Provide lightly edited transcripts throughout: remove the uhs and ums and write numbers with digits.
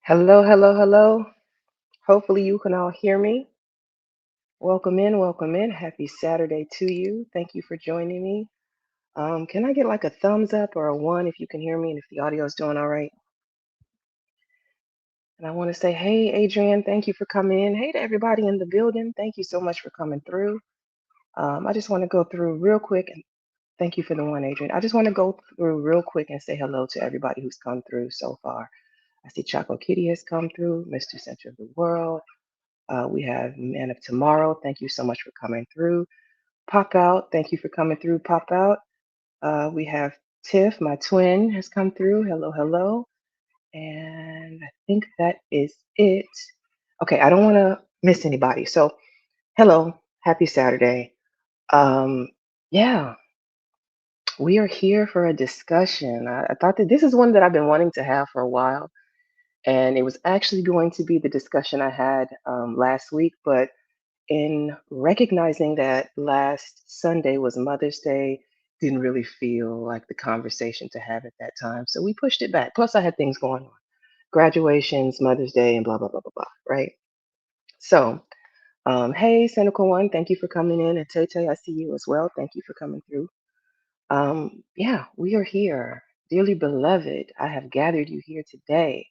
Hello, hello, hello. Hopefully, you can all hear me. Welcome in, welcome in. Happy Saturday to you. Thank you for joining me. Can I get like a thumbs up or a one if you can hear me and if the audio is doing all right? And I want to say, hey, Adrian, thank you for coming in. Hey to everybody in the building. Thank you so much for coming through. I just want to go through real quick and thank you for the one, Adrian. I just want to go through real quick and say hello to everybody who's come through so far. I see Choco Kitty has come through, Mr. Center of the World. We have Man of Tomorrow. Thank you so much for coming through. Pop Out. Thank you for coming through. Pop Out. We have Tiff, my twin, has come through. Hello, hello. And I think that is it. Okay, I don't want to miss anybody. So, hello. Happy Saturday. Um, yeah, we are here for a discussion. I thought that this is one that I've been wanting to have for a while. And it was actually going to be the discussion I had last week, but in recognizing that last Sunday was Mother's Day, didn't really feel like the conversation to have at that time. So we pushed it back. Plus, I had things going on graduations, Mother's Day, and blah, blah, blah, blah, blah. Right. So, hey, Cynical One, thank you for coming in. And Tay Tay, I see you as well. Thank you for coming through. Yeah, we are here. Dearly beloved, I have gathered you here today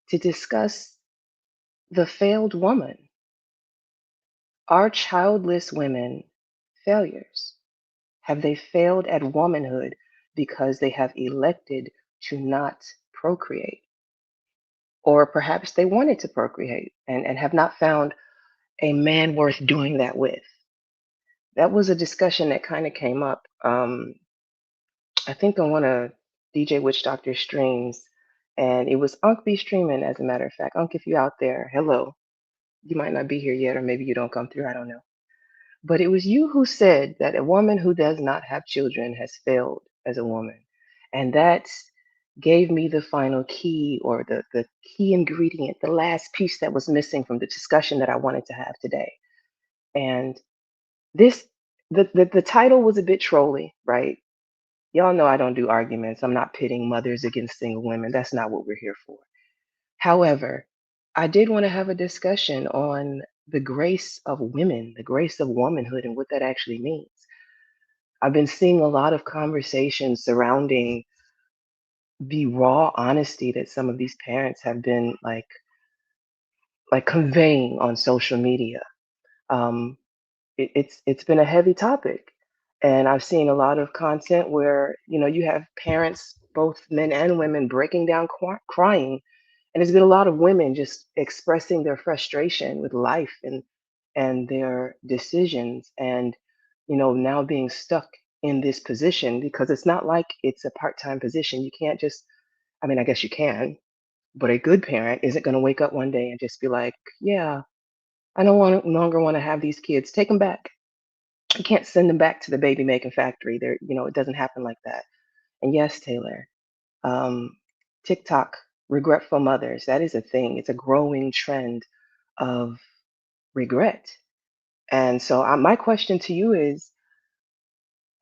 to discuss the failed woman. Are childless women failures? Have they failed at womanhood because they have elected to not procreate? Or perhaps they wanted to procreate and have not found a man worth doing that with. That was a discussion that kind of came up, I think, on one of DJ Witch Doctor's streams. And it was Unc be streaming, as a matter of fact. Unc, if you're out there, hello. You might not be here yet, or maybe you don't come through. I don't know. But it was you who said that a woman who does not have children has failed as a woman. And that gave me the final key or the key ingredient, the last piece that was missing from the discussion that I wanted to have today. And this, the title was a bit trolly, right? Y'all know I don't do arguments. I'm not pitting mothers against single women. That's not what we're here for. However, I did want to have a discussion on the grace of women, the grace of womanhood, and what that actually means. I've been seeing a lot of conversations surrounding the raw honesty that some of these parents have been like conveying on social media. Um, it's been a heavy topic, and I've seen a lot of content where you have parents, both men and women, breaking down crying, and there's been a lot of women just expressing their frustration with life and their decisions, and now being stuck in this position because it's not like it's a part-time position. You can't just, I mean, I guess you can, but a good parent isn't going to wake up one day and just be like, yeah, I don't want no longer want to have these kids. Take them back. You can't send them back to the baby making factory. There, it doesn't happen like that. And yes, Taylor, um, TikTok, regretful mothers, that is a thing. It's a growing trend of regret. And so my question to you is,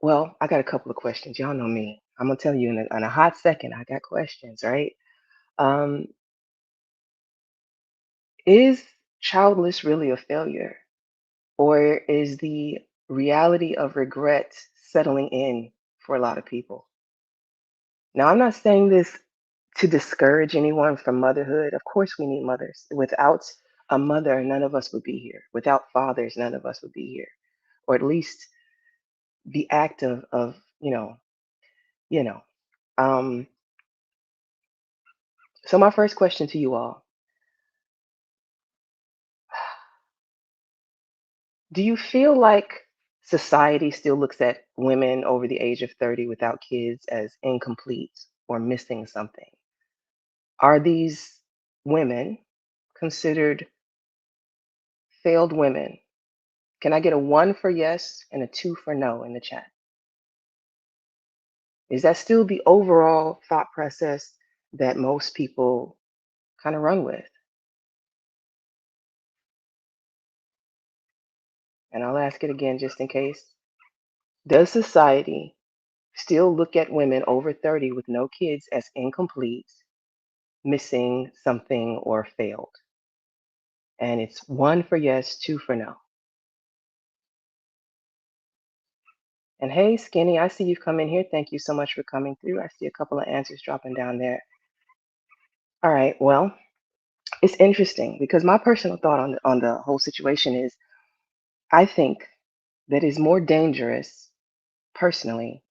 well, I got a couple of questions. Y'all know me. I'm gonna tell you in a hot second. I got questions, right? Um, is childless really a failure, or is the reality of regret settling in for a lot of people? Now, I'm not saying this to discourage anyone from motherhood. Of course, we need mothers. Without a mother, none of us would be here. Without fathers, none of us would be here. Or at least the act of you know. Um, so my first question to you all: do you feel like society still looks at women over the age of 30 without kids as incomplete or missing something? Are these women considered failed women? Can I get a one for yes and a two for no in the chat? Is that still the overall thought process that most people kind of run with? And I'll ask it again just in case. Does society still look at women over 30 with no kids as incomplete missing something or failed. And it's one for yes, two for no. And hey, Skinny, I see you've come in here. Thank you so much for coming through. I see a couple of answers dropping down there. All right, well, it's interesting because my personal thought on the whole situation is I think that is more dangerous personally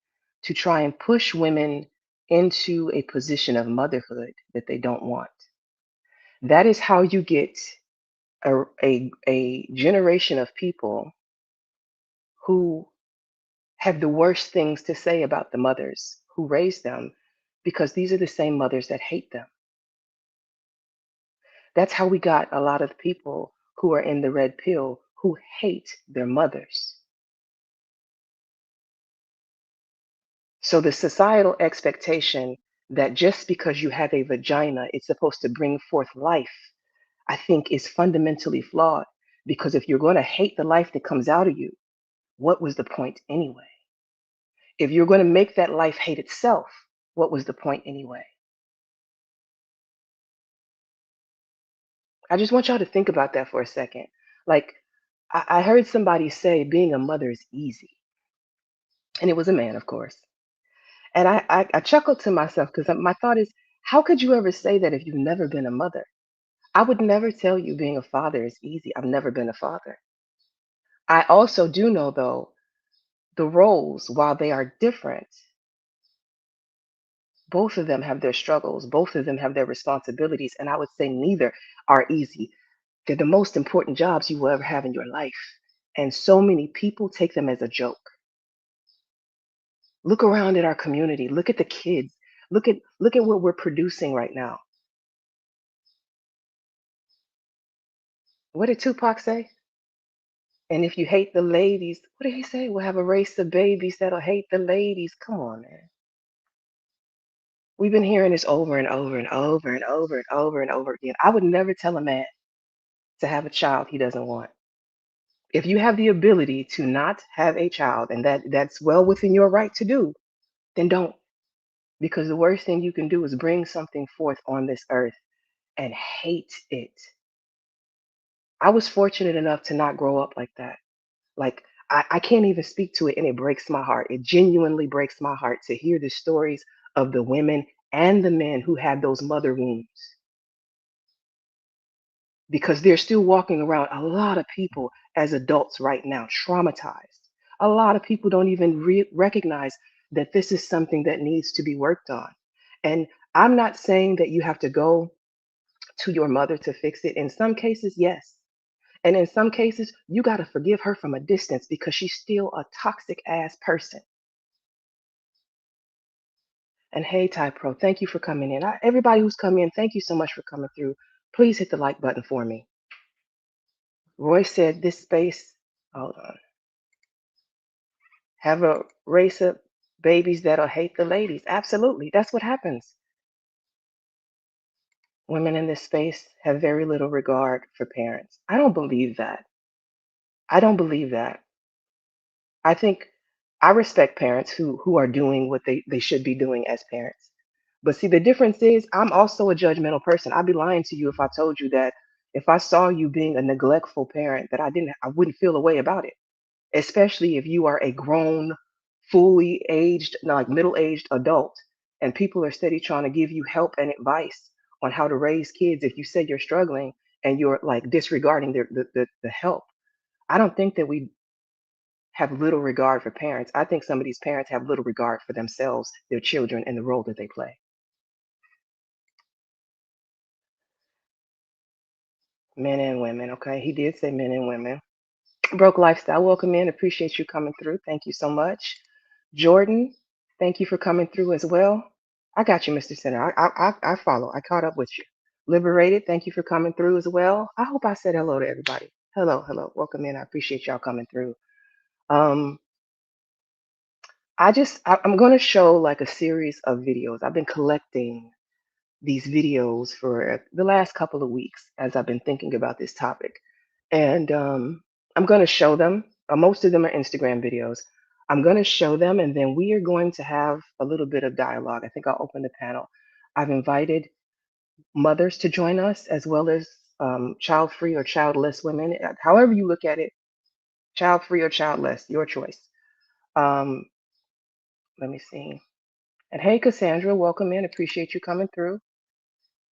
to try and push women into a position of motherhood that they don't want. That is how you get a generation of people who have the worst things to say about the mothers who raised them because these are the same mothers that hate them. That's how we got a lot of people who are in the red pill who hate their mothers. So the societal expectation that just because you have a vagina, it's supposed to bring forth life, I think is fundamentally flawed. Because if you're going to hate the life that comes out of you, what was the point anyway? If you're going to make that life hate itself, what was the point anyway? I just want y'all to think about that for a second. Like, I heard somebody say being a mother is easy, and it was a man, of course. And I chuckled to myself because my thought is, how could you ever say that if you've never been a mother? I would never tell you being a father is easy. I've never been a father. I also do know, though, the roles, while they are different, both of them have their struggles, both of them have their responsibilities, and I would say neither are easy. They're the most important jobs you will ever have in your life. And so many people take them as a joke. Look around at our community, look at the kids, look at what we're producing right now. What did Tupac say? And if you hate the ladies, what did he say? We'll have a race of babies that'll hate the ladies. Come on, man. We've been hearing this over and over and over and over and over and over again. I would never tell a man to have a child he doesn't want. If you have the ability to not have a child and that's well within your right to do, then don't. Because the worst thing you can do is bring something forth on this earth and hate it. I was fortunate enough to not grow up like that. Like, I can't even speak to it, and it breaks my heart. It genuinely breaks my heart to hear the stories of the women and the men who had those mother wounds because they're still walking around, a lot of people as adults right now, traumatized. A lot of people don't even recognize that this is something that needs to be worked on. And I'm not saying that you have to go to your mother to fix it. In some cases, yes. And in some cases, you got to forgive her from a distance because she's still a toxic ass person. And hey, Ty Pro, thank you for coming in. Everybody who's come in, thank you so much for coming through. Please hit the like button for me. Roy said this space, hold on, have a race of babies that'll hate the ladies. Absolutely. That's what happens. Women in this space have very little regard for parents. I don't believe that. I don't believe that. I think I respect parents who are doing what they should be doing as parents. But see, the difference is I'm also a judgmental person. I'd be lying to you if I told you that if I saw you being a neglectful parent, that I wouldn't feel a way about it. Especially if you are a grown, fully aged, like middle-aged adult, and people are steady trying to give you help and advice on how to raise kids. If you say you're struggling and you're like disregarding the help, I don't think that we have little regard for parents. I think some of these parents have little regard for themselves, their children, and the role that they play. Men and women, okay? He did say men and women. Broke Lifestyle, welcome in. Appreciate you coming through. Thank you so much. Jordan, thank you for coming through as well. I got you, Mr. Center. I follow. I caught up with you. Liberated, thank you for coming through as well. I hope I said hello to everybody. Hello, hello. Welcome in. I appreciate y'all coming through. Um, I'm going to show like a series of videos. I've been collecting these videos for the last couple of weeks as I've been thinking about this topic. And I'm going to show them. Most of them are Instagram videos. I'm going to show them, and then we are going to have a little bit of dialogue. I think I'll open the panel. I've invited mothers to join us, as well as child-free or childless women. However you look at it, child-free or childless, your choice. Um, Let me see. And hey, Cassandra, welcome in. Appreciate you coming through.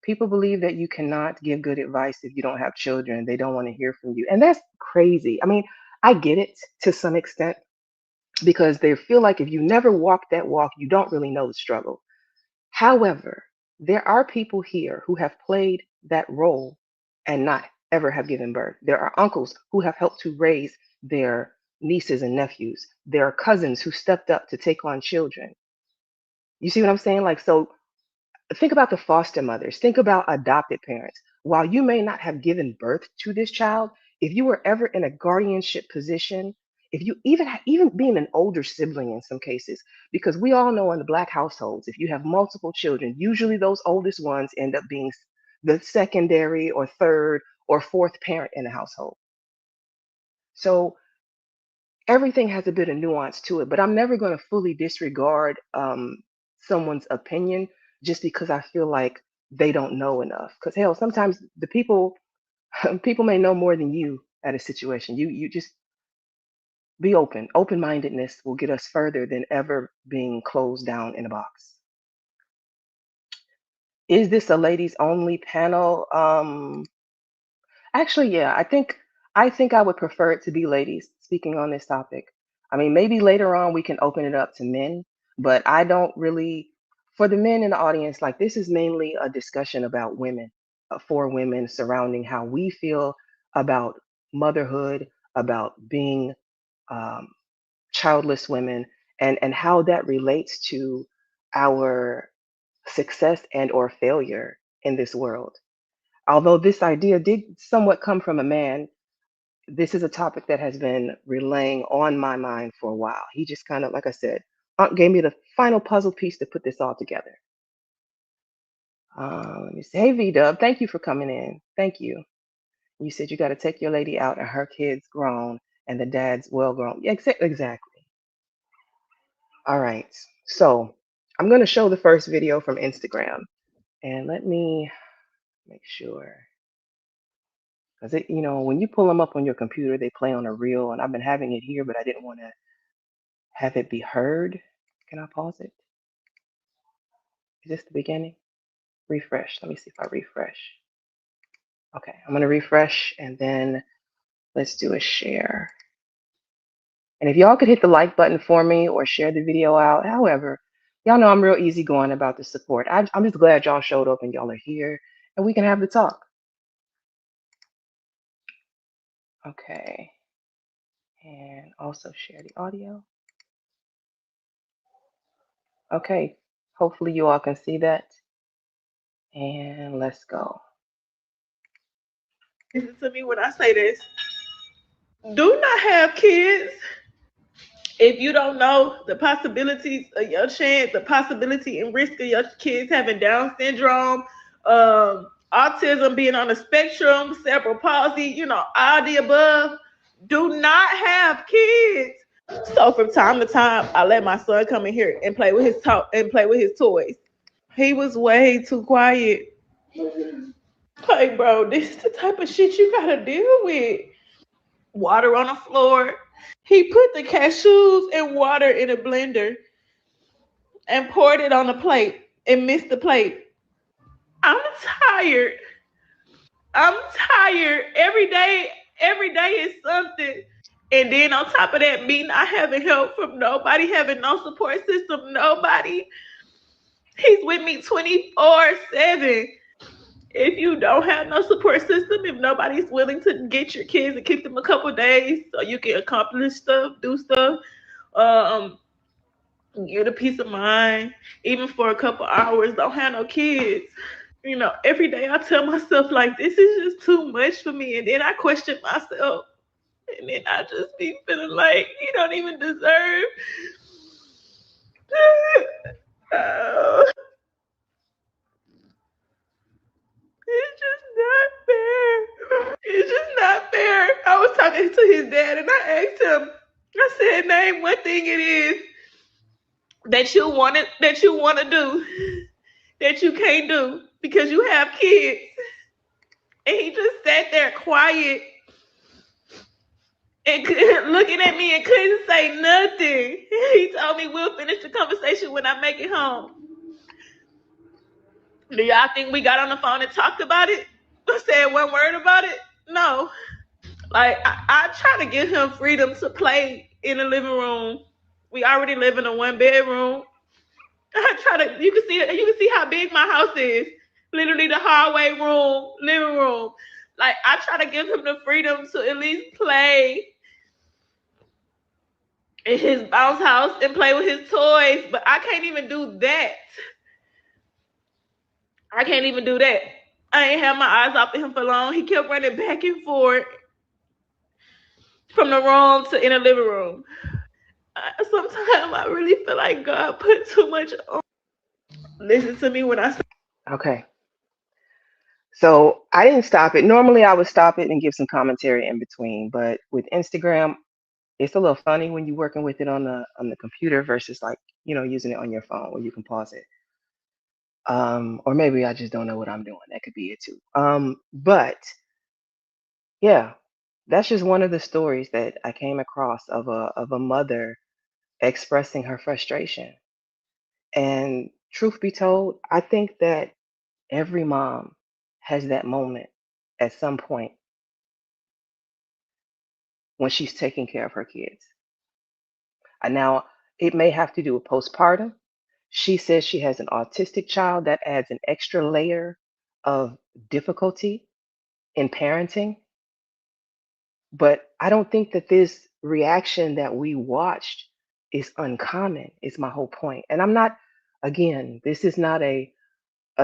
People believe that you cannot give good advice if you don't have children. They don't want to hear from you. And that's crazy. I mean, I get it to some extent because they feel like if you never walk that walk, you don't really know the struggle. However, there are people here who have played that role and not ever have given birth. There are uncles who have helped to raise their nieces and nephews. There are cousins who stepped up to take on children. You see what I'm saying? Like, so think about the foster mothers, think about adopted parents. While you may not have given birth to this child, if you were ever in a guardianship position, if you even being an older sibling in some cases, because we all know in the black households, if you have multiple children, usually those oldest ones end up being the secondary or third or fourth parent in the household. So everything has a bit of nuance to it, but I'm never going to fully disregard someone's opinion just because I feel like they don't know enough. Because hell, sometimes the people people may know more than you at a situation. You just be open. Open mindedness will get us further than ever being closed down in a box. Is this a ladies only panel? Actually, yeah, I think I would prefer it to be ladies speaking on this topic. I mean, maybe later on we can open it up to men, but I don't really, for the men in the audience, like this is mainly a discussion about women, for women surrounding how we feel about motherhood, about being um, childless women, and how that relates to our success and or failure in this world. Although this idea did somewhat come from a man, this is a topic that has been relaying on my mind for a while. He just kind of, like I said, gave me the final puzzle piece to put this all together. Let me say, hey V Dub, thank you for coming in. Thank you. You said you got to take your lady out and her kid's grown and the dad's well grown. Yeah, exactly. All right. So I'm going to show the first video from Instagram. And let me make sure. Because when you pull them up on your computer, they play on a reel, and I've been having it here, but I didn't want to have it be heard. Can I pause it? Is this the beginning? Refresh. Let me see if I refresh. Okay, I'm gonna refresh and then let's do a share. And if y'all could hit the like button for me or share the video out, however, y'all know I'm real easygoing about the support. I'm just glad y'all showed up and y'all are here and we can have the talk. Okay, and also share the audio. Okay, hopefully you all can see that. And let's go. Listen to me when I say this. Do not have kids if you don't know the possibilities of your chance, the possibility and risk of your kids having Down syndrome, autism, being on the spectrum, cerebral palsy, all the above. Do not have kids. So from time to time, I let my son come in here and play with his toys. He was way too quiet. Like, bro, this is the type of shit you gotta deal with. Water on the floor. He put the cashews and water in a blender and poured it on the plate and missed the plate. I'm tired. I'm tired. Every day is something. And then on top of that, me not having help from nobody, having no support system, nobody. He's with me 24/7. If you don't have no support system, if nobody's willing to get your kids and keep them a couple days so you can accomplish stuff, do stuff, um, get a peace of mind, even for a couple hours, don't have no kids. Every day I tell myself like this is just too much for me, and then I question myself, and then I just be feeling like you don't even deserve. Oh, it's just not fair. It's just not fair. I was talking to his dad, and I asked him. I said, "Name one thing it is that you want to do that you can't do because you have kids. And he just sat there quiet and looking at me and couldn't say nothing. He told me we'll finish the conversation when I make it home. Do y'all think we got on the phone and talked about it? Said one word about it? No. Like I try to give him freedom to play in the living room. We already live in a 1 bedroom. I try to. You can see how big my house is. Literally the hallway room, living room. Like I try to give him the freedom to at least play in his bounce house and play with his toys, but I can't even do that. I can't even do that. I ain't had my eyes off of him for long. He kept running back and forth from the room to in the living room. Sometimes I really feel like God put too much on. Listen to me when I say. Okay. So I didn't stop it. Normally I would stop it and give some commentary in between, but with Instagram, it's a little funny when you're working with it on the computer versus like, using it on your phone where you can pause it. Or maybe I just don't know what I'm doing. That could be it too. But yeah, that's just one of the stories that I came across of a mother expressing her frustration. And truth be told, I think that every mom has that moment at some point when she's taking care of her kids. And now it may have to do with postpartum. She says she has an autistic child that adds an extra layer of difficulty in parenting. But I don't think that this reaction that we watched is uncommon, is my whole point. And I'm not, again, this is not a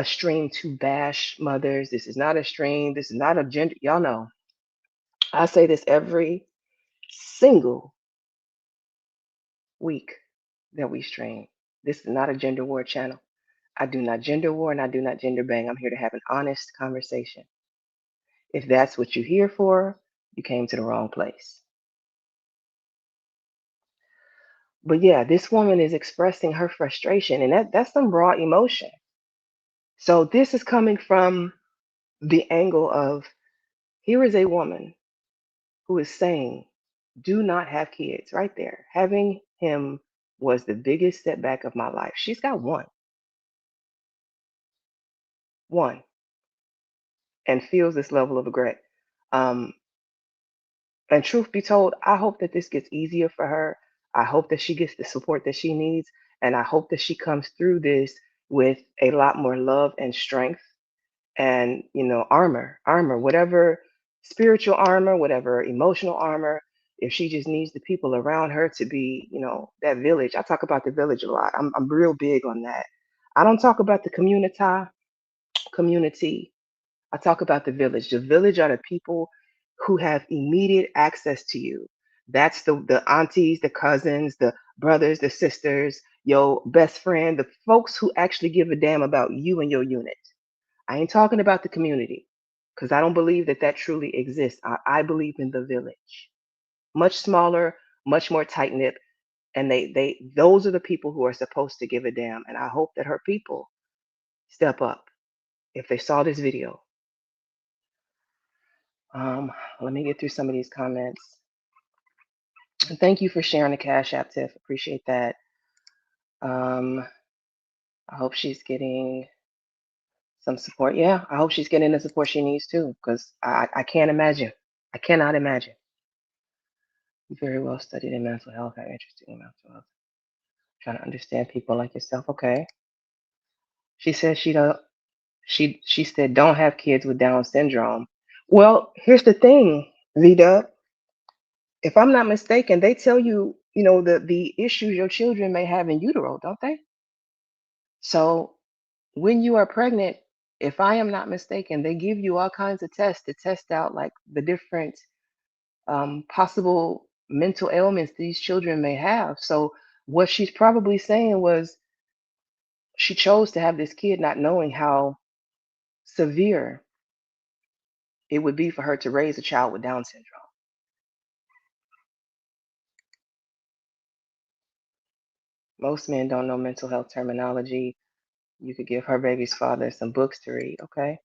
stream to bash mothers. This is not a stream. This is not a gender. Y'all know, I say this every single week that we stream. This is not a gender war channel. I do not gender war and I do not gender bang. I'm here to have an honest conversation. If that's what you're here for, you came to the wrong place. But yeah, this woman is expressing her frustration, and that's some raw emotion. So this is coming from the angle of here is a woman who is saying, do not have kids right there. Having him was the biggest setback of my life. She's got one, and feels this level of regret. Um, and truth be told, I hope that this gets easier for her. I hope that she gets the support that she needs. And I hope that she comes through this with a lot more love and strength and, armor, whatever spiritual armor, whatever emotional armor. If she just needs the people around her to be, that village. I talk about the village a lot. I'm real big on that. I don't talk about the community. I talk about the village. The village are the people who have immediate access to you. That's the aunties, the cousins, the brothers, the sisters, your best friend, the folks who actually give a damn about you and your unit. I ain't talking about the community because I don't believe that that truly exists. I believe in the village, much smaller, much more tight knit, and those are the people who are supposed to give a damn. And I hope that her people step up if they saw this video. Um, Let me get through some of these comments. And thank you for sharing the Cash App, Tiff. Appreciate that. Um, I hope she's getting some support. Yeah, I hope she's getting the support she needs too, because I can't imagine. I cannot imagine. Very well studied in mental health. I'm interested in mental health. Trying to understand people like yourself. Okay. She says she don't. She said don't have kids with Down syndrome. Well, here's the thing, Vida. If I'm not mistaken, they tell you, the issues your children may have in utero, don't they? So when you are pregnant, if I am not mistaken, they give you all kinds of tests to test out like the different possible mental ailments these children may have. So what she's probably saying was she chose to have this kid not knowing how severe it would be for her to raise a child with Down syndrome. Most men don't know mental health terminology. You could give her baby's father some books to read, okay?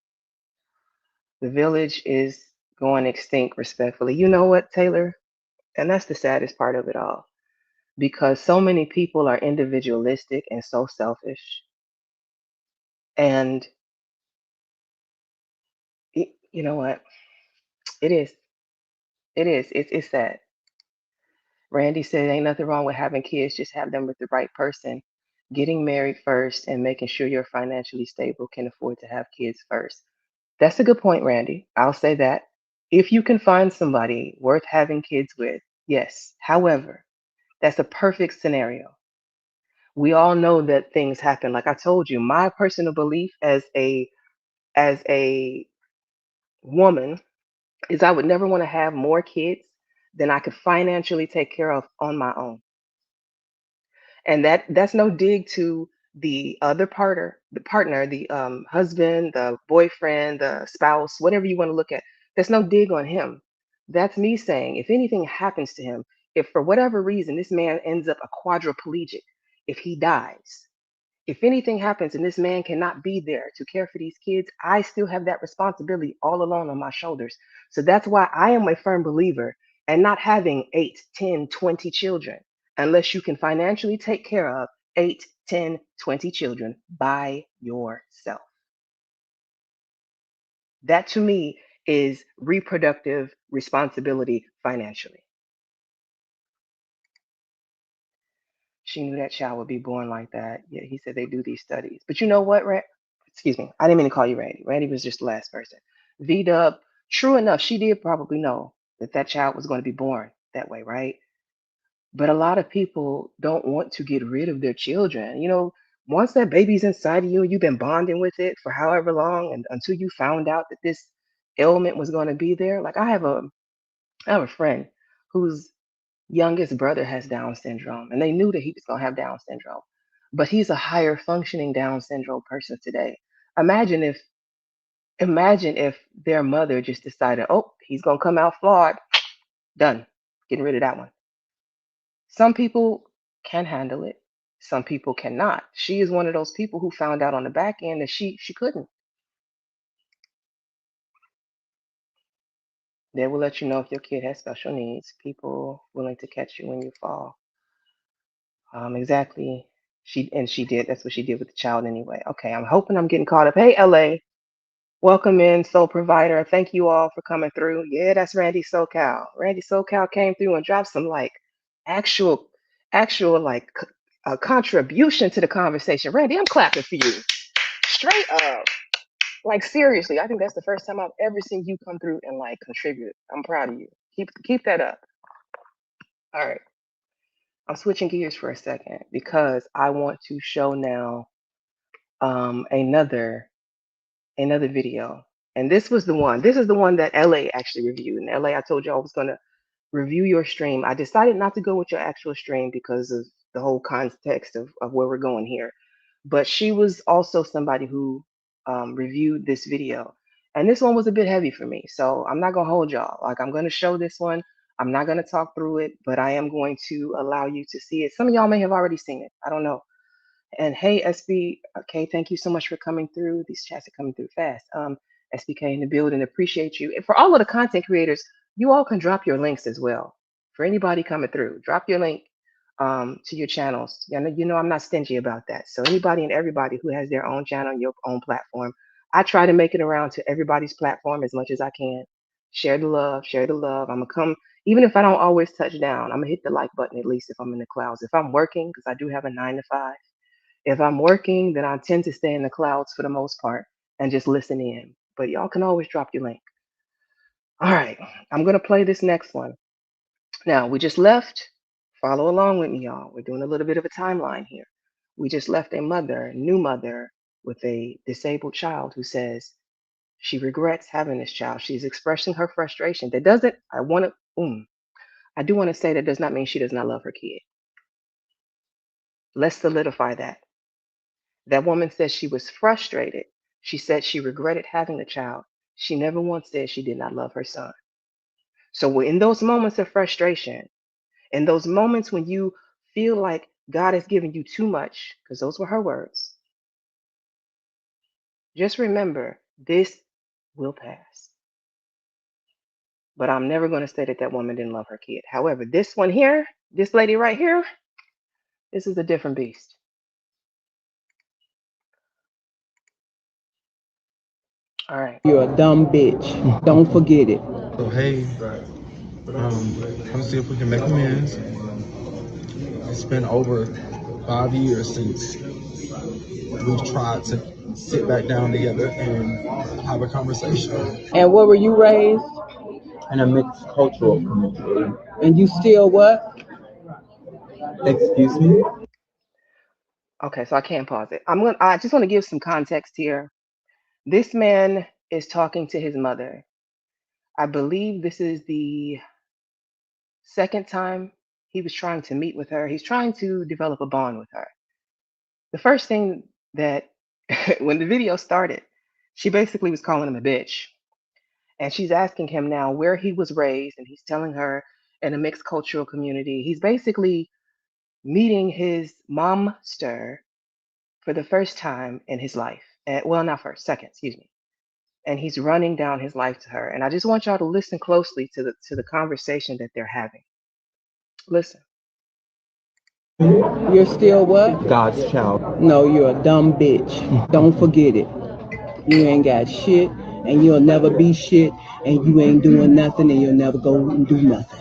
The village is going extinct, respectfully. You know what, Taylor? And that's the saddest part of it all. Because so many people are individualistic and so selfish. And you know what? It is. It is. It's sad. Randy said, ain't nothing wrong with having kids, just have them with the right person. Getting married first and making sure you're financially stable can afford to have kids first. That's a good point, Randy. I'll say that. If you can find somebody worth having kids with, yes. However, that's a perfect scenario. We all know that things happen. Like I told you, my personal belief as a woman is I would never want to have more kids than I could financially take care of on my own. And that's no dig to the other partner, the husband, the boyfriend, the spouse, whatever you want to look at. There's no dig on him. That's me saying if anything happens to him, if for whatever reason this man ends up a quadriplegic, if he dies, if anything happens and this man cannot be there to care for these kids, I still have that responsibility all alone on my shoulders. So that's why I am a firm believer in not having 8, 10, 20 children unless you can financially take care of 8, 10, 20 children by yourself. That to me is reproductive responsibility financially. She knew that child would be born like that. Yeah, he said they do these studies. But you know what, excuse me, I didn't mean to call you Randy. Randy was just the last person. V Dub, true enough, she did probably know that that child was going to be born that way, right? But a lot of people don't want to get rid of their children. Once that baby's inside of you, you've been bonding with it for however long, and until you found out that this ailment was going to be there. Like I have a friend whose youngest brother has Down syndrome, and they knew that he was going to have Down syndrome. But he's a higher functioning Down syndrome person today. Imagine if, imagine if their mother just decided, oh, he's going to come out flawed, done, getting rid of that one. Some people can handle it. Some people cannot. She is one of those people who found out on the back end that she couldn't. They will let you know if your kid has special needs. People willing to catch you when you fall. Exactly. She did. That's what she did with the child anyway. Okay, I'm hoping I'm getting caught up. Hey, LA, welcome in, Soul Provider. Thank you all for coming through. Yeah, that's Randy SoCal. Randy SoCal came through and dropped some like actual, actual like contribution to the conversation. Randy, I'm clapping for you. Straight up. Like seriously, I think that's the first time I've ever seen you come through and like contribute. I'm proud of you. Keep that up. All right. I'm switching gears for a second because I want to show now another video. And this was the one. This is the one that LA actually reviewed. In LA, I told you I was gonna review your stream. I decided not to go with your actual stream because of the whole context of where we're going here. But she was also somebody who reviewed this video. And this one was a bit heavy for me. So I'm not gonna hold y'all. Like I'm gonna show this one. I'm not gonna talk through it, but I am going to allow you to see it. Some of y'all may have already seen it. I don't know. And hey, SB, okay, thank you so much for coming through. These chats are coming through fast. SBK in the building, appreciate you. And for all of the content creators, you all can drop your links as well. For anybody coming through, drop your link to your channels. You know I'm not stingy about that. So anybody and everybody who has their own channel, your own platform, I try to make it around to everybody's platform as much as I can. Share the love, share the love. I'm gonna come, even if I don't always touch down, I'm gonna hit the like button at least if I'm in the clouds. If I'm working, because I do have a 9 to 5. If I'm working, then I tend to stay in the clouds for the most part and just listen in. But y'all can always drop your link. All right, I'm gonna play this next one. Now we just left. Follow along with me, y'all. We're doing a little bit of a timeline here. We just left a mother, new mother, with a disabled child who says she regrets having this child. She's expressing her frustration. That doesn't. I do want to say that does not mean she does not love her kid. Let's solidify that. That woman says she was frustrated. She said she regretted having the child. She never once said she did not love her son. So in those moments of frustration, in those moments when you feel like God has given you too much, because those were her words, Just remember, this will pass. But I'm never going to say that that woman didn't love her kid. However, this one here, this lady right here, this is a different beast. All right. You're a dumb bitch. Don't forget it. So hey, come see if we can make amends. It's been over 5 years since we've tried to sit back down together and have a conversation. And where were you raised? In a mixed cultural community. And you still what? Excuse me? Okay, so I can't pause it. I just want to give some context here. This man is talking to his mother. I believe this is the second time he was trying to meet with her. He's trying to develop a bond with her. The first thing that when the video started, she basically was calling him a bitch. And she's asking him now where he was raised, and he's telling her in a mixed cultural community. He's basically meeting his momster for the first time in his life. Well, not first, second, excuse me. And he's running down his life to her. And I just want y'all to listen closely to the conversation that they're having. Listen. You're still what? God's child. No, you're a dumb bitch. Don't forget it. You ain't got shit, and you'll never be shit, and you ain't doing nothing, and you'll never go and do nothing.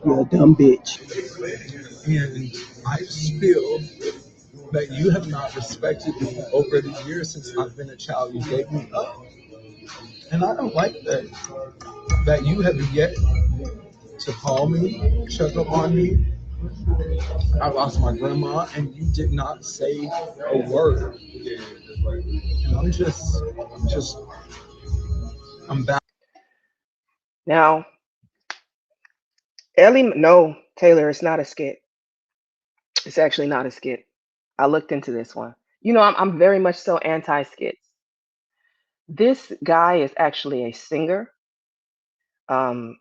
You're a dumb bitch. And I just feel that you have not respected me over the years since I've been a child. You gave me up. And I don't like that you have yet to call me, check up on me. I lost my grandma and you did not say a word. And I'm just I'm back. Now, Ellie, no, Taylor, it's not a skit. It's actually not a skit. I looked into this one. You know, I'm very much so anti skits. This guy is actually a singer. Um,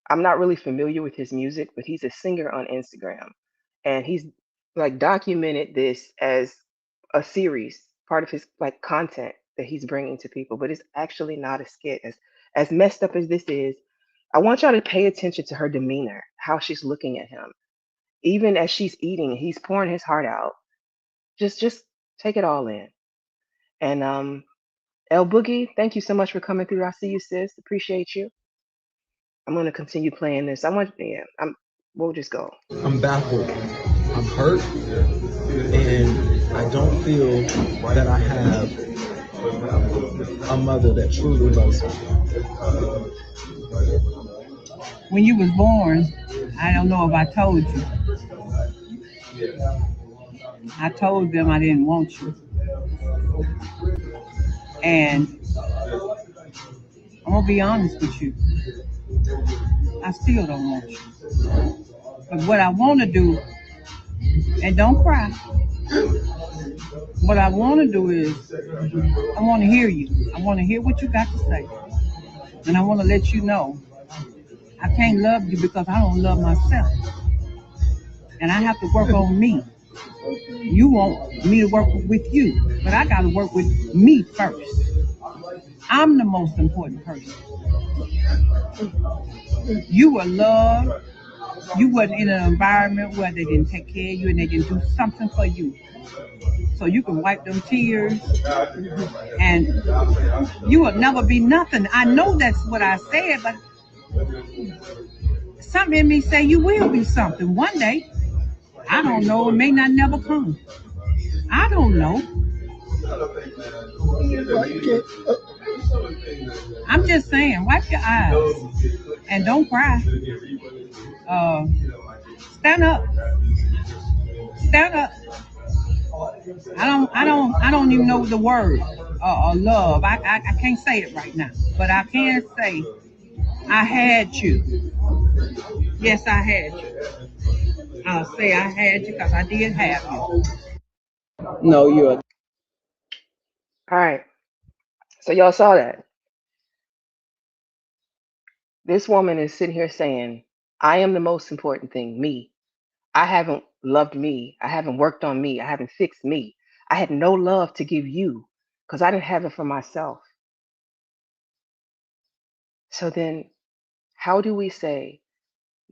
I'm not really familiar with his music, but he's a singer on Instagram. And he's like documented this as a series, part of his like content that he's bringing to people, but it's actually not a skit. As messed up as this is, I want y'all to pay attention to her demeanor, how she's looking at him. Even as she's eating, he's pouring his heart out. Just take it all in. And El Boogie, thank you so much for coming through. I see you, sis. Appreciate you. I'm gonna continue playing this. I want, yeah. We'll just go. I'm baffled. I'm hurt and I don't feel that I have a mother that truly loves me. When you was born, I don't know if I told you. I told them I didn't want you. And I'm gonna be honest with you. I still don't want you. But what I want to do, and don't cry. What I want to do is, I want to hear you. I want to hear what you got to say, and I want to let you know I can't love you because I don't love myself, and I have to work on me. You want me to work with you, but I got to work with me first. I'm the most important person. You were loved. You wasn't in an environment where they didn't take care of you and they didn't do something for you. So you can wipe them tears and you will never be nothing. I know that's what I said, but something in me say you will be something one day. I don't know. It may not never come. I don't know. I'm just saying, wipe your eyes and don't cry. Uh, stand up. Stand up. I don't even know the word love. I can't say it right now, but I can say I had you. Yes, I had you. I'll say I had you because I did have you. No, you're. All right. So y'all saw that. This woman is sitting here saying, I am the most important thing, me. I haven't loved me. I haven't worked on me. I haven't fixed me. I had no love to give you. because I didn't have it for myself. So then, how do we say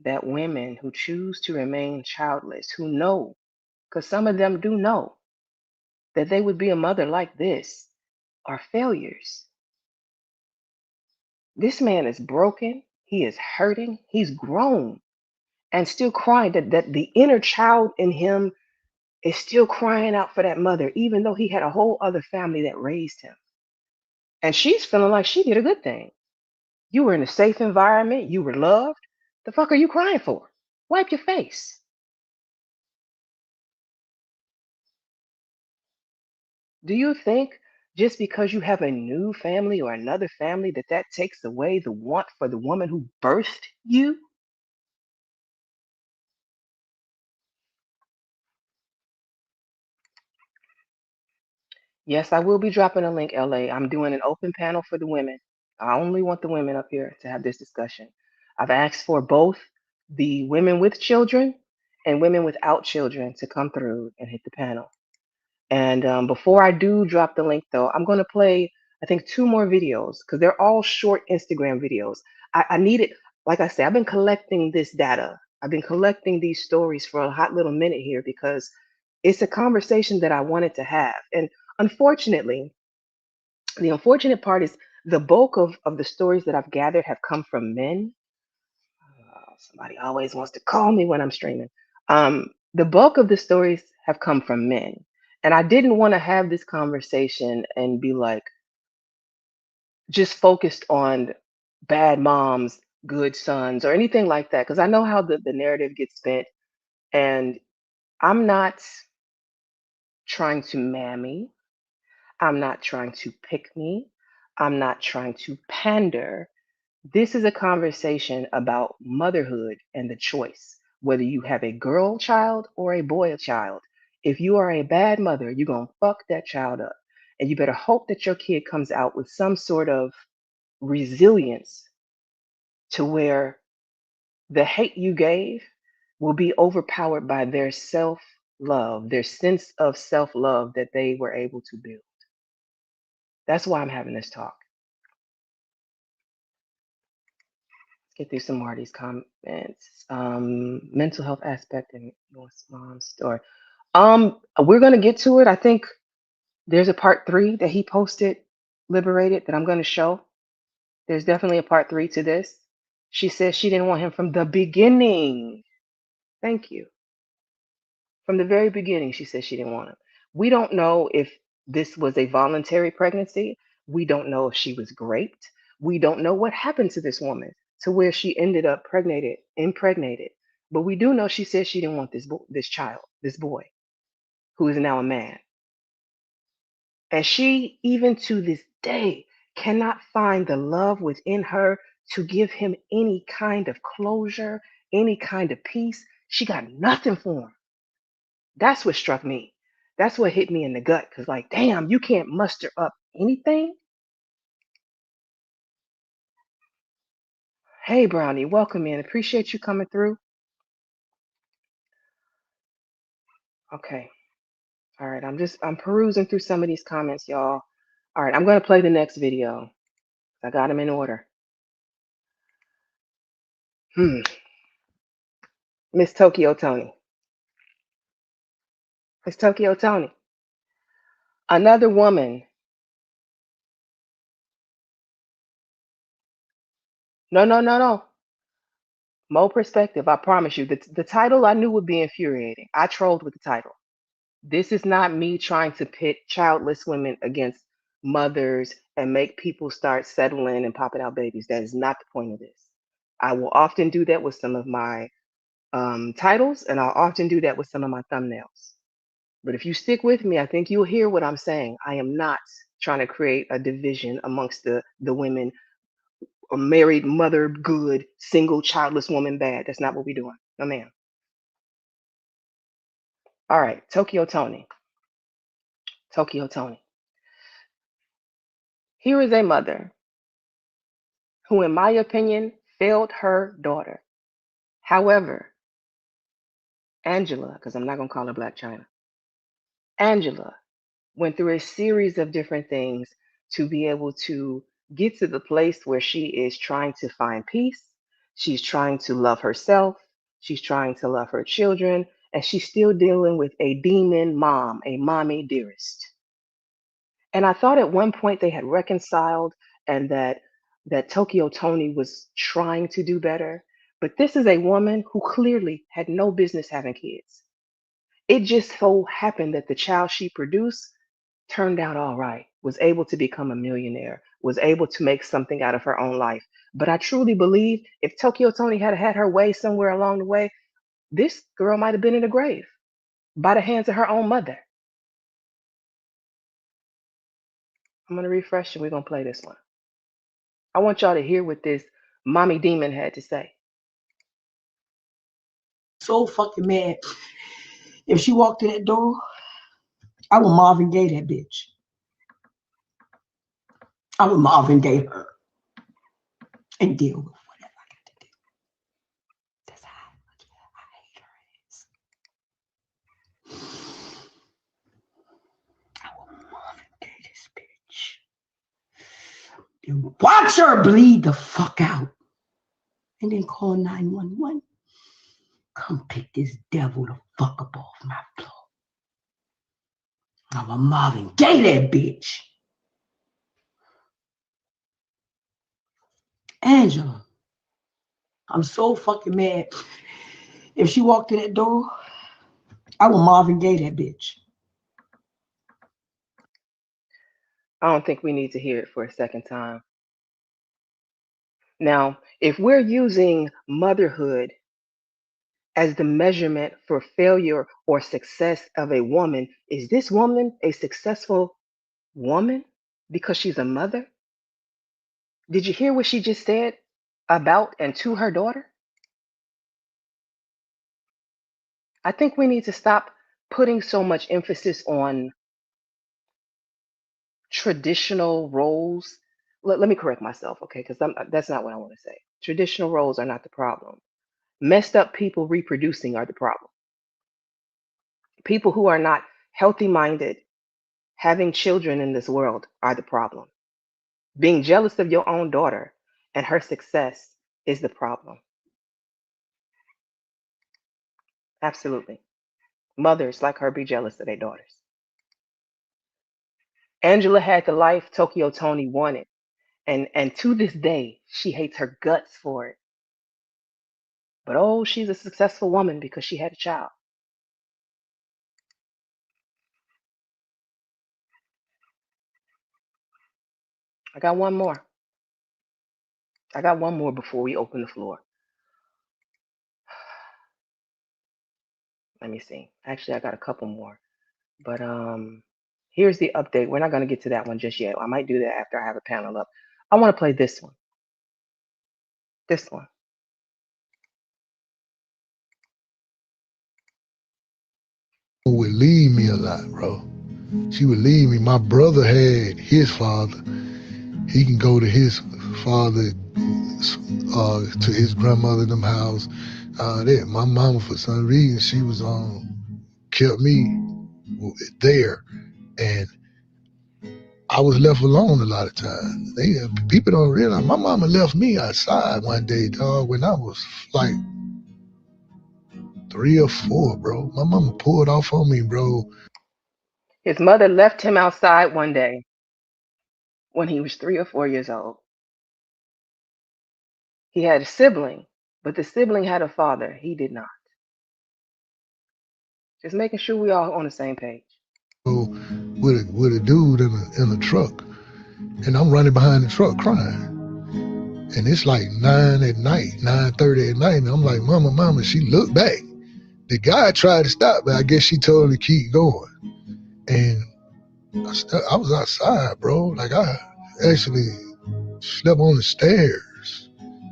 that women who choose to remain childless, who know, because some of them do know that they would be a mother like this, are failures? This man is broken. He is hurting. He's grown and still crying that the inner child in him is still crying out for that mother, even though he had a whole other family that raised him. And she's feeling like she did a good thing. You were in a safe environment. You were loved. The fuck are you crying for? Wipe your face. Do you think just because you have a new family or another family that that takes away the want for the woman who birthed you? Yes, I will be dropping a link, LA. I'm doing an open panel for the women. I only want the women up here to have this discussion. I've asked for both the women with children and women without children to come through and hit the panel. And before I do drop the link, though, I'm going to play, I think, two more videos because they're all short Instagram videos. I need it. Like I said, I've been collecting this data. I've been collecting these stories for a hot little minute here because it's a conversation that I wanted to have. And unfortunately, the unfortunate part is the bulk of the stories that I've gathered have come from men. Somebody always wants to call me when I'm streaming. The bulk of the stories have come from men. And I didn't want to have this conversation and be like just focused on bad moms, good sons, or anything like that. Because I know how the narrative gets spent. And I'm not trying to mammy. I'm not trying to pick me. I'm not trying to pander. This is a conversation about motherhood and the choice, whether you have a girl child or a boy child. If you are a bad mother, you're going to fuck that child up. And you better hope that your kid comes out with some sort of resilience to where the hate you gave will be overpowered by their self love, their sense of self love that they were able to build. That's why I'm having this talk. Get through some more of these comments. Mental health aspect and your mom's story. We're gonna get to it. I think there's a part three that he posted, liberated, that I'm gonna show. There's definitely a part three to this. She says she didn't want him from the beginning. Thank you. From the very beginning, she said she didn't want him. We don't know if this was a voluntary pregnancy. We don't know if she was raped. We don't know what happened to this woman to where she ended up impregnated. But we do know she said she didn't want this child, this boy, who is now a man. And she, even to this day, cannot find the love within her to give him any kind of closure, any kind of peace. She got nothing for him. That's what struck me. That's what hit me in the gut. Cause like, damn, you can't muster up anything. Hey, Brownie, welcome in. Appreciate you coming through. Okay. All right. I'm perusing through some of these comments, y'all. All right. I'm going to play the next video. I got them in order. Hmm. Miss Tokyo Tony. Miss Tokyo Tony. Another woman. No, no, no, no. More perspective. I promise you. The title I knew would be infuriating. I trolled with the title. This is not me trying to pit childless women against mothers and make people start settling and popping out babies. That is not the point of this. I will often do that with some of my titles, and I'll often do that with some of my thumbnails. But if you stick with me, I think you'll hear what I'm saying. I am not trying to create a division amongst the women, a married mother good, single childless woman bad. That's not what we're doing. No, ma'am. All right, Tokyo Tony. Tokyo Tony. Here is a mother who, in my opinion, failed her daughter. However, Angela, because I'm not going to call her Black China, Angela went through a series of different things to be able to get to the place where she is trying to find peace. She's trying to love herself. She's trying to love her children. And she's still dealing with a demon mom, a mommy dearest. And I thought at one point they had reconciled and that Tokyo Tony was trying to do better. But this is a woman who clearly had no business having kids. It just so happened that the child she produced turned out all right, was able to become a millionaire, was able to make something out of her own life. But I truly believe if Tokyo Tony had had her way somewhere along the way, this girl might have been in the grave by the hands of her own mother. I'm going to refresh and we're going to play this one. I want y'all to hear what this mommy demon had to say. So fucking mad. If she walked in that door, I would Marvin Gaye that bitch. I would Marvin Gaye her and deal with whatever I got to do. That's how I hate her ass. I would Marvin Gaye this bitch. And watch her bleed the fuck out. And then call 911. Come pick this devil the fuck up off my floor. I'm a Marvin Gaye that bitch. Angela, I'm so fucking mad. If she walked in that door, I would Marvin Gaye that bitch. I don't think we need to hear it for a second time. Now, if we're using motherhood as the measurement for failure or success of a woman, is this woman a successful woman because she's a mother? Did you hear what she just said about and to her daughter? I think we need to stop putting so much emphasis on traditional roles. Let me correct myself, okay? Because that's not what I want to say. Traditional roles are not the problem. Messed up people reproducing are the problem. People who are not healthy minded, having children in this world are the problem. Being jealous of your own daughter and her success is the problem. Absolutely. Mothers like her be jealous of their daughters. Angela had the life Tokyo Tony wanted, and to this day, she hates her guts for it. But oh, she's a successful woman because she had a child. I got one more. I got one more before we open the floor. Let me see. Actually, I got a couple more. But here's the update. We're not going to get to that one just yet. I might do that after I have a panel up. I want to play this one. This one. Would leave me a lot, bro. She would leave me. My brother had his father. He can go to his father, to his grandmother, them house. My mama, for some reason, she was kept me there, and I was left alone a lot of times. People don't realize my mama left me outside one day, dog, when I was like 3 or 4, bro. My mama pulled off on me, bro. His mother left him outside one day when he was 3 or 4 years old. He had a sibling, but the sibling had a father. He did not. Just making sure we all on the same page. So with a dude in a truck, and I'm running behind the truck crying. And it's like 9 at night, 9:30 at night, and I'm like, mama. She looked back. The guy tried to stop, but I guess she told him to keep going. And I was outside, bro. Like, I actually slept on the stairs.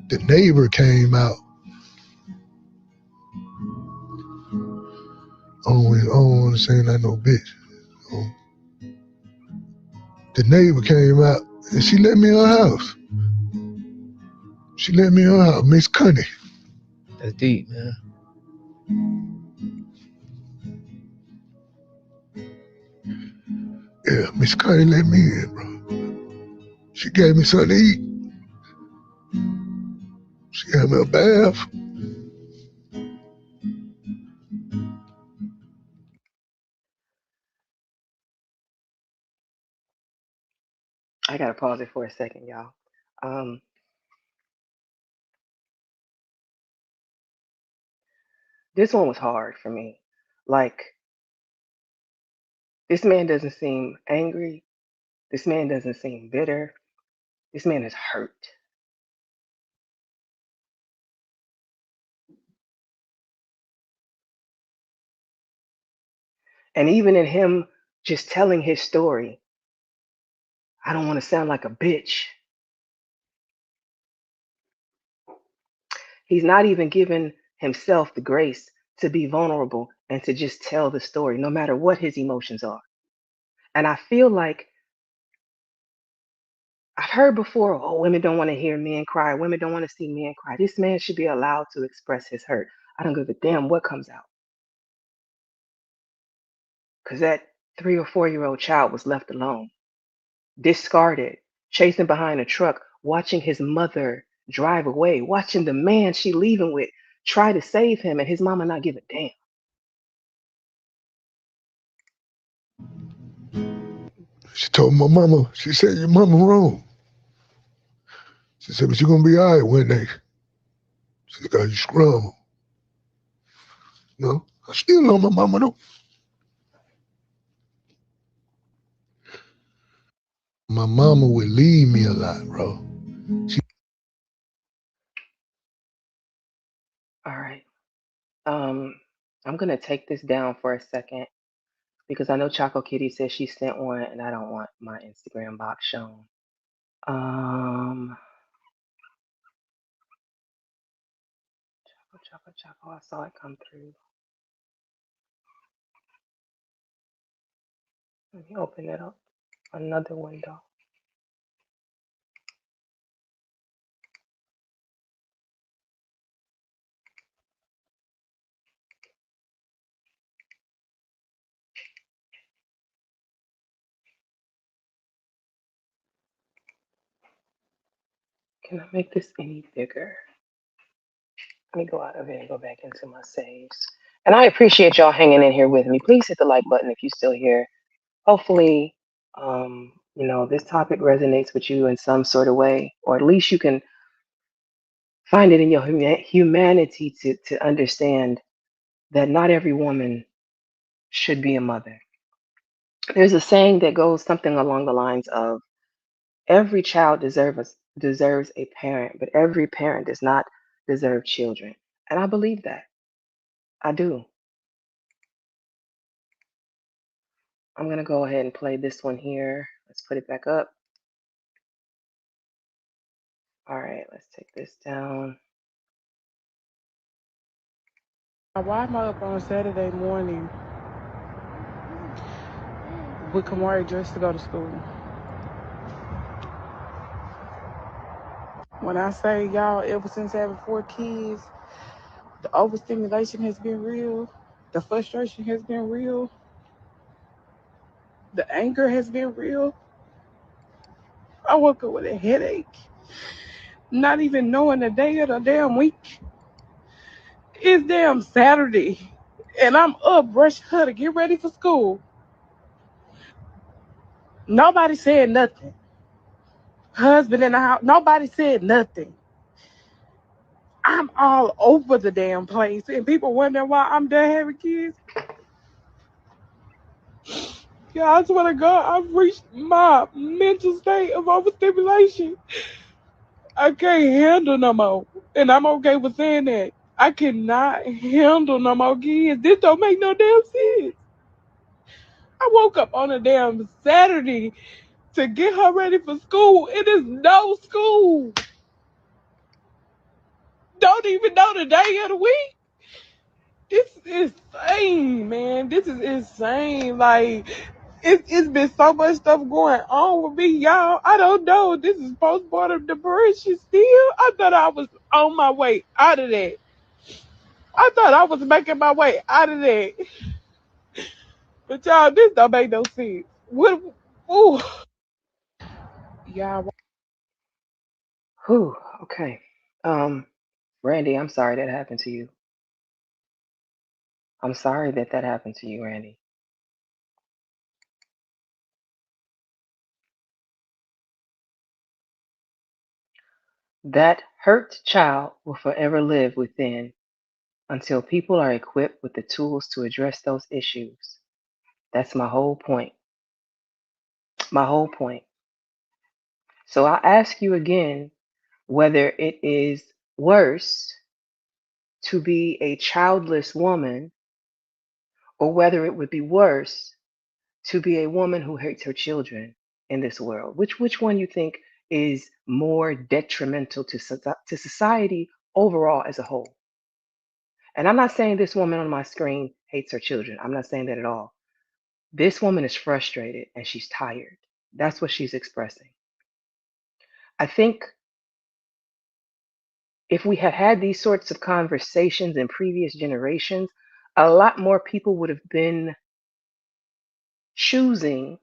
The neighbor came out. I don't want to say that no bitch. So, the neighbor came out, and she let me in her house. She let me in her house, Miss Cunny. That's deep, man. Yeah, Miss Connie let me in, bro. She gave me something to eat. She gave me a bath. I gotta pause it for a second, y'all. Um, this one was hard for me. Like, this man doesn't seem angry. This man doesn't seem bitter. This man is hurt. And even in him just telling his story, I don't want to sound like a bitch. He's not even giving himself the grace to be vulnerable and to just tell the story, no matter what his emotions are. And I feel like I've heard before, oh, women don't want to hear men cry. Women don't want to see men cry. This man should be allowed to express his hurt. I don't give a damn what comes out. Because that 3 or 4 year old child was left alone, discarded, chasing behind a truck, watching his mother drive away, watching the man she leaving with try to save him, and his mama not give a damn. She told my mama, she said, your mama wrong. She said, but you're going to be all right one day. She said, because you strong. No, I still love my mama, though. My mama would leave me a lot, bro. She All right. Um, I'm gonna take this down for a second because I know Choco Kitty says she sent one, and I don't want my Instagram box shown. Um, Choco, I saw it come through. Let me open it up. Another window. Can I make this any bigger? Let me go out of it and go back into my saves. And I appreciate y'all hanging in here with me. Please hit the like button if you're still here. Hopefully, this topic resonates with you in some sort of way, or at least you can find it in your humanity to understand that not every woman should be a mother. There's a saying that goes something along the lines of every child deserves a parent, but every parent does not deserve children. And I believe that. I do. I'm going to go ahead and play this one here. Let's put it back up. All right, let's take this down. Why am I up on a Saturday morning with Kamari dressed to go to school? When I say y'all, ever since having 4 kids, the overstimulation has been real, the frustration has been real, the anger has been real. I woke up with a headache, not even knowing the day of the damn week. It's damn Saturday, and I'm up brushing her to get ready for school. Nobody said nothing. Husband in the house, nobody said nothing. I'm all over the damn place, and people wondering why I'm done having kids. Yeah, I swear to God, I've reached my mental state of overstimulation. I can't handle no more, and I'm okay with saying that. I cannot handle no more kids. This don't make no damn sense. I woke up on a damn Saturday to get her ready for school. It is no school. Don't even know the day of the week. This is insane, man. This is insane. Like, it's been so much stuff going on with me, y'all. I don't know. This is postpartum depression still. I thought I was on my way out of that. I thought I was making my way out of that. But y'all, this don't make no sense. What? Ooh. Y'all. Whew, okay. Um, Randy, I'm sorry that happened to you. I'm sorry that that happened to you, Randy. That hurt child will forever live within until people are equipped with the tools to address those issues. That's my whole point. My whole point. So I ask you again whether it is worse to be a childless woman or whether it would be worse to be a woman who hates her children in this world. Which one you think is more detrimental to to society overall as a whole? And I'm not saying this woman on my screen hates her children. I'm not saying that at all. This woman is frustrated and she's tired. That's what she's expressing. I think if we had had these sorts of conversations in previous generations, a lot more people would have been choosing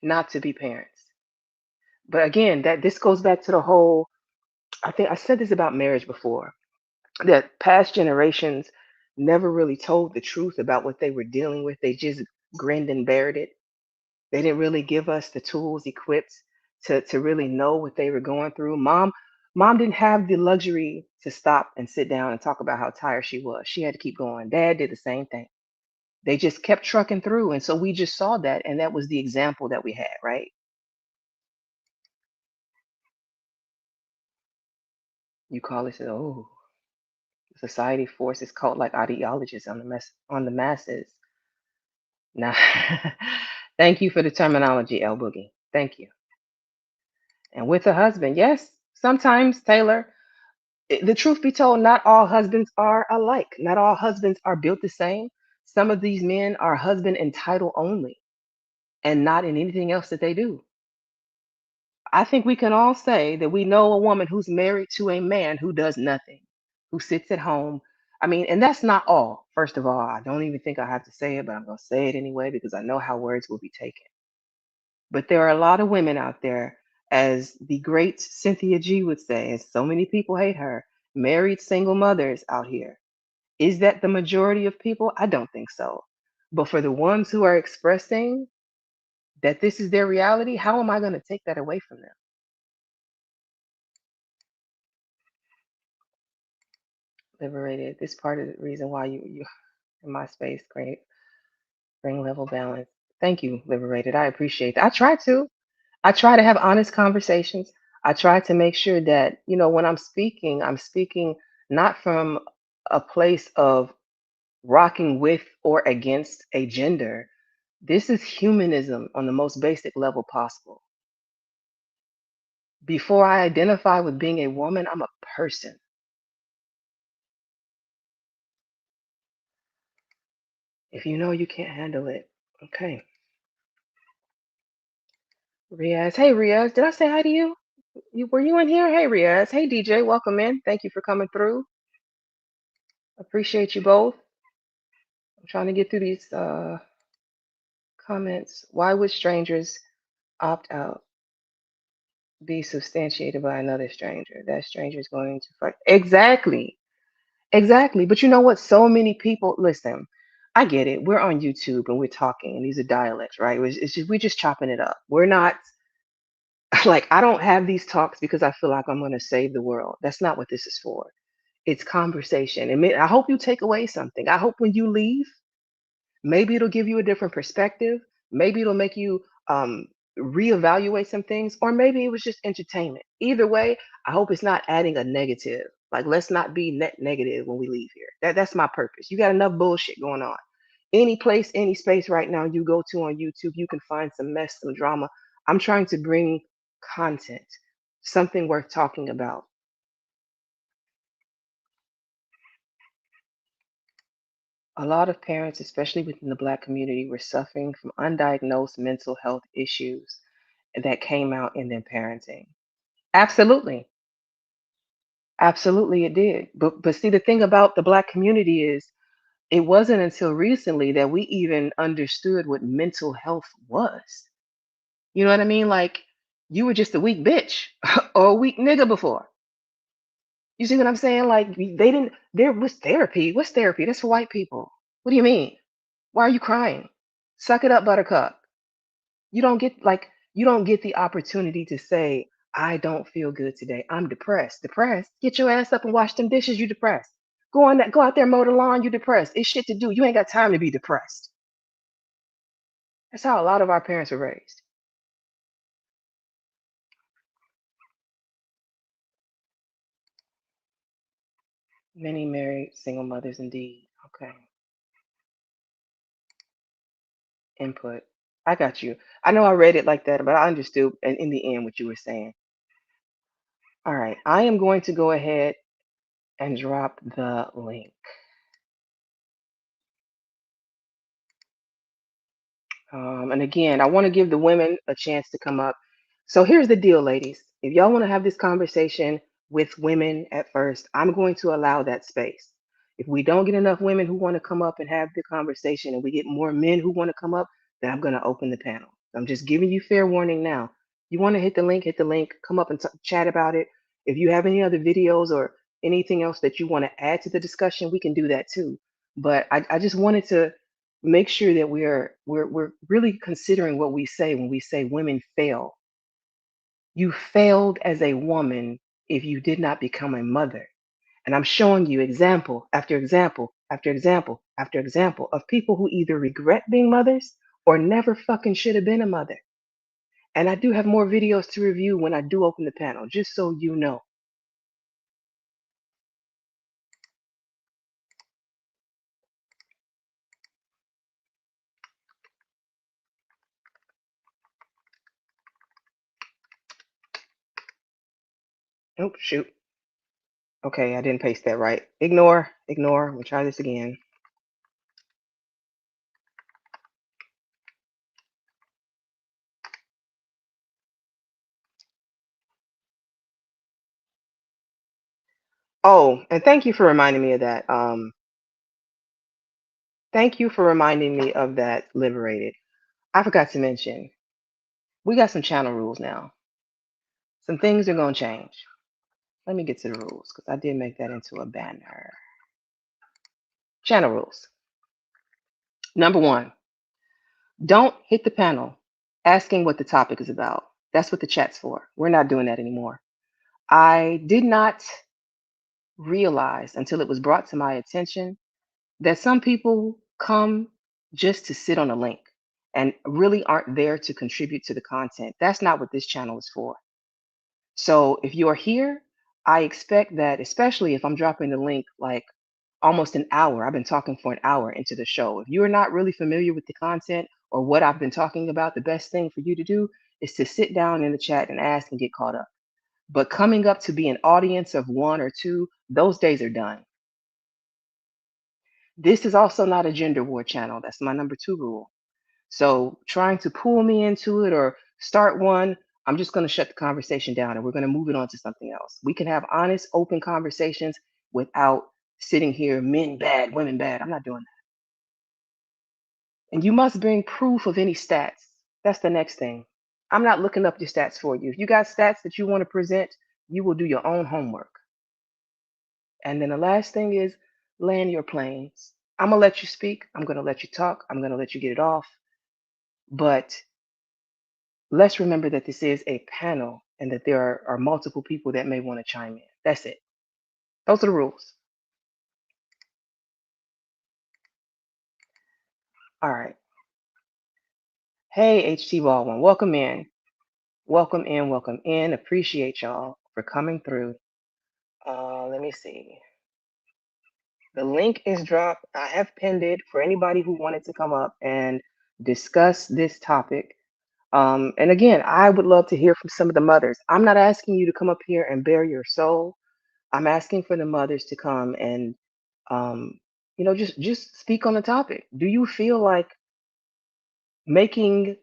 not to be parents. But again, that this goes back to the whole, I think I said this about marriage before, that past generations never really told the truth about what they were dealing with. They just grinned and bared it. They didn't really give us the tools equipped to really know what they were going through. Mom didn't have the luxury to stop and sit down and talk about how tired she was. She had to keep going. Dad did the same thing. They just kept trucking through. And so we just saw that and that was the example that we had, right? You call it, oh, society forces cult like ideologies on on the masses. Nah. Thank you for the terminology, El Boogie. Thank you. And with a husband, yes, sometimes Taylor, the truth be told, not all husbands are alike. Not all husbands are built the same. Some of these men are husband and title only and not in anything else that they do. I think we can all say that we know a woman who's married to a man who does nothing, who sits at home. I mean, and that's not all. First of all, I don't even think I have to say it, but I'm going to say it anyway because I know how words will be taken. But there are a lot of women out there, as the great Cynthia G would say, and so many people hate her, married single mothers out here. Is that the majority of people? I don't think so. But for the ones who are expressing that this is their reality, how am I going to take that away from them? Liberated. This part of the reason why you in my space, great, bring level balance. Thank you, Liberated. I appreciate that. I try to. I try to have honest conversations. I try to make sure that, when I'm speaking not from a place of rocking with or against a gender. This is humanism on the most basic level possible. Before I identify with being a woman, I'm a person. If you know you can't handle it, okay. Riaz, hey Riaz, did I say hi to you? Were you in here? Hey Riaz, hey DJ, welcome in. Thank you for coming through. Appreciate you both. I'm trying to get through these comments. Why would strangers opt out? Be substantiated by another stranger. That stranger is going to fight. Exactly. Exactly. But you know what? So many people listen. I get it. We're on YouTube and we're talking, and these are dialects, right? It's just we're just chopping it up. We're not like I don't have these talks because I feel like I'm going to save the world. That's not what this is for. It's conversation. And I hope you take away something. I hope when you leave, maybe it'll give you a different perspective. Maybe it'll make you reevaluate some things, or maybe it was just entertainment. Either way, I hope it's not adding a negative. Like, let's not be net negative when we leave here. That's my purpose. You got enough bullshit going on. Any place, any space right now you go to on YouTube, you can find some mess, some drama. I'm trying to bring content, something worth talking about. A lot of parents, especially within the Black community, were suffering from undiagnosed mental health issues that came out in their parenting. Absolutely. Absolutely it did. But see the thing about the Black community is It wasn't until recently that we even understood what mental health was. You know what I mean? Like, you were just a weak bitch or a weak nigga before. You see what I'm saying? Like, they didn't, there was therapy. What's therapy? That's for white people. What do you mean? Why are you crying? Suck it up, buttercup. You don't get, like, you don't get the opportunity to say, I don't feel good today. I'm depressed. Depressed? Get your ass up and wash them dishes, you depressed. Go out there, mow the lawn, you depressed. It's shit to do. You ain't got time to be depressed. That's how a lot of our parents were raised. Many married single mothers indeed. Okay. Input. I got you. I know I read it like that, but I understood in the end what you were saying. All right. I am going to go ahead and drop the link. And again, I want to give the women a chance to come up. So here's the deal, ladies. If y'all want to have this conversation with women at first, I'm going to allow that space. If we don't get enough women who want to come up and have the conversation and we get more men who want to come up, then I'm going to open the panel. I'm just giving you fair warning now. You want to hit the link, come up and chat about it. If you have any other videos or anything else that you want to add to the discussion, we can do that too. But I just wanted to make sure that we're really considering what we say when we say women fail. You failed as a woman if you did not become a mother. And I'm showing you example after example after example after example of people who either regret being mothers or never fucking should have been a mother. And I do have more videos to review when I do open the panel, just so you know. Oh, shoot. Okay, I didn't paste that right. Ignore. We'll try this again. Oh, and thank you for reminding me of that. Thank you for reminding me of that, Liberated. I forgot to mention, we got some channel rules now. Some things are going to change. Let me get to the rules because I did make that into a banner. Channel rules. Number one, don't hit the panel asking what the topic is about. That's what the chat's for. We're not doing that anymore. I did not realize until it was brought to my attention that some people come just to sit on a link and really aren't there to contribute to the content. That's not what this channel is for. So if you're here, I expect that, especially if I'm dropping the link like almost an hour, I've been talking for an hour into the show. If you're not really familiar with the content or what I've been talking about, the best thing for you to do is to sit down in the chat and ask and get caught up. But coming up to be an audience of one or two, those days are done. This is also not a gender war channel. That's my number two rule. So trying to pull me into it or start one, I'm just going to shut the conversation down and we're going to move it on to something else. We can have honest, open conversations without sitting here, men bad, women bad. I'm not doing that. And you must bring proof of any stats. That's the next thing. I'm not looking up your stats for you. If you got stats that you want to present, you will do your own homework. And then the last thing is land your planes. I'm going to let you speak. I'm going to let you talk. I'm going to let you get it off. But let's remember that this is a panel and that there are multiple people that may want to chime in. That's it. Those are the rules. All right. Hey, HT Baldwin, welcome in. Welcome in, welcome in. Appreciate y'all for coming through. Let me see. The link is dropped. I have pinned it for anybody who wanted to come up and discuss this topic. And again, I would love to hear from some of the mothers. I'm not asking you to come up here and bare your soul. I'm asking for the mothers to come and, um, just speak on the topic. Do you feel like making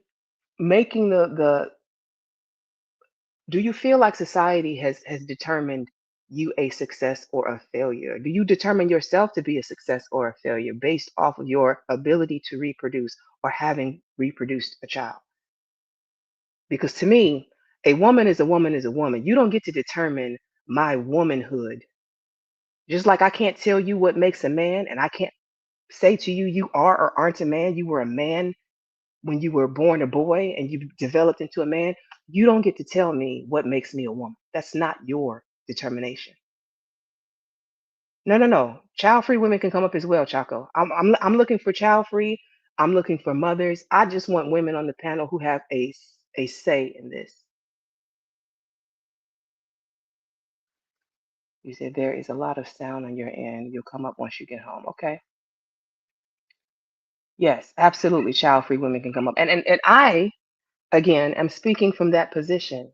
the do you feel like society has determined you a success or a failure? Do you determine yourself to be a success or a failure based off of your ability to reproduce or having reproduced a child? Because to me, a woman is a woman is a woman. You don't get to determine my womanhood. Just like I can't tell you what makes a man, and I can't say to you, you are or aren't a man. You were a man when you were born a boy and you developed into a man. You don't get to tell me what makes me a woman. That's not your determination. No, no, no. Child-free women can come up as well, Chaco. I'm looking for child-free. I'm looking for mothers. I just want women on the panel who have a say in this. You said there is a lot of sound on your end. You'll come up once you get home. Okay. Yes, absolutely. Child-free women can come up. And I, again, am speaking from that position.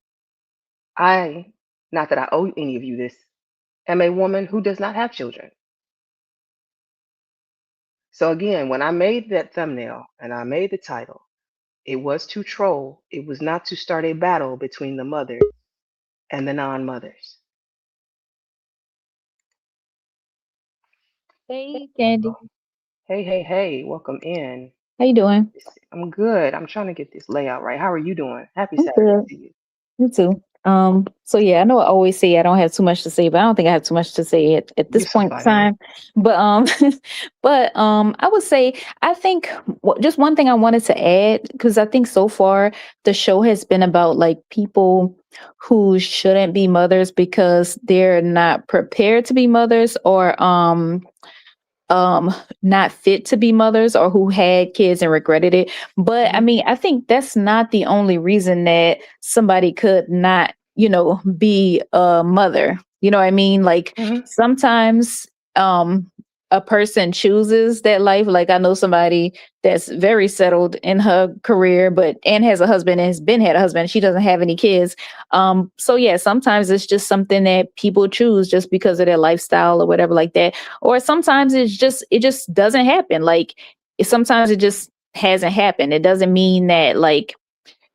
I, not that I owe any of you this, am a woman who does not have children. So again, when I made that thumbnail and I made the title, it was to troll. It was not to start a battle between the mothers and the non-mothers. Hey, Candy. Hey, hey, hey, welcome in. How you doing? I'm good. I'm trying to get this layout right. How are you doing? Happy I'm Saturday good. to you. You too. So yeah, I know I always say I don't have too much to say, but I don't think I have too much to say at this You're so point in funny. time. But I would say I think just one thing I wanted to add, because I think so far the show has been about like people who shouldn't be mothers because they're not prepared to be mothers, or not fit to be mothers, or who had kids and regretted it. But I Hmm. mean, I think that's not the only reason that somebody could not, be a mother. You know what I mean? Like Hmm. sometimes a person chooses that life. Like I know somebody that's very settled in her career, but and has a husband and has been had a husband. She doesn't have any kids. So yeah, sometimes it's just something that people choose just because of their lifestyle or whatever like that. Or sometimes it just doesn't happen. Like sometimes it just hasn't happened. It doesn't mean that like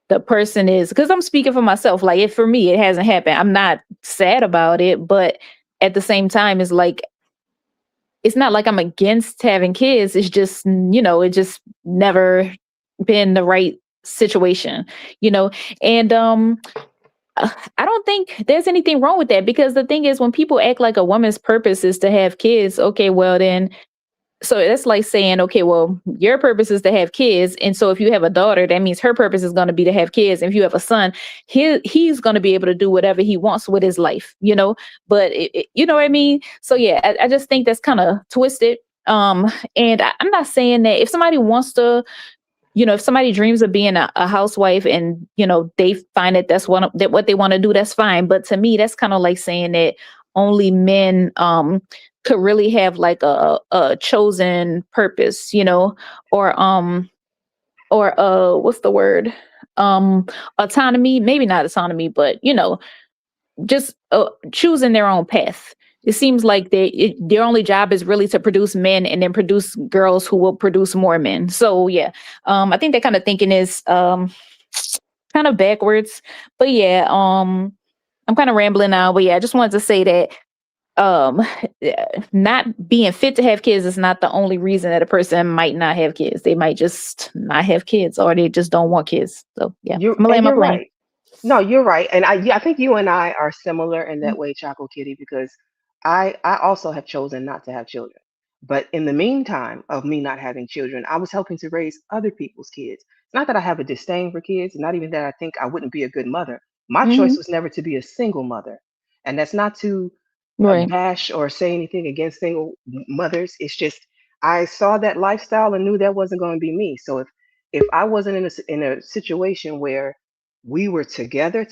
the person is, because I'm speaking for myself. Like if for me it hasn't happened, I'm not sad about it, but at the same time it's like it's not like I'm against having kids. It's just, it just never been the right situation, you know. And I don't think there's anything wrong with that, because the thing is, when people act like a woman's purpose is to have kids, okay, well then, so that's like saying, okay, well, your purpose is to have kids, and so if you have a daughter, that means her purpose is going to be to have kids. And if you have a son, he's going to be able to do whatever he wants with his life, you know. But you know what I mean? So yeah, I just think that's kind of twisted. And I'm not saying that if somebody wants to, if somebody dreams of being a housewife and they find that that's what they want to do, that's fine. But to me, that's kind of like saying that only men could really have like a chosen purpose, or what's the word, autonomy, maybe not autonomy, but just choosing their own path. It seems like their only job is really to produce men and then produce girls who will produce more men. So yeah, I think that kind of thinking is kind of backwards. But yeah, I'm kind of rambling now. But yeah, I just wanted to say that um not being fit to have kids is not the only reason that a person might not have kids. They might just not have kids, or they just don't want kids. So yeah, I'm gonna land my You're plane. right. No, you're right. And I think you and I are similar in that way, Choco Kitty, because I also have chosen not to have children. But in the meantime of me not having children, I was helping to raise other people's kids. It's not that I have a disdain for kids, not even that I think I wouldn't be a good mother. My choice Hmm. was never to be a single mother. And that's not to Right. bash or say anything against single mothers. It's just I saw that lifestyle and knew that wasn't going to be me. So if I wasn't in a situation where we were together,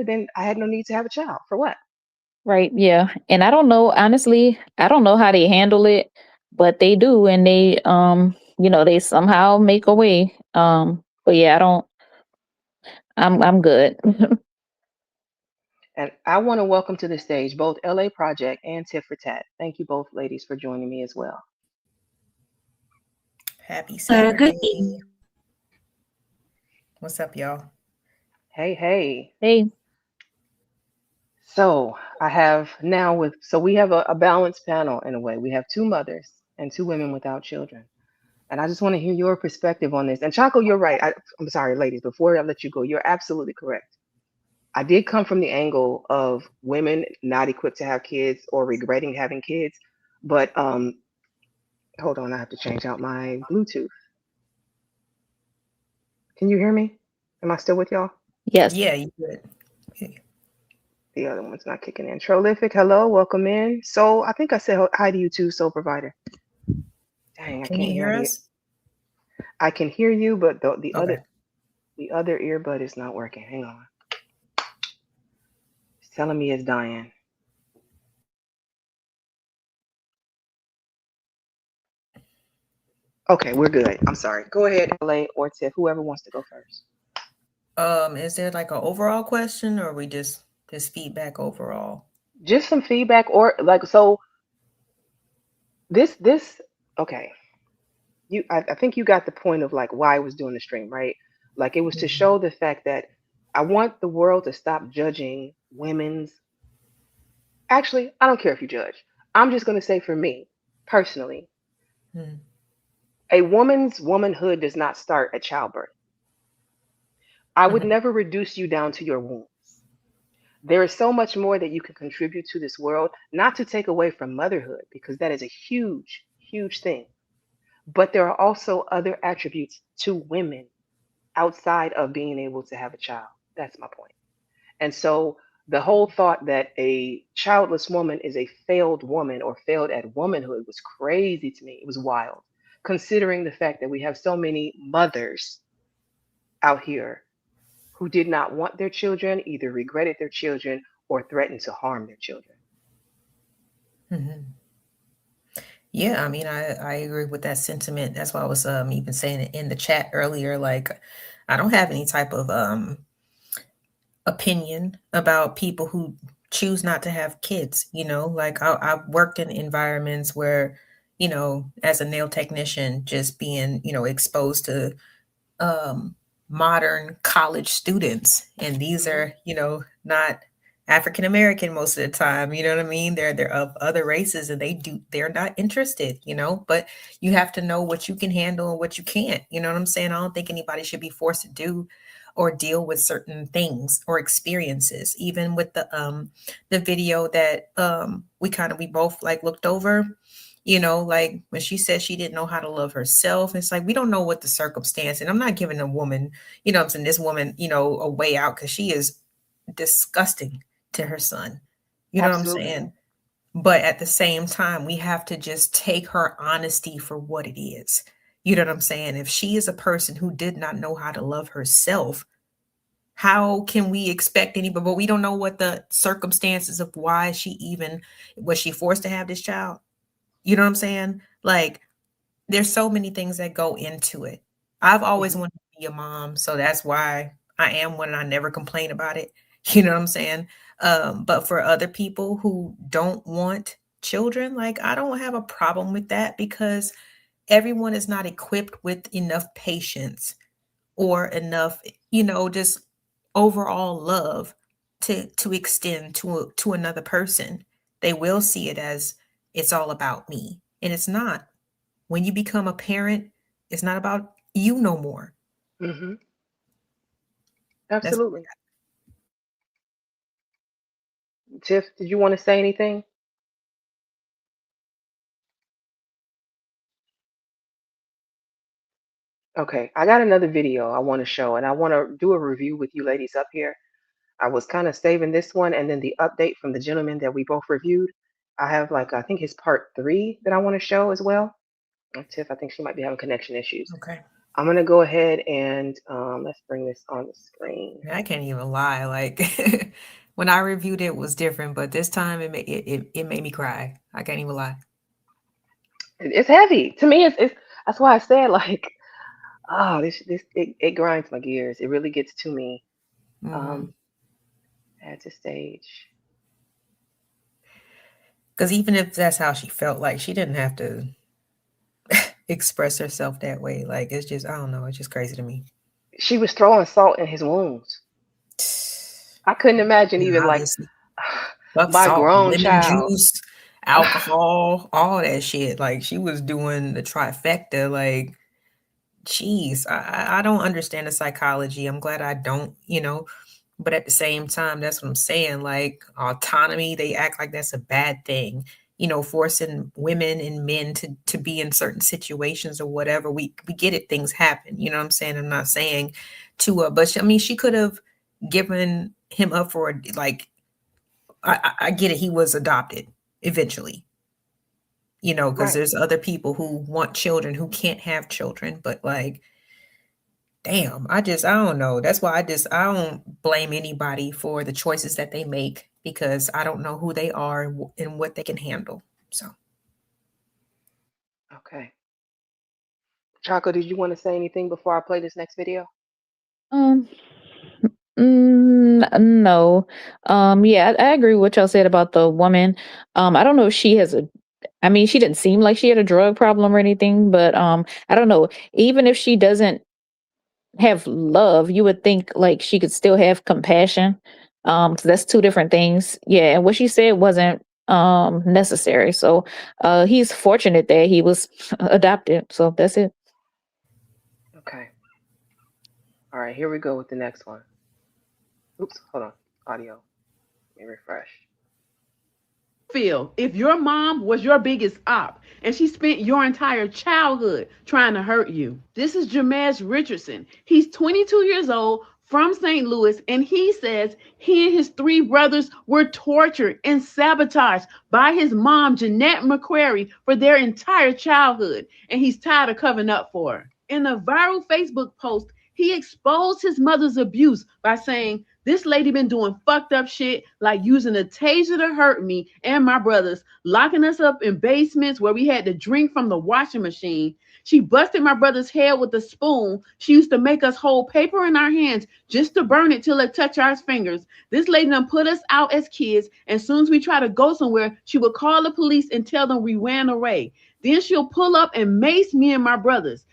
then I had no need to have a child. For what? Right. Yeah. And I don't know, honestly, I don't know how they handle it, but they do. And they, they somehow make a way. But yeah, I'm good. And I want to welcome to the stage both LA Project and Tit for Tat. Thank you both ladies for joining me as well. Happy Good Saturday. What's up, y'all? Hey, hey. Hey. So I have now so we have a balanced panel in a way. We have two mothers and two women without children. And I just want to hear your perspective on this. And Chaco, you're right. I'm sorry, ladies, before I let you go, you're absolutely correct. I did come from the angle of women not equipped to have kids or regretting having kids. But hold on, I have to change out my Bluetooth. Can you hear me? Am I still with y'all? Yes. Yeah, you good. Okay. The other one's not kicking in. Trolific, hello, welcome in. So I think I said hi to you too, Soul Provider. Dang, I Can you can't hear hear the. us? I can hear you, but Okay. the other earbud is not working. Hang on. It's telling me it's dying. Okay, we're good. I'm sorry. Go ahead, LA or Tiff, whoever wants to go first. Is there like an overall question or we just feedback overall? Just some feedback or like so this okay. I think you got the point of like why I was doing the stream, right? Like it was to Mhm. show the fact that I want the world to stop judging women's. Actually, I don't care if you judge. I'm just going to say for me, personally, Mhm. a woman's womanhood does not start at childbirth. I would Mhm. never reduce you down to your wombs. There is so much more that you can contribute to this world, not to take away from motherhood, because that is a huge, huge thing. But there are also other attributes to women outside of being able to have a child. That's my point. And so the whole thought that a childless woman is a failed woman or failed at womanhood was crazy to me. It was wild, considering the fact that we have so many mothers out here who did not want their children, either regretted their children or threatened to harm their children. Mhm. Yeah, I mean, I agree with that sentiment. That's why I was even saying it in the chat earlier. Like, I don't have any type of opinion about people who choose not to have kids. Like I've worked in environments where, as a nail technician, just being exposed to um, modern college students, and these Hmm. are not African American most of the time. You know what I mean? They're of other races, and they're not interested. But you have to know what you can handle and what you can't. You know what I'm saying? I don't think anybody should be forced to do or deal with certain things or experiences. Even with the video that we both like looked over, like when she said she didn't know how to love herself, it's like we don't know what the circumstance. And I'm not giving a woman, I'm saying this woman, a way out, because she is disgusting to her son. You know what I'm Absolutely. saying? But at the same time, we have to just take her honesty for what it is. You know what I'm saying? If she is a person who did not know how to love herself, how can we expect anybody? But we don't know what the circumstances of why she even was she forced to have this child. You know what I'm saying? Like, there's so many things that go into it. I've always Hmm. wanted to be a mom, so that's why I am one and I never complain about it. You know what I'm saying? But for other people who don't want children, like I don't have a problem with that, because everyone is not equipped with enough patience or enough, just overall love to extend to another person. They will see it as it's all about me, and it's not. When you become a parent, it's not about you no more. Hmm. That's Absolutely. Tiff, did you want to say anything? Okay, I got another video I want to show, and I want to do a review with you ladies up here. I was kind of saving this one and then the update from the gentleman that we both reviewed. I have like I think his part three that I want to show as well. Tiff, I think she might be having connection issues. okay. I'm gonna go ahead and let's bring this on the screen. I can't even lie. Like when I reviewed it, it was different, but this time it made me cry. I can't even lie. It's heavy to me. It's that's why I said like, this it grinds my gears. It really gets to me. Because Um, add to stage. even if that's how she felt, like she didn't have to express herself that way. Like it's just, I don't know. It's just crazy to me. She was throwing salt in his wounds. I couldn't imagine Yeah, even like obviously. Buck My salt, grown lemon child. juice, alcohol, all that shit. Like she was doing the trifecta. Like, geez, I don't understand the psychology. I'm glad I don't, but at the same time, that's what I'm saying. Like autonomy, they act like that's a bad thing. Forcing women and men to be in certain situations or whatever. We get it, things happen. You know what I'm saying? I'm not saying but I mean, she could have given him up for like, I get it. He was adopted eventually, because Right. there's other people who want children who can't have children, but like, damn, I don't know. That's why I don't blame anybody for the choices that they make because I don't know who they are and what they can handle. So, Okay. Chaco, did you want to say anything before I play this next video? Um, no. Yeah, I agree with what y'all said about the woman. I don't know if she has I mean, she didn't seem like she had a drug problem or anything, but I don't know. Even if she doesn't have love, you would think like she could still have compassion. So that's two different things. Yeah, and what she said wasn't necessary. So he's fortunate that he was adopted. So that's it. Okay. All right, here we go with the next one. Oops, hold on. Audio. Let me refresh. Feel if your mom was your biggest op and she spent your entire childhood trying to hurt you. This is Jameez Richardson. He's 22 years old from St. Louis, and he says he and his three brothers were tortured and sabotaged by his mom, Jeanette McQuarrie, for their entire childhood, and he's tired of covering up for her. In a viral Facebook post, he exposed his mother's abuse by saying, this lady been doing fucked up shit like using a taser to hurt me and my brothers, locking us up in basements where we had to drink from the washing machine. She busted my brother's head with a spoon. She used to make us hold paper in our hands just to burn it till it touched our fingers. This lady done put us out as kids, and as soon as we try to go somewhere, she would call the police and tell them we ran away. Then she'll pull up and mace me and my brothers.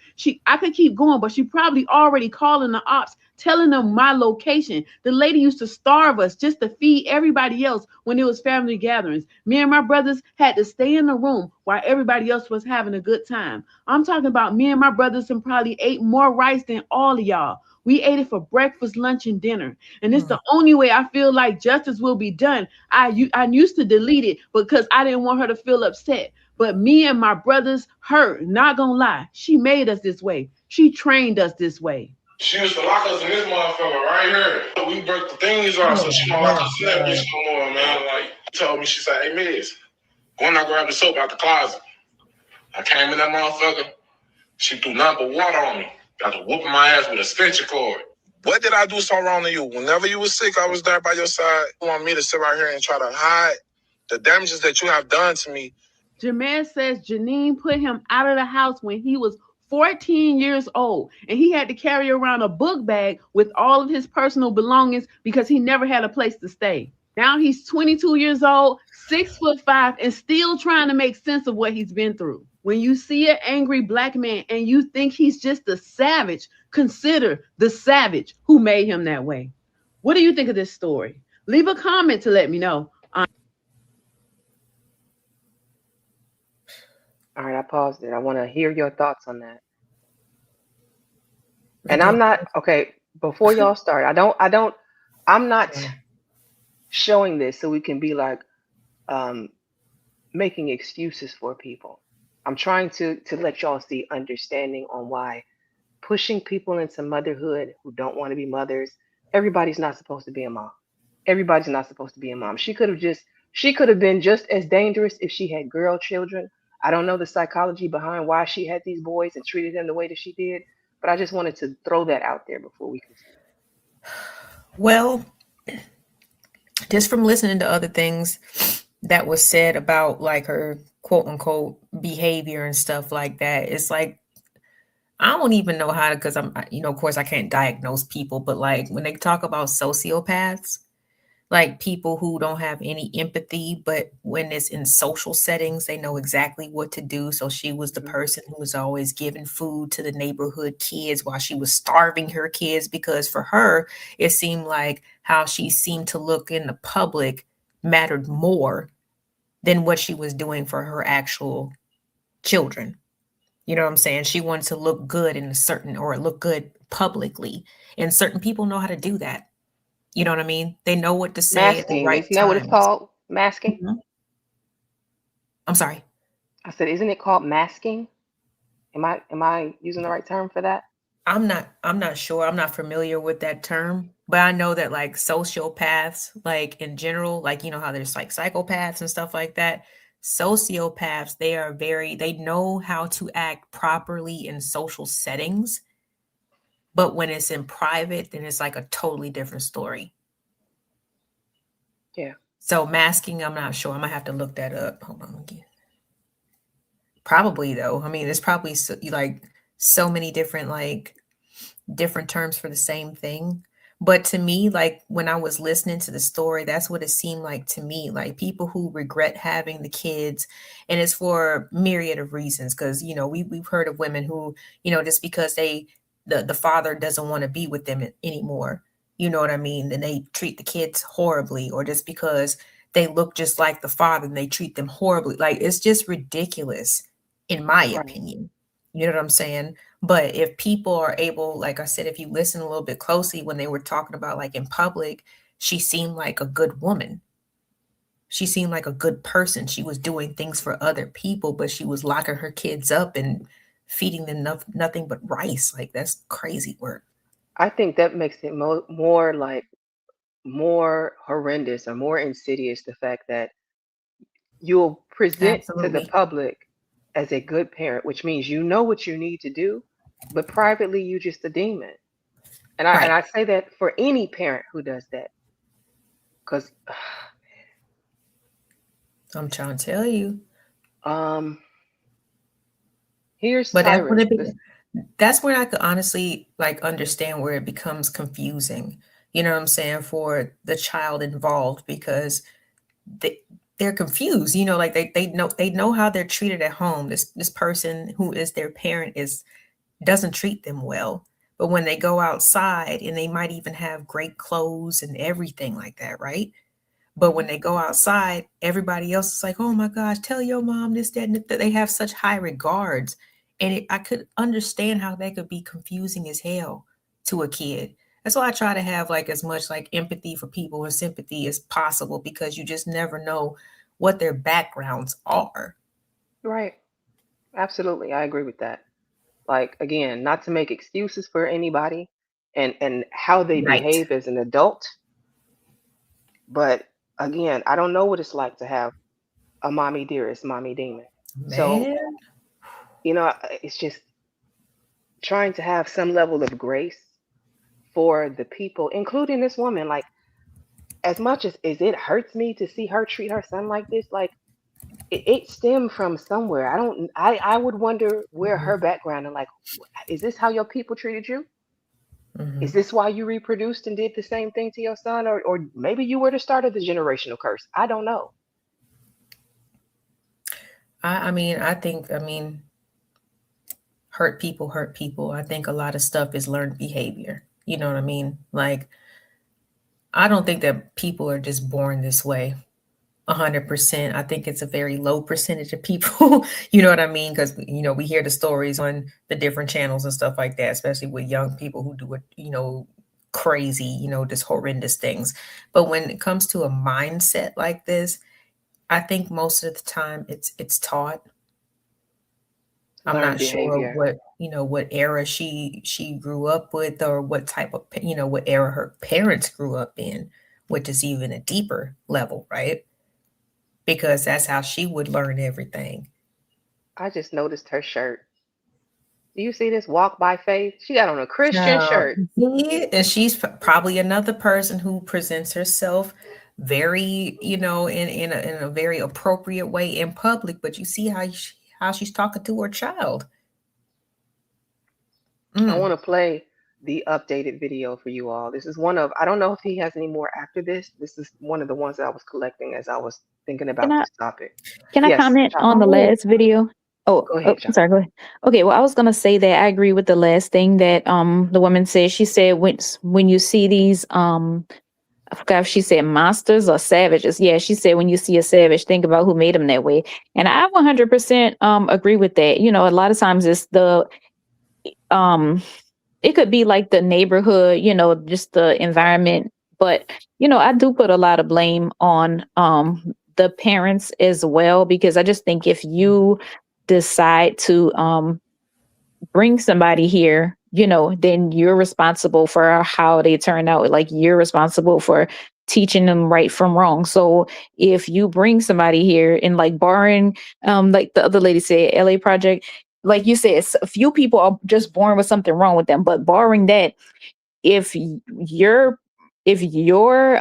I could keep going, but she probably already calling the ops, telling them my location. The lady used to starve us just to feed everybody else when it was family gatherings. Me and my brothers had to stay in the room while everybody else was having a good time. I'm talking about me and my brothers and probably ate more rice than all of y'all. We ate it for breakfast, lunch, and dinner. And it's the only way I feel like justice will be done. I used to delete it because I didn't want her to feel upset. But me and my brothers, her, not gonna lie, she made us this way. She trained us this way. She used to lock us in this motherfucker right here. We broke the things off, so she don't lock us in that bitch no more, man. Like, she told me, she said, hey, Miz, go and I grab the soap out the closet. I came in that motherfucker. She threw nothing but water on me. Got to whooping my ass with a extension cord. What did I do so wrong to you? Whenever you was sick, I was there by your side. You want me to sit right here and try to hide the damages that you have done to me? Jameez says Janine put him out of the house when he was 14 years old, and he had to carry around a book bag with all of his personal belongings because he never had a place to stay. Now he's 22 years old, 6'5", and still trying to make sense of what he's been through. When you see an angry black man and you think he's just a savage, consider the savage who made him that way. What do you think of this story? Leave a comment to let me know. All right, I paused it. I want to hear your thoughts on that. And I'm not okay. Before y'all start, I'm not showing this so we can be like um, making excuses for people. I'm trying to let y'all see understanding on why pushing people into motherhood who don't want to be mothers. Everybody's not supposed to be a mom. Everybody's not supposed to be a mom. She could have been just as dangerous if she had girl children. I don't know the psychology behind why she had these boys and treated them the way that she did, but I just wanted to throw that out there before we continue. well, just from listening to other things that was said about like her quote unquote behavior and stuff like that, it's like I don't even know how to, because of course I can't diagnose people, but like when they talk about sociopaths, like people who don't have any empathy, but when it's in social settings, they know exactly what to do. So she was the person who was always giving food to the neighborhood kids while she was starving her kids, because for her, it seemed like how she seemed to look in the public mattered more than what she was doing for her actual children. You know what I'm saying? She wanted to look good in a certain, or look good publicly. And certain people know how to do that. You know what I mean? They know what to say at the Masking, right isn't that what it's times. called? Masking? Mhm. I'm sorry. I said, isn't it called masking? Am I using the right term for that? I'm not sure. I'm not familiar with that term, but I know that like sociopaths, like in general, like you know how there's like psychopaths and stuff like that. Sociopaths, they know how to act properly in social settings, but when it's in private, then it's like a totally different story. Yeah. So masking, I'm not sure. I might have to look that up. Hold on again. Probably though. I mean, there's probably like so many different terms for the same thing. But to me, like when I was listening to the story, that's what it seemed like to me. Like people who regret having the kids, and it's for myriad of reasons. Because you know, we've heard of women who, you know, just because the father doesn't want to be with them anymore. You know what I mean? Then they treat the kids horribly, or just because they look just like the father and they treat them horribly. Like it's just ridiculous, in my Right. opinion. You know what I'm saying? But if people are able, like I said, if you listen a little bit closely when they were talking about like in public, she seemed like a good woman. She seemed like a good person. She was doing things for other people, but she was locking her kids up and feeding them nothing but rice. Like that's crazy work. I think that makes it more like more horrendous or more insidious the fact that you'll present to the Absolutely. public as a good parent, which means you know what you need to do, but privately you just a demon. And Right. I say that for any parent who does that, because I'm trying to tell you. um, here's But that's when Tyrus. it that's where I could honestly like understand where it becomes confusing. You know what I'm saying, for the child involved, because they they're confused. You know, like they know how they're treated at home. This person who is their parent is doesn't treat them well. But when they go outside, and they might even have great clothes and everything like that, right? But when Mhm. they go outside, everybody else is like, "Oh my gosh, tell your mom this, that, and that." They have such high regards, and I could understand how that could be confusing as hell to a kid. That's why I try to have like as much like empathy for people and sympathy as possible, because you just never know what their backgrounds are. Right. Absolutely. I agree with that. Like again, not to make excuses for anybody and how they Right, behave as an adult, but again, I don't know what it's like to have a mommy dearest, mommy demon. So, man. it's just trying to have some level of grace for the people, including this woman. Like, as much as it hurts me to see her treat her son like this, like it stemmed from somewhere. I would wonder where her Mhm, background and like, is this how your people treated you? Is mhm. this why you reproduced and did the same thing to your son? Or maybe you were the start of the generational curse. I don't know. I mean, hurt people hurt people. I think a lot of stuff is learned behavior. You know what I mean? Like, I don't think that people are just born this way. 100%. I think it's a very low percentage of people. You know what I mean? Because we hear the stories on the different channels and stuff like that, especially with young people who do it, crazy, just horrendous things. But when it comes to a mindset like this, I think most of the time it's taught. I'm Learned not sure behavior. what era she grew up with, or what type of what era her parents grew up in, which is even a deeper level, right? Because that's how she would learn everything. I just noticed her shirt. Do you see this walk by faith? She got on a Christian Child, shirt. see? And she's probably another person who presents herself very, in a very appropriate way in public, but you see how she's talking to her child. I want Mm. to play the updated video for you all. This is one of, I don't know if he has any more after this. This is one of the ones that I was collecting as I was thinking Can about I this topic. can I Yes, comment on the Chopper. Oh, last video? Oh, Go oh, ahead, I'm Chopper. sorry. Go ahead. Okay, well, I was gonna say that I agree with the last thing that the woman said. She said when you see these I forgot if she said monsters or savages. Yeah, she said when you see a savage, think about who made them that way. And I 100% agree with that. You know, a lot of times it's the um it could be like the neighborhood, you know, just the environment. But, you know, I do put a lot of blame on the parents as well, because I just think if you decide to bring somebody here, you know, then you're responsible for how they turn out. Like you're responsible for teaching them right from wrong. So if you bring somebody here and like barring, like the other lady said, LA Project, like you said, a few people are just born with something wrong with them. But barring that, if you're if your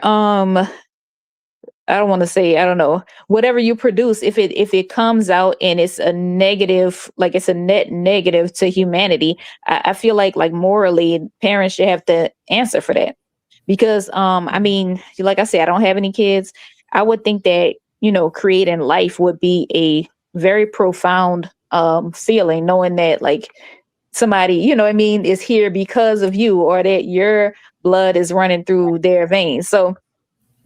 I don't want to say, I don't know, whatever you produce, if it comes out and it's a negative, like it's a net negative to humanity, I feel like morally parents should have to answer for that. Because I mean, like I said, I don't have any kids. I would think that, you know, creating life would be a very profound feeling, knowing that like somebody, you know what I mean, is here because of you, or that your blood is running through their veins. So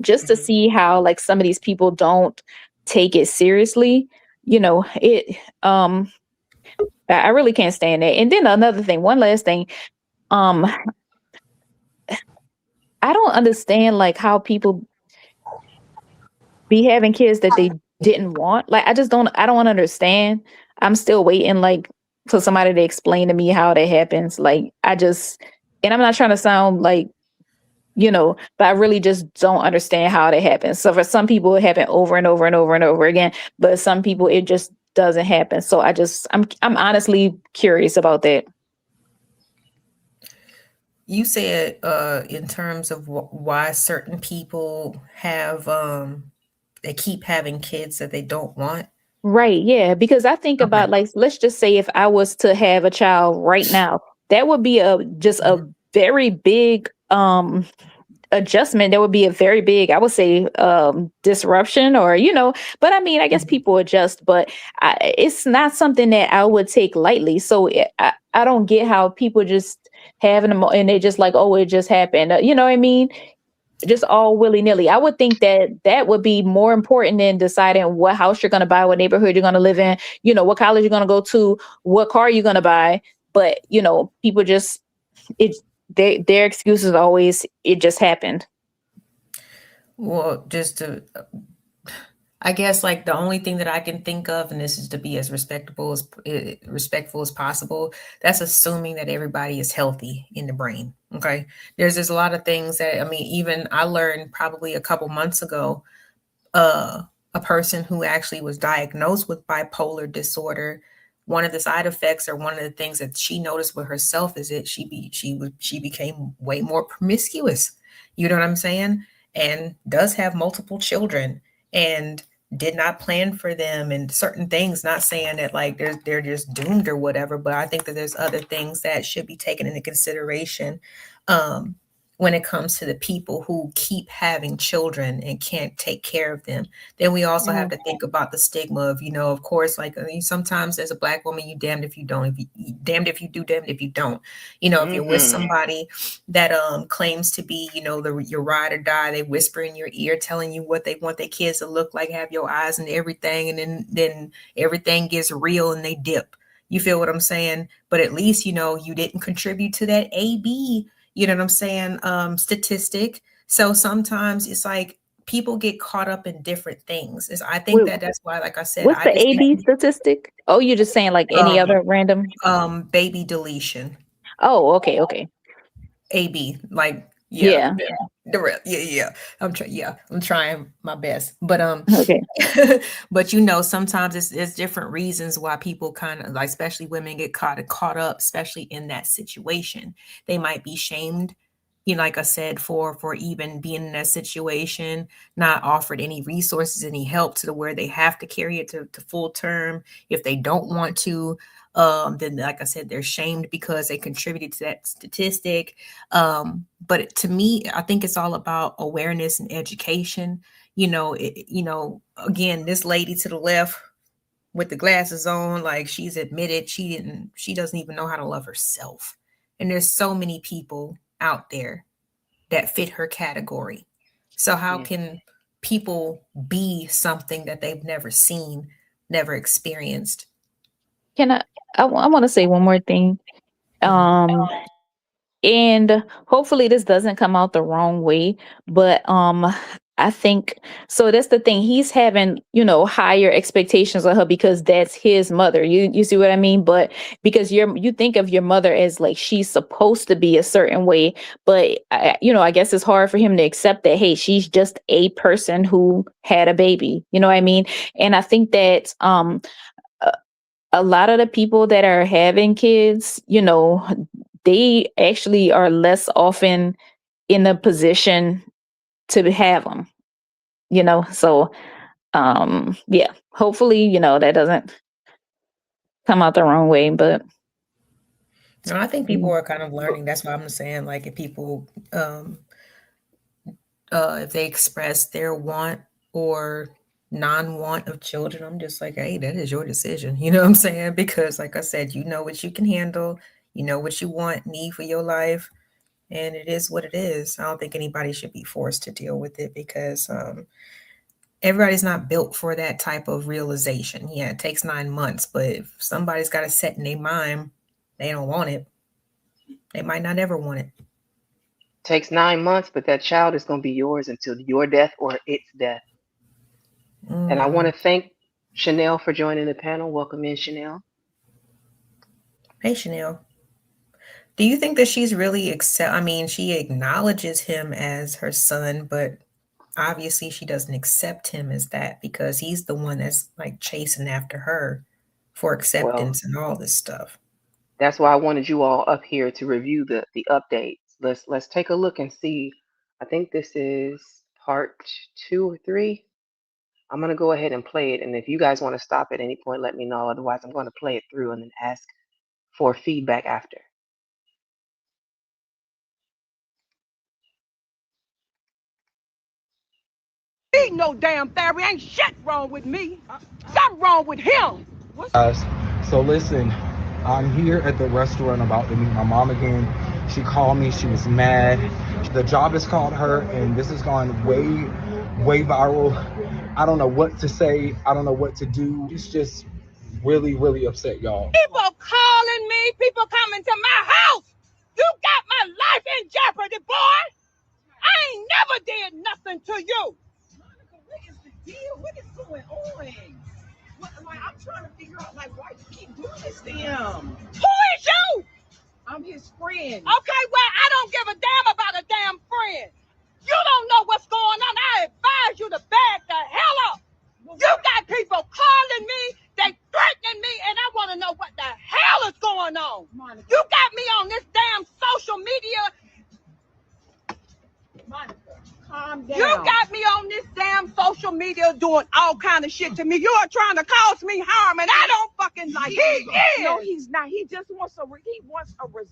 just to see how like some of these people don't take it seriously, you know, it I really can't stand that. And then another thing, one last thing, um I don't understand like how people be having kids that they didn't want. Like I don't understand. I'm still waiting like for somebody to explain to me how that happens. Like I just, and I'm not trying to sound like, you know, but I really just don't understand how that happens. So for some people it happened over and over and over and over again, but some people it just doesn't happen. So I'm honestly curious about that. You said in terms of why certain people have they keep having kids that they don't want. Right, yeah, because I think Okay. about like let's just say if I was to have a child right now, that would be a just a Mhm. very big adjustment. That would be a very big, I would say, disruption, or you know, but I mean, I guess Mhm. people adjust, but it's not something that I would take lightly. So I don't get how people just having them and they just like, oh, it just happened. You know what I mean? Just all willy nilly. I would think that that would be more important than deciding what house you're going to buy, what neighborhood you're going to live in, you know, what college you're going to go to, what car you're going to buy. But you know, people just it their excuse is always it just happened. Well, just to I guess like the only thing that I can think of, and this is to be as respectful as possible. That's assuming that everybody is healthy in the brain. Okay, there's a lot of things that I mean. Even I learned probably a couple months ago. A person who actually was diagnosed with bipolar disorder. One of the side effects, or one of the things that she noticed with herself, is that she became way more promiscuous. You know what I'm saying? And does have multiple children, and did not plan for them, and certain things. Not saying that like they're just doomed or whatever, but I think that there's other things that should be taken into consideration. Um, when it comes to the people who keep having children and can't take care of them. Then we also have Mhm. to think about the stigma of, you know, of course, like I mean, sometimes as a Black woman, you damned if you don't, if you damned if you do, damned if you don't. You know, if you're with Mm-hmm. somebody that claims to be, you know, your ride or die, they whisper in your ear telling you what they want their kids to look like, have your eyes and everything, and then everything gets real and they dip. You feel what I'm saying? But at least, you know, you didn't contribute to that AB, you know what I'm saying, statistic. So sometimes it's like people get caught up in different things. Is I think Wait, that that's why, like I said, what's I the just think AB statistic? Oh, you're just saying like any um other random. baby deletion. Oh, okay, okay. AB, like yeah, Yeah. the real, yeah. I'm trying my best, but Okay. but you know, sometimes it's different reasons why people kind of like, especially women, get caught up, especially in that situation. They might be shamed, you know, like I said, for even being in that situation, not offered any resources, any help to where they have to carry it to full term. If they don't want to, then like I said, they're shamed because they contributed to that statistic. But to me, I think it's all about awareness and education. You know, you know, again, this lady to the left with the glasses on, like she's admitted she doesn't even know how to love herself. And there's so many people out there that fit her category. So how can people be something that they've never seen, never experienced? Can I want to say one more thing. Um, and hopefully this doesn't come out the wrong way, but I think so that's the thing. He's having, higher expectations of her because that's his mother. You see what I mean? But because you think of your mother as like she's supposed to be a certain way, but I guess it's hard for him to accept that, hey, she's just a person who had a baby. You know what I mean? And I think that a lot of the people that are having kids, they actually are less often in a position to have them, so yeah, hopefully, that doesn't come out the wrong way, but No, I think people are kind of learning. That's why I'm saying, like, if people, if they express their want or non-want of children, I'm just like, hey, that is your decision. You know what I'm saying? Because, like I said, you know what you can handle, you know what you want, need for your life, and it is what it is. I don't think anybody should be forced to deal with it because everybody's not built for that type of realization. Yeah, it takes 9 months, but if somebody's got to set in their mind, they don't want it. They might not ever want it. Takes 9 months, but that child is going to be yours until your death or its death. And I want to thank Chanel for joining the panel. Welcome in, Chanel. Hey, Chanel. Do you think that she's really she acknowledges him as her son, but obviously she doesn't accept him as that because he's the one that's like chasing after her for acceptance and all this stuff. That's why I wanted you all up here to review the updates. Let's take a look and see. I think this is part 2 or 3. I'm going to go ahead and play it. And if you guys want to stop at any point, let me know. Otherwise, I'm going to play it through and then ask for feedback after. Ain't no damn therapy. Ain't shit wrong with me. Something wrong with him. Guys, so listen, I'm here at the restaurant about to meet my mom again. She called me, she was mad. The job has called her, and this has gone way viral. I don't know what to say, I don't know what to do. She's just really upset, y'all. People calling me, people coming to my house. You got my life in jeopardy, boy. I ain't never did nothing to you. Monica, what is the deal? What is going on? I'm trying to figure out, why you keep doing this to him. Who is you? I'm his friend. Okay, well, I don't give a damn about a damn friend. You don't know what's going on. I advise you to back the hell up. You got people calling me, they threatening me, and I want to know what the hell is going on. Monica. You got me on this damn social media. Monica, calm down. You got me on this damn social media doing all kind of shit to me. You are trying to cause me harm, and I don't fucking like it. No, he's not. He just wants a result.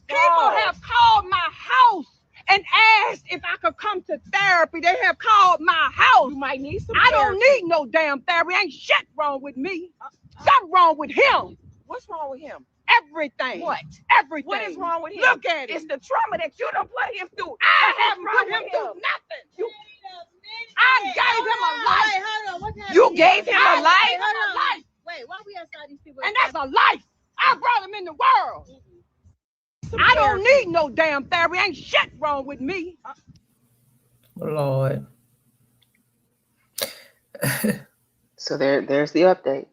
People have called my house and asked if I could come to therapy. They have called my house. You might need some therapy. I don't need no damn therapy. Ain't shit wrong with me. Something wrong with him. What's wrong with him? Everything. What? Everything. What is wrong with him? Look at it. It's the trauma that you don't put him through. I haven't put him through nothing. I gave him a life. Hold on. You gave him a life? Wait, why we outside these people? And that's a life. I brought him in the world. I don't need no damn therapy. Ain't shit wrong with me. Lord. So there's the update.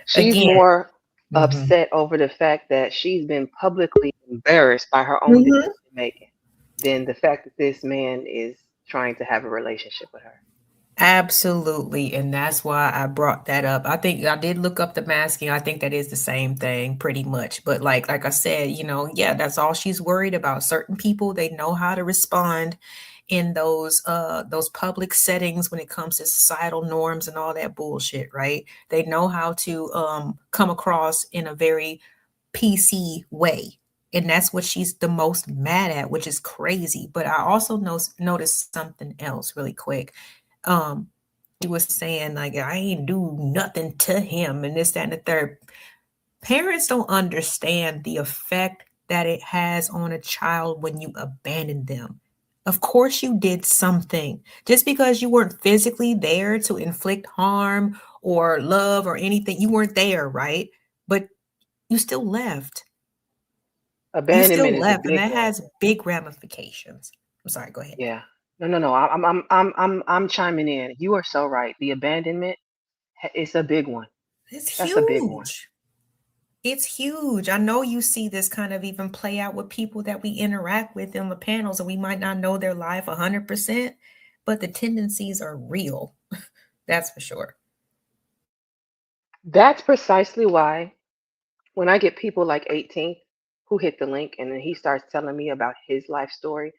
She's more upset over the fact that she's been publicly embarrassed by her own decision making than the fact that this man is trying to have a relationship with her. Absolutely. And that's why I brought that up. I think I did look up the masking. I think that is the same thing pretty much. But like I said, that's all she's worried about. Certain people, they know how to respond in those public settings when it comes to societal norms and all that bullshit, right? They know how to come across in a very PC way. And that's what she's the most mad at, which is crazy. But I also noticed something else really quick. He was saying, like, I ain't do nothing to him and this, that, and the third. Parents don't understand the effect that it has on a child when you abandon them. Of course you did something. Just because you weren't physically there to inflict harm or love or anything, you weren't there, right? But you still left. You still Abandonment is a left, and big that one. has big ramifications. I'm sorry, go ahead. Yeah. No. I'm chiming in. You are so right. The abandonment, it's a big one. It's That's a big one. huge. It's huge. I know you see this kind of even play out with people that we interact with in the panels, and we might not know their life 100%, but the tendencies are real. That's for sure. That's precisely why when I get people like 18th who hit the link and then he starts telling me about his life story,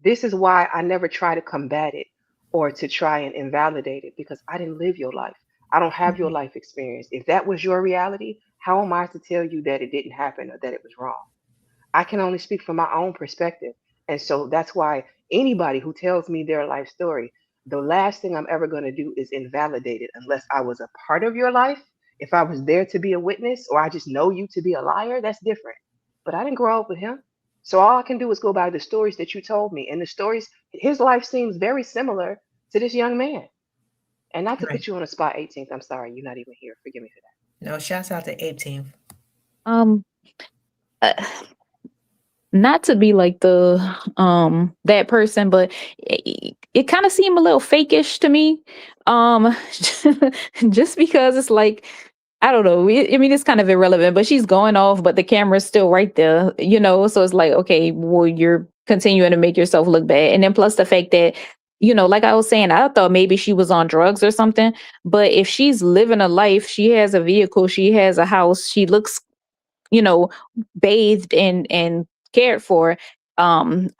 this is why I never try to combat it or to try and invalidate it because I didn't live your life. I don't have your Mhm. life experience. If that was your reality, how am I to tell you that it didn't happen or that it was wrong? I can only speak from my own perspective. And so that's why anybody who tells me their life story, the last thing I'm ever going to do is invalidate it unless I was a part of your life. If I was there to be a witness or I just know you to be a liar, that's different. But I didn't grow up with him. So all I can do is go by the stories that you told me. And the stories, his life seems very similar to this young man. And not to Right. put you on a spot, 18th. I'm sorry, you're not even here. Forgive me for No, shouts out to 18th. Um, uh, not to be like the that person, but it kind of seemed a little fakeish to me. Um, just because it's like I don't know. I mean, it's kind of irrelevant, but she's going off, but the camera's still right there, you know. So it's like, okay, well, you're continuing to make yourself look bad, and then plus the fact that. You know, like I was saying, I thought maybe she was on drugs or something. But if she's living a life, she has a vehicle, she has a house, she looks you know, bathed and cared for.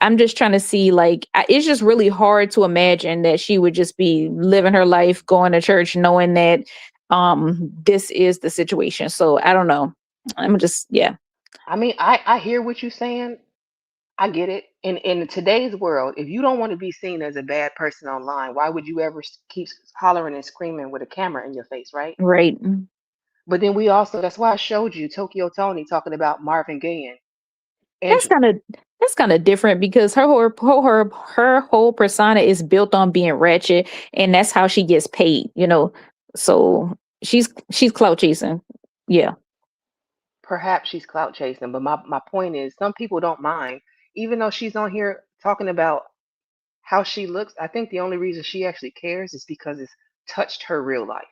I'm just trying to see like it's just really hard to imagine that she would just be living her life, going to church, knowing that this is the situation. So I don't know. I'm just yeah. that. I mean, I hear what you're saying. I get it. In today's world, if you don't want to be seen as a bad person online, why would you ever keep hollering and screaming with a camera in your face, right? Right. But then we also, that's why I showed you Tokyo Tony talking about Marvin Gaye and That's Andrew. kind of that's kind of different because her whole persona is built on being ratchet, and that's how she gets paid. You know, so she's clout chasing. Yeah. Perhaps she's clout chasing, but my point is, some people don't mind, even though she's on here talking about how she looks. I think the only reason she actually cares is because it's touched her real life.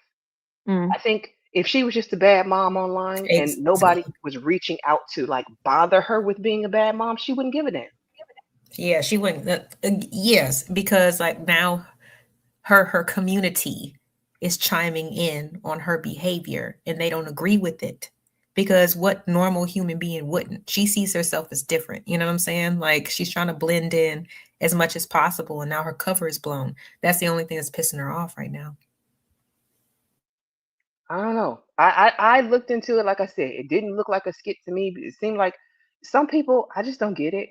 Mm. I think if she was just a bad mom online and nobody Exactly. was reaching out to like bother her with being a bad mom, she wouldn't give a damn. Yeah, she went. Yes, because like now her community is chiming in on her behavior, and they don't agree with it because what normal human being wouldn't? She sees herself as different. You know what I'm saying? Like she's trying to blend in as much as possible, and now her cover is blown. That's the only thing that's pissing her off right now. I don't know. I looked into it. Like I said, it didn't look like a skit to me. But it seemed like some people. I just don't get it.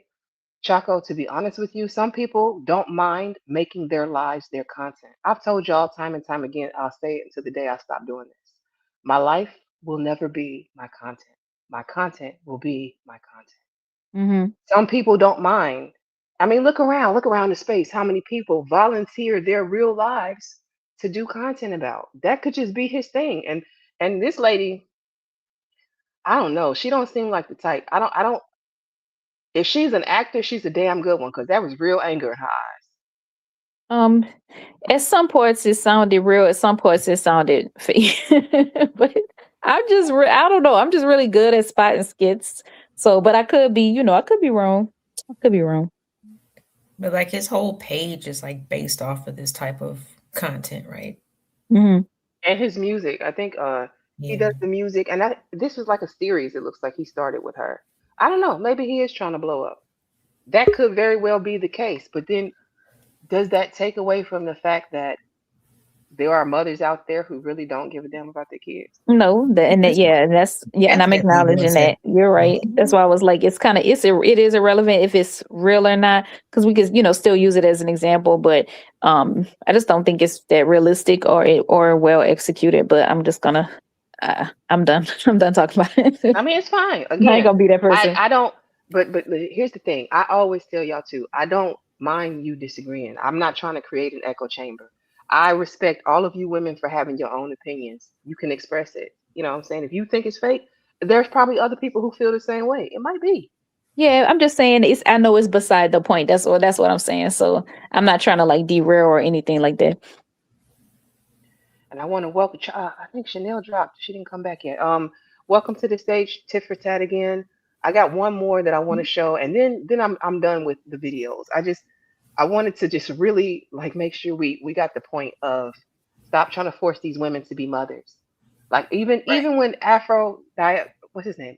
Chaco, to be honest with you, some people don't mind making their lives their content. I've told y'all time and time again. I'll say it until the day I stop doing this. My life will never be my content. My content will be my content. Mm-hmm. Some people don't mind. I mean, look around the space. How many people volunteer their real lives to do content about? That could just be his thing. And this lady, I don't know. She don't seem like the type. I don't. If she's an actor, she's a damn good one because that was real anger in her eyes. Um, at some parts it sounded real, at some parts it sounded fake. But I don't know. I'm just really good at spotting skits. So, but I could be, I could be wrong. I could be wrong. But like his whole page is like based off of this type of content, right? Hmm. And his music, I think he Yeah. does the music, and this was like a series. It looks like he started with her. I don't know. Maybe he is trying to blow up. That could very well be the case. But then, does that take away from the fact that there are mothers out there who really don't give a damn about their kids? No, and that, This yeah, and that's yeah, and I'm definitely acknowledging was it. that. You're right. That's Mhm. why I was like, it is irrelevant if it's real or not, because we could still use it as an example, but I just don't think it's that realistic or well executed. But I'm just gonna, I'm done. I'm done talking about it. I mean, it's fine. I ain't Again, gonna be that I person. I don't. But here's the thing. I always tell y'all too. I don't. mind you disagreeing. I'm not trying to create an echo chamber. I respect all of you women for having your own opinions. You can express it. You know what I'm saying? If you think it's fake, there's probably other people who feel the same way. It might be. Yeah, I'm just saying I know it's beside the point. That's what I'm saying. So I'm not trying to like derail or anything like that. And I want to welcome. I think Chanel dropped. She didn't come back yet. Welcome to the stage, Tit for Tat again. I got one more that I want to show, and then I'm done with the videos. I wanted to just really like make sure we got the point of stop trying to force these women to be mothers. Like even when what's his name?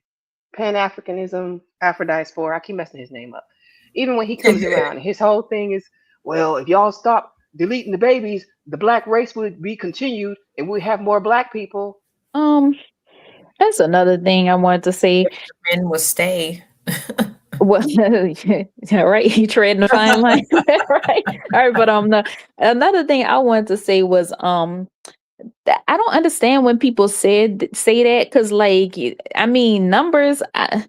Pan Africanism, Afro diaspora. I keep messing his name up. Even when he comes around, his whole thing is, well, if y'all stop deleting the babies, the black race would be continued, and we have more black people. Um, that's another thing I wanted to say. Men will stay. Well, yeah, right. He treading a fine line, right? All right, but another thing I wanted to say was I don't understand when people say that because like I mean numbers, I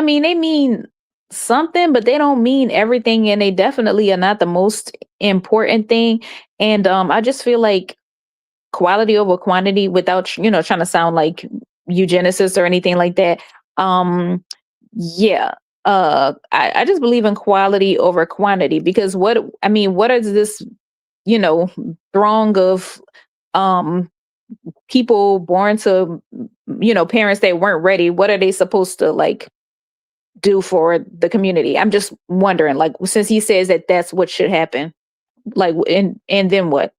mean they mean something, but they don't mean everything, and they definitely are not the most important thing. And I just feel like quality over quantity without trying to sound like eugenicist or anything like that. Yeah, I just believe in quality over quantity because what is this you know throng of um people born to parents that weren't ready? What are they supposed to like do for the community? I'm just wondering, like, since he says that that's what should happen, like, and then what?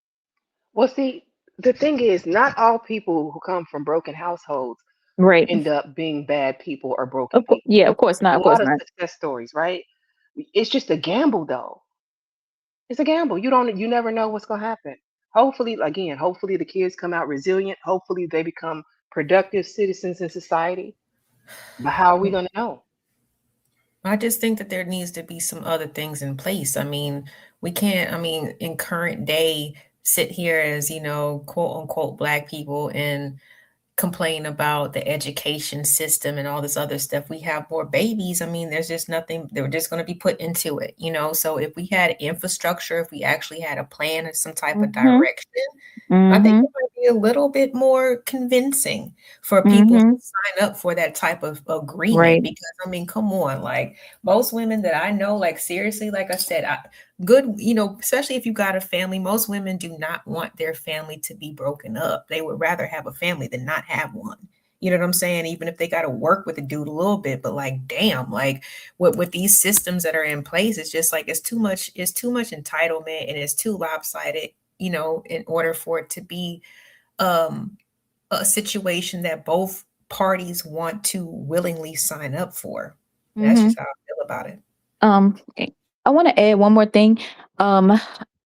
Well, see, the thing is, not all people who come from broken households Right. end up being bad people or broken people. Yeah, of course not, A of course lot of not. success stories, right? It's just a gamble, though. It's a gamble. You never know what's gonna happen. Hopefully, again, hopefully the kids come out resilient. Hopefully they become productive citizens in society. But how are we gonna know? I just think that there needs to be some other things in place. I mean, we can't, I mean, in current day, sit here as, quote unquote, black people and complain about the education system and all this other stuff. We have more babies. I mean, there's just nothing, they're just going to be put into it. So if we had infrastructure, if we actually had a plan and some type of Mm-hmm. direction, I think Mm-hmm. it might be a little bit more convincing for people to Mm-hmm. sign up for that type of agreement. Right. Because I mean, come on, like most women that I know, like seriously, like I said, good, especially if you got a family, most women do not want their family to be broken up. They would rather have a family than not have one. You know what I'm saying? Even if they got to work with the dude a little bit, but like, damn, like with these systems that are in place, it's just like it's too much entitlement and it's too lopsided, in order for it to be um, a situation that both parties want to willingly sign up for. And that's Mm-hmm. just how I feel about it. I want to add one more thing. Um,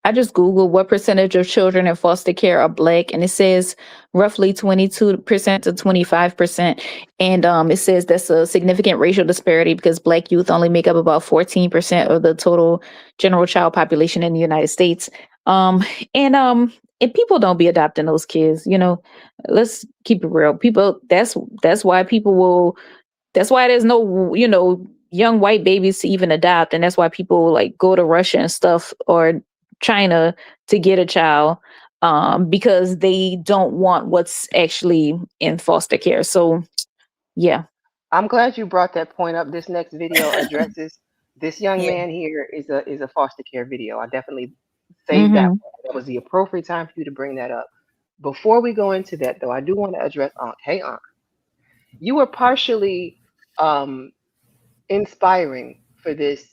I just Googled what percentage of children in foster care are Black, and it says roughly 22% to 25%. And it says that's a significant racial disparity because Black youth only make up about 14% of the total general child population in the United States. Um, and people don't be adopting those kids. Let's keep it real. People. That's why people will. That's why there's no, young white babies to even adopt, and that's why people like go to Russia and stuff or China to get a child, because they don't want what's actually in foster care. So, yeah. I'm glad you brought that point up. This next video addresses this young Yeah. man here is a foster care video. I definitely saved that Mm-hmm. one. That was the appropriate time for you to bring that up. Before we go into that, though, I do want to address Aunt. Hey, Aunt, you were partially um, inspiring for this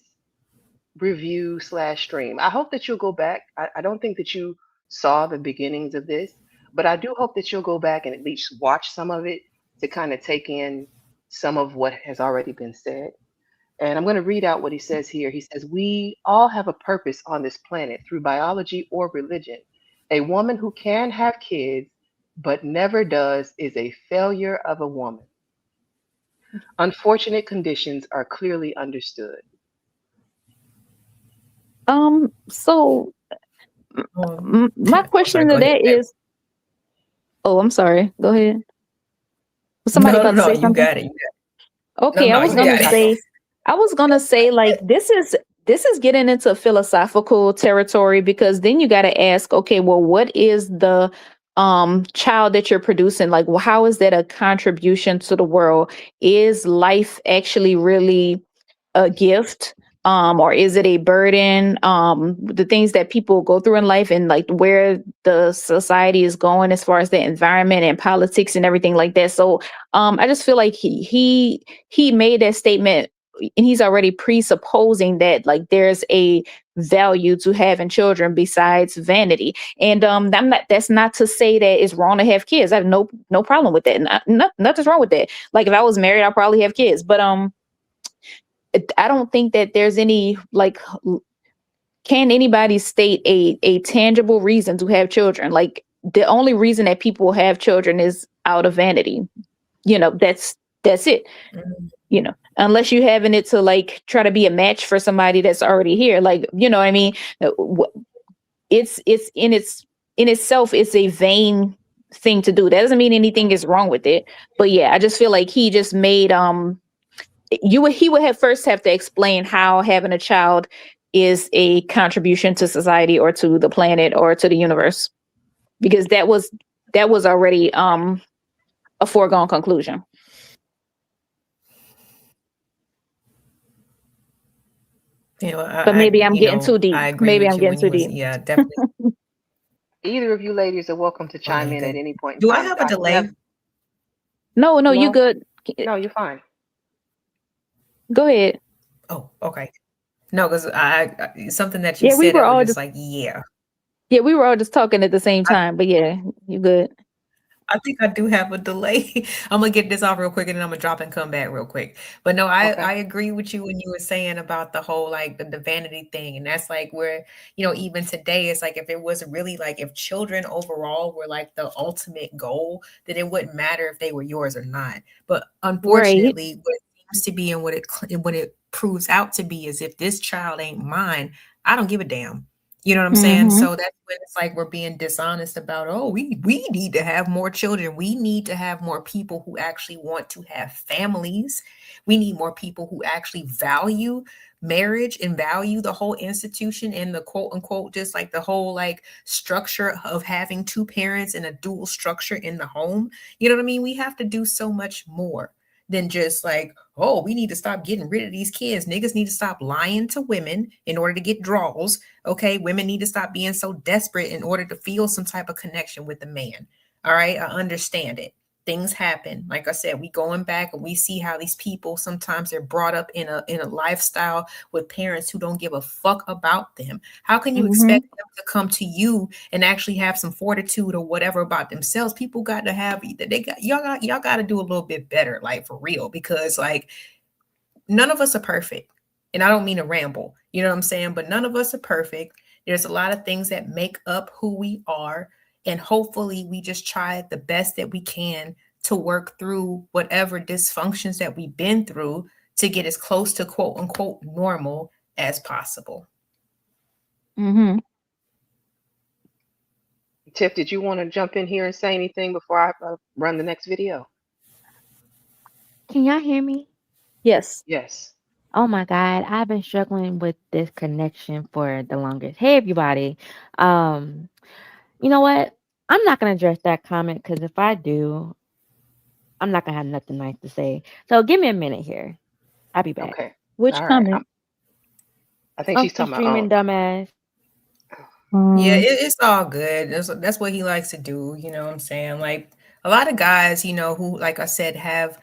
review slash stream. I hope that you'll go back. I don't think that you saw the beginnings of this, but I do hope that you'll go back and at least watch some of it to kind of take in some of what has already been said. And I'm going to read out what he says here. He says, we all have a purpose on this planet through biology or religion. A woman who can have kids but never does is a failure of a woman. Unfortunate conditions are clearly understood. So my I'm sorry, question go to ahead. that is, oh, I'm sorry. Go ahead. Was somebody No, no, about to no, say you something? got it. No, Okay, no, you got it. I was gonna say, like, this is this is getting into philosophical territory, because then you got to ask, okay, well, what is the child that you're producing? Like, well, how is that a contribution to the world? Is life actually really a gift, or is it a burden? The things that people go through in life, and like where the society is going as far as the environment and politics and everything like that. So I just feel like he made that statement, and he's already presupposing that like there's a value to having children besides vanity. And that's not to say that it's wrong to have kids. I have no problem with that. Nothing's wrong with that. Like if I was married, I'll probably have kids. But I don't think that there's any like, can anybody state a tangible reason to have children? Like the only reason that people have children is out of vanity. That's it. Mhm. Unless you having it to like try to be a match for somebody that's already here. Like, what I mean? It's in itself, it's a vain thing to do. That doesn't mean anything is wrong with it. But yeah, I just feel like he just made he would have first have to explain how having a child is a contribution to society or to the planet or to the universe, because that was already a foregone conclusion. But maybe I'm getting too deep. I agree Maybe with I'm you getting when you too was, deep. yeah, definitely. Either of you ladies are welcome to Oh, yeah, chime you in at good. any point in Do I time. have a Doc, you have delay? No, you no, good. no, you're fine. Go ahead. Oh, okay. No, because something that you Yeah, we said, were I was all just just like, yeah. we were all just talking at the same time. But yeah, you good. I think I do have a delay. I'm gonna get this off real quick and then I'm gonna drop and come back real quick. But no, I Okay. agree with you when you were saying about the whole like the vanity thing. And that's like where, even today it's like if it was really like if children overall were like the ultimate goal, then it wouldn't matter if they were yours or not. But Right. unfortunately, what it seems to be and what it proves out to be is if this child ain't mine, I don't give a damn. You know what I'm saying? Mm-hmm. So that's when it's like we're being dishonest about, oh, we need to have more children. We need to have more people who actually want to have families. We need more people who actually value marriage and value the whole institution and the quote unquote just like the whole like structure of having two parents and a dual structure in the home. You know what I mean? We have to do so much more than just like, oh, we need to stop getting rid of these kids. Niggas need to stop lying to women in order to get draws. Okay, women need to stop being so desperate in order to feel some type of connection with a man. All right, I understand it. Things happen. Like I said, we going back and we see how these people sometimes they're brought up in a lifestyle with parents who don't give a fuck about them. How can you Mm-hmm. expect them to come to you and actually have some fortitude or whatever about themselves? People got to have y'all got to do a little bit better, like for real, because like none of us are perfect. And I don't mean to ramble, you know what I'm saying? But none of us are perfect. There's a lot of things that make up who we are. And hopefully we just try the best that we can to work through whatever dysfunctions that we've been through to get as close to quote unquote normal as possible. Mm-hmm. Tiff, did you want to jump in here and say anything before I run the next video? Can y'all hear me? Yes. Yes. Oh my God, I've been struggling with this connection for the longest. Hey everybody. Um, you know what? I'm not gonna address that comment because if I do, I'm not gonna have nothing nice to say. So give me a minute here. I'll be back. Okay. Which All right. comment? I think she's Uncle talking about streaming dumbass. Yeah, Um, it's all good. That's what he likes to do. You know what I'm saying? Like a lot of guys, who, like I said, have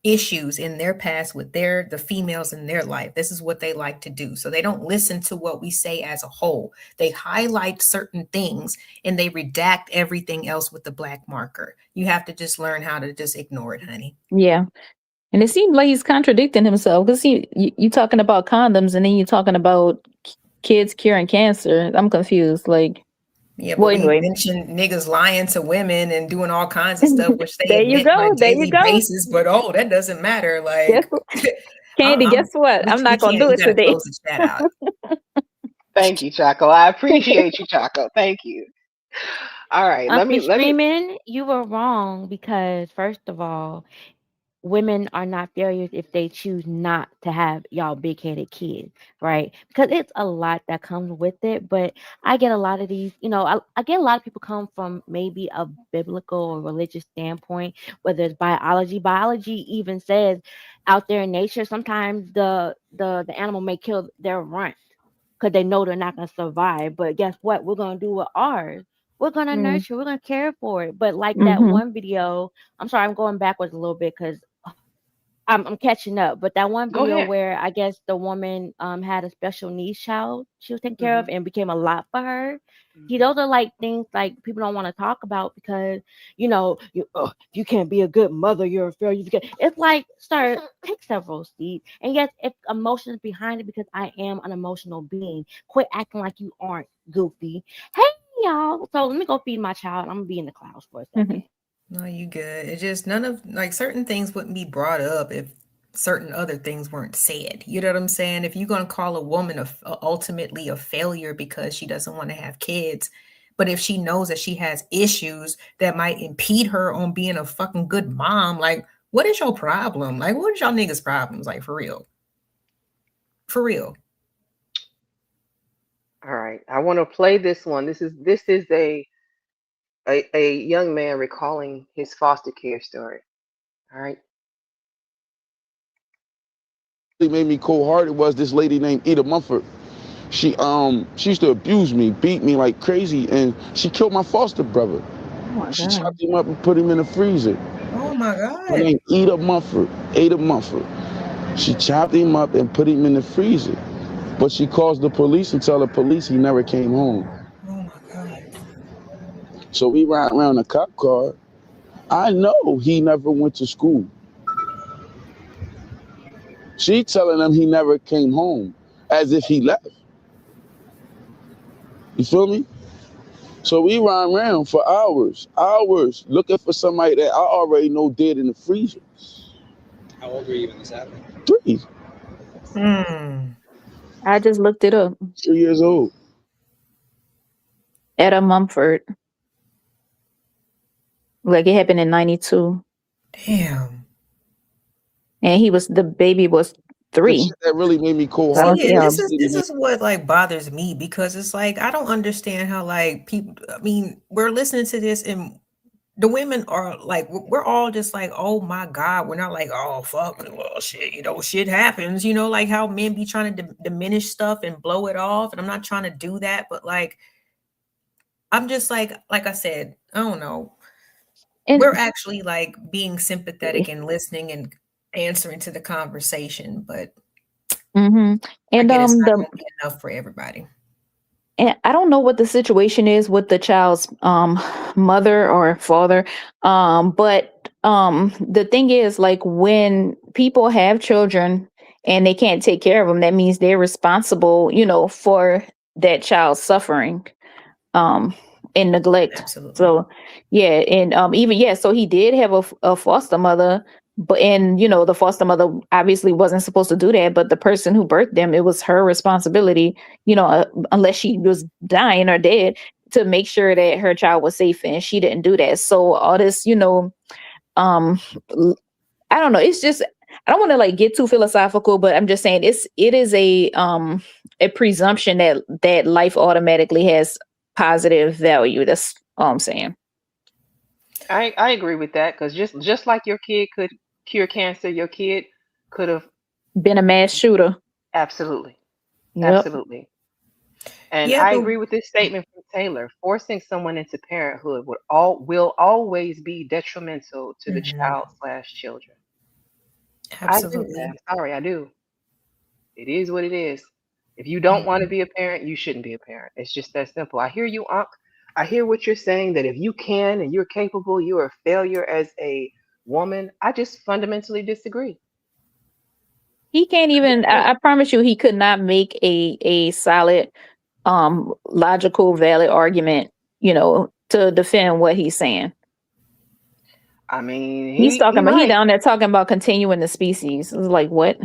issues in their past with the females in their life. This is what they like to do. So they don't listen to what we say as a whole. They highlight certain things and they redact everything else with the black marker. You have to just learn how to just ignore it, honey. yeah. And it seems like he's contradicting himself, because you talking about condoms and then you're talking about kids curing cancer. I'm confused. Like, Yeah, but well, we anyway, mentioned niggas lying to women and doing all kinds of stuff, which they there you admit on a go. There you daily go. basis. But oh, that doesn't matter. Guess Like, what? Candy, guess what? I'm we not gonna can't. do We it gotta today. close the chat out. Thank you, Chaco. I appreciate you, Chaco. Thank you. All right. Let Uncle me streaming, you were wrong because first of all, women are not failures if they choose not to have y'all big-headed kids, right? Because it's a lot that comes with it. But I get a lot of these, I get a lot of people come from maybe a biblical or religious standpoint, whether it's biology. Biology even says out there in nature, sometimes the animal may kill their runt because they know they're not going to survive. But guess what? We're going to do with ours. We're going to Mm. nurture, we're going to care for it. But like that Mm-hmm. one video, I'm sorry, I'm going backwards a little bit because I'm catching up, but that one Go video ahead. where I guess the woman had a special needs child she was taking care of Mhm. and became a lot for her. See, Mhm. those are like things like people don't want to talk about because if you can't be a good mother, you're a failure. It's like, sir, take several seats. And yes, if emotions behind it, because I am an emotional being. Quit acting like you aren't goofy. Hey y'all, so let me go feed my child. I'm gonna be in the clouds for a Mm-hmm. second. No, you good. It's just none of like certain things wouldn't be brought up if certain other things weren't said. You know what I'm saying? If you're gonna call a woman ultimately a failure because she doesn't want to have kids, but if she knows that she has issues that might impede her on being a fucking good mom, like what is your problem? Like what is y'all niggas' problems? Like for real, for real. All right. I want to play this one. This is a young man recalling his foster care story. All right. What made me cold hearted was this lady named Ida Mumford. She used to abuse me, beat me like crazy, and she killed my foster brother. Oh my She God. chopped him up and put him in the freezer. Oh my Her God. name Ida Mumford. Ada Mumford. She chopped him up and put him in the freezer. But she calls the police and tell the police he never came home. Oh my God. So we ride around a cop car. I know he never went to school. She telling them he never came home as if he left. You feel me? So we ride around for hours, looking for somebody that I already know dead in the freezer. How old were you when this happened? 3, Hmm. I just looked it up. 3 years old. Etta Mumford. Like it happened in 92. Damn. And the baby was The 3. shit that really made me cold So I See, don't hearted see and how. this is what like bothers me because it's like I don't understand how like people. I mean, we're listening to this and the women are like we're all just like, oh my God. We're not like, oh fuck, well shit, shit happens. Like how men be trying to diminish stuff and blow it off, and I'm not trying to do that, but like I'm just like I said, I don't know. And We're actually like being sympathetic and listening and answering to the conversation, but mm-hmm. I and get it's not the going to be enough for everybody. and I don't know what the situation is with the child's mother or father. But the thing is, like, when people have children and they can't take care of them, that means they're responsible, for that child's suffering um and neglect. Absolutely. So yeah, and even yeah, so he did have a foster mother, but and the foster mother obviously wasn't supposed to do that, but the person who birthed them, it was her responsibility, unless she was dying or dead, to make sure that her child was safe, and she didn't do that. So all this, um I don't know, it's just, I don't want to like get too philosophical, but I'm just saying it is a presumption that life automatically has positive value. That's all I'm saying. I agree with that because just like your kid could cure cancer, your kid could have Been a mass shooter. absolutely, Yep. absolutely. And Yeah, I but agree with this statement from Taylor. Forcing someone into parenthood will always be detrimental to the mhm, child slash children. I agree with that. absolutely. I'm sorry, I do. It is what it is. If you don't want to Mhm. be a parent, you shouldn't be a parent. It's just that simple. I hear you, Unc. I hear what you're saying that if you can and you're capable, you're a failure as a woman. I just fundamentally disagree. He can't I even, disagree. I promise you, he could not make a solid, logical, valid argument, to defend what he's saying. I mean, He's he talking about, he might. down there talking about continuing the species. It's like, what?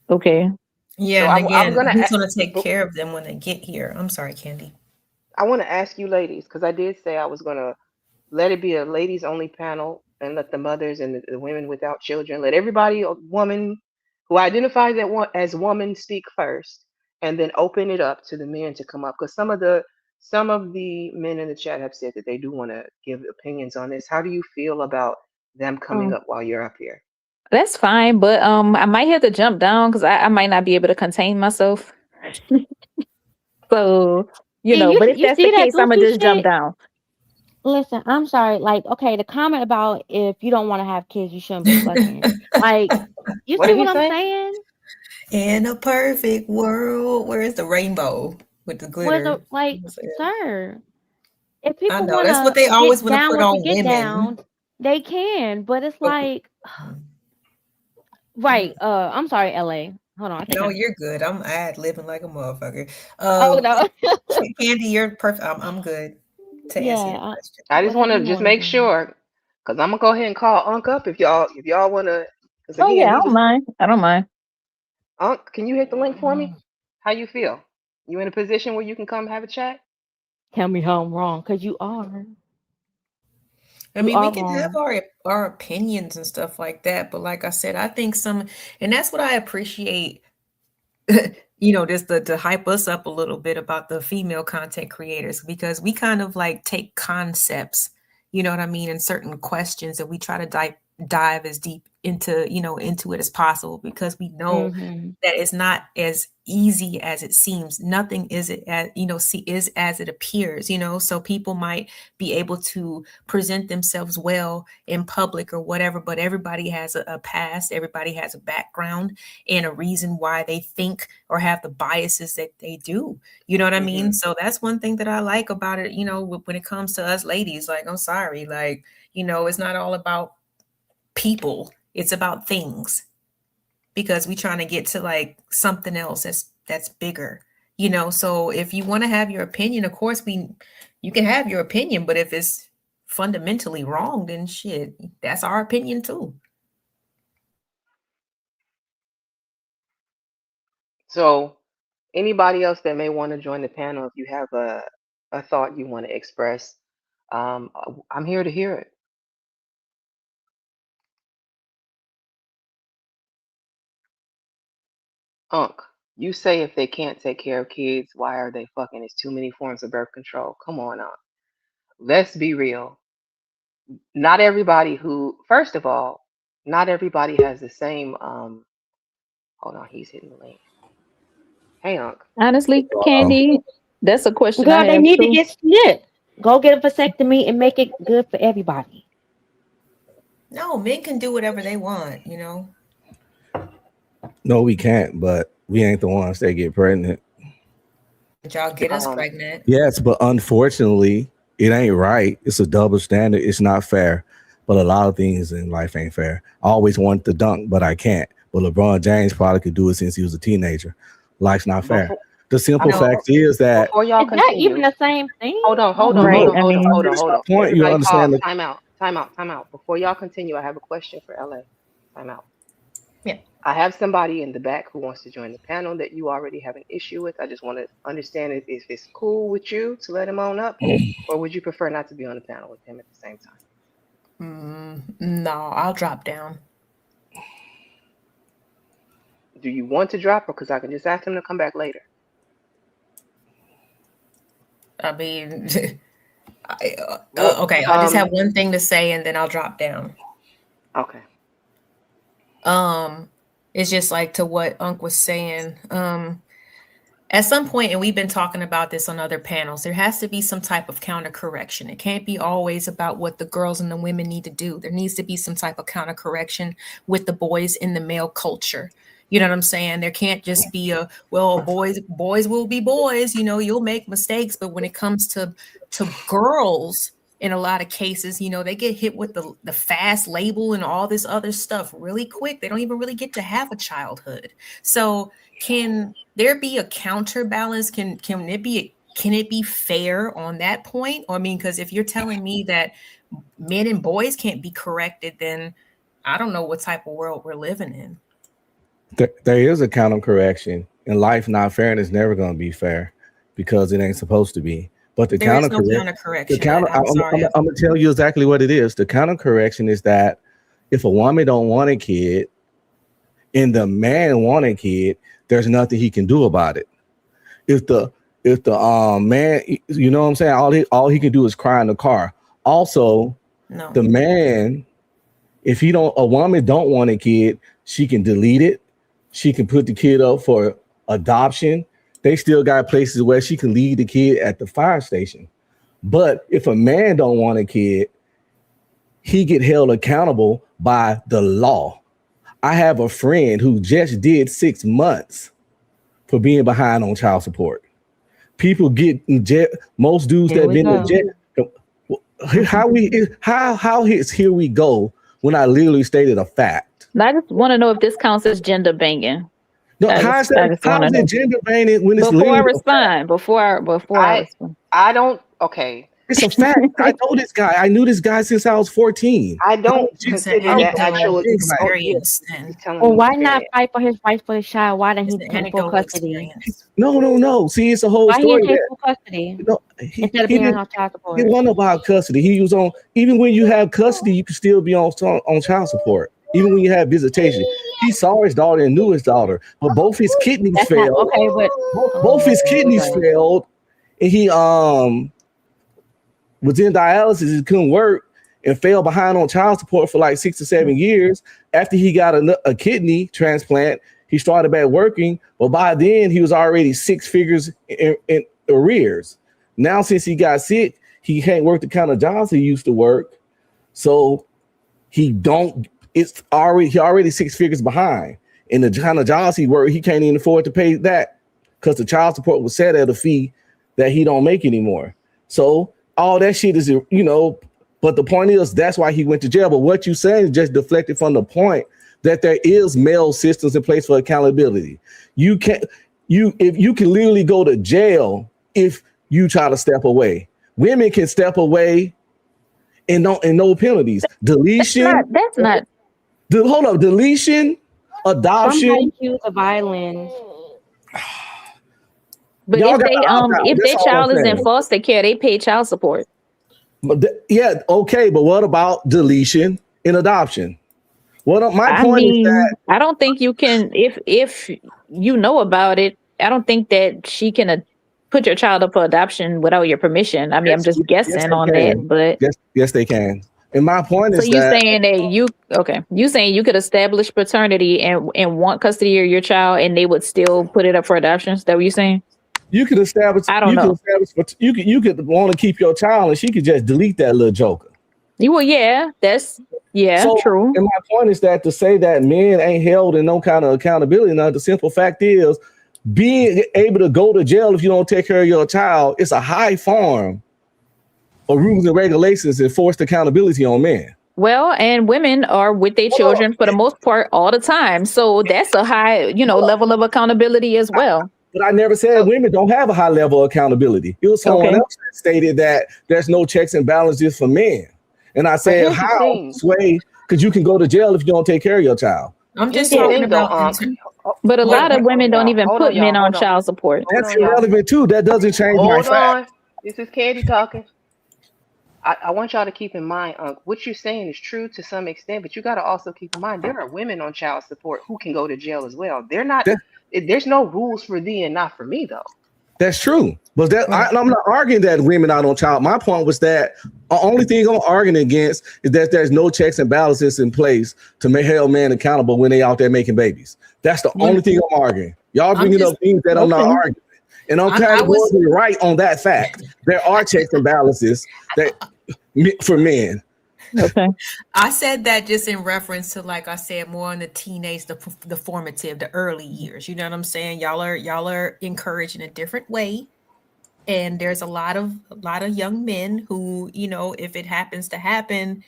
Okay. Yeah, So and I'm again, gonna. who's going to take care of them when they get here? I'm sorry, Candy. I want to ask you, ladies, because I did say I was gonna let it be a ladies only panel. and let the mothers and the women without children, let everybody, a woman who identifies as woman, speak first, and then open it up to the men to come up. Because some of the men in the chat have said that they do want to give opinions on this. How do you feel about them coming Um, up while you're up here? that's fine, but I might have to jump down because I might not be able to contain myself. So, And you but if you that's the see that case, I'm gonna goofy just jump shit? down. Listen, I'm sorry. Like, okay, the comment about if you don't want to have kids, you shouldn't be fucking. Like, you What see did he what I'm say? saying? In a perfect world, where is the rainbow with the Where's the glitter? like, sir? If I people know want that's what to they always get want to down put with the on get women. down, they can. But it's But like, right? I'm sorry, LA. Hold on, I think no, I. you're good. I'm ad living like a motherfucker. Oh no. Candy, you're perfect. I'm good to answer your Yeah, question. I just want whatever to you just want to make do. sure, because I'm gonna go ahead and call Unc up if y'all want to. Because Oh again, yeah, I he don't was mind. I don't mind. Unc. Can you hit the link for me? How you feel? You in a position where you can come have a chat? Tell me how I'm wrong, because you are. I You mean, we are can have wrong. our opinions and stuff like that, but like I said, I think and that's what I appreciate. Just to hype us up a little bit about the female content creators, because we kind of like take concepts, you know what I mean, and certain questions, and we try to dive as deep into it as possible, because we know Mm-hmm. that it's not as easy as it seems. Nothing is it as is as it appears, so people might be able to present themselves well in public or whatever, but everybody has a past, everybody has a background and a reason why they think or have the biases that they do. You know what I Mm-hmm. mean? So that's one thing that I like about it, when it comes to us ladies. Like, I'm sorry, like, it's not all about people, it's about things, because we trying to get to like something else that's bigger. So if you want to have your opinion, of course you can have your opinion, but if it's fundamentally wrong, then shit, that's our opinion too. So anybody else that may want to join the panel, if you have a thought you want to express, I'm here to hear it. Unc, you say if they can't take care of kids, why are they fucking? It's too many forms of birth control. Come on, Unc. Let's be real. Not everybody first of all, not everybody has the same. Hold on, he's hitting the link. Hey, Unc. Honestly, Um, Candy, that's a question I Girl, they have need to too. get snipped. Go get a vasectomy and make it good for everybody. No, men can do whatever they want, No, we can't, but we ain't the ones that get pregnant. but y'all get us Um, pregnant. Yes, but unfortunately, it ain't right. It's a double standard. It's not fair. But a lot of things in life ain't fair. I always wanted to dunk, but I can't. But LeBron James probably could do it since he was a teenager. Life's not fair. before The simple I'm No, fact is that before y'all Is that even continue, the same thing? hold on, Hold hold on, on. hold Right. on, I hold on, mean, hold on, finish hold my on. point. You'll Everybody understand pause. the Time out. Time out. Time out. Before y'all continue, I have a question for LA. Time out. yeah. I have somebody in the back who wants to join the panel that you already have an issue with. I just want to understand if it's cool with you to let him on up, or would you prefer not to be on the panel with him at the same No, I'll drop down. time? Do you want to drop, or because I can just ask him to come back later? I mean, Well, okay, I just have one thing to say and then I'll drop down. okay. Um, it's just like to what Unc was saying. At some point, and we've been talking about this on other panels, there has to be some type of counter correction. It can't be always about what the girls and the women need to do. There needs to be some type of counter correction with the boys in the male culture. You know what I'm saying? There can't just be boys will be boys, you'll make mistakes, but when it comes to girls, in a lot of cases, they get hit with the fast label and all this other stuff really quick. They don't even really get to have a childhood. So can there be a counterbalance? Can it be fair on that point? Or, I mean, because if you're telling me that men and boys can't be corrected, then I don't know what type of world we're living in. there is a counter correction in life. Not fair, and it's never going to be fair because it ain't supposed to be. But the There is no counter correction. I'm, I'm sorry. I'm gonna tell you exactly what it is. The counter correction is that if a woman don't want a kid and the man want a kid, there's nothing he can do about it. If the man, you know what I'm saying, all he can do is cry in the car. Also, No. the man, if a woman don't want a kid, she can delete it. She can put the kid up for adoption. They still got places where she can leave the kid at the fire station. But if a man don't want a kid, he get held accountable by the law. I have a friend who just did 6 months for being behind on child support. People get in jail. Most dudes Here that we been in go. jail. How is here we go when I literally stated a fact? I just want to know if this counts as gender banging. No, I how is just that? want How to is know it gender banging when it's before I literally a fact? respond. Before I respond. I don't. Okay, It's a fact. I know this guy. I knew this guy since I was 14. I don't It's an consider that anecdotal actual. Oh yeah, experience. he's And telling Well, me. why Okay, not fight for his rights for the child? Why didn't it's he an take full anecdotal custody? experience. No. See, it's a whole Why he story didn't take that full custody you know, he, instead of he being didn't. on child It support? wasn't about custody. He was on. Even when you have custody, you can still be on child support. Even when you have visitation, he saw his daughter and knew his daughter, but both his kidneys That's not failed. okay, but Both his kidneys okay. failed, and he was in dialysis. He couldn't work and fell behind on child support for like 6 to 7 years. After he got a kidney transplant, he started back working, but by then he was already 6 figures in arrears. Now, since he got sick, he can't work the kind of jobs he used to work. So he don't. He already 6 figures behind. And the kind of jobs he worked, he can't even afford to pay that because the child support was set at a fee that he don't make anymore. So all that shit is, but the point is that's why he went to jail. But what you saying is just deflected from the point that there is male systems in place for accountability. You can literally go to jail if you try to step away. Women can step away and no penalties. Deletion. That's not. Hold up. Deletion, adoption. Somebody accused of violence. But Y'all if got they to opt out. if That's their all I'm child is in saying. foster care, they pay child support. But yeah, okay. But what about deletion and adoption? My point is that I don't think you can if you know about it. I don't think that she can put your child up for adoption without your permission. I mean, I'm just yes, guessing they on that, can. but Yes, they can. And my point so is you that saying that you saying you could establish paternity and want custody of your child and they would still put it up for adoption? Is that what you're saying? you could establish. I don't know. You could want to keep your child, and she could just delete that little joker. So, True. and my point is that to say that men ain't held in no kind of accountability. Now, the simple fact is, being able to go to jail if you don't take care of your child, it's a high form of rules and regulations and forced accountability on men. Well, and women are with their children for the most part all the time. So that's a high, level of accountability as well. But I never said women don't have a high level of accountability. It was someone Okay. else that stated that there's no checks and balances for men. And I said, here's the how, thing. Sway? Because you can go to jail if you don't take care of your child. I'm just Here's the talking thing, though, about. But a lot of women don't y'all. even Hold put on, y'all. men on Hold on. child support. Hold That's on, y'all. irrelevant too. That doesn't change my Hold fact. on. This is Candy talking. I want y'all to keep in mind, what you're saying is true to some extent, but you got to also keep in mind there are women on child support who can go to jail as well. They're not. That- There's no rules for thee and not for me, though. That's true. But I'm not arguing that women are on child. My point was that the only thing I'm arguing against is that there's no checks and balances in place to make held men accountable when they out there making babies. That's the only thing I'm arguing. Y'all bringing up things that I'm not arguing. And I'm categorically right on that fact. There are checks and balances that for men. Okay. I said that just in reference to, like I said, more in the teenage, the formative, the early years. You know what I'm saying? Y'all are encouraged in a different way. And there's a lot of young men who, if it happens to happen,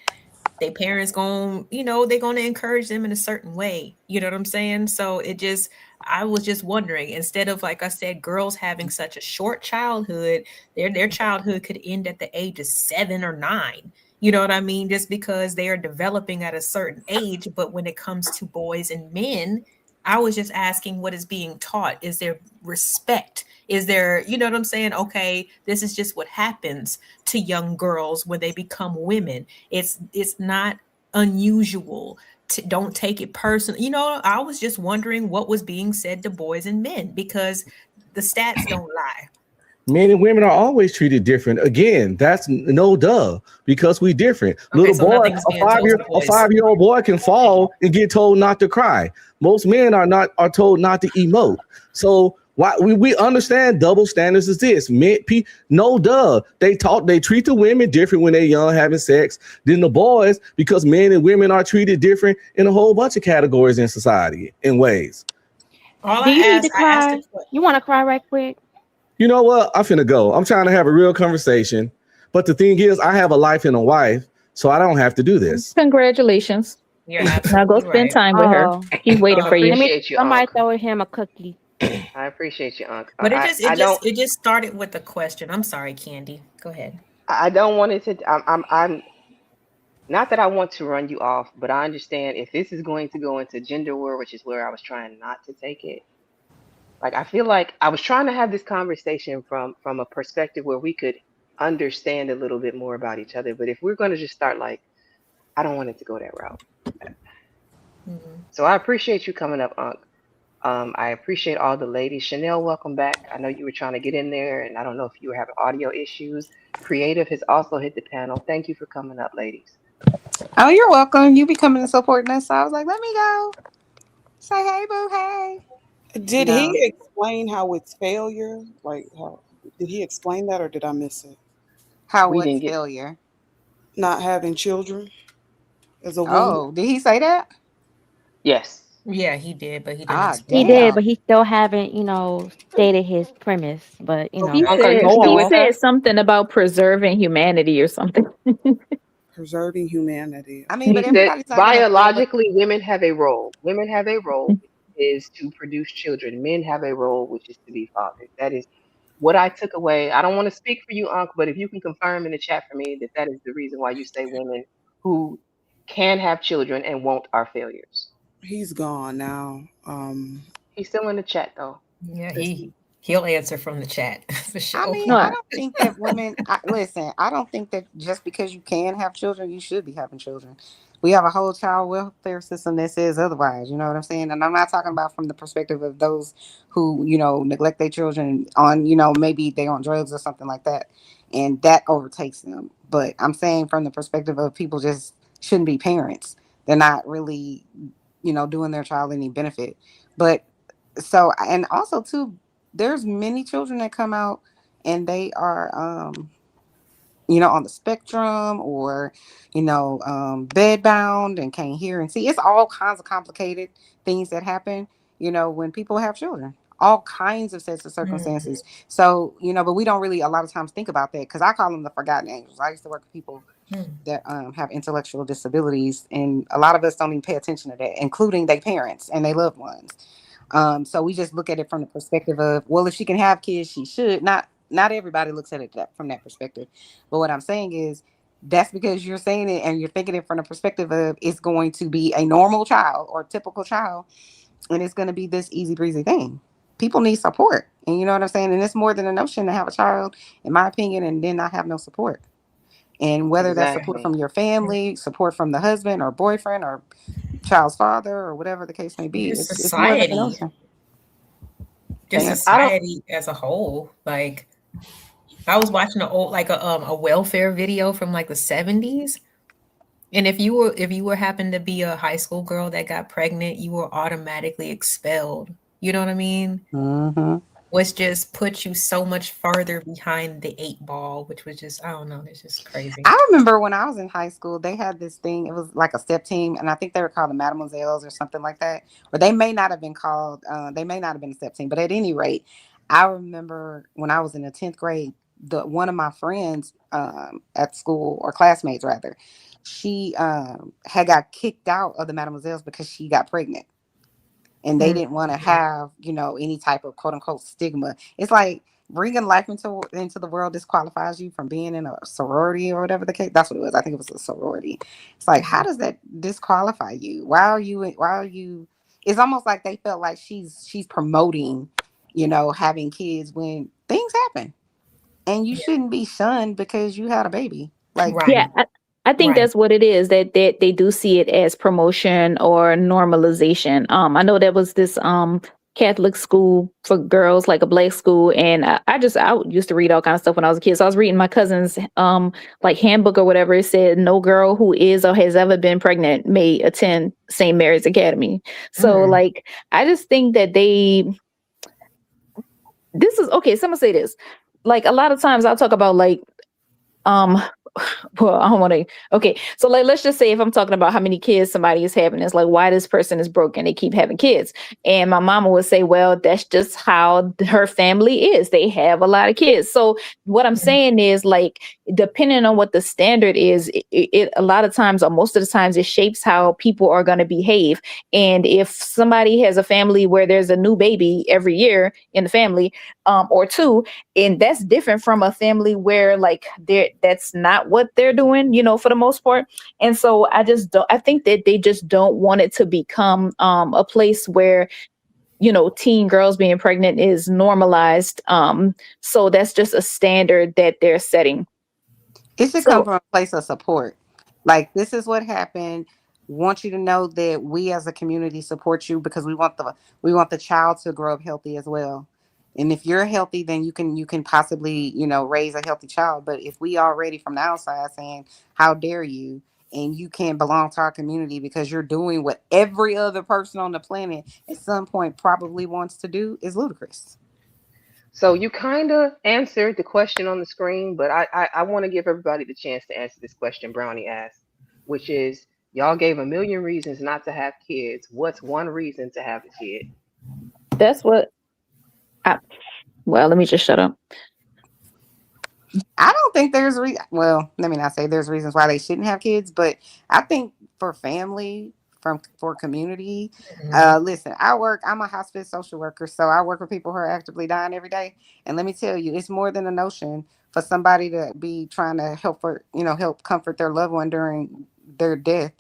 their parents they're gonna encourage them in a certain way. You know what I'm saying? So I was just wondering, instead of, like I said, girls having such a short childhood, their childhood could end at the age of 7 or 9. You know what I mean? Just because they are developing at a certain age. But when it comes to boys and men, I was just asking what is being taught. Is there respect? Is there, you know what I'm saying? Okay, this is just what happens to young girls when they become women. It's not unusual. Don't take it personal. You know, I was just wondering what was being said to boys and men because the stats don't lie. Men and women are always treated different. Again, that's no duh because we different. Okay, Little so boy, nothing's being told to a boys. 5 year old boy can fall and get told not to cry. Most men are told not to emote. So why we understand double standards is this. No duh. They treat the women different when they're young having sex than the boys because men and women are treated different in a whole bunch of categories in society in ways. All Do you need to I asked a cry? question. You want to cry right quick? You know what? I'm finna go. I'm trying to have a real conversation. But the thing is, I have a life and a wife, so I don't have to do this. Congratulations. You're Now go absolutely spend right. time with her. Oh, He's waiting for you. let me. Appreciate you, Somebody Unc. throw him a cookie. I appreciate you, Unc. But I don't it just started with a question. I'm sorry, Candy. Go ahead. I don't want it to. I'm not that I want to run you off, but I understand if this is going to go into gender war, which is where I was trying not to take it. Like I feel like I was trying to have this conversation from a perspective where we could understand a little bit more about each other. But if we're going to just start like, I don't want it to go that route. Mhm. So I appreciate you coming up, Unc. I appreciate all the ladies. Chanel, welcome back. I know you were trying to get in there, and I don't know if you were having audio issues. Creative has also hit the panel. Thank you for coming up, ladies. Oh, you're welcome. You be coming and supporting us. So I was like, let me go. Say hey, boo, hey. Did he No, explain how it's failure? Like, how did he explain that, or did I miss it? How we what's didn't get. failure? Not having children as a woman. Oh, did he say that? Yes. Yeah, he did, but he didn't Ah, He explain it. did, damn. but he still haven't, stated his premise. But Okay. Unc, are you Go still He off. with said us? something about preserving humanity or something. Preserving humanity. I mean, He but said everybody's not gonna feel what. biologically women have a role. Women have a role, which is to produce children. Men have a role, which is to be fathers. That is what I took away. I don't want to speak for you, Unc, but if you can confirm in the chat for me that that is the reason why you say women who can have children and won't are failures. He's gone now. He's still in the chat though. Yeah, Is he? he'll answer from the chat for I sure. mean, I Right. don't think that women. Listen, I don't think that just because you can have children, you should be having children. We have a whole child welfare system that says otherwise. You know what I'm saying? And I'm not talking about from the perspective of those who, neglect their children on, maybe they on drugs or something like that, and that overtakes them. But I'm saying from the perspective of people just shouldn't be parents. They're not really, doing their child any benefit. But so, and also too, there's many children that come out and they are on the spectrum, or bed bound and can't hear and see. It's all kinds of complicated things that happen when people have children, all kinds of sets of Mhm. circumstances. So but we don't really a lot of times think about that, because I call them the forgotten angels. I used to work with people Mhm. that have intellectual disabilities, and a lot of us don't even pay attention to that, including their parents and their loved ones. So we just look at it from the perspective of, well, if she can have kids, she should. Not everybody looks at it from that perspective. But what I'm saying is, that's because you're saying it and you're thinking it from the perspective of it's going to be a normal child or typical child, and it's going to be this easy breezy thing. People need support, and you know what I'm saying. And it's more than a notion to have a child, in my opinion, and then not have no support. And whether that's support Exactly. from your family, support from the husband or boyfriend or child's father, or whatever the case may be, Just it's more than a society, notion. just Yeah. And I don't. society as a whole. Like I was watching a welfare video from like the 70s. And if you were happened to be a high school girl that got pregnant, you were automatically expelled. You know what I mean? Hmm. Which just puts you so much farther behind the eight ball, which was just I don't know, it's just crazy. I remember when I was in high school, they had this thing. It was like a step team, and I think they were called the Mademoiselles or something like that. Or they may not have been called. They may not have been a step team, but at any rate, I remember when I was in the 10th grade, the one of my friends at school, or classmates rather, she had got kicked out of the Mademoiselles because she got pregnant, and they Mm. didn't want to have any type of quote unquote stigma. It's like bringing life into the world disqualifies you from being in a sorority or whatever the case. That's what it was. I think it was a sorority. It's like, how Mhm. does that disqualify you? Why are you it's almost like they felt like she's promoting, you know, having kids when things happen, and you shouldn't be shunned because you had a baby. Like, Yeah, Right. I think Right. that's what it is, that they do see it as promotion or normalization. I know there was this Catholic school for girls, like a black school, and I used to read all kinds of stuff when I was a kid. So I was reading my cousin's like handbook or whatever. It said no girl who is or has ever been pregnant may attend St. Mary's Academy. So like I just think that this is okay. So I'm gonna say this. Like a lot of times I'll talk about like um well, I don't want to. Okay, so like, let's just say if I'm talking about how many kids somebody is having, it's like why this person is broken, they keep having kids, and my mama would say, well, that's just how her family is. They have a lot of kids. So what I'm saying is like, depending on what the standard is, it a lot of times or most of the times it shapes how people are going to behave. And if somebody has a family where there's a new baby every year in the family, or two, and that's different from a family where like that's not what they're doing, for the most part. And so I think that they just don't want it to become a place where teen girls being pregnant is normalized. So that's just a standard that they're setting. it should come So from a place of support. Like, this is what happened. Want you to know that we as a community support you because we want the child to grow up healthy as well. And if you're healthy, then you can possibly, raise a healthy child. But if we already from the outside saying, how dare you, and you can't belong to our community because you're doing what every other person on the planet at some point probably wants to do, is ludicrous. So you kind of answered the question on the screen, but I want to give everybody the chance to answer this question Brownie asked, which is y'all gave a million reasons not to have kids. What's one reason to have a kid? that's what I, well, let me just shut up. I don't think well, let me not say there's reasons why they shouldn't have kids, but I think for family, for community. Listen, I'm a hospice social worker, so I work with people who are actively dying every day. And let me tell you, it's more than a notion for somebody to be trying to help comfort their loved one during their death,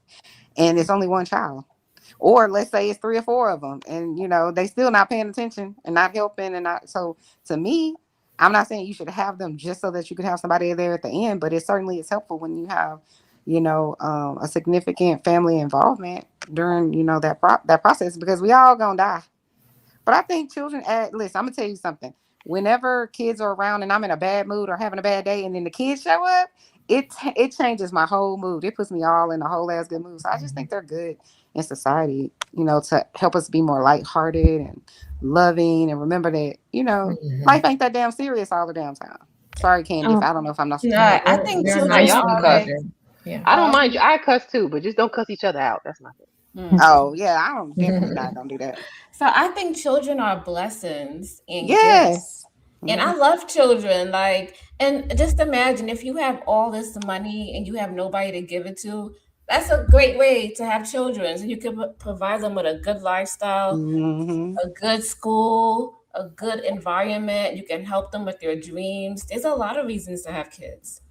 and it's only one child. Or let's say it's three or four of them, and they still not paying attention and not helping, and not so. To me, I'm not saying you should have them just so that you can have somebody there at the end, but it certainly is helpful when you have a significant family involvement during that process, because we all gonna die. But I think children listen, I'm gonna tell you something. Whenever kids are around and I'm in a bad mood or having a bad day, and then the kids show up, it changes my whole mood. It puts me all in a whole ass good mood. So I just think they're good in society, to help us be more lighthearted and loving, and remember that, life ain't that damn serious all the damn time. Sorry, Candy, if Um, I don't know if I'm not No, supposed to. I think Now children y'all are can cuss. always. Yeah. I don't mind you. I cuss too, but just don't cuss each other out. That's my thing. Oh yeah, I'm definitely not gonna do that. So I think children are blessings and gifts. Yes. And Mhm. I love children. Like, and just imagine if you have all this money and you have nobody to give it to, that's a great way to have children. So you can provide them with a good lifestyle, Mhm. a good school, a good environment. You can help them with their dreams. There's a lot of reasons to have kids.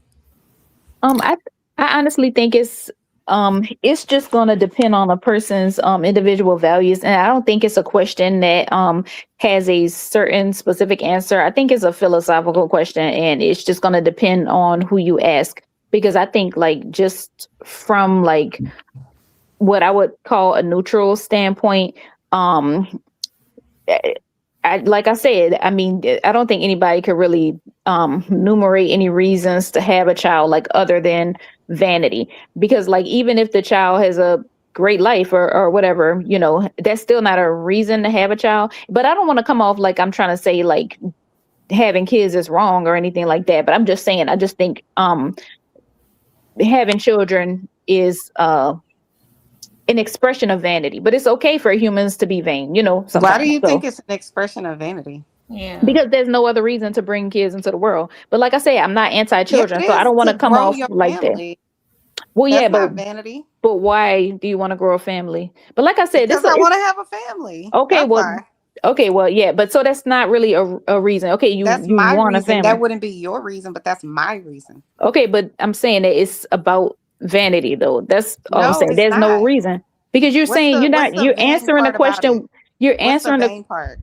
I honestly think it's just going to depend on a person's individual values, and I don't think it's a question that has a certain specific answer. I think it's a philosophical question, and it's just going to depend on who you ask. Because I think like just from like what I would call a neutral standpoint, um, like I said, I mean, I don't think anybody could really enumerate any reasons to have a child like other than vanity. Because like even if the child has a great life or whatever, that's still not a reason to have a child. But I don't want to come off like I'm trying to say like having kids is wrong or anything like that. But I'm just saying, I just think having children is an expression of vanity. But it's okay for humans to be vain, Why do sometimes. you So think it's an expression of vanity? Yeah. because there's no other reason to bring kids into the world. But like I say, I'm not Yes, it anti-children, so I is don't want to to come grow off your like that. family. Well, yeah, That's but not vanity. why do you want to grow a family? But like I said, Because I want to have a family. okay. That's Well, why. okay, well, yeah, but so that's not really a reason. Okay, That's you my want a reason. That family. wouldn't be your reason, but that's my reason. Okay, but I'm saying that it's about vanity, though. That's all I'm No, saying. it's There's no not. reason. Because you're saying you're vain answering a part about it? question. You're What's the answering a vain part?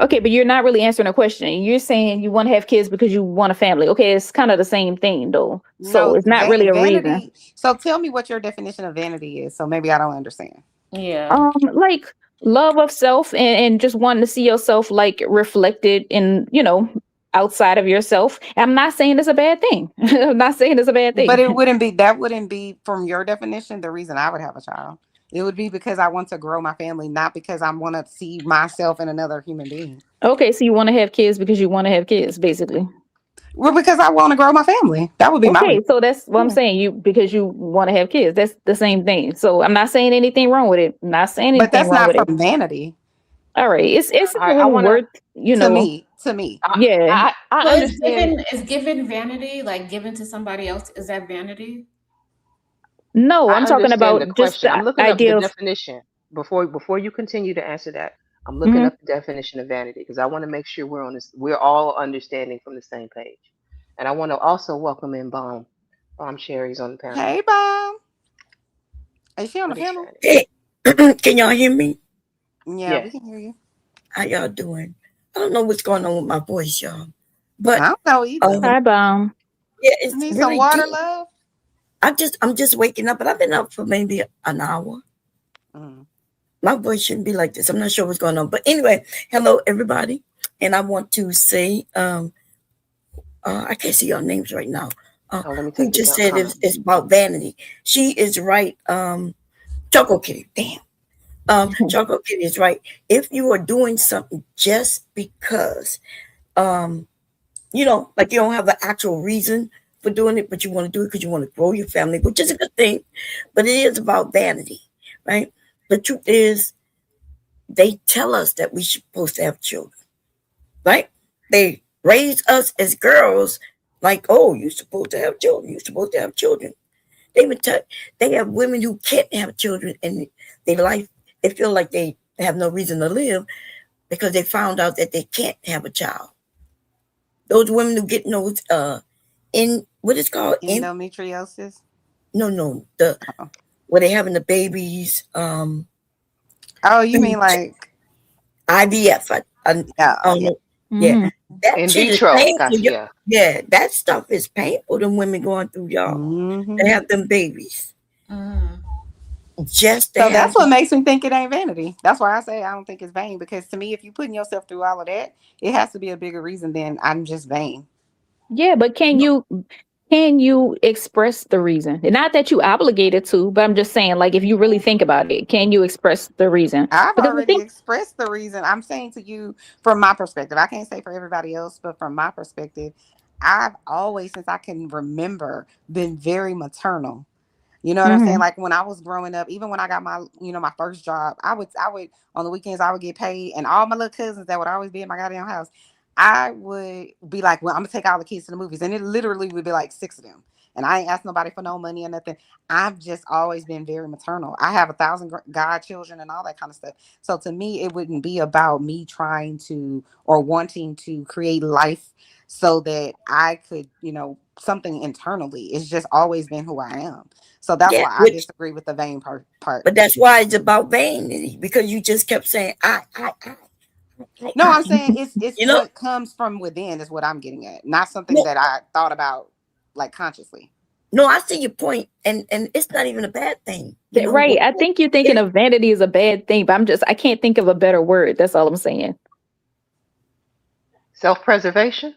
Okay, but you're not really answering a question. You're saying you want to have kids because you want a family. Okay, it's kind of the same thing though. So No, it's not really a reason. vanity. So tell me what your definition of vanity is. So maybe I don't understand. Yeah. Like love of self and just wanting to see yourself like reflected in, outside of yourself. I'm not saying it's a bad thing. I'm not saying it's a bad But thing. that wouldn't be from your definition the reason I would have a child. It would be because I want to grow my family, not because I want to see myself in another human being. Okay, so you want to have kids because you want to have kids, basically. Well, because I want to grow my family. That would be my Okay, reason. so that's what I'm Yeah. saying. Because you want to have kids. That's the same thing. So I'm not saying anything wrong with it. I'm not saying But anything that's wrong not with it. from vanity All right. It's All right, I really wanna. worth, to me. To me. yeah. I So understand. is given vanity, like given to somebody else, is that vanity? No, I I'm talking understand the about just question. the I'm looking up the idea of definition before you continue to answer that. I'm looking mhm. up the definition of vanity because I want to make sure we're all understanding from the same page. And I want to also welcome in Bomb Cherries on the panel. Hey, Bob. Is she on the What is panel? vanity? Hey, can y'all hear me? Yeah, we Yes. can hear you. How y'all doing? I don't know what's going on with my voice, y'all. But I don't know either. Hi, Bomb. yeah, You it's need some really water, deep. love? I'm just waking up, but I've been up for maybe an hour. Mm. My voice shouldn't be like this. I'm not sure what's going on. But anyway, hello everybody. And I want to say, I can't see your names right now. Oh, let me Who take the just said comment. it's about vanity. She is right. Choco Kitty, damn. Choco Kitty is right. If you are doing something just because, like you don't have an actual reason for doing it, but you want to do it because you want to grow your family, which is a good thing. But it is about vanity, right? The truth is, they tell us that we're supposed to have children, right? They raise us as girls like, oh, you're supposed to have children. You're supposed to have children. They even they have women who can't have children and they feel like they have no reason to live because they found out that they can't have a child. Those women who get those in what is called Endometriosis. no Oh. where they having the babies Oh, you mean like IVF. I yeah, don't yeah. know. Yeah, that In shit is vitro. painful. Gotcha. Yeah. Yeah, that stuff is painful. Them women going through, y'all. Mm-hmm. They have them babies just to So have. that's what makes me think it ain't vanity. That's why I say I don't think it's vain because to me, if you're putting yourself through all of that, it has to be a bigger reason than I'm just vain. Yeah, but can you express the reason? Not that you obligated to, but I'm just saying, like, if you really think about it, can you express the reason? I've Because I already think expressed the reason. I'm saying to you from my perspective. I can't say for everybody else, but from my perspective, I've always, since I can remember, been very maternal. You know what I'm saying? mhm. Like when I was growing up, even when I got my first job, I would on the weekends I would get paid, and all my little cousins that would always be in my goddamn house, I would be like, well, I'm gonna take all the kids to the movies, and it literally would be like six of them, and I ain't asked nobody for no money or nothing. I've just always been very maternal. I have 1,000 godchildren and all that kind of stuff. So to me, it wouldn't be about me trying to or wanting to create life so that I could, something internally. It's just always been who I am. So that's Yeah, why I which disagree with the vain part. but that's why it's about vanity because you just kept saying No, I'm saying it's you know. what comes from within is what I'm getting at, not something No, that I thought about like consciously. no, I see your point, and it's not even a bad thing. You know Right. what? I think you're thinking It, of vanity as a bad thing, but I can't think of a better word. That's all I'm saying. Self-preservation.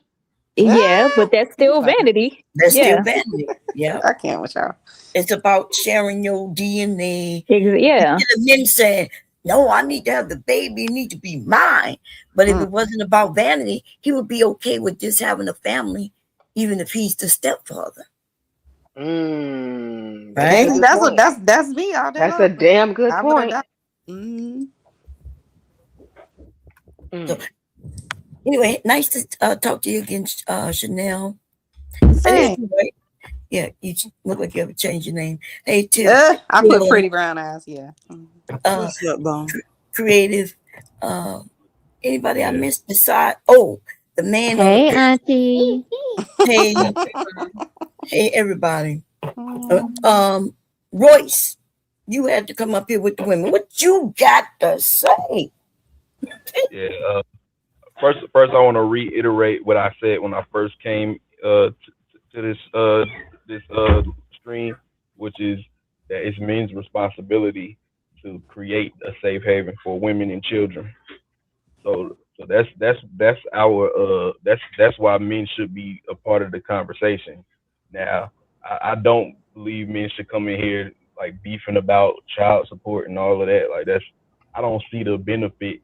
Yeah, Ah, but that's you still funny. vanity. that's still Yeah. vanity. Yeah, I can't with y'all. it's about sharing your DNA. Yeah. Instead of men saying, "No, I need to have the baby. It need to be mine." But if Mm. it wasn't about vanity, he would be okay with just having a family, even if he's the stepfather. That's a Right? And good that's what point. that's me all day That's a long. damn good I would have point. done. Mm. So Mm. anyway, nice to talk to you again, Chanel. It Same. is right. Yeah, you look like you ever changed your name. Hey, Tiff, I put pretty brown eyes. Yeah. Mm. uh, What's up, Bone? creative. Uh, anybody I missed beside? The man on the Hey, picture. Auntie. Hey, hey, everybody. Mm. Royce. You had to come up here with the women. What you got to say? Yeah. First, I want to reiterate what I said when I first came to this stream, which is that it's men's responsibility to create a safe haven for women and children. So that's our that's why men should be a part of the conversation. Now, I don't believe men should come in here like beefing about child support and all of that. Like that's I don't see the benefit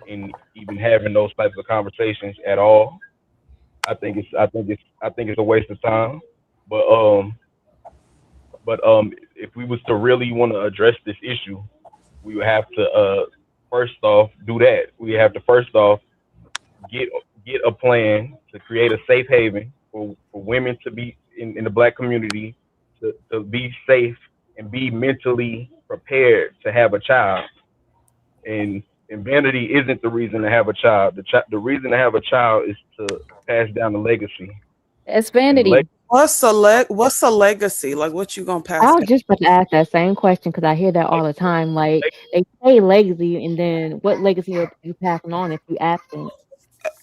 in even having those types of conversations at all. I think it's a waste of time. But if we was to really want to address this issue, we would have to first off do that. We have to first off get get a plan to create a safe haven for women to be in the black community to be safe and be mentally prepared to have a child. And vanity isn't the reason to have a child. The reason to have a child is to pass down the legacy. It's vanity. What's a legacy? Like what you gonna pass I was down? just about to ask that same question because I hear that all the time. Like they say legacy, and then what legacy are you passing on if you absent?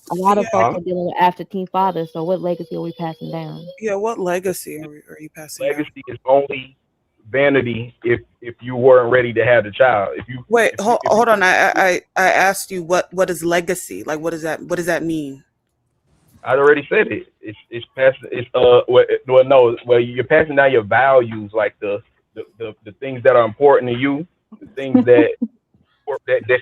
A lot of folks are dealing with absentee fathers, so what legacy are we passing down? Yeah, what legacy are you passing down? Legacy is only vanity if you weren't ready to have the child. If you Wait, if you, hold on. I asked you what is legacy? Like what does that mean? I already said it. It's passing. It's well you're passing down your values, like the things that are important to you, the things that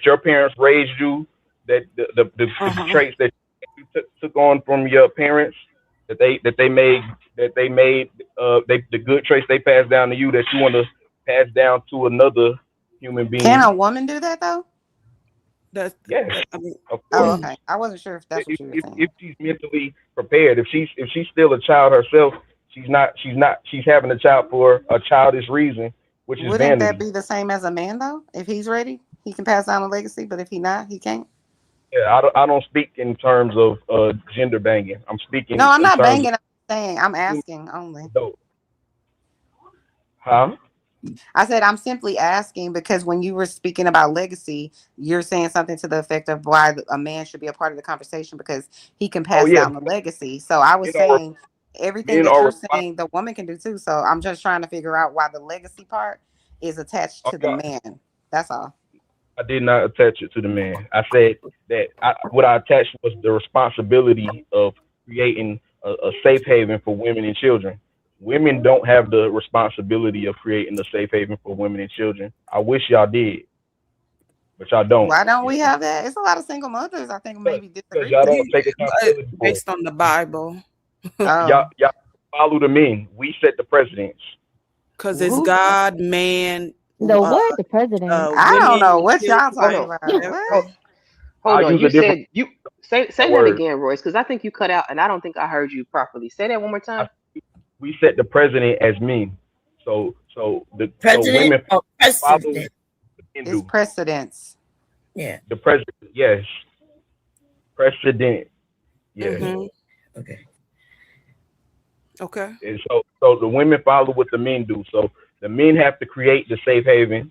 your parents raised you, that the traits that you took on from your parents, that they made the good traits they passed down to you that you want to pass down to another human being. Can a woman do that though? Yes, I mean, of Oh, course. okay. I wasn't sure if that's what you were saying. If she's mentally prepared, if she's still a child herself, she's having a child for a childish reason, which is Wouldn't that vanity. be the same as a man though? If he's ready, he can pass down a legacy, but if he not, he can't. Yeah, I don't speak in terms of gender banging. I'm speaking No, I'm in not terms banging. I'm saying I'm asking only. of adult. Huh? I said I'm simply asking because when you were speaking about legacy, you're saying something to the effect of why a man should be a part of the conversation because he can Oh pass yeah, down the legacy. So I was men are saying everything men that are you're responsible. saying, the woman can do too. So I'm just trying to figure out why the legacy part is attached to the man. That's all. I did not attach it to the man. I said that what I attached was the responsibility of creating a safe haven for women and children. Women don't have the responsibility of creating a safe haven for women and children. I wish y'all did, but y'all don't. Why don't we have that? It's a lot of single mothers, I think, maybe Because disagree y'all with don't you. take accountability for it. based on the Bible. Oh. Y'all follow the men. We set the precedents. Because it's God, man. The what? The president? I don't know what y'all Hold talking on. about. Hold, What? hold I'll on. use You a different said you say that word. again, Royce, because I think you cut out and I don't think I heard you properly. Say that one more time. We set the president as men. So President women or follow precedent? men It's do. precedence. Yeah. The president, yes. Precedent, yes. Mm-hmm. Okay. Okay. And so the women follow what the men do. So the men have to create the safe haven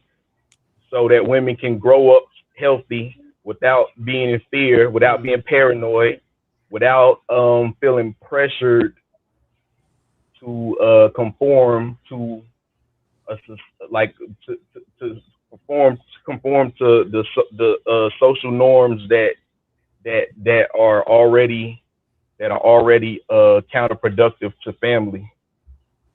so that women can grow up healthy without being in fear, without being paranoid, without feeling pressured to conform to a like to conform to the social norms that are already counterproductive to family.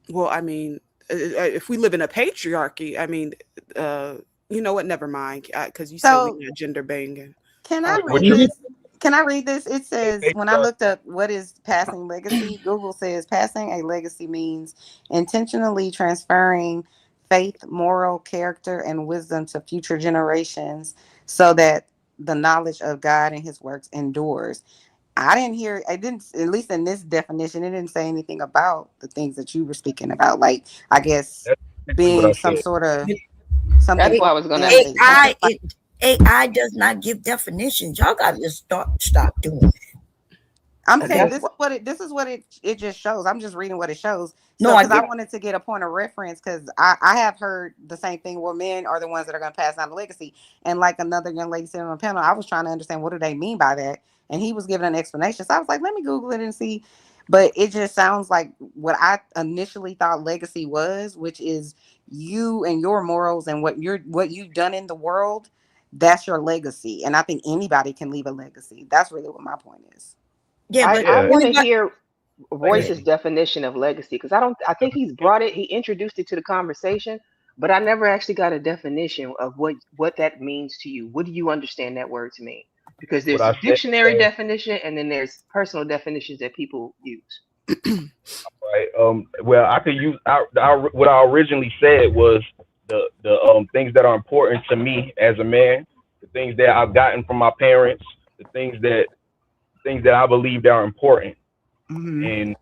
Well, I mean, if we live in a patriarchy, I mean, you know what? Never mind, because you said So we got gender banging. can I What read you this? Can I read this? It says, when I patriarchy? looked up what is passing legacy, Google says passing a legacy means intentionally transferring faith, moral character, and wisdom to future generations so that the knowledge of God and his works endures. I didn't, at least in this definition, it didn't say anything about the things that you were speaking about. Like, I guess That's exactly what being I some said. sort of That's something what for I was gonna ask. family, something like AI does not give definitions. Y'all got to just stop doing that. I'm Okay. saying this is what it just shows. I'm just reading what it shows. No, So I because I get. wanted to get a point of reference, because I have heard the same thing where men are the ones that are going to pass down the legacy. And like another young lady sitting on the panel, I was trying to understand what do they mean by that. And he was giving an explanation. So I was like, let me Google it and see. But it just sounds like what I initially thought legacy was, which is you and your morals and what you've done in the world. That's your legacy. And I think anybody can leave a legacy. That's really what my point is. Yeah, but I want to anybody. hear Go ahead. Royce's definition of legacy, because I think he's brought it, he introduced it to the conversation, but I never actually got a definition of what that means to you. What do you understand that word to mean? Because What there's I a said, dictionary definition and then there's personal definitions that people use. right? Well, I could use what I originally said was the things that are important to me as a man, the things that I've gotten from my parents, the things that I believe are important, and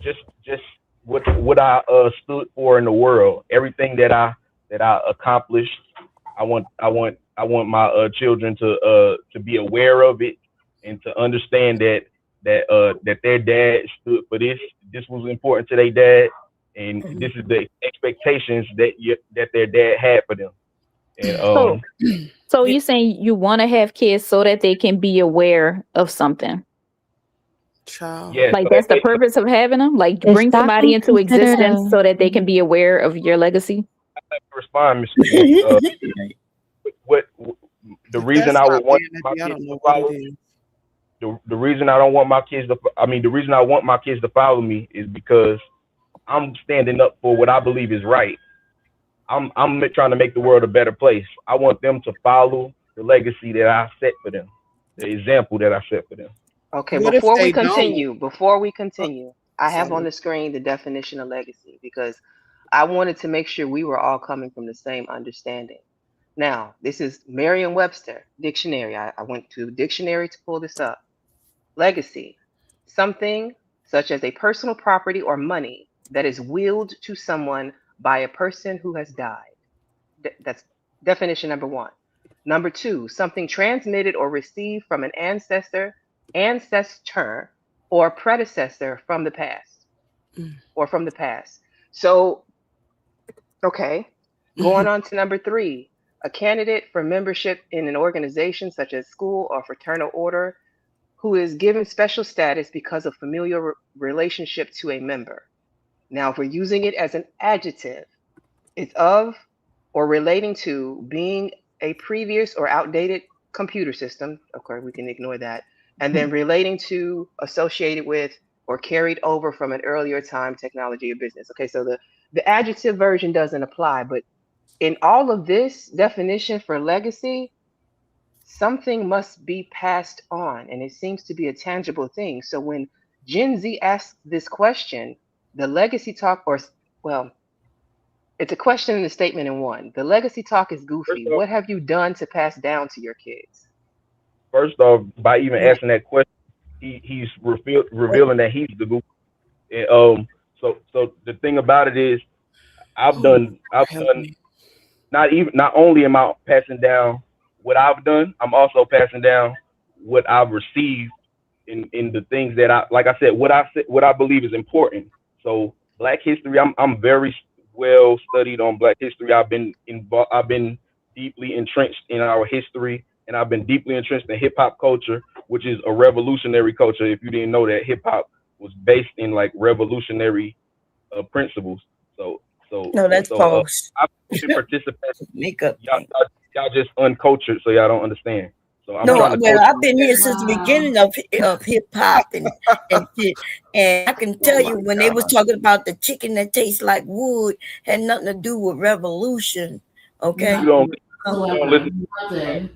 just what I stood for in the world. Everything that I accomplished, I want my children to be aware of it and to understand that their dad stood for this. This was important to their dad, and this is the expectations that their dad had for them. And So you saying you want to have kids so that they can be aware of something? Child. yeah, Like so that's that the purpose of having them? Like Is bring somebody stocking into considered existence a? so that they can be aware of your legacy? they respond, what the If reason that's I not would want my vanity, I kids don't to know what it follow is. the reason I don't want my kids to I mean the reason I want my kids to follow me is because I'm standing up for what I believe is right. I'm trying to make the world a better place. I want them to follow the legacy that I set for them, the example that I set for them. Okay, What if they don't? before we Oh, continue, I have on sorry. the screen the definition of legacy because I wanted to make sure we were all coming from the same understanding. Now, this is Merriam-Webster dictionary. I went to the dictionary to pull this up. Legacy, something such as a personal property or money that is willed to someone by a person who has died. That's definition number one. Number two, something transmitted or received from an ancestor, or predecessor from the past, or from the past. So, okay, going on to number three, a candidate for membership in an organization such as school or fraternal order who is given special status because of familial relationship to a member. Now, if we're using it as an adjective, it's of or relating to being a previous or outdated computer system. Okay, we can ignore that. And then relating to, associated with, or carried over from an earlier time, technology, or business. Okay, so the adjective version doesn't apply, but in all of this definition for legacy, something must be passed on, and it seems to be a tangible thing. So when Gen Z asks this question, the legacy talk, or well, it's a question and a statement in one. The legacy talk is First goofy. off, What have you done to pass down to your kids? by even asking that question, he's revealing that he's the Google. And, so the thing about it is, Oh, I've help done me. not only am I passing down what I've done, I'm also passing down what I've received in the things that like I said, what I believe is important. So Black history, I'm very well studied on Black history. I've been deeply entrenched in our history, and I've been deeply entrenched in hip hop culture, which is a revolutionary culture. If you didn't know that, hip hop was based in like revolutionary principles. So so No, that's so false. I've been participating. Makeup Y'all, thing. y'all just uncultured, so y'all don't understand. So I'm No, trying to well, culture I've been you. here since the beginning of hip hop and shit. And I can tell you when they was talking about the chicken that tastes like wood had nothing to do with revolution. Okay. You don't listen to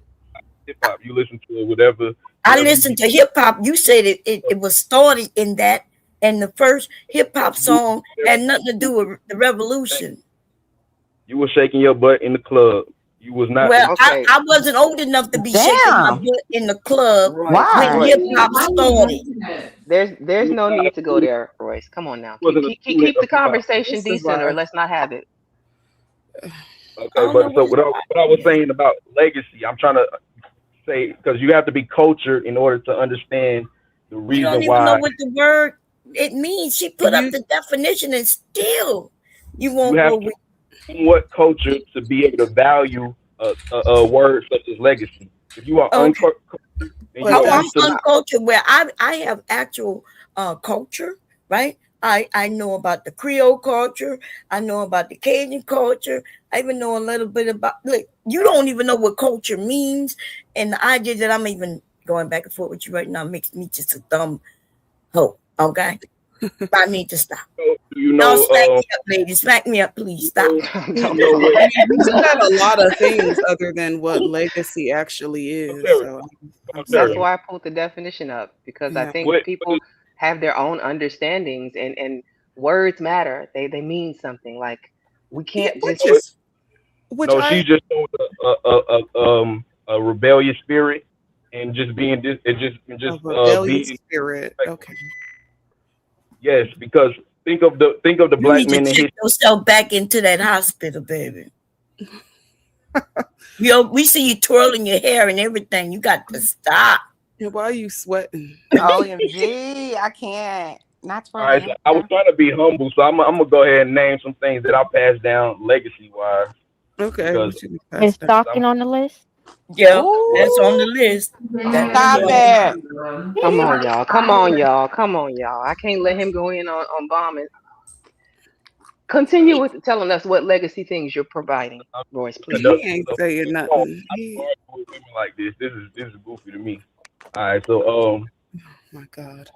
hip hop. You listen to whatever I you listened to hip hop. You said it was started in that, and the first hip hop song had nothing to do with the revolution. you were shaking your butt in the club. You was not. Well, Okay, I wasn't old enough to be shaking my Damn. butt in the club Royce, when Why? hip Royce, hop started. there's You no was not need a to go student. there, Royce. Come on now, You wasn't a student keep of the hip hop. conversation Listen, decent, or Vi. let's not have it. I Okay, don't know but so what what I was saying about legacy, I'm trying to say because you have to be cultured in order to understand the You don't reason even know why what the word it means. She put up You the definition and still you you won't have go to with. somewhat culture to be able to value a word such as legacy. If you are Okay. uncultured, then but you are Oh, I'm that's instantly uncultured where I have actual culture, right? I know about the Creole culture. I know about the Cajun culture. I even know a little bit about, look, you don't even know what culture means. And the idea that I'm even going back and forth with you right now makes me just a dumb hoe. Okay? I need to stop. do you Y'all know smack me up, ladies. Smack me up, please. Stop. you know what I mean, you said a lot of things other than what legacy actually is. So I'm That's sorry. why I pulled the definition up because I Yeah. think what people have their own understandings and words matter. They mean something. Like we Yeah, can't just which no, I she just showed a rebellious spirit and just being this and a just rebellious being spirit. Okay. yes, because think of the You black need to men in check history. yourself back into that hospital, baby. Yo, we see you twirling your hair and everything. You got to stop. Yeah, why are you sweating? OMG, I can't. Not All twirling right, your so I was hair. trying to be humble, so I'm gonna go ahead and name some things that I passed down legacy wise Okay, because what you Is passed down? stalking on the list? Yeah, that's on Ooh, the list. That's stop it. come on, y'all. Come on, y'all. Come on, y'all. I can't let him go in on bombing. Continue with telling us what legacy things you're providing, I'm Royce, He please. ain't saying I don't nothing. He, argue with women like this. This is goofy to me. All right, so my God.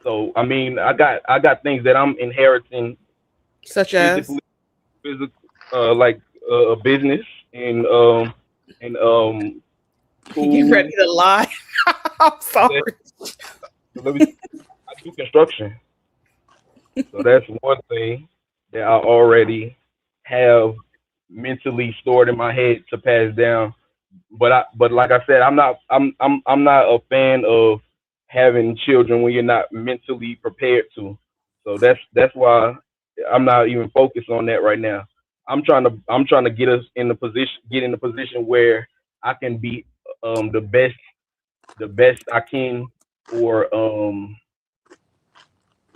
so I mean I got things that I'm inheriting Such as physically physical like a business and you ready school. to lie? I'm So sorry. let me I do construction. So that's one thing that I already have mentally stored in my head to pass down. But like I said, I'm not a fan of having children when you're not mentally prepared to. So that's why I'm not even focused on that right now. I'm trying to get in the position where I can be the best I can for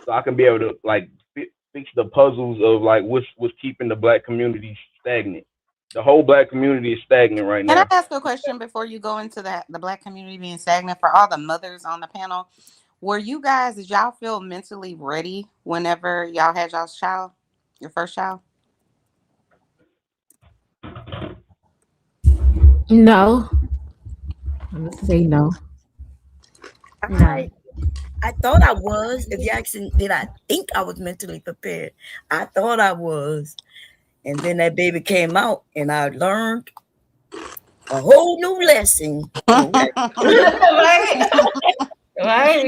so I can be able to like fix the puzzles of like what's keeping the black community stagnant. The whole black community is stagnant right Can I now. ask a question before you go into the black community being stagnant for all the mothers on the panel? Did y'all feel mentally ready whenever y'all had y'all's child, your first child? No. I'm gonna say no. No. I thought I was. If you asking, did I think I was mentally prepared? I thought I was. And then that baby came out and I learned a whole new lesson. Okay. Right? Right?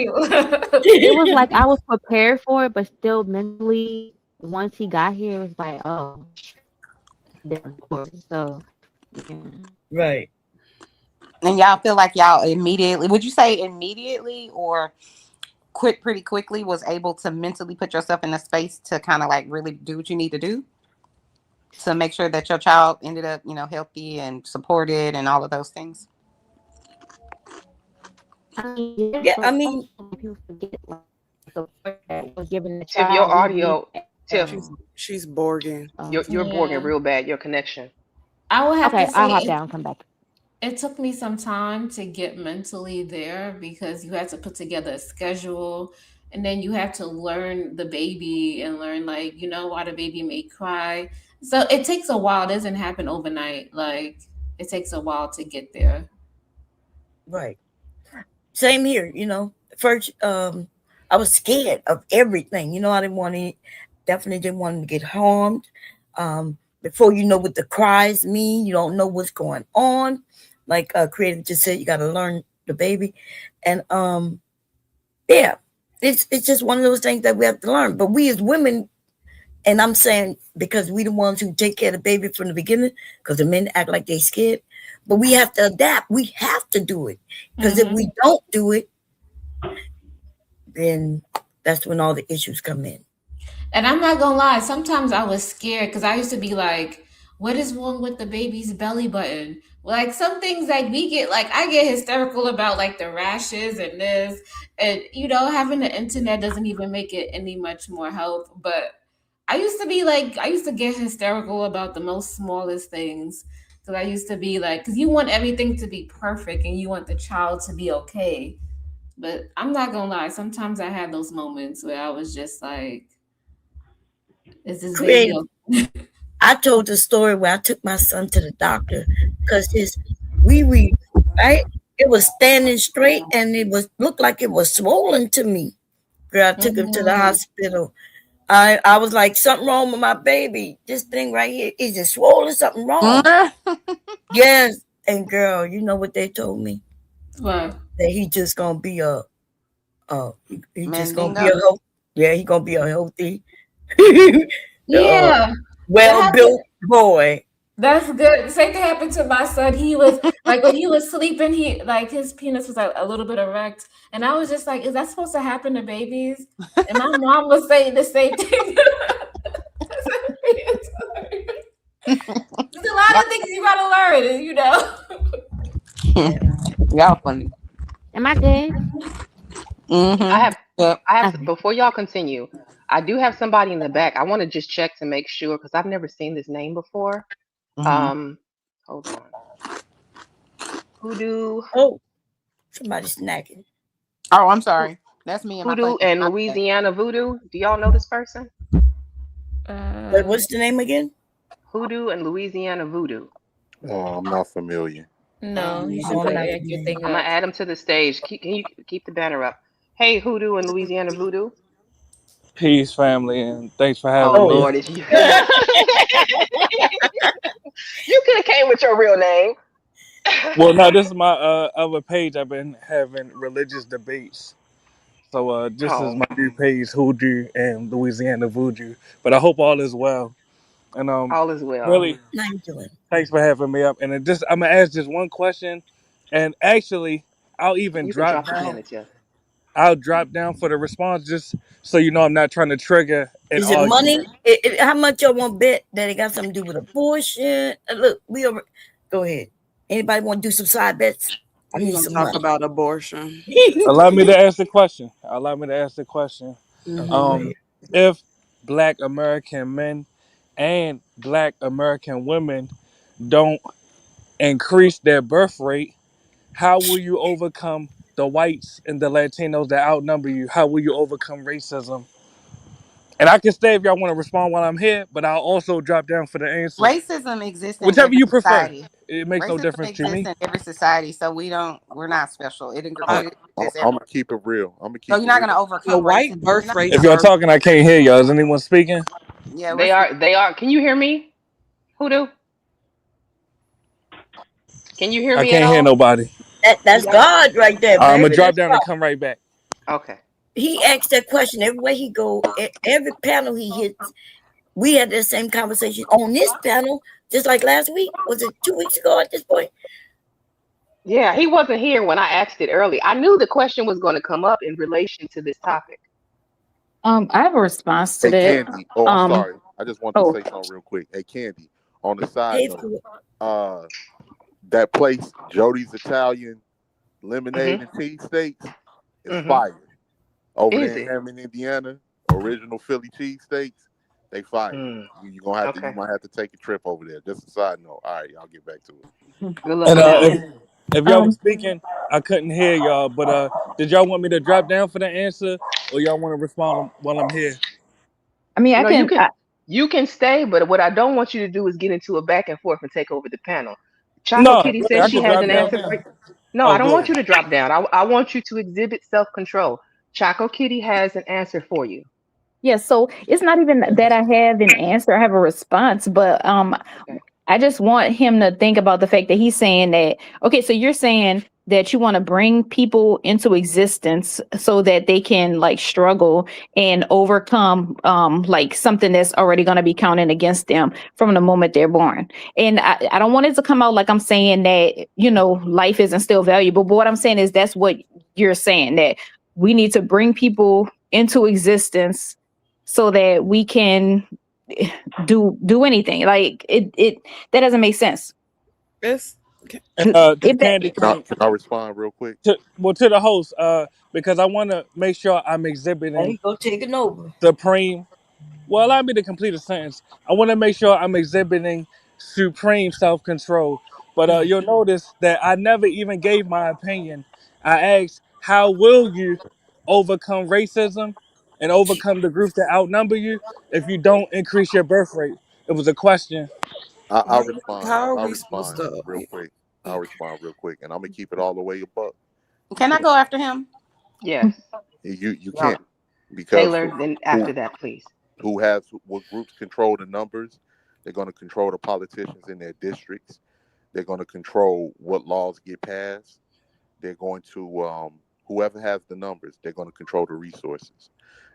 It was like I was prepared for it, but still mentally, once he got here, it was like, oh, different course. So, yeah. Right. And y'all feel like y'all immediately, would you say immediately or pretty quickly was able to mentally put yourself in a space to kind of like really do what you need to do to make sure that your child ended up, healthy and supported and all of those things? I mean, yeah, Yeah, I but mean, also people forget like the support that was given the Tiff, your child. We need audio, that. Tiff, She's Borging. you're borging Yeah. real bad. Your connection. I would have Okay, to I'll say hop down and come back. it took me some time to get mentally there because you had to put together a schedule and then you have to learn the baby and learn like why the baby may cry, so it takes a while. It doesn't happen overnight. Like it takes a while to get there. right. Same here, First, I was scared of everything. I didn't want to, definitely didn't want him to get harmed. Before you know what the cries mean, you don't know what's going on. Like Creative just said, you got to learn the baby, and yeah, it's just one of those things that we have to learn. But we as women, and I'm saying because we the ones who take care of the baby from the beginning, because the men act like they scared. But we have to adapt. We have to do it. Because if we don't do it, then that's when all the issues come in. And I'm not gonna lie, sometimes I was scared because I used to be like, what is wrong with the baby's belly button? Like some things like we get like I get hysterical about like the rashes and this and having the internet doesn't even make it any much more help. But I used to get hysterical about the most smallest things. Because I used to be like, because you want everything to be perfect and you want the child to be okay. But I'm not gonna lie, sometimes I had those moments where I was just like, is this baby Craig, okay? I told the story where I took my son to the doctor because his wee wee, right? It was standing straight and it was looked like it was swollen to me. Girl, I took him to the hospital. I was like, something wrong with my baby. This thing right here, is it swollen? Something wrong. Yes. And girl, you know what they told me? What? That he just gonna be he just gonna be Mandingo. he gonna be a healthy, Yeah. well-built boy. That's good. Same thing happened to my son. He was like when he was sleeping, he like his penis was like a little bit erect, and I was just like, "Is that supposed to happen to babies?" And my mom was saying the same thing. There's a lot of things you gotta learn, Y'all funny. Am I good? I have, Yep. Okay. before y'all continue, I do have somebody in the back. I want to just check to make sure because I've never seen this name before. Um, hold on. Hoodoo, Oh, somebody snacking. Oh, I'm sorry. That's me and my Hoodoo plate. and Louisiana Voodoo. Do y'all know this person? Wait, what's the name again? Hoodoo and Louisiana Voodoo. Oh, I'm not familiar. No, you should No, put I'm not your thing I'm gonna up. add them to the stage. Can you keep the banner up? Hey, Hoodoo and Louisiana Voodoo. Peace, family, and thanks for Oh having me. Lord, it's you. You could have came with your real name. Well, no, this is my other page. I've been having religious debates. So this is Oh, my new page, Hoodoo and Louisiana Voodoo. But I hope all is well. And all is well. really, How you doing? thanks for having me up. And I'm gonna ask just one question. And actually, I'll even You can drop drop the down. banner, Jeff. I'll drop down for the response just so you know I'm not trying to trigger an Is it money? argument. How much y'all want to bet that it got something to do with abortion? Look, go ahead. Anybody want to do some side bets? I We're need gonna some talk money. about abortion. Allow me to ask the question. Allow me to ask the question. Okay, go Um, ahead. if Black American men and Black American women don't increase their birth rate, how will you overcome the whites and the Latinos that outnumber you? How will you overcome racism? And I can stay if y'all want to respond while I'm here, but I'll also drop down for the answer. Racism exists in Whichever every you prefer. society. It makes no Racism difference to exists me. in every society, so we're not special. I'm, It I'm, exists I'm gonna everywhere. keep it real. I'm gonna So keep you're it not real. gonna The overcome white racism. birth If rates y'all are talking, I can't hear y'all. Is anyone speaking? Yeah, we're They are. They are. Can you hear me? Hoodoo? Can you hear I me at can't hear all? nobody. Do That's y'all? God right there, I'm gonna baby. drop That's down God. and come right back. Okay. He asks that question everywhere he go. Every panel he hits, we had the same conversation on this panel, just like last week. Was it 2 weeks ago at this point? Yeah, he wasn't here when I asked it early. I knew the question was going to come up in relation to this topic. I have a response to Hey, that. Candy. Oh, I'm Um, sorry. I just want to oh, say something real quick. Hey, Candy. On the side Hey, note, uh, that place, Jody's Italian Lemonade Mhm. and Tea Steaks, is Mhm. fire. Over Is there in it? Hammond, Indiana, original Philly cheesesteaks, they fire. Mm. You Okay. might have to take a trip over there. Just a side note. All right, y'all get back to it. Good And looking out. if y'all was speaking, I couldn't hear y'all. But did y'all want me to drop down for the answer, or y'all want to respond while I'm here? I mean, I No, you can. can. You can stay, but what I don't want you to do is get into a back and forth and take over the panel. Choco No, Kitty really, says I she could has drop an down answer now. for you. No, I Oh, don't go want ahead. you to drop down. I want you to exhibit self control. Choco Kitty has an answer for you. Yeah, so it's not even that I have an answer, I have a response, but Okay. I just want him to think about the fact that he's saying that, okay, so you're saying that you want to bring people into existence so that they can like struggle and overcome like something that's already going to be counted against them from the moment they're born. And I don't want it to come out like I'm saying that, life isn't still valuable, but what I'm saying is that's what you're saying, that we need to bring people into existence so that we can do anything. Like it that doesn't make sense. It's And If that Candy Can I, King can I respond real quick? to the host, because I want to make sure I'm exhibiting Hey, go taking over. supreme. Well, allow me to complete a sentence. I want to make sure I'm exhibiting supreme self control. But you'll notice that I never even gave my opinion. I asked, how will you overcome racism and overcome the groups that outnumber you if you don't increase your birth rate? It was a question. I'll respond. how are I'll we supposed respond to? real quick. I'll respond real quick, and I'm gonna keep it all the way a buck. You Can I can't. go after him? Yes. You No. can't because Taylor, then who after that, please. who has what groups control the numbers? They're going to control the politicians in their districts. They're going to control what laws get passed. They're going to whoever has the numbers. They're going to control the resources.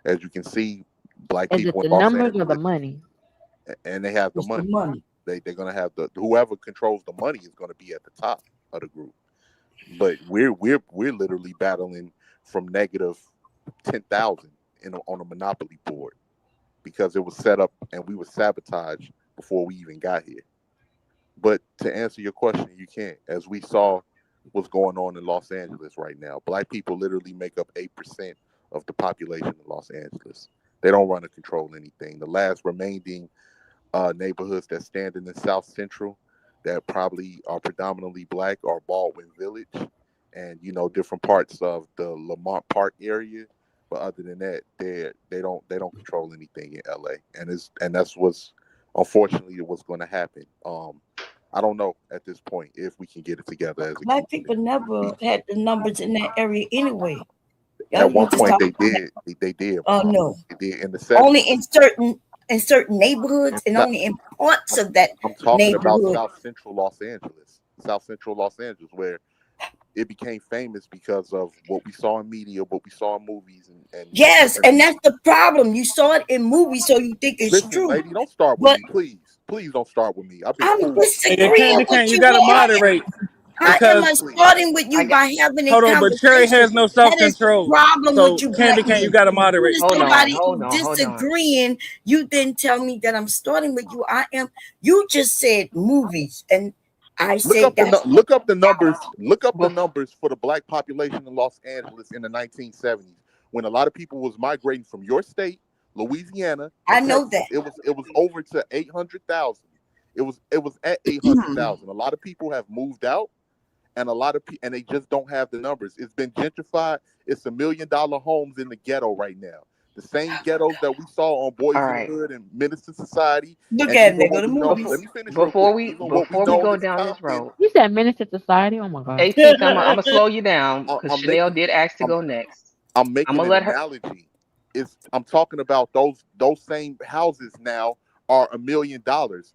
As you can see, black Is it people in the Los numbers or the Angeles, money? and they have the It's the money. money. They're going to have the whoever controls the money is going to be at the top of the group. But we're literally battling from negative 10,000 on a monopoly board because it was set up and we were sabotaged before we even got here. But to answer your question, you can't. As we saw what's going on in Los Angeles right now, black people literally make up 8% of the population in Los Angeles. They don't run or control anything. The last remaining neighborhoods that stand in the South Central that probably are predominantly black are Baldwin Village and different parts of the Lamont Park area. But other than that, they don't control anything in LA, and that's what's unfortunately what's going to happen. I don't know at this point if we can get it together as a Black community. people never had the numbers in that area anyway. At one You just point, talk. they did. They did. Oh no. They did in the Only 70s. in certain neighborhoods and only in parts of that I'm talking about neighborhood. South Central Los Angeles, where it became famous because of what we saw in media, what we saw in movies, and Yes, and that's the problem. You saw it in movies, so you think it's listen, true. lady, don't start with But me, please. Please don't start with me. I've been I'm cool. Hey, disagreeing Candy with King, you you. got to moderate How am I because Please. starting with I you got. by having a hold on, but Cherry conversation? has no self That is the control. problem So with you black Candy King, you men. got to As soon moderate. as Hold on. somebody Hold is on. Hold on. disagreeing, you then tell me that I'm starting with you. You just said movies, and I say that's Look up the numbers. Look up the Bef- numbers for the black population in Los Angeles in the 1970s, when a lot of people was migrating from your state, Louisiana, I and know Texas. that. It was over to 800,000. It was at 800,000. A lot of people have moved out, and and they just don't have the numbers. It's been gentrified. It's $1 million homes in the ghetto right now. The same ghettos that we saw on Boys All in the right. Hood and Minister Society, Look and at them. even They go what to we know. movies. Before Let me finish real before quick. we Even what we before we know go is down this Compton. road, You said Minister Society. Oh my god. AC, I'm gonna slow you down I- because I'm Chanel making did ask to I'm go next. I'm I'm making gonna an let her. analogy. I'm talking about those same houses now are $1 million,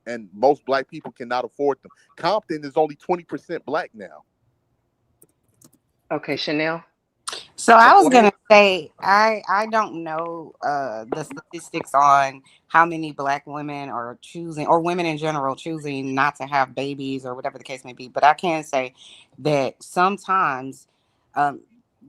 and most black people cannot afford them. Compton is only 20% black now. Okay, Chanel. So I was Before you. gonna say I don't know the statistics on how many black women are choosing, or women in general choosing not to have babies or whatever the case may be, but I can say that sometimes um,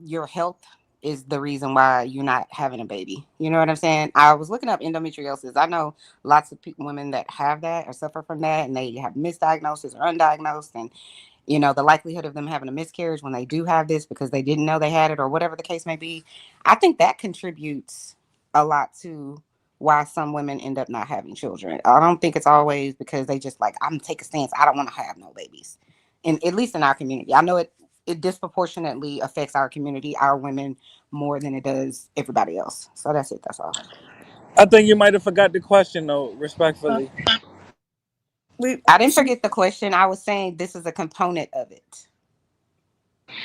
your health is the reason why you're not having a baby. You know what I'm saying? I was looking up endometriosis. I know lots of women that have that or suffer from that, and they have misdiagnosis or undiagnosed, and the likelihood of them having a miscarriage when they do have this because they didn't know they had it or whatever the case may be. I think that contributes a lot to why some women end up not having children. I don't think it's always because they just like, I'm take a stance, I don't want to have no babies. And at least in our community, I know it disproportionately affects our community, our women, more than it does everybody else. So that's it. That's all. I think you might have forgot the question though, respectfully. I didn't forget the question. I was saying this is a component of it.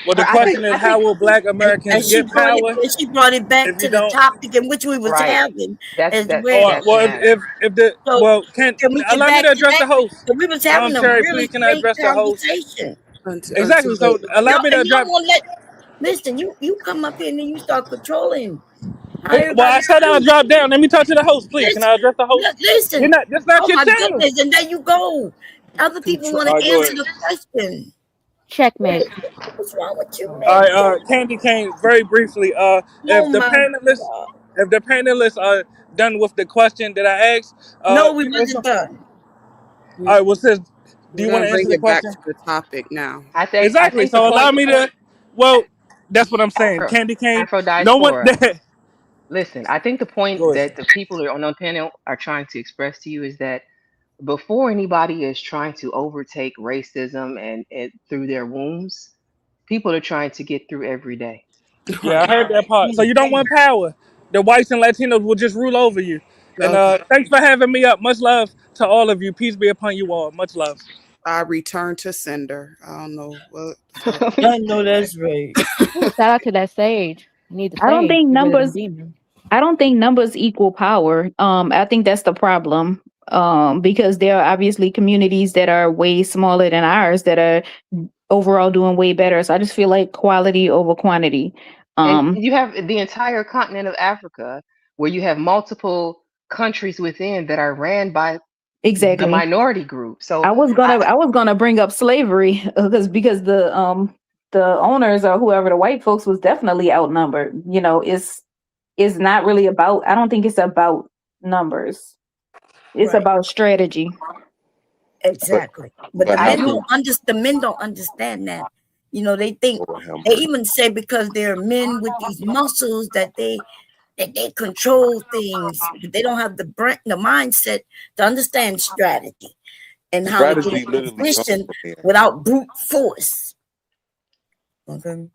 Well, the I think. question is, I how think. will Black And Americans get power she brought it back if you to the don't? topic in which we was Right. having That's as that. well. Or That's well, matter. if the So well, can can we get allow me back to to address that? the host? So we was having a Cherry, really please, can I great address the host? conversation. Exactly. So allow me to And y'all address. won't listen, you come up here and then you start controlling how Well, I everybody said I'll speaks. drop down. Let me talk to the host, please. Can Listen, I address the host? You're listen. not. That's not Oh your my channel. goodness, and there you go. Other people want All right, to go answer ahead. the question. Checkmate. What's wrong with you, All man? right, Candy Cane. Very briefly, Oh if the my panelists, God. if the panelists are done with the question that I asked, No, we you know, wasn't done. all right. Well, sis, do We're you want gonna to answer bring the it back question? to the topic now. I Exactly. think the So allow point me to. Well, that's what I'm saying. Candy cane. Afro No one. diaspora. Listen, I think the point Go ahead. that the people who are on the panel are trying to express to you is that before anybody is trying to overtake racism and through their wombs, people are trying to get through every day. Yeah, I heard that part. So you don't want power. The whites and Latinos will just rule over you. And Okay. thanks for having me up. Much love to all of you. Peace be upon you all. Much love. I return to sender. I don't know what the fuck. I know that's right. Ooh, shout out to that sage. I need the I don't sage. think Get rid of them numbers demons. I don't think numbers equal power. I think that's the problem. Because there are obviously communities that are way smaller than ours that are overall doing way better. So I just feel like quality over quantity. And Um, you have the entire continent of Africa where you have multiple countries within that are ran by the exactly. minority group. So I was gonna bring up slavery because the owners or whoever the white folks was definitely outnumbered. You know, it's not really about. I don't think it's about numbers. It's Right. about strategy. Exactly. But but I have do. the men don't understand that. You know, they think Lord have they mercy. even say because they're men with these muscles that they control things, but they don't have the mindset to understand strategy and how to get Strategy in literally comes position from men. without brute force. Okay.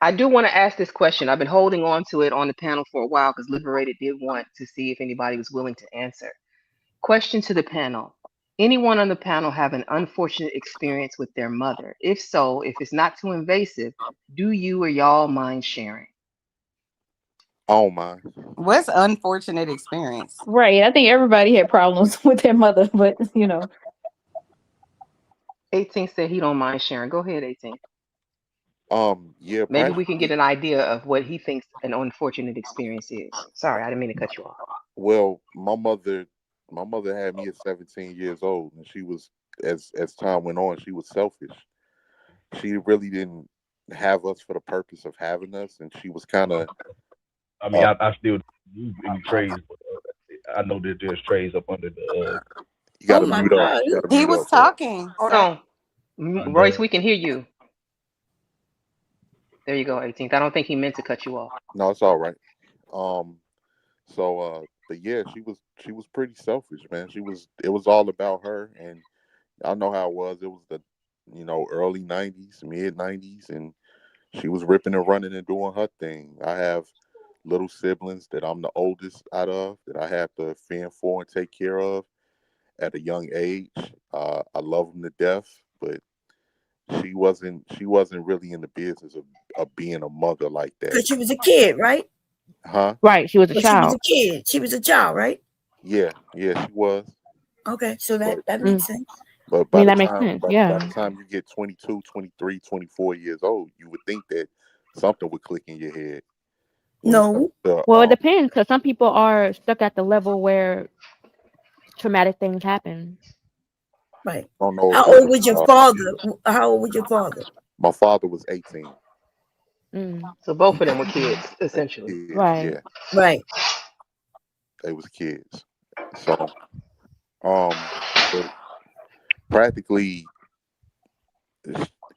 I do want to ask this question. I've been holding on to it on the panel for a while because Liberated did want to see if anybody was willing to answer. Question to the panel. Anyone on the panel have an unfortunate experience with their mother? If so, if it's not too invasive, do you or y'all mind sharing? Oh my. What's unfortunate experience? Right. I think everybody had problems with their mother, but 18 said he don't mind sharing. Go ahead, 18. Yeah, Maybe we can practically. get an idea of what he thinks an unfortunate experience is. Sorry, I didn't mean to cut you off. Well, my mother had me at 17 years old, and she was, as time went on, she was selfish. She really didn't have us for the purpose of having us, and she was kind of. I mean, I still use any trays, but I know that there's trays up under the. You got Oh to my mute up. God. You got to He mute was up, bro. talking. Hold Sir. on. Royce, Under. we can hear you. There you go, 18th. I don't think he meant to cut you off. No, it's all right. Um, but yeah, she was pretty selfish, man. It was all about her, and I know how it was. It was the, early '90s, mid '90s, and she was ripping and running and doing her thing. I have little siblings that I'm the oldest out of that I have to fend for and take care of at a young age. I love them to death, but she wasn't really in the business of being a mother like that. Because she was a kid, right? Huh? Right. She was a Because she was child. a kid. She was a child, right? Yeah, yeah, she was. Okay. So But that Mm. makes sense. but I by mean, the that makes time sense. by the Yeah. time you get 22, 23, 24 years old, you would think that something would click in your head when it comes No. to Well, it depends because some people are stuck at the level where traumatic things happen. Right. I don't know if How this old is was your father? How old was your father? my father was 18. Mm. So both of them were kids, essentially. Kids, Right. yeah, Right. they was kids. So but practically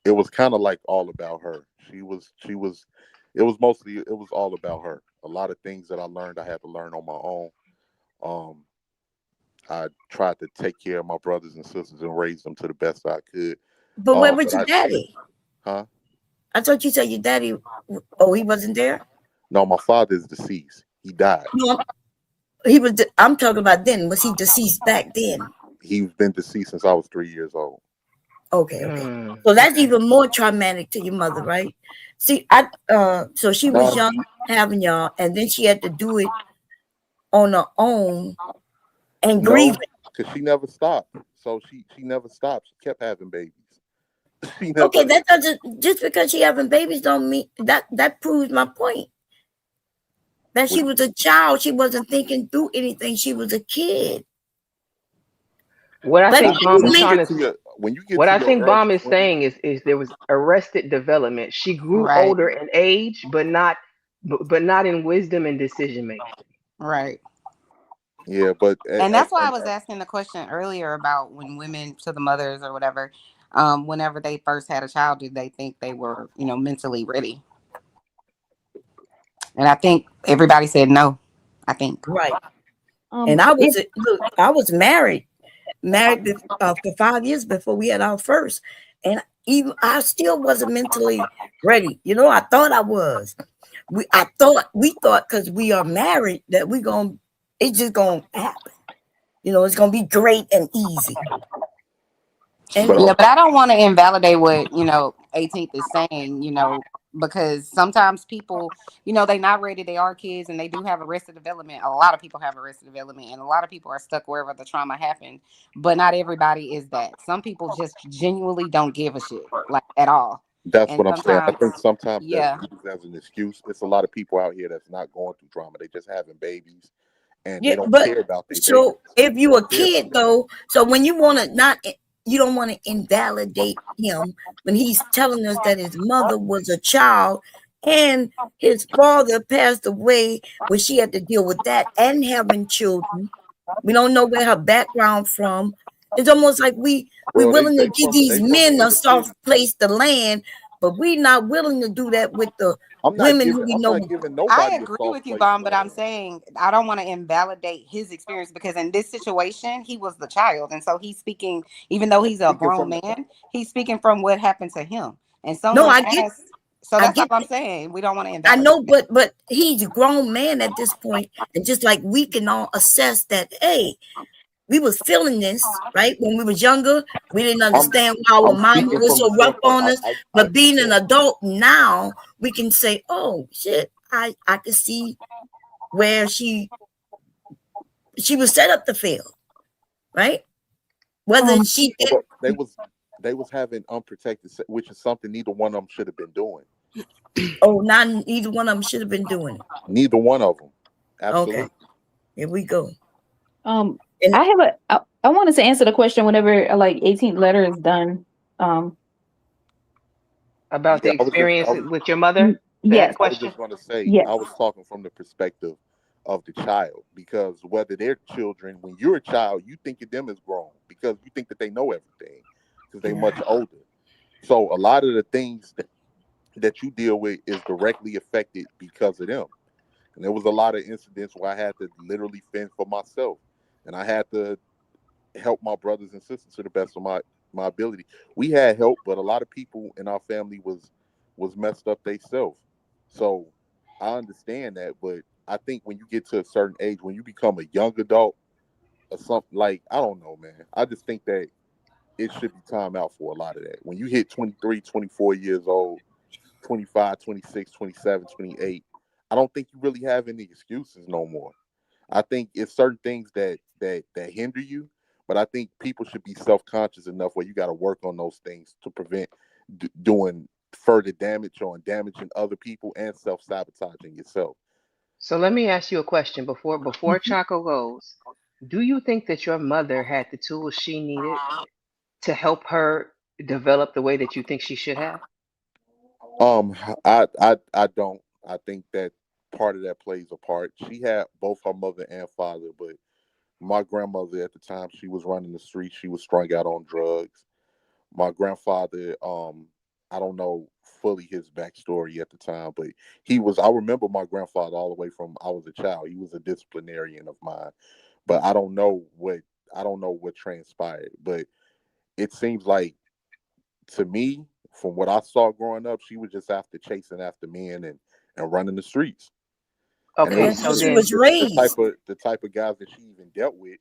it was kind of like all about her. She was it was all about her. A lot of things that I learned I had to learn on my own. Um I tried to take care of my brothers and sisters and raise them to the best I could. But where But was your daddy? huh? I thought you said your daddy. Oh, he wasn't there. No, my father is deceased. He died. No, he was. I'm talking about then. Was he deceased back then? He's been deceased since I was 3 years old. Okay, okay. So that's Okay. even more traumatic to your mother, right? See, so she was No, young having y'all, and then she had to do it on her own and no, grieving. because she never stopped. So she never stopped. She kept having babies. She Okay, never. that doesn't just because she having babies don't mean that proves my point. That What she was a child, she wasn't thinking through anything. She was a kid. What I But Nah, think when Bomb is you me, trying get to to your when you get what to I your think early Bomb is 20s, saying is there was arrested development. She grew Right. older in age, but not but not in wisdom and decision making. Right. Yeah, but And that's why I was asking the question earlier about when women to the mothers or whatever, whenever they first had a child, did they think they were, mentally ready? And I think everybody said no. I think. Right. And I was look, I was married for 5 years before we had our first, and even I still wasn't mentally ready. I thought I was. We thought because we are married that it's just gonna happen. It's gonna be great and easy. And Yeah, but I don't want to invalidate what 18th is saying. Because sometimes people, they're not ready. They are kids, and they do have arrested development. A lot of people have arrested development, and a lot of people are stuck wherever the trauma happened. But not everybody is that. Some people just genuinely don't give a shit, like, at all. that's And what I'm saying. I sometimes, think sometimes that's yeah, used as an excuse. It's a lot of people out here that's not going through trauma. They just having babies, and they yeah, don't but care about their babies. so if They you a don't care kid about that. though, so when you don't want to invalidate him when he's telling us that his mother was a child and his father passed away when she had to deal with that and having children. We don't know where her background from. It's almost like we Bro, willing to give they these from the men a inner city. soft place to land, but we not willing to do that with the women who we I'm know. not giving I nobody a agree soft with you, place to Bomb, but I'm land. saying I don't want to invalidate his experience because in this situation, he was the child. And so he's speaking, even though he's a Speaking grown from man, he's speaking from what happened to him. And No, someone asked, so I that's all get I'm saying. We don't want to I invalidate know, that. but he's a grown man at this point, and just like we can all assess that, hey, we was feeling this right when we was younger. We didn't understand why our I'm mom speaking was from the so rough standpoint. on us. I But being get an that. adult now, we can say, oh shit, I can see where she was set up to fail, right? Whether she Yeah, did. but they was having unprotected, which is something neither one of them should have been doing. Oh, not either one of them should have been doing it. Neither one of them. Okay, Absolutely. here we go. Um, And I wanted to answer the question whenever like 18th letter is done. Um, About the Yeah, experience with your mother. That yes, I was question. just going to say, yes. I was talking from the perspective of the child because whether they're children, when you're a child, you think of them as grown because you think that they know everything because they're much older. So a lot of the things that you deal with is directly affected because of them. And there was a lot of incidents where I had to literally fend for myself, and I had to help my brothers and sisters to the best of my ability. We had help, but a lot of people in our family was messed up themselves. So I understand that, but I think when you get to a certain age, when you become a young adult or something, like, I don't know, man. I just think that it should be time out for a lot of that. When you hit 23, 24 years old, 25, 26, 27, 28, I don't think you really have any excuses no more. I think it's certain things that hinder you, but I think people should be self-conscious enough where you got to work on those things to prevent doing further damage or damaging other people and self-sabotaging yourself. So let me ask you a question before Chaco goes. Do you think that your mother had the tools she needed to help her develop the way that you think she should have? Um, I don't. I think that part of that plays a part. She had both her mother and father, but my grandmother at the time she was running the streets. She was strung out on drugs. My grandfather, I don't know fully his backstory at the time, but he was. I remember my grandfather all the way from I was a child. He was a disciplinarian of mine, but I don't know what transpired. But it seems like to me, from what I saw growing up, she was just after chasing after men and running the streets. And Okay, that's how so she then was raised. the type of guys that she even dealt with.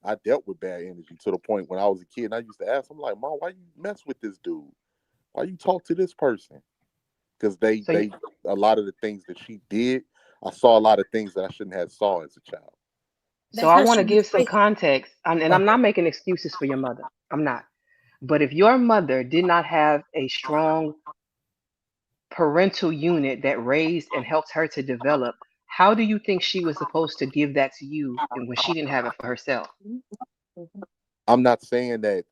I dealt with bad energy to the point when I was a kid. And I used to ask, I'm like, Mom, why you mess with this dude? Why you talk to this person? Because so they a lot of the things that she did, I saw a lot of things that I shouldn't have saw as a child. so That's I how want she to was give some raised. context, and I'm not making excuses for your mother. I'm not. But if your mother did not have a strong parental unit that raised and helped her to develop, how do you think she was supposed to give that to you and when she didn't have it for herself? I'm not saying that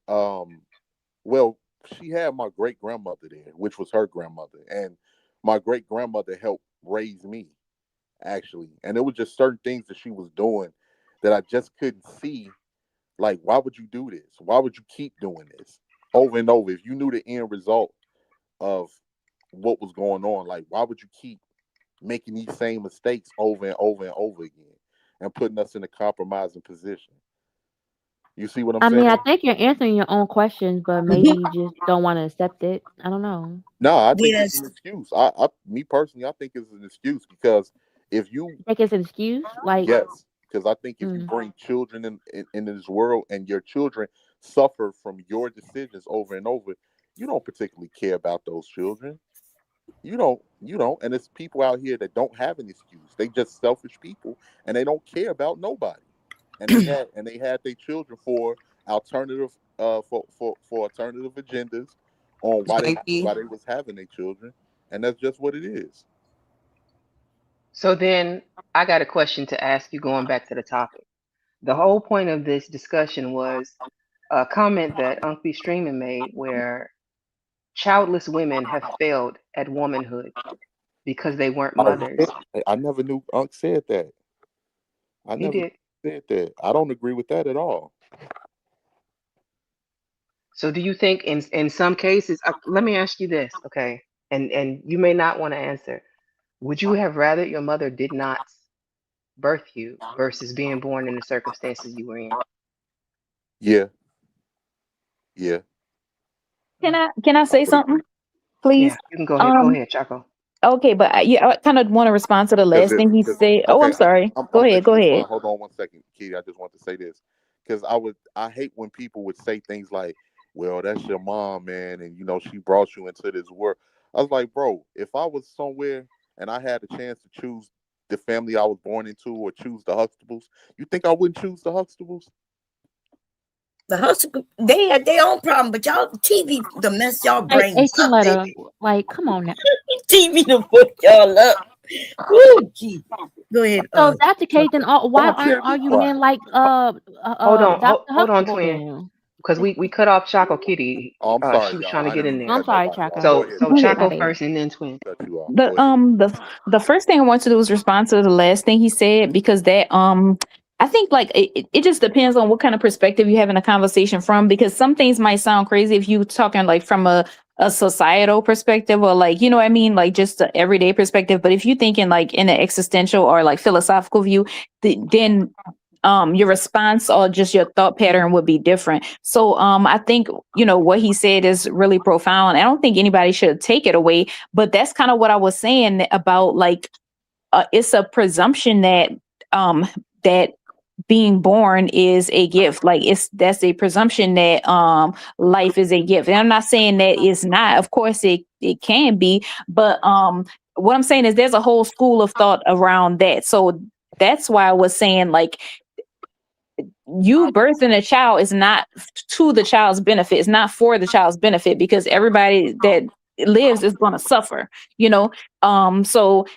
well, she had my great grandmother there, which was her grandmother, and my great grandmother helped raise me. actually. And it was just certain things that she was doing that I just couldn't see. Like, why would you do this? Why would you keep doing this over and over? If you knew the end result of what was going on, like, why would you keep making these same mistakes over and over and over again and putting us in a compromising position? You see what I'm I mean, I saying? think you're answering your own questions, but maybe you just don't want to accept it. I don't know. No, I think it's Yes. an excuse. Me personally, I think it's an excuse because if you, You think it's an excuse? Like, yes, because I think if you mm. bring children in this world and your children suffer from your decisions over and over, you don't particularly care about those children. You don't, and it's people out here that don't have an excuse. They just selfish people, and they don't care about nobody. And they had their children for alternative for alternative agendas on why JP. they was having their children, and that's just what it is. So then I got a question to ask you going back to the topic. The whole point of this discussion was a comment that Uncle Streamer made where childless women have failed at womanhood because they weren't Oh, mothers. I never knew Unc said that. I He never did. said that. I don't agree with that at all. So do you think in some cases, let me ask you this, okay? And you may not want to answer. Would you have rather your mother did not birth you versus being born in the circumstances you were in? Yeah, yeah. Can I I say would something, agree. Yeah, please? you can go ahead. Go Um, ahead, Chaco. okay, but yeah, I kind of want to respond to the Because last thing he said. Oh, I'm okay, sorry. I'm Go gonna ahead. let you Go ahead. respond. Hold on one second, Kitty. I just want to say this because I hate when people would say things like, "Well, that's your mom, man, and she brought you into this world." I was like, bro, if I was somewhere and I had a chance to choose the family I was born into or choose the Huxtables, you think I wouldn't choose the Huxtables? The hustle, they had their own problem, but y'all TV the mess y'all Hey, brains hey, up. Coletta, like, come on now. TV to fuck y'all up. Ooh, gee. Go ahead, So if that's the case, then Chuckle. why Oh, aren't Cherry, be all you men quiet. like Dr. Hold on, Huxtable twin, then? because we cut off Chaco Kitty. Oh, I'm She sorry, was y'all. trying to I get didn't in mean to there. I'm cut sorry, nobody off. Chaco. Go So ahead, so twin. My Chaco bad. first and then twin. Cut you off. The Go ahead. the first thing I want to do is respond to the last thing he said because that I think like it just depends on what kind of perspective you have in a conversation from because some things might sound crazy if you talking like from a societal perspective or like you know what I mean like just an everyday perspective, but if you thinking like in an existential or like philosophical view, then your response or just your thought pattern would be different. So I think what he said is really profound. I don't think anybody should take it away, but that's kind of what I was saying about like it's a presumption that being born is a gift. Like that's a presumption that life is a gift. And I'm not saying that it's not. Of course it can be, but what I'm saying is there's a whole school of thought around that. So that's why I was saying like you birthing a child is not to the child's benefit. It's not for the child's benefit because everybody that lives is going to suffer, you know? So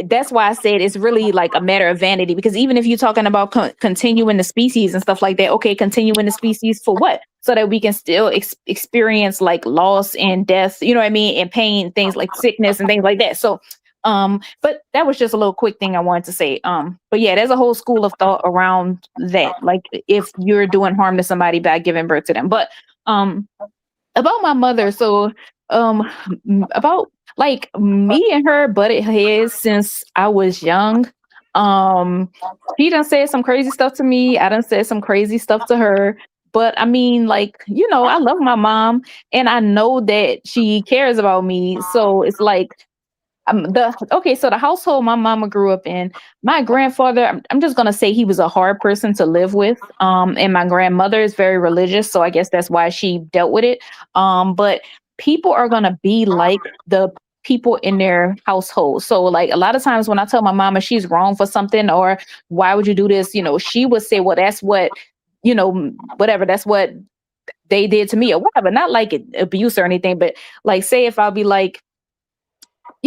that's why I said it's really like a matter of vanity because even if you're talking about continuing the species and stuff like that, okay, continuing the species for what? So that we can still experience like loss and death, you know what I mean? And pain, things like sickness and things like that. So but that was just a little quick thing I wanted to say. But yeah, there's a whole school of thought around that. Like if you're doing harm to somebody by giving birth to them. But about my mother, so about like me and her butted heads since I was young. She done said some crazy stuff to me. I done said some crazy stuff to her. But I mean, like, I love my mom and I know that she cares about me. So it's like so the household my mama grew up in, my grandfather, I'm just gonna say he was a hard person to live with. And my grandmother is very religious, so I guess that's why she dealt with it. But people are gonna be like the people in their household. So like a lot of times when I tell my mama she's wrong for something or why would you do this, she would say, well, that's what, whatever, that's what they did to me or whatever. Not like abuse or anything, but like say if I'll be like,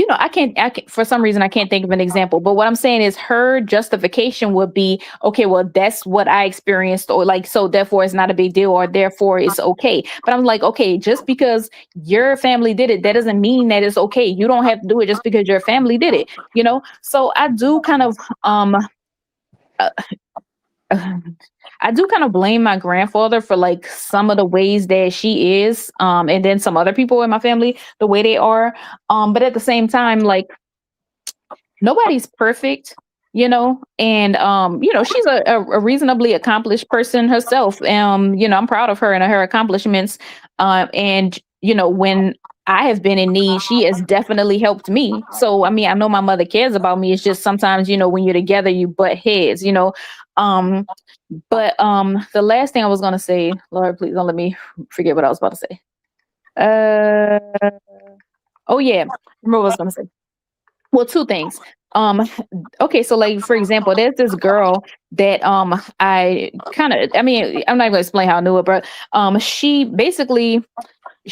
I can't, for some reason, I can't think of an example. But what I'm saying is her justification would be, okay, well, that's what I experienced, or like, so therefore it's not a big deal, or therefore it's okay. But I'm like, okay, just because your family did it, that doesn't mean that it's okay. You don't have to do it just because your family did it, So I do kind of, uh, I do kind of blame my grandfather for like some of the ways that she is, and then some other people in my family, the way they are. But at the same time, like, nobody's perfect, and she's a reasonably accomplished person herself. I'm proud of her and her accomplishments. And when I have been in need, she has definitely helped me. So I mean, I know my mother cares about me. It's just sometimes, when you're together, you butt heads. um but the last thing I was gonna say, Lord, please don't let me forget what I was about to say. Oh yeah, remember what I was gonna say. Well, two things. Um, okay, so like for example, there's this girl that I kind of, I mean, I'm not gonna explain how I knew it, but she basically,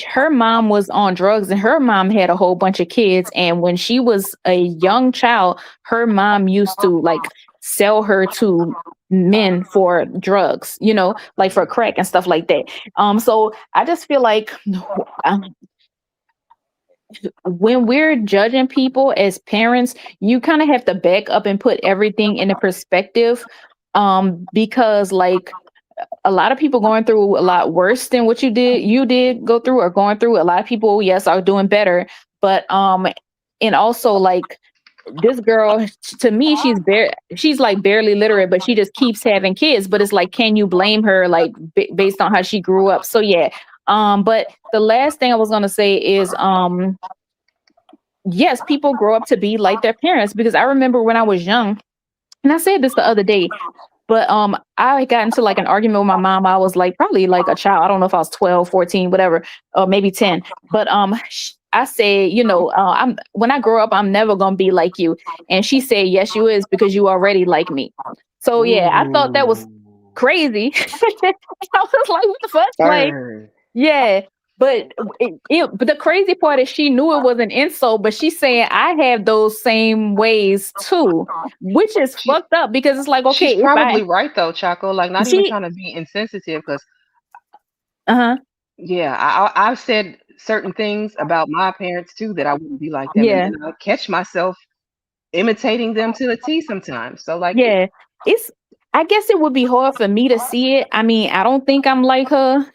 her mom was on drugs and her mom had a whole bunch of kids, and when she was a young child, her mom used to like sell her to men for drugs, like for crack and stuff like that. So I just feel like um, when we're judging people as parents, you kind of have to back up and put everything in a perspective. Because like a lot of people going through a lot worse than what you did go through, or going through. A lot of people, yes, are doing better. But and also like this girl, to me, she's like barely literate, but she just keeps having kids. But it's like, can you blame her, like based on how she grew up? So yeah. But the last thing I was gonna say is yes, people grow up to be like their parents, because I remember when I was young, and I said this the other day, but I got into like an argument with my mom. I was like probably like a child. I don't know if I was 12, 14, whatever, or maybe 10. But I said, I'm when I grow up, I'm never gonna be like you. And she said, yes, you is, because you already like me. So yeah, I thought that was crazy. I was like, what the fuck? Like, Burn. yeah, but but the crazy part is she knew it was an insult, but she's saying I have those same ways too, which is She fucked up, because it's like, she's okay, if I probably right though, Chaco. Like, not even she trying to be insensitive, because uh-huh yeah, I've said certain things about my parents too that I wouldn't be like them, and yeah then I catch myself imitating them to a T sometimes. So like, yeah it's I guess it would be hard for me to see it. I mean, I don't think I'm like her,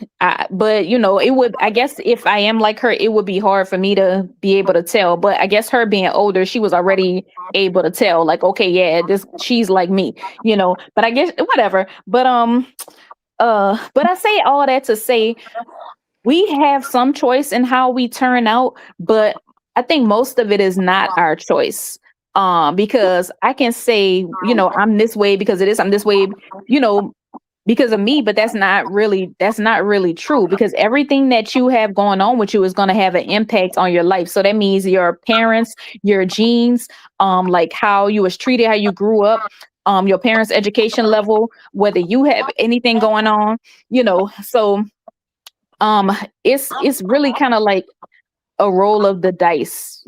but it would, I guess if I am like her, it would be hard for me to be able to tell. But I guess her being older, she was already able to tell, like, okay, yeah, this she's like me, but I guess whatever. But I say all that to say we have some choice in how we turn out, but I think most of it is not our choice. Because I can say, I'm this way because of this, I'm this way, you know, because of me, but that's not really true, because everything that you have going on with you is going to have an impact on your life. So that means your parents, your genes, like how you was treated, how you grew up, your parents' education level, whether you have anything going on, so um it's really kind of like a roll of the dice,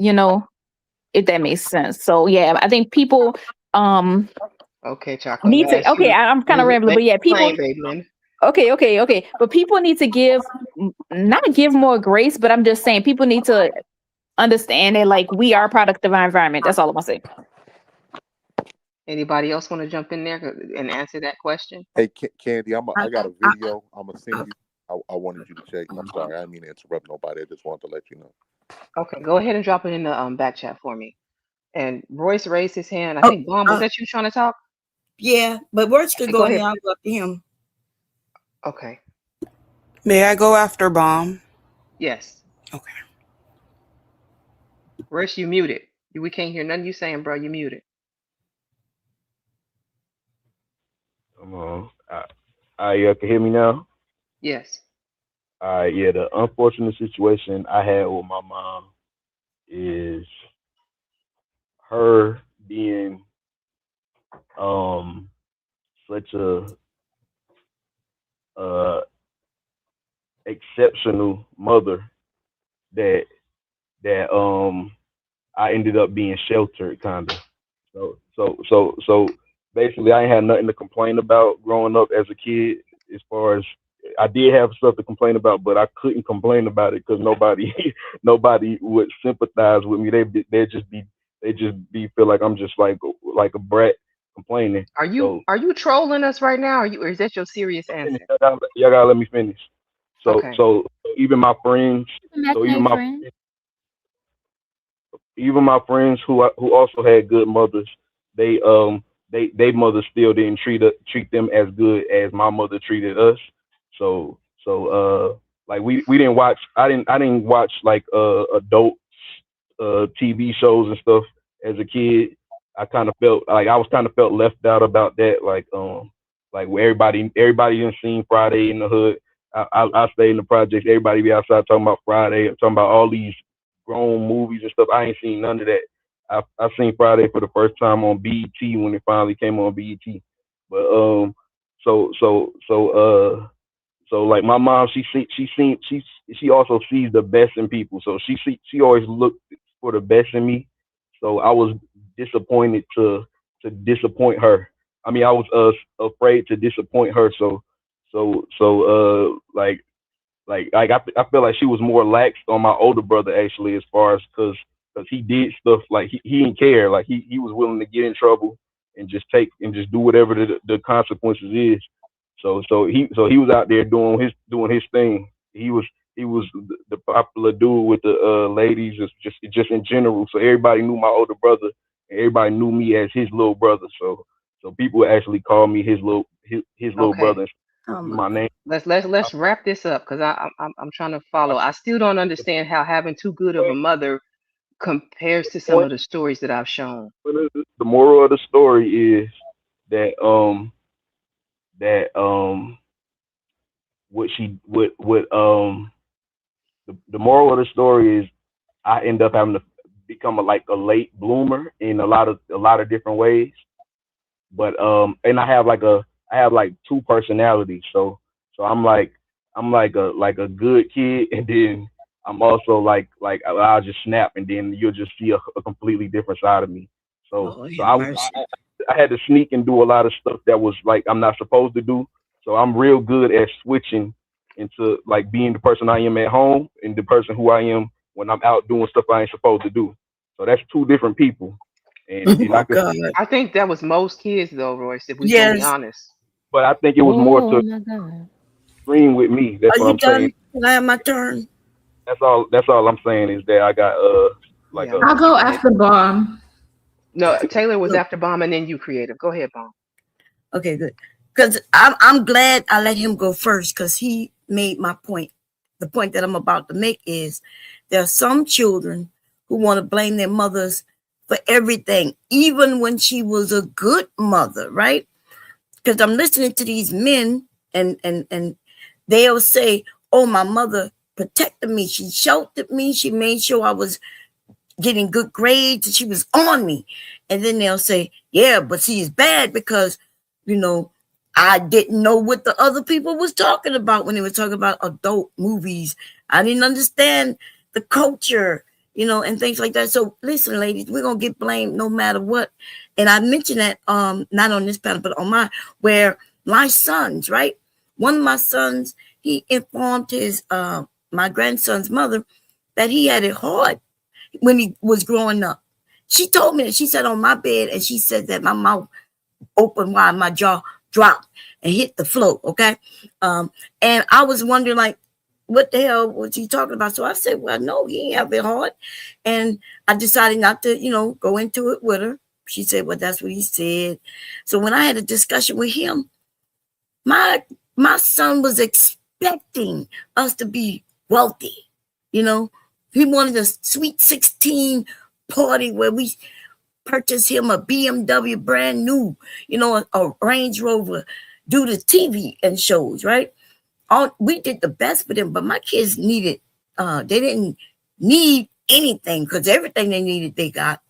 if that makes sense. So yeah, I think people um okay, Chaco, I'm need gonna to, ask okay, you. I'm kind of rambling, Make but yeah, it people, plain, baby. okay, but people need to not give more grace, but I'm just saying people need to understand that like we are a product of our environment. That's all I'm gonna say. Anybody else want to jump in there and answer that question? Hey, Candy, I got a I, video I'm gonna send you. I wanted you to check. I'm sorry, I didn't mean to interrupt nobody. I just wanted to let you know. Okay, go ahead and drop it in the back chat for me. And Royce raised his hand. I oh, think Bomb, was that you trying to talk? yeah, but words could Okay, go go in ahead. there. I'll go up to him. Okay. May I go after Bomb? Yes. Okay. Royce, you muted. We can't hear nothing you saying, bro. You muted. Come on. You can hear me now? Yes. Yeah, the unfortunate situation I had with my mom is her being um such a uh exceptional mother that that I ended up being sheltered, kind of. So basically, I ain't had nothing to complain about growing up as a kid. As far as I did have stuff to complain about, but I couldn't complain about it because nobody nobody would sympathize with me. They just be feel like I'm just like a brat complaining. So Are you trolling us right now? Or is that your serious finish. answer? Y'all gotta let me finish. So Okay. so even my friends, so even Imaginary my friend. even my friends who also had good mothers, they they mothers still didn't treat them as good as my mother treated us. So like we didn't watch. I didn't watch like adult TV shows and stuff as a kid. I kind of felt like I was kind of felt left out about that. Like where everybody didn't seen Friday in the Hood. I stay in the projects. Everybody be outside talking about Friday, talking about all these grown movies and stuff. I ain't seen none of that. I seen Friday for the first time on BET when it finally came on BET. But so so so so like my mom, she also sees the best in people. So she always looked for the best in me. So I was disappointed to disappoint her. I mean, I was afraid to disappoint her. Like I feel like she was more lax on my older brother actually, as far as because he did stuff like he didn't care. Like he was willing to get in trouble and just do whatever the consequences is. So he was out there doing his thing. He was the popular dude with the ladies, just in general. So everybody knew my older brother, and everybody knew me as his little brother. So people would actually call me his little Okay. brother. And Oh my my name. Let's wrap this up because I'm trying to follow. I still don't understand how having too good of a mother compares to some of the stories that I've shown. The moral of the story is that that what the moral of the story is I end up having to become a late bloomer in a lot of different ways. But and I have like two personalities. So I'm like a good kid, and then I'm also like I'll just snap, and then you'll just see a completely different side of me. So Lord so have mercy. I had to sneak and do a lot of stuff that was like I'm not supposed to do. So I'm real good at switching into like being the person I am at home and the person who I am when I'm out doing stuff I ain't supposed to do. So that's two different people, and I Oh can, God. I think that was most kids though, Royce, if we're gonna be Yes. honest. but I think it was more Oh to my God. extreme with me. That's Are what you I'm saying. done? Can I have my turn? That's all I'm saying is that I got like Yeah. a I'll go extreme. after Bomb. No, Taylor was Look, after Bomb and then you creative. Go ahead, Bomb. okay, good. Because I'm glad I let him go first because he made my point. The point that I'm about to make is there are some children who want to blame their mothers for everything, even when she was a good mother, right? Because I'm listening to these men and they'll say, "Oh, my mother protected me. She sheltered me. She made sure I was getting good grades and she was on me." And then they'll say, "Yeah, but she is bad because, you know, I didn't know what the other people was talking about when they were talking about adult movies. I didn't understand the culture, and things like that." So listen, ladies, we're gonna get blamed no matter what. And I mentioned that not on this panel, but on mine, where my sons, right? One of my sons, he informed his my grandson's mother that he had it hard when he was growing up. She told me that she sat on my bed and she said that my mouth opened wide, my jaw dropped and hit the floor. Okay. And I was wondering, like, what the hell was he talking about? So I said, well, no, he ain't have it hard. And I decided not to, go into it with her. She said, well, that's what he said. So when I had a discussion with him, my my son was expecting us to be wealthy. You know, he wanted a sweet 16 party where we purchase him a BMW brand new, a Range Rover, do the TV and shows, right? We did the best for them, but my kids needed, they didn't need anything because everything they needed, they got.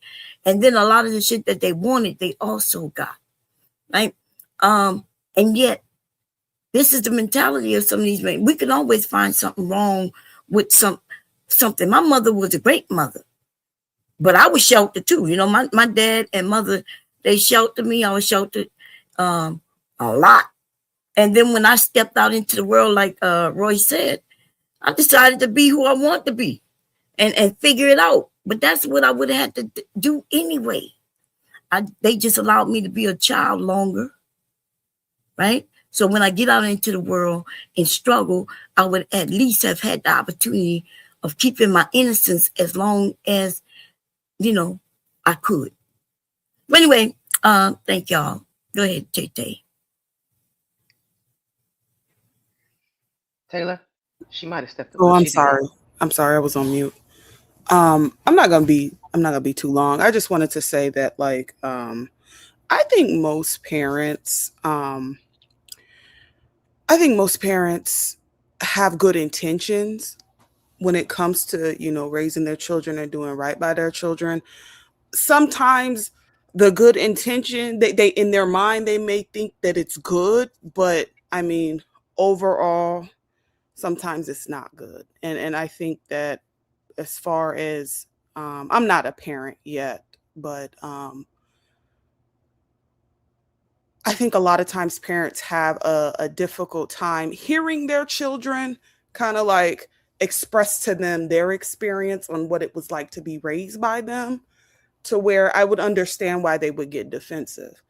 And then a lot of the shit that they wanted, they also got, right? And yet, this is the mentality of some of these men. We can always find something wrong with something. My mother was a great mother. But I was sheltered too. You know, my dad and mother, they sheltered me. I was sheltered a lot. And then when I stepped out into the world, like Roy said, I decided to be who I want to be and figure it out. But that's what I would have had to do anyway. They just allowed me to be a child longer, right? So when I get out into the world and struggle, I would at least have had the opportunity of keeping my innocence as long as, I could. But anyway, thank y'all. Go ahead, JT. Taylor, she might have stepped Oh, away. I'm She did. sorry. I'm sorry. I was on mute. I'm not gonna be too long. I just wanted to say that, like, I think most parents, have good intentions when it comes to, raising their children and doing right by their children. Sometimes the good intention, they in their mind they may think that it's good, but I mean, overall, sometimes it's not good. And I think that as far as I'm not a parent yet, but I think a lot of times parents have a difficult time hearing their children kind of like express to them their experience on what it was like to be raised by them, to where I would understand why they would get defensive.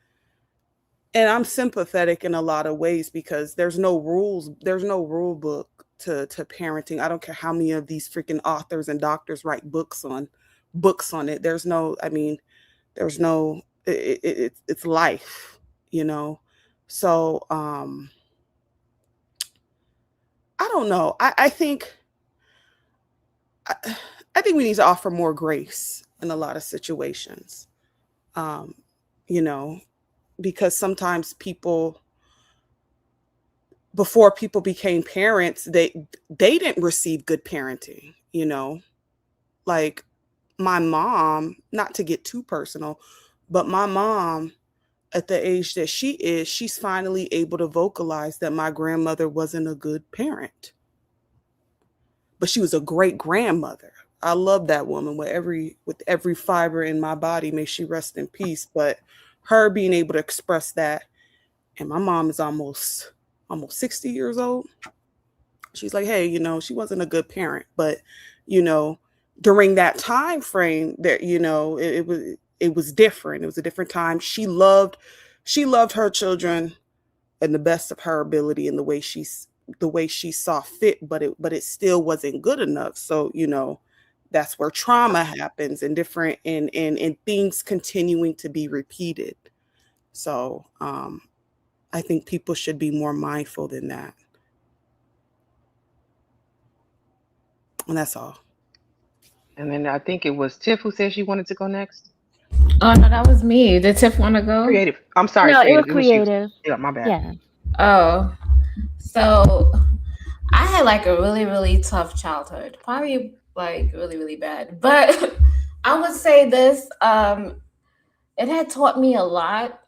And I'm sympathetic in a lot of ways because there's no rule book to parenting. I don't care how many of these freaking authors and doctors write books on it. There's no it's life, you know. So I don't know. I think we need to offer more grace in a lot of situations. Um, you know, because sometimes people, before people became parents, they didn't receive good parenting, like my mom, not to get too personal, but my mom, at the age that she is, she's finally able to vocalize that my grandmother wasn't a good parent, but she was a great grandmother. I love that woman with every fiber in my body. May she rest in peace. But her being able to express that, and my mom is almost 60 years old. She's like, hey, she wasn't a good parent, but during that time frame, that it was different. It was a different time. She loved her children in the best of her ability and the way she saw fit, but it still wasn't good enough. So that's where trauma happens, and different and things continuing to be repeated. So I think people should be more mindful than that. And that's all. And then I think it was Tiff who said she wanted to go next. Oh no, that was me. Did Tiff want to go? Creative. I'm sorry, No, it was creative. It was you. creative. Yeah, my bad. Yeah. Oh, so I had like a really, really tough childhood. Probably like really, really bad. But I would say this, it had taught me a lot.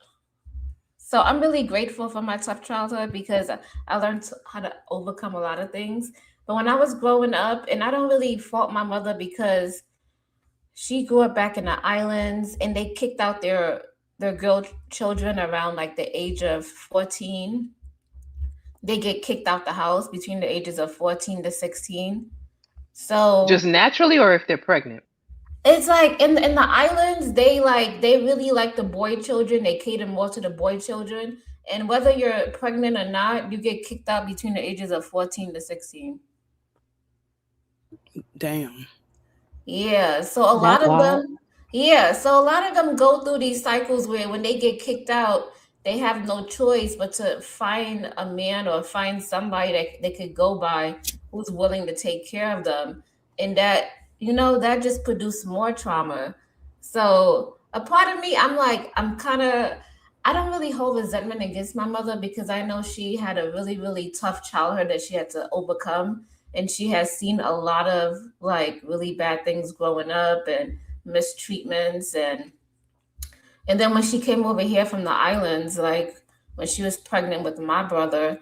So I'm really grateful for my tough childhood because I learned how to overcome a lot of things. But when I was growing up, and I don't really fault my mother because she grew up back in the islands and they kicked out their girl children around like the age of 14. They get kicked out the house between the ages of 14 to 16. So Just naturally, or if they're pregnant? it's like in the islands, they really like the boy children. They cater more to the boy children. And whether you're pregnant or not, you get kicked out between the ages of 14 to 16. Damn. Yeah. So a lot That's of wild. them, yeah. So a lot of them go through these cycles where when they get kicked out, they have no choice but to find a man or find somebody that they could go by who's willing to take care of them. And that just produced more trauma. So a part of me, I'm like, I don't really hold resentment against my mother because I know she had a really, really tough childhood that she had to overcome. And she has seen a lot of like really bad things growing up and mistreatments, and then when she came over here from the islands, like when she was pregnant with my brother,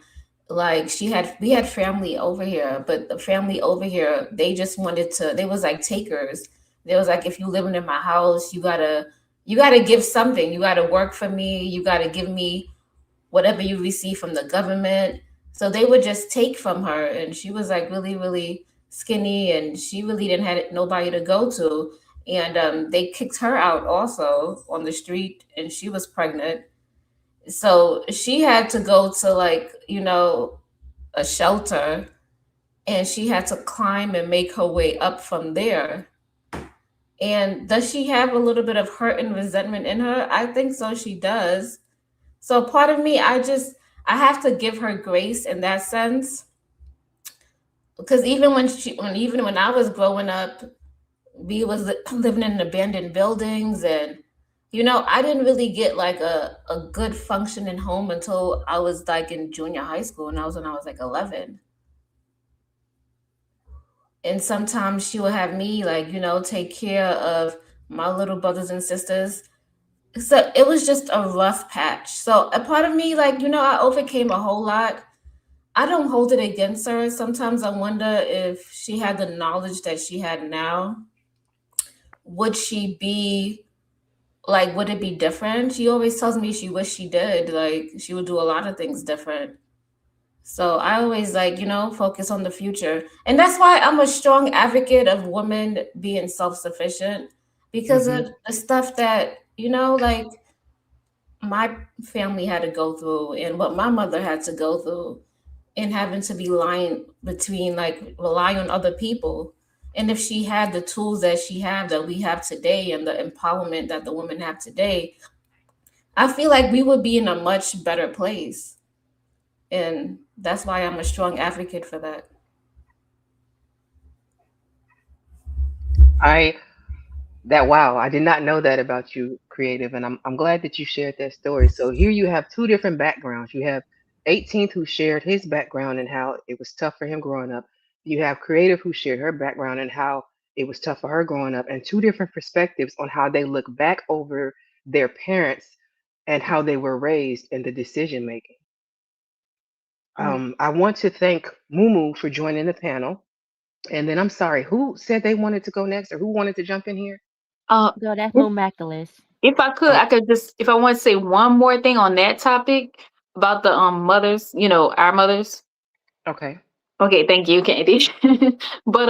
like we had family over here, but the family over here, they just wanted to, they was like takers. They was like, if you living in my house, you gotta give something. You gotta work for me. You gotta give me whatever you receive from the government. So they would just take from her, and she was like really, really skinny, and she really didn't have nobody to go to. And they kicked her out also on the street, and she was pregnant. So she had to go to, like, a shelter, and she had to climb and make her way up from there. And does she have a little bit of hurt and resentment in her? I think so, she does. So part of me, I have to give her grace in that sense, because even when I was growing up, we was living in abandoned buildings, and I didn't really get like a good functioning home until I was like in junior high school, and when I was like 11. And sometimes she would have me, like, take care of my little brothers and sisters. So it was just a rough patch. So a part of me, like, I overcame a whole lot. I don't hold it against her. Sometimes I wonder if she had the knowledge that she had now, would she be like, would it be different? She always tells me she wish she did. Like, she would do a lot of things different. So I always, like, focus on the future. And that's why I'm a strong advocate of women being self-sufficient, because of the stuff that, like, my family had to go through and what my mother had to go through, and having to be rely on other people. And if she had the tools that we have today, and the empowerment that the women have today, I feel like we would be in a much better place. And that's why I'm a strong advocate for that. Wow, I did not know that about you, Creative, and I'm glad that you shared that story. So here you have two different backgrounds. You have 18th, who shared his background and how it was tough for him growing up. You have Creative, who shared her background and how it was tough for her growing up, and two different perspectives on how they look back over their parents and how they were raised in the decision making. I want to thank Mumu for joining the panel. And then I'm sorry, who said they wanted to go next, or who wanted to jump in here? Girl, that's If Miraculous. I could just, if I want to say one more thing on that topic about the mothers, our mothers. Okay. Okay, thank you, Candy. But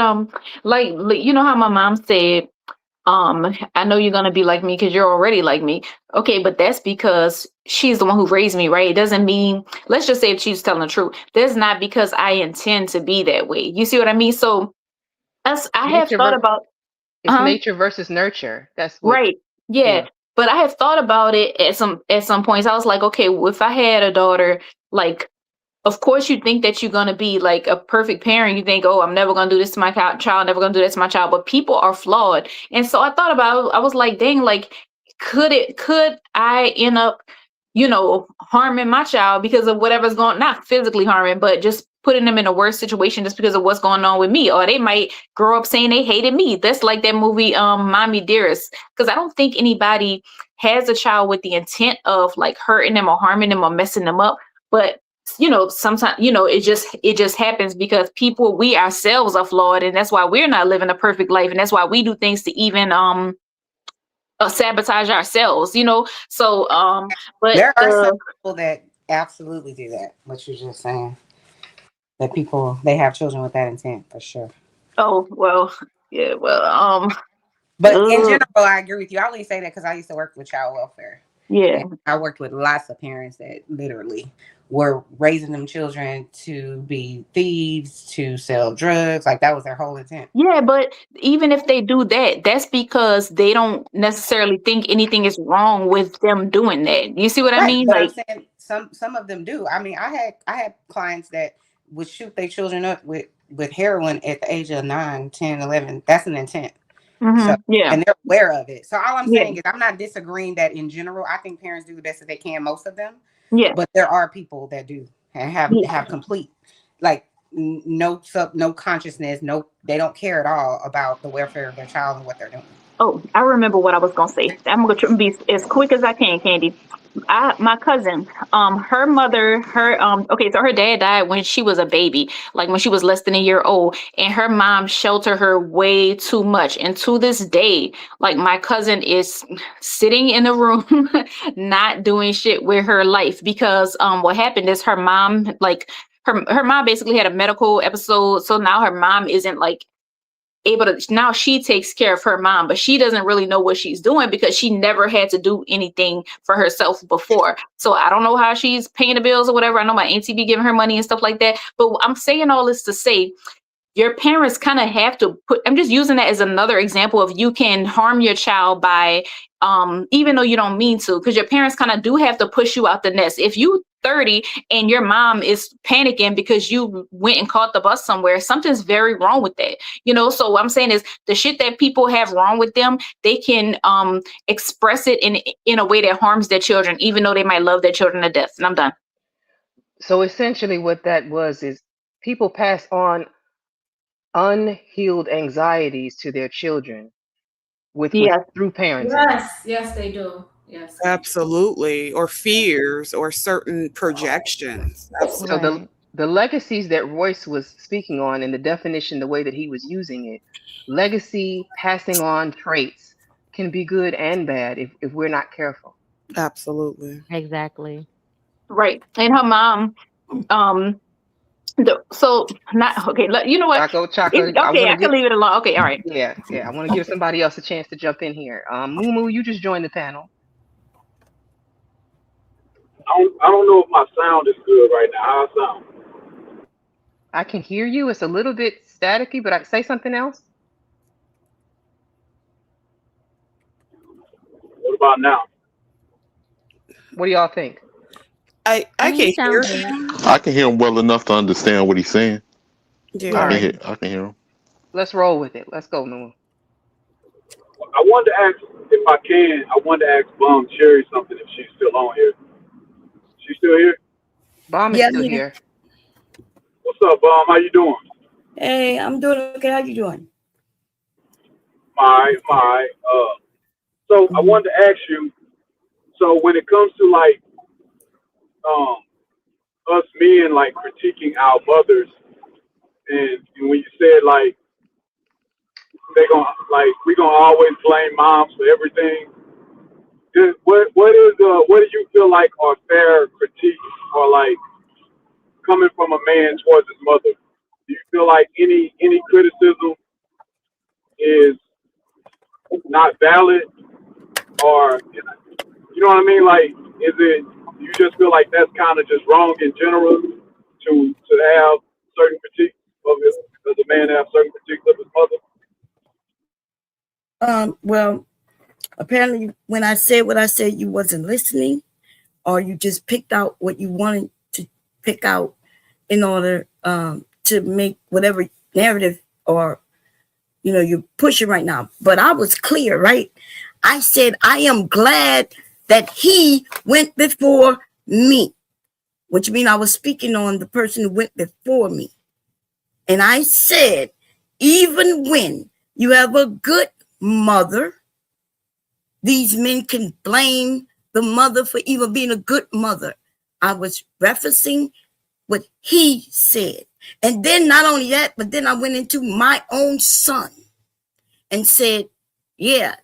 like how my mom said, I know you're gonna be like me because you're already like me. Okay, but that's because she's the one who raised me, right? It doesn't mean, let's just say if she's telling the truth, that's not because I intend to be that way. You see what I mean? So I have Nature thought ver- about, it's nature versus nurture. That's what. right. Yeah. Yeah. But I have thought about it at some points. I was like, okay, well, if I had a daughter, like, of course you think that you're going to be like a perfect parent. You think, oh, I'm never going to do this to my child, never going to do this to my child. But people are flawed. And so I thought about it. I was like, dang, like, could I end up, harming my child because of whatever's going, not physically harming, but just putting them in a worse situation just because of what's going on with me. Or they might grow up saying they hated me. That's like that movie, Mommy Dearest. Because I don't think anybody has a child with the intent of like hurting them or harming them or messing them up. But sometimes, it just happens because we ourselves are flawed, and that's why we're not living a perfect life, and that's why we do things to even sabotage ourselves, so but There are some people that absolutely do that. What you're just saying, that people they have children with that intent for sure. oh well, yeah, well, But in ugh, general, I agree with you. I only say that because I used to work with child welfare. yeah, And I worked with lots of parents that literally were raising them children to be thieves, to sell drugs. Like that was their whole intent. yeah, but even if they do that, that's because they don't necessarily think anything is wrong with them doing that. You see what I Right. mean? But I'm Like, saying some of them do. I mean, I had clients that would shoot their children up with heroin at the age of 9, 10, 11. That's an intent. So, yeah, and they're aware of it. So all I'm yeah, saying is I'm not disagreeing that in general. I think parents do the best that they can, most of them. yeah, But there are people that do and yeah. have complete, like, no consciousness, no, they don't care at all about the welfare of their child and what they're doing. Oh, I remember what I was gonna say. I'm gonna try to be as quick as I can, Candy. My cousin, her mother, okay, so her dad died when she was a baby, like when she was less than a year old, and her mom sheltered her way too much. And to this day, like my cousin is sitting in the room, not doing shit with her life because what happened is her mom, like her mom basically had a medical episode, so now her mom isn't like able to, now she takes care of her mom, but she doesn't really know what she's doing because she never had to do anything for herself before. So I don't know how she's paying the bills or whatever. I know my auntie be giving her money and stuff like that. But I'm saying all this to say your parents kind of have to put, I'm just using that as another example of you can harm your child by even though you don't mean to, because your parents kind of do have to push you out the nest. If you 30 and your mom is panicking because you went and caught the bus somewhere, something's very wrong with that. So what I'm saying is the shit that people have wrong with them, they can express it in a way that harms their children, even though they might love their children to death. And I'm done. So essentially, what that was is people pass on unhealed anxieties to their children Yeah. through parenting. Yes, they do. Yes. Absolutely. Or fears or certain projections. So the legacies that Royce was speaking on in the definition, the way that he was using it, legacy passing on traits can be good and bad if we're not careful. Absolutely. Exactly. Right. And her mom, so not okay. You know what? Choco. Okay, I can leave it alone. Okay, all right. Yeah. I want to give somebody else a chance to jump in here. Moo, you just joined the panel. I don't know if my sound is good right now. How I sound? I can hear you. It's a little bit staticky, but I say something else. What about now? What do y'all think? I can hear him. I can hear him well enough to understand what he's saying. Yeah. I can hear him. Let's roll with it. Let's go, Moo. I wanted to ask, if I can, I wanted to ask Bum Cherry something if she's still on here. She's still here? Bum is still here. What's up, Bum? How you doing? Hey, I'm doing okay. How you doing? My. So I wanted to ask you, so when it comes to like us men like critiquing our mothers, and when you said like we gonna always blame moms for everything, what do you feel like are fair critiques or like coming from a man towards his mother? Do you feel like any criticism is not valid, or you know what I mean? Like, is it you just feel like that's kind of just wrong in general to have certain critiques of his, does a man have certain critiques of his mother? Well, apparently when I said what I said, you wasn't listening, or you just picked out what you wanted to pick out in order to make whatever narrative or you're pushing right now. But I was clear, right? I said I am glad that he went before me, which means I was speaking on the person who went before me. And I said, even when you have a good mother, these men can blame the mother for even being a good mother. I was referencing what he said. And then not only that, but then I went into my own son and said, yeah,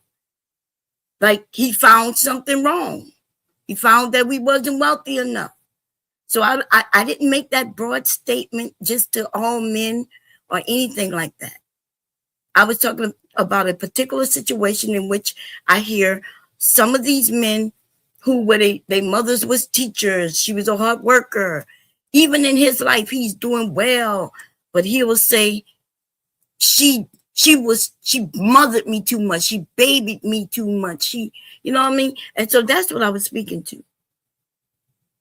like he found something wrong. He found that we wasn't wealthy enough. So I didn't make that broad statement just to all men or anything like that. I was talking about a particular situation in which I hear some of these men who were their mothers was teachers. She was a hard worker. Even in his life, he's doing well. But he will say, she mothered me too much. She babied me too much. You know what I mean? And so that's what I was speaking to.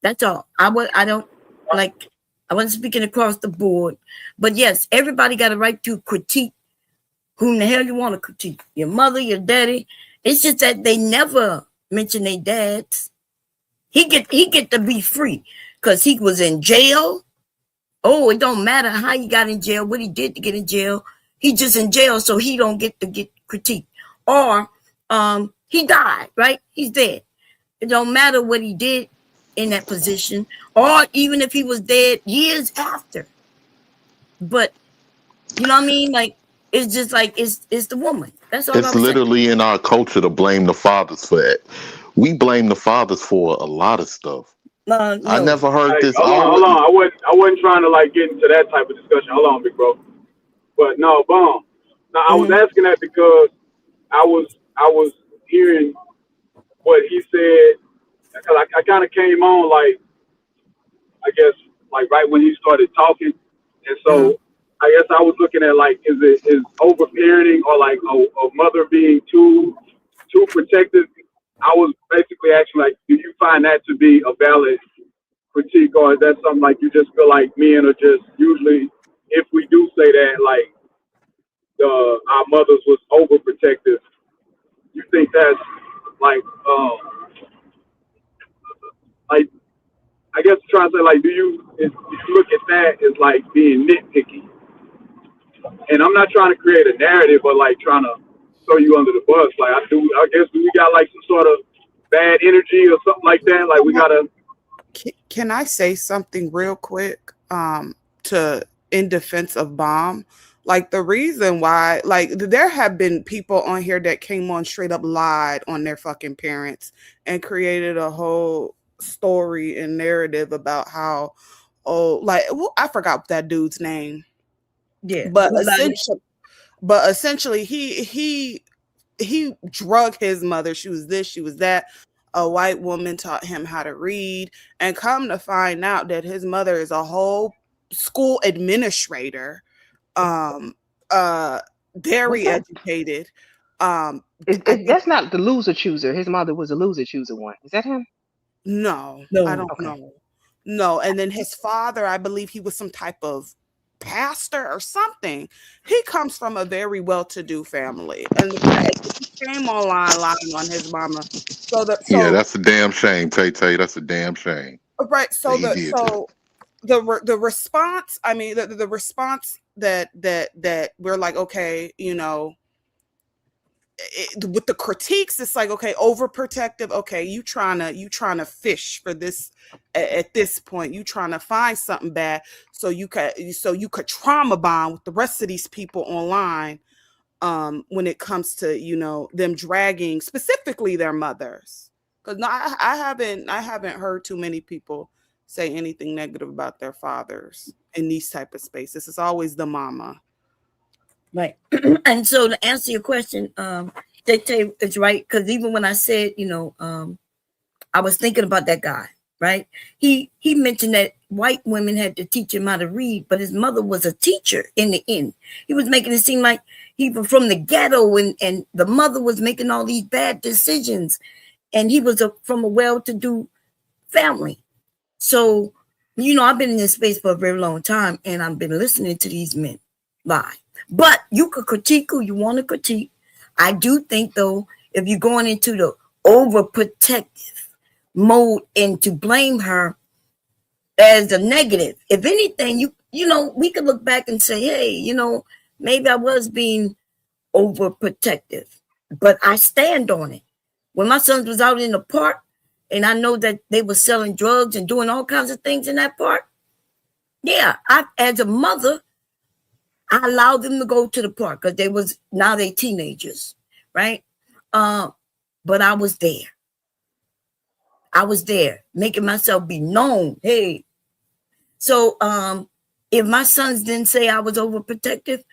That's all. I wasn't speaking across the board. But yes, everybody got a right to critique whom the hell you want to critique. Your mother, your daddy. It's just that they never mention their dads. He get to be free because he was in jail. Oh, it don't matter how he got in jail, what he did to get in jail. He just in jail, so he don't get to get critiqued. Or he died, right? He's dead. It don't matter what he did in that position, or even if he was dead years after. But you know what I mean? Like, it's just like it's the woman. That's all I It's was saying. literally in our culture to blame the fathers for it. We blame the fathers for a lot of stuff. I No. never heard Hey, this. hold on. I wasn't trying to like get into that type of discussion. Hold on, big bro. But no, boom. Now I was asking that because I was hearing what he said. Cause I kind of came on like, I guess, like right when he started talking, and so I guess I was looking at like, is over parenting or like a mother being too protective? I was basically asking like, do you find that to be a valid critique, or is that something like you just feel like men are just usually, if we do say that, like our mothers was overprotective? You think that's like, like, I guess I'm trying to say, like, do you look at that as like being nitpicky? And I'm not trying to create a narrative, but like trying to throw you under the bus. Like, I guess do we got like some sort of bad energy or something like that? Like we gotta. Can I say something real quick to in defense of Bomb? Like the reason why, like there have been people on here that came on straight up lied on their fucking parents and created a whole story and narrative about how, I forgot that dude's name. Yeah. But essentially he drug his mother. She was this, she was that. A white woman taught him how to read, and come to find out that his mother is a whole school administrator, very educated. That's not the loser chooser. His mother was a loser chooser one. Is that him? No, I don't know. No, and then his father, I believe he was some type of pastor or something. He comes from a very well-to-do family, and the fact that he came online lying on his mama. Yeah, that's a damn shame, Tay Tay. That's a damn shame. Right. So that he did that. the response, I mean, the response that we're like, okay, you know, with the critiques, it's like, okay, overprotective. Okay, you trying to fish for this at this point. You trying to find something bad so you could trauma bond with the rest of these people online. When it comes to, you know, them dragging specifically their mothers, because no, I haven't heard too many people say anything negative about their fathers in these type of spaces. It's always the mama. Right. And so to answer your question, it's right, because even when I said, you know, I was thinking about that guy, right? He mentioned that white women had to teach him how to read, but his mother was a teacher in the end. He was making it seem like he was from the ghetto, and the mother was making all these bad decisions, and he was from a well-to-do family. So, you know, I've been in this space for a very long time, and I've been listening to these men lie. But you could critique who you want to critique. I do think, though, if you're going into the overprotective mode and to blame her as a negative, if anything, you know, we could look back and say, hey, you know, maybe I was being overprotective, but I stand on it. When my sons was out in the park, and I know that they were selling drugs and doing all kinds of things in that park, yeah, as a mother, I allowed them to go to the park because now they teenagers, right? But I was there. I was there, making myself be known. Hey, so if my sons didn't say I was overprotective,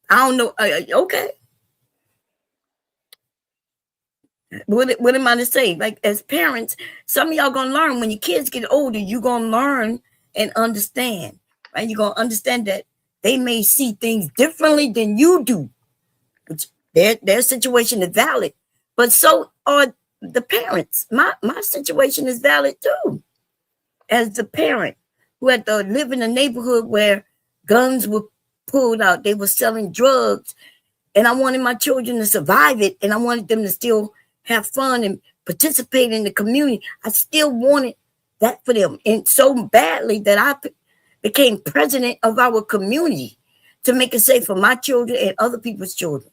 I don't know. Okay, what am I to say? Like, as parents, some of y'all gonna learn when your kids get older. You gonna learn and understand, right? You're gonna understand that they may see things differently than you do. Their situation is valid, but so are the parents. My situation is valid too, as the parent who had to live in a neighborhood where guns were pulled out, they were selling drugs, and I wanted my children to survive it, and I wanted them to still have fun and participate in the community. I still wanted that for them, and so badly that I became president of our community to make it safe for my children and other people's children.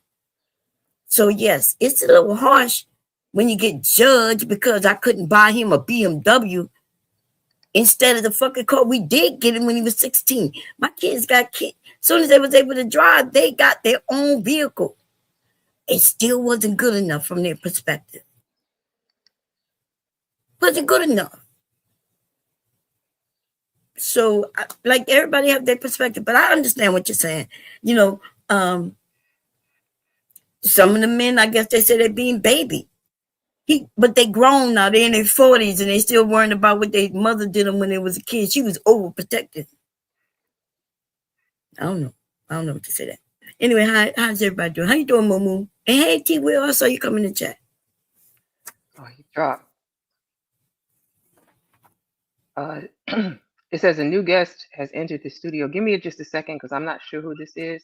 So yes, it's a little harsh when you get judged because I couldn't buy him a BMW instead of the fucking car we did get him when he was 16. My kids got kids. As soon as they was able to drive, they got their own vehicle. It still wasn't good enough from their perspective. Wasn't good enough. So, like, everybody have their perspective, but I understand what you're saying. You know, some of the men, I guess they say they're being baby. But they grown now. They're in their 40s and they still worrying about what their mother did them when they was a kid. She was overprotected. I don't know what to say that. Anyway, how's everybody doing? How you doing, Moo? And hey, T Will, I saw you come in the chat. Oh, he dropped. It says a new guest has entered the studio. Give me just a second because I'm not sure who this is.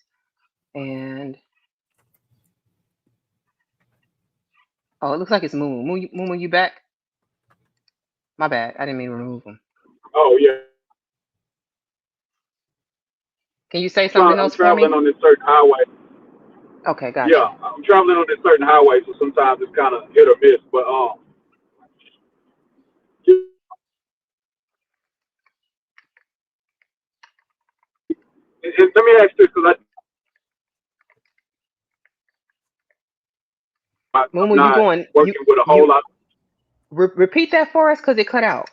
And oh, it looks like it's Moo. Moo, you back? My bad. I didn't mean to remove him. Oh yeah. Can you say something else for me? I'm traveling on this certain highway. Okay, gotcha. Yeah, I'm traveling on this certain highway, so sometimes it's kind of hit or miss. But let me ask this because I'm Moo, not you going? working with a whole lot. Repeat that for us because it cut out.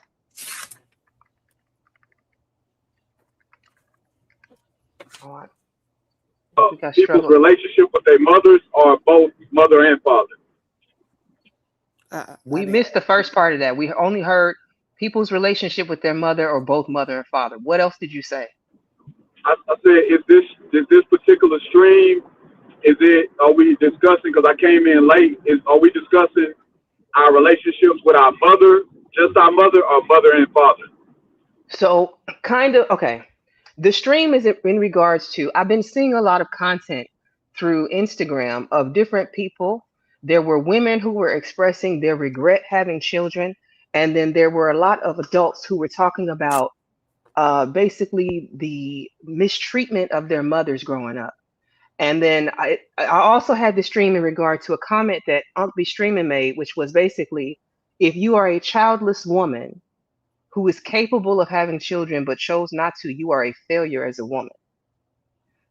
Oh, we got People's struggle. relationship with their mothers or both mother and father. We missed the first part of that. We only heard people's relationship with their mother or both mother and father. What else did you say? I said, is this particular stream? Are we discussing? Because I came in late. Are we discussing our relationships with our mother, just our mother, or mother and father? So, kind of, okay. The stream is in regards to, I've been seeing a lot of content through Instagram of different people. There were women who were expressing their regret having children. And then there were a lot of adults who were talking about basically the mistreatment of their mothers growing up. And then I also had this stream in regard to a comment that Unc B Streaming made, which was basically, if you are a childless woman who is capable of having children but chose not to, you are a failure as a woman.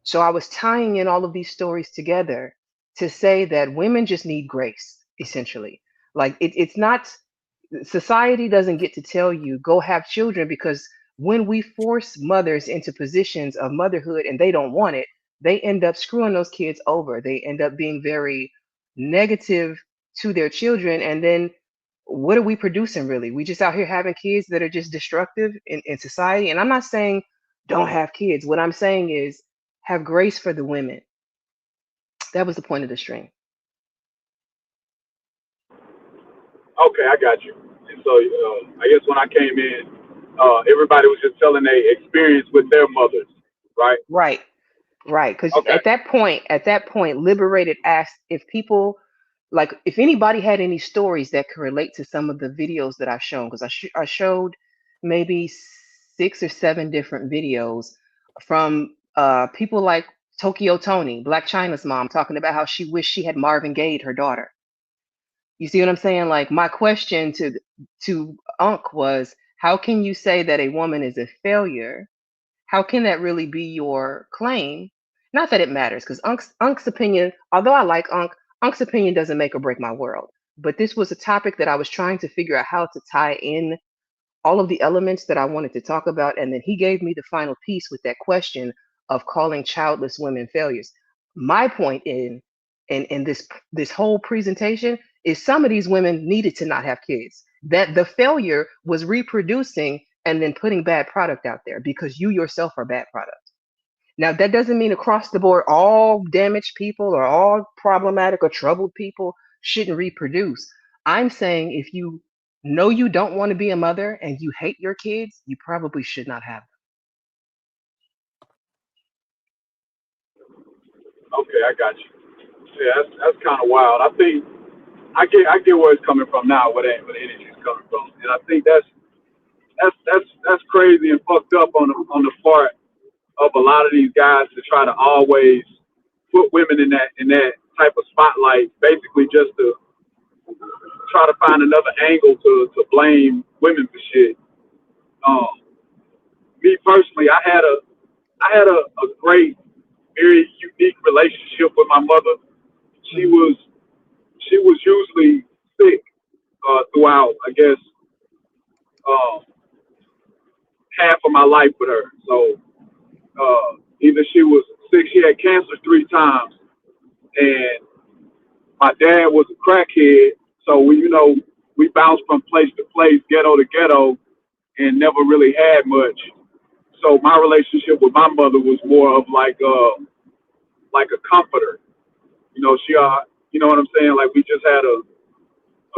So I was tying in all of these stories together to say that women just need grace, essentially. Like it's not, society doesn't get to tell you go have children, because when we force mothers into positions of motherhood and they don't want it, they end up screwing those kids over. They end up being very negative to their children. And then what are we producing really? We just out here having kids that are just destructive in society. And I'm not saying don't have kids. What I'm saying is have grace for the women. That was the point of the stream. Okay, I got you. And so I guess when I came in, everybody was just telling their experience with their mothers, right? Right. Because at that point, Liberated asked if people, like, if anybody had any stories that could relate to some of the videos that I've shown, because I showed maybe 6 or 7 different videos from people like Tokyo Tony, Black China's mom, talking about how she wished she had Marvin Gaye her daughter. You see what I'm saying? Like, my question to Unc was, how can you say that a woman is a failure? How can that really be your claim? Not that it matters, because Unc's opinion, although I like Unc's opinion doesn't make or break my world. But this was a topic that I was trying to figure out how to tie in all of the elements that I wanted to talk about. And then he gave me the final piece with that question of calling childless women failures. My point in this whole presentation is some of these women needed to not have kids. That the failure was reproducing and then putting bad product out there because you yourself are bad product. Now, that doesn't mean across the board all damaged people or all problematic or troubled people shouldn't reproduce. I'm saying if you know you don't want to be a mother and you hate your kids, you probably should not have them. Okay, I got you. Yeah, that's kind of wild. I think I get where it's coming from now, where the energy is coming from, and I think that's crazy and fucked up on the part of a lot of these guys to try to always put women in that type of spotlight, basically just to try to find another angle to blame women for shit. Um, Me personally, I had a great, very unique relationship with my mother. She was she was usually sick throughout, I guess, um, half of my life with her. So either she was sick, she had cancer 3 times, and my dad was a crackhead. So we bounced from place to place, ghetto to ghetto, and never really had much. So my relationship with my mother was more of like a comforter. She you know what I'm saying? Like we just had a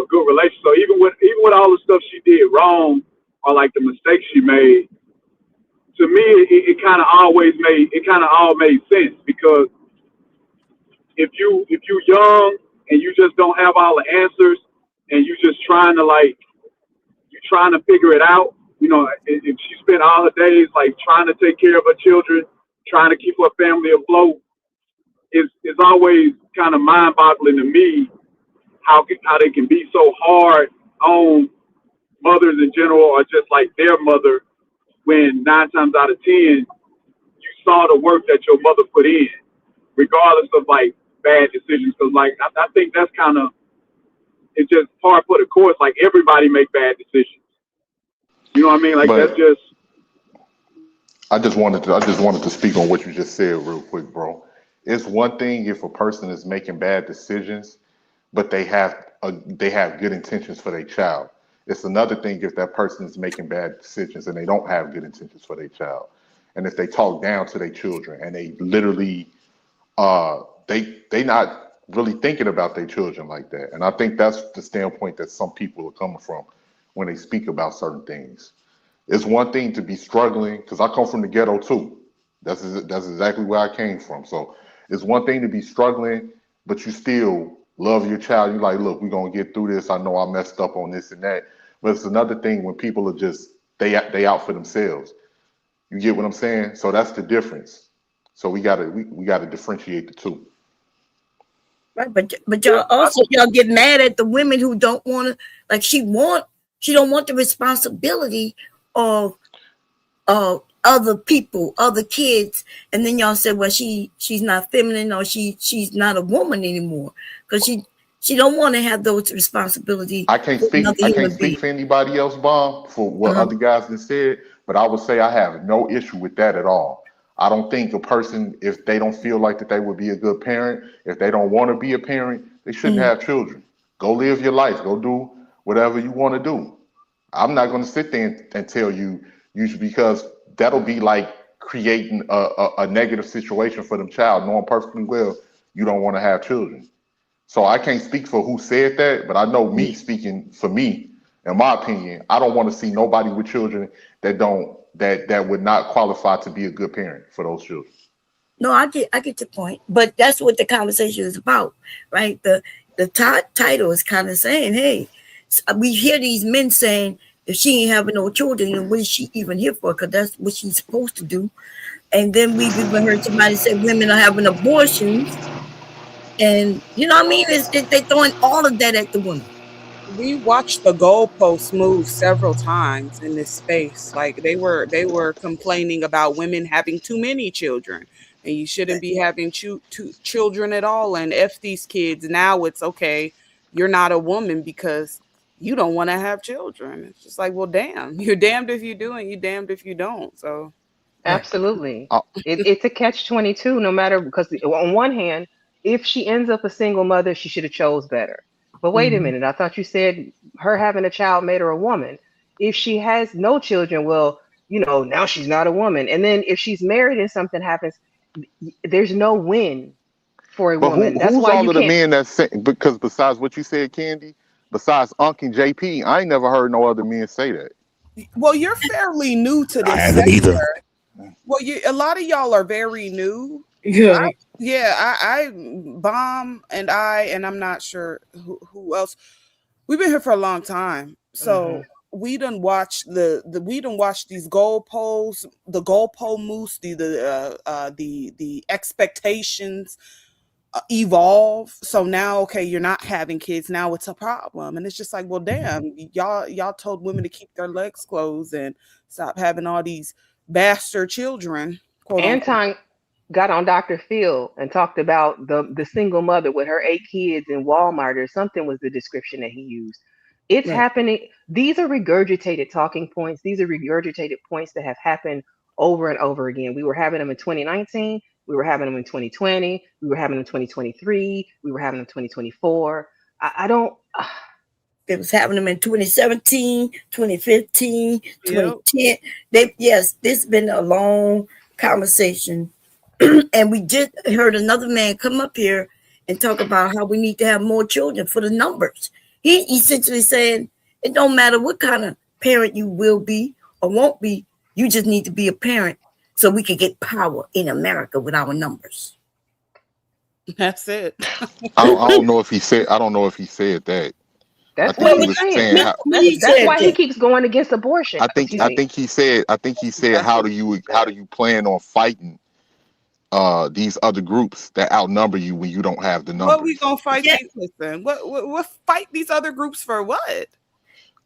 good relationship. So even with all the stuff she did wrong or like the mistakes she made, to me it kind of all made sense because if you young and you just don't have all the answers and you just trying to figure it out, if she spent all her days like trying to take care of her children, trying to keep her family afloat, it's always kind of mind boggling to me how they can be so hard on mothers in general or just like their mother when 9 times out of 10 you saw the work that your mother put in, regardless of like bad decisions. Because like I think that's kind of it's just par for the course. Like everybody make bad decisions. You know what I mean? Like that's But just I just wanted to speak on what you just said real quick, bro. It's one thing if a person is making bad decisions, but they have good intentions for their child. It's another thing if that person is making bad decisions and they don't have good intentions for their child, and if they talk down to their children and they literally they not really thinking about their children like that. And I think that's the standpoint that some people are coming from when they speak about certain things. It's one thing to be struggling because I come from the ghetto too. That's exactly where I came from. So it's one thing to be struggling, but you still love your child. You're like, look, we're gonna get through this. I know I messed up on this and that. But it's another thing when people are just they out for themselves. You get what I'm saying? So that's the difference. So we gotta differentiate the two. Right, but yeah. y'all get mad at the women who don't want to, like she don't want the responsibility of other people, other kids, and then y'all say, well, she's not feminine or she's not a woman anymore because she don't want to have those responsibility I can't with another speak. I can't human speak being. for anybody else, Bob, for what Uh-huh. other guys have said. But I would say I have no issue with that at all. I don't think a person, if they don't feel like that they would be a good parent, if they don't want to be a parent, they shouldn't Mhm. have children. Go live your life. Go do whatever you want to do. I'm not going to sit there and tell you should because that'll be like creating a negative situation for them child, knowing perfectly well you don't want to have children. So I can't speak for who said that, but I know me speaking for me, in my opinion, I don't want to see nobody with children that would not qualify to be a good parent for those children. No, I get your point, but that's what the conversation is about, right? The title is kind of saying, hey, we hear these men saying, if she ain't having no children, then what is she even here for? Because that's what she's supposed to do. And then we've even heard somebody say women are having abortions, and you know what I mean? They throwing all of that at the women. We watched the goalposts move several times in this space. Like they were complaining about women having too many children, and you shouldn't be having children at all. And if these kids now, it's okay. You're not a woman because you don't want to have children. It's just like, well, damn, you're damned if you do, and you damned if you don't. So Absolutely. Uh, It's a catch-22 no matter because on one hand, if she ends up a single mother, she should have chose better. But wait a Mhm. minute, I thought you said her having a child made her a woman. If she has no children, well, now she's not a woman. And then if she's married and something happens, there's no win for a but woman. That's who's why all you of the can't. men that say because besides what you said, Candy, besides Unc and JP, I ain't never heard no other men say that. well, you're fairly new to I this haven't sector. either. Well, a lot of y'all are very new. Yeah. I Bomb and I'm not sure who else. We've been here for a long time, Hmm. so we done watched we done watched these goalposts, the goalpost moose, the expectations evolve. So now, okay, you're not having kids. Now it's a problem. And it's just like, well, damn, y'all told women to keep their legs closed and stop having all these bastard children, quote unquote. Anton got on Dr. Phil and talked about the single mother with her 8 kids in Walmart or something was the description that he used. It's Right. happening. These are regurgitated talking points. These are regurgitated points that have happened over and over again. We were having them in 2019. We were having them in 2020. We were having them in 2023. We were having them in 2024. I don't. It was having them in 2017, 2015, Yep. 2010. Yes, this has been a long conversation. And we just heard another man come up here and talk about how we need to have more children for the numbers. He essentially saying it don't matter what kind of parent you will be or won't be, you just need to be a parent so we can get power in America with our numbers. That's it. I don't know if he said. I don't know if he said that. That's I what think he he's was saying. saying. How, That's why he keeps going against abortion. I think. Excuse I me. think he said. I think he said. How do you plan on fighting these other groups that outnumber you when you don't have the numbers? What we gonna fight? Listen, what fight these other groups for? What?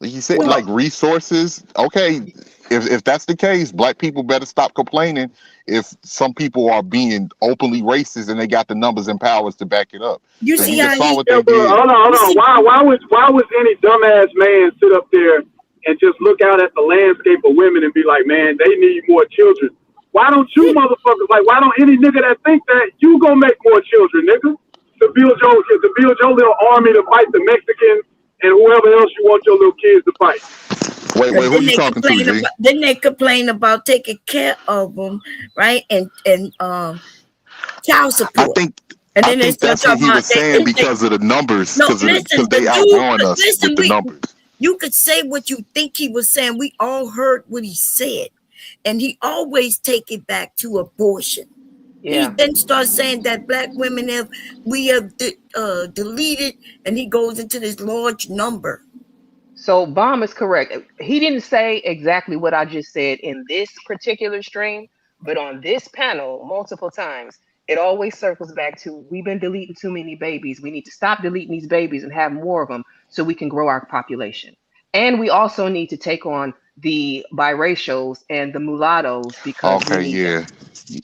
He said, like resources. Okay, if that's the case, black people better stop complaining. If some people are being openly racist and they got the numbers and powers to back it up, You so see you how just saw he- what Yeah, they but did. hold on. Why was any dumbass man sit up there and just look out at the landscape of women and be like, man, they need more children? Why don't you motherfuckers, like, why don't any nigga that think that you gonna make more children, nigga? To build your little army to fight the Mexicans and whoever else you want your little kids to fight. Wait, who you talking to, G? Then they complain about taking care of them, right? And child support. And then they start That's what talking he about was saying because of the numbers, because they outgrowing us with the numbers. You could say what you think he was saying. We all heard what he said, and he always take it back to abortion. Yeah. He then starts saying that black women have deleted, and he goes into this large number. So Bomb is correct. He didn't say exactly what I just said in this particular stream, but on this panel, multiple times, it always circles back to we've been deleting too many babies. We need to stop deleting these babies and have more of them so we can grow our population. And we also need to take on the biracials and the mulattoes because we Okay, need yeah. them.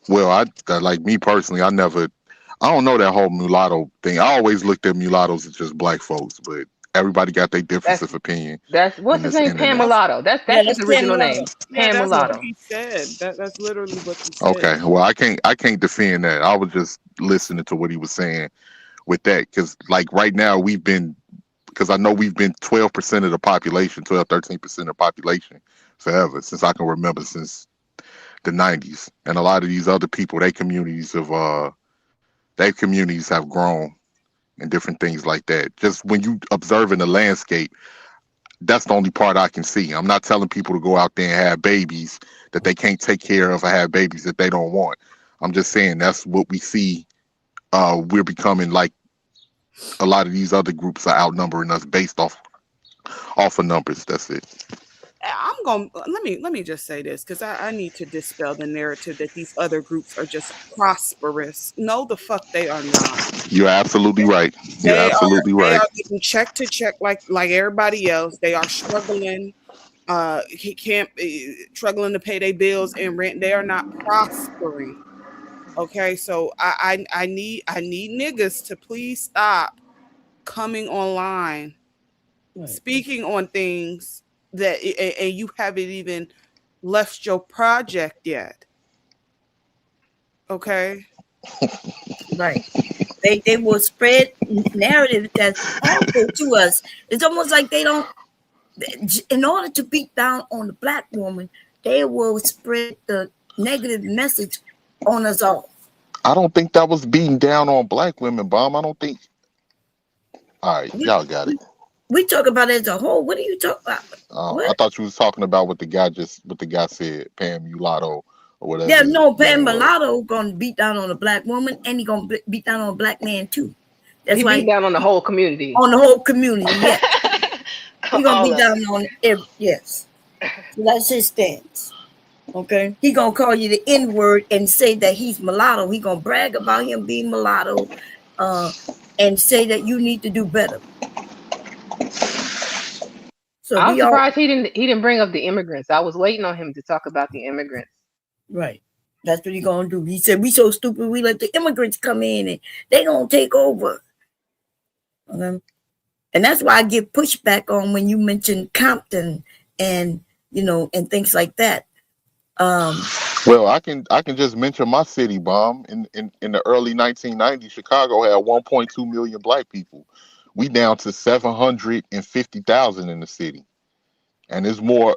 Well, I like me personally, I don't know that whole mulatto thing. I always looked at mulattoes as just black folks, but everybody got their difference of opinion. That's what's his name? Pam Mulatto. That's his original name. Yeah, Pam that's Mulatto. what he said. That's literally what he said. Okay, well, I can't defend that. I was just listening to what he was saying with that, because like right now because I know we've been 12% of the population, 13% of the population forever, since I can remember, since the 90s. And a lot of these other people, their communities have grown and different things like that. Just when you observing the landscape, that's the only part I can see. I'm not telling people to go out there and have babies that they can't take care of or have babies that they don't want. I'm just saying that's what we see. We're becoming like a lot of these other groups are outnumbering us based off of numbers. That's it. Let me just say this, because I need to dispel the narrative that these other groups are just prosperous. No, the fuck they are not. You're absolutely right. You're absolutely They right. are getting check to check like everybody else. They are struggling. He can't struggling to pay their bills and rent. They are not prospering. Okay, so I need niggas to please stop coming online, speaking on things that and you haven't even left your project yet. Okay. Right. They will spread narrative that's harmful to us. It's almost like they don't, in order to beat down on the black woman, they will spread the negative message on us all. I don't think that was beating down on black women, Bomb. I don't think. All right, y'all got it. We talk about it as a whole. What are you talking about? I thought you was talking about what the guy said, Pam Mulatto or whatever. Yeah, no, Pam Mulatto gonna beat down on a black woman, and he gonna beat down on a black man too. That's he why beat down on the whole community. On the whole community, yes. He gonna beat down on it. Yes, so that's his stance. Okay, he gonna call you the N word and say that he's mulatto. He gonna brag about him being mulatto, and say that you need to do better. So I'm we all surprised he didn't bring up the immigrants. I was waiting on him to talk about the immigrants. right. That's what he gonna do. He said we so stupid. We let the immigrants come in and they gonna take over. Okay? And that's why I get pushback on when you mention Compton and and things like that. Well, I can just mention my city, bomb. In the early 1990s, Chicago had 1.2 million black people. We down to 750,000 in the city, and it's more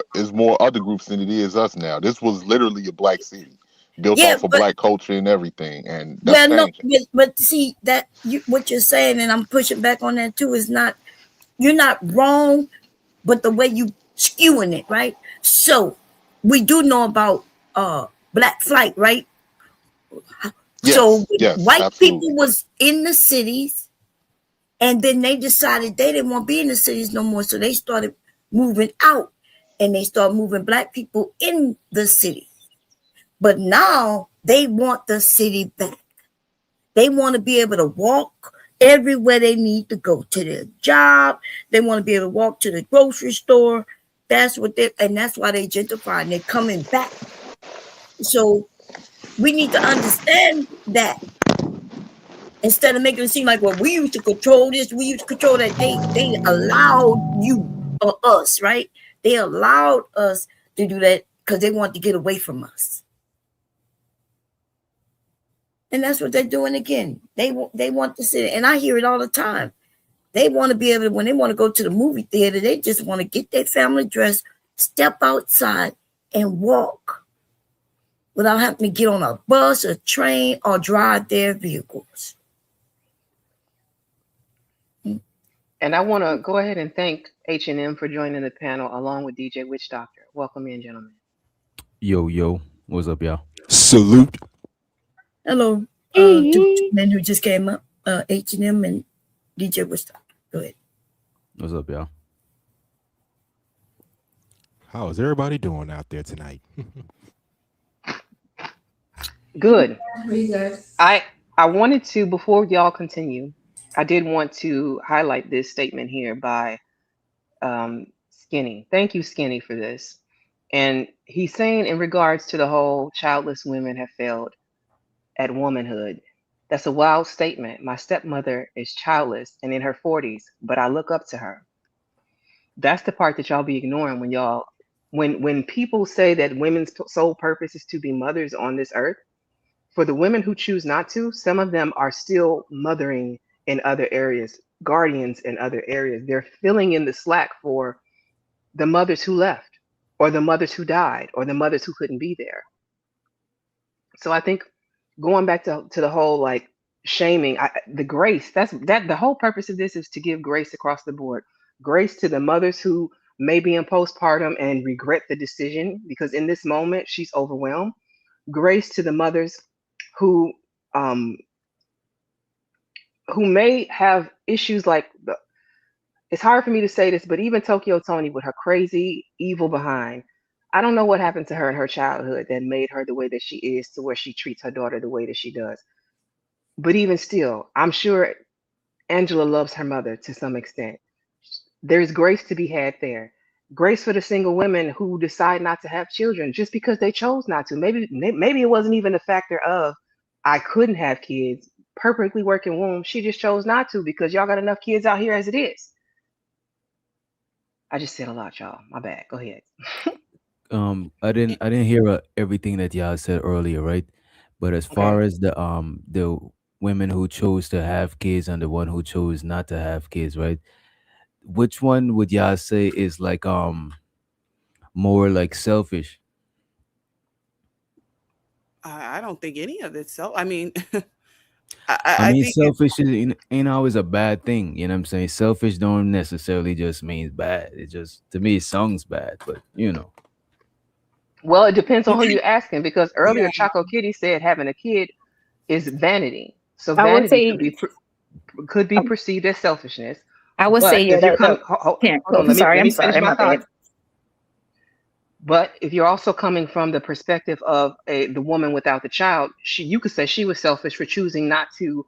other groups than it is us now. This was literally a black city built Yeah, off of but black culture and everything, and that's well, no, changing. but see that what you're saying, and I'm pushing back on that too. Is not you're not wrong, but the way you skewing it, right? So we do know about black flight, right? So Yes, white people absolutely. was in the cities, and then they decided they didn't want to be in the cities no more, so they started moving out, and they started moving black people in the city. But now they want the city back. They want to be able to walk everywhere they need to go to their job. They want to be able to walk to the grocery store. That's why they gentrify and they're coming back. So we need to understand that instead of making it seem like, well, we used to control this, we used to control that. They allowed you or us, right? They allowed us to do that because they want to get away from us. And that's what they're doing again. They want to sit, and I hear it all the time. They want to be able to, when they want to go to the movie theater, they just want to get their family dressed, step outside, and walk without having to get on a bus, a train, or drive their vehicles. And I want to go ahead and thank H&M for joining the panel along with DJ Witch Doctor. Welcome in, gentlemen. Yo, what's up, y'all? Salute. Hello, two men who just came up, H&M and DJ Woodstock. Go ahead. What's up, y'all? How is everybody doing out there tonight? Good. Pretty good. I wanted to, before y'all continue, I did want to highlight this statement here by Skinny. Thank you, Skinny, for this. And he's saying in regards to the whole childless women have failed at womanhood. That's a wild statement. My stepmother is childless and in her 40s, but I look up to her. That's the part that y'all be ignoring when people say that women's sole purpose is to be mothers on this earth. For the women who choose not to, some of them are still mothering in other areas, guardians in other areas. They're filling in the slack for the mothers who left, or the mothers who died, or the mothers who couldn't be there. So I think going back to the whole like shaming, the grace, that the whole purpose of this is to give grace across the board. Grace to the mothers who may be in postpartum and regret the decision because in this moment she's overwhelmed. Grace to the mothers who um who may have issues like it's hard for me to say this, but even Tokyo Tony with her crazy evil behind, I don't know what happened to her in her childhood that made her the way that she is to where she treats her daughter the way that she does. But even still, I'm sure Angela loves her mother to some extent. There's grace to be had there. Grace for the single women who decide not to have children just because they chose not to. Maybe it wasn't even a factor of I couldn't have kids, perfectly working womb. She just chose not to because y'all got enough kids out here as it is. I just said a lot, y'all. My bad. Go ahead. I didn't hear everything that y'all said earlier, right? But as far Okay. as the women who chose to have kids and the one who chose not to have kids, right? Which one would y'all say is like more like selfish? I don't think any of it's so. I mean, I I mean, think it, selfish ain't always a bad thing. You know what I'm saying? Selfish don't necessarily just means bad. It just to me it sounds bad, but you know. Well, it depends on you who can, you're asking because earlier yeah. Choco Kitty said having a kid is vanity. So I would vanity say, could be perceived as selfishness. I would say, But yeah, if you're the coming, hold yeah. on, I'm let me sorry, let I'm me finish sorry, my my thought. bad. But if you're also coming from the perspective of the woman without the child, you could say she was selfish for choosing not to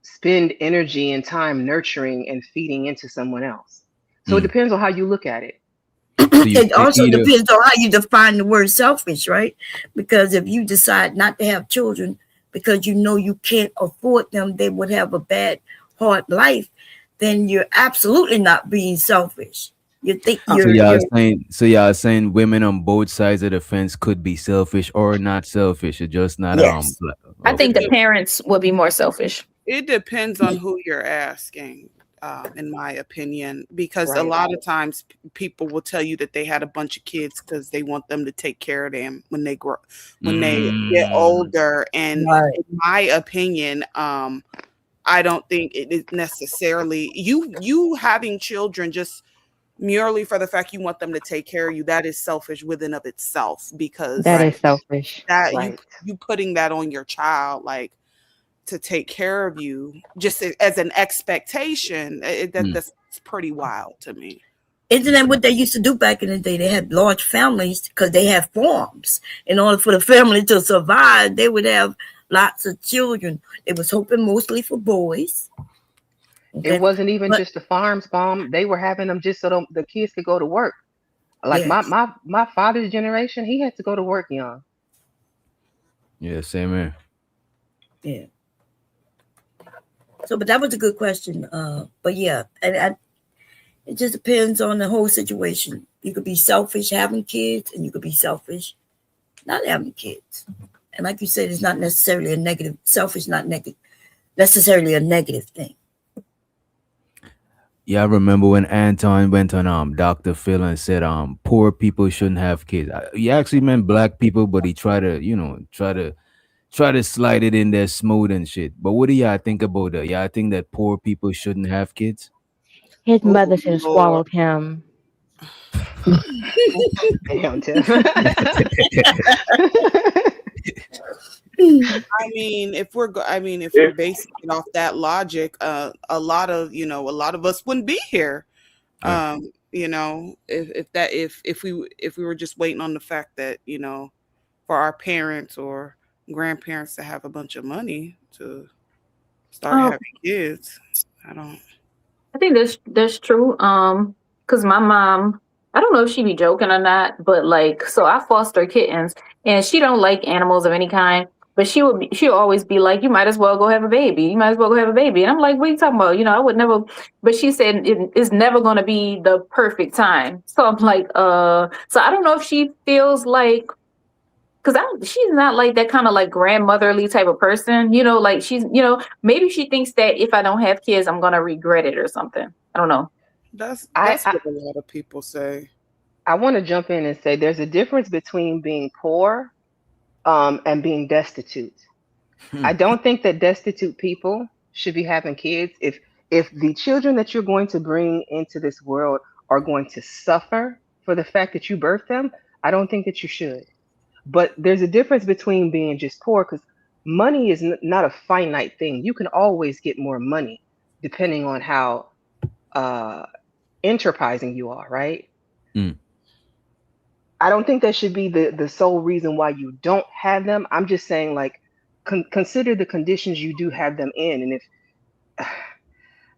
spend energy and time nurturing and feeding into someone else. So it Mm. depends on how you look at it. So you It say also either. depends on how you define the word selfish, right? Because if you decide not to have children because you know you can't afford them, they would have a bad, hard life, then you're absolutely not being selfish. You think So you're y'all saying women on both sides of the fence could be selfish or not selfish. It's just not yes. I think the okay. parents would be more selfish. It depends on who you're asking, in my opinion, because a Right. lot of times people will tell you that they had a bunch of kids because they want them to take care of them when they grow, when they get Mm. older. And Right. in my opinion, I don't think it is necessarily you having children just merely for the fact you want them to take care of you. That is selfish within of itself because That is Right. selfish. that Right. you putting that on your child, like to take care of you just as an expectation, Mm. that's pretty wild to me. Isn't that what they used to do back in the day? They had large families because they had farms. In order for the family to survive, they would have lots of children. They was hoping mostly for boys. It Okay. wasn't even But just the farms, bomb. They were having them just so the kids could go to work. Like my yes. my my father's generation, he had to go to work young. Yeah, same here. Yeah. So but that was a good question. But yeah, and it just depends on the whole situation. You could be selfish having kids and you could be selfish not having kids. And like you said, it's not necessarily a negative selfish, not negative necessarily a negative thing. Yeah, I remember when Anton went on Dr. Phil and said poor people shouldn't have kids. He actually meant black people, but he tried to, try to slide it in there smooth and shit. But what do y'all think about that? Yeah, I think that poor people shouldn't have kids. His Oh mother should have Lord. swallowed him. Damn, Tiff. If we're If basing it off that logic, a lot of us wouldn't be here. Right. If we were just waiting on the fact that for our parents or grandparents to have a bunch of money to start Um, having kids. I don't. I think that's true. Cause my mom, I don't know if she be joking or not, but like, so I foster kittens, and she don't like animals of any kind. But she'll always be like, "You might as well go have a baby. You might as well go have a baby." And I'm like, "What are you talking about? I would never." But she said it's never going to be the perfect time. So I'm like, So I don't know if she feels like because she's not like that kind of like grandmotherly type of person, like maybe she thinks that if I don't have kids, I'm gonna regret it or something. I don't know. I That's I, what a lot of people say. I want to jump in and say there's a difference between being poor and being destitute. I don't think that destitute people should be having kids. If the children that you're going to bring into this world are going to suffer for the fact that you birthed them, I don't think that you should. But there's a difference between being just poor because money is not a finite thing. You can always get more money depending on how uh, enterprising you are, right? Mm. I don't think that should be the sole reason why you don't have them. I'm just saying, like, consider the conditions you do have them in, and if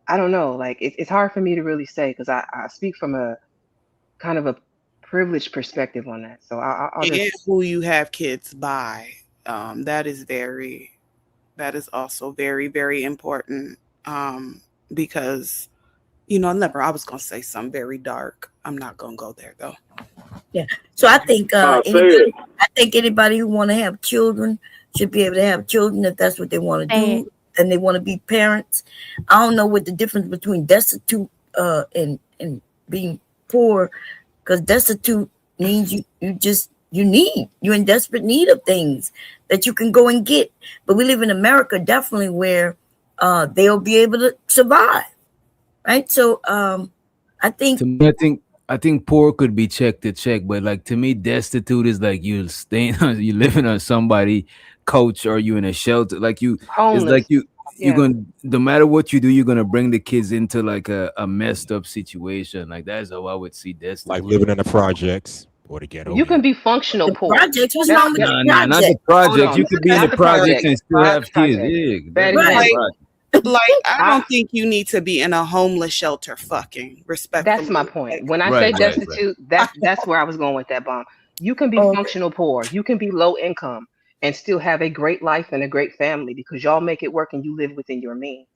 I don't know, like, it's hard for me to really say because I speak from a kind of a privileged perspective on that. So I'll And just who you have kids by. That is also very, very important. Because I was gonna say something very dark. I'm not gonna go there though. Yeah. So I think say it. anybody who want to have children should be able to have children if that's what they want to And do and they want to be parents. I don't know what the difference between destitute and being poor, because destitute means you're in desperate need of things that you can go and get. But we live in America definitely where they'll be able to survive, right? So I think To me, I think poor could be check to check, but like to me, destitute is like you staying on, you living on somebody couch or you in a shelter. Like it's like homeless. you're Yeah. gonna no matter what you do, you're gonna bring the kids into like a messed up situation. Like that's how I would see Like destitute. living in the projects or the ghetto You can youth. be functional The poor. projects. What's That's wrong with that. the Not the project? Hold projects. on, You could be in not the the projects project. and still Not the have kids. project. Yeah, Betty, definitely in the Like, Betty. project. I I don't think you need to be in a homeless shelter fucking, That's my respectfully. point. Like, When I say Right. destitute, that's where I was going with that bomb. You can be Okay. functional poor. You can be low income and still have a great life and a great family because y'all make it work and you live within your means.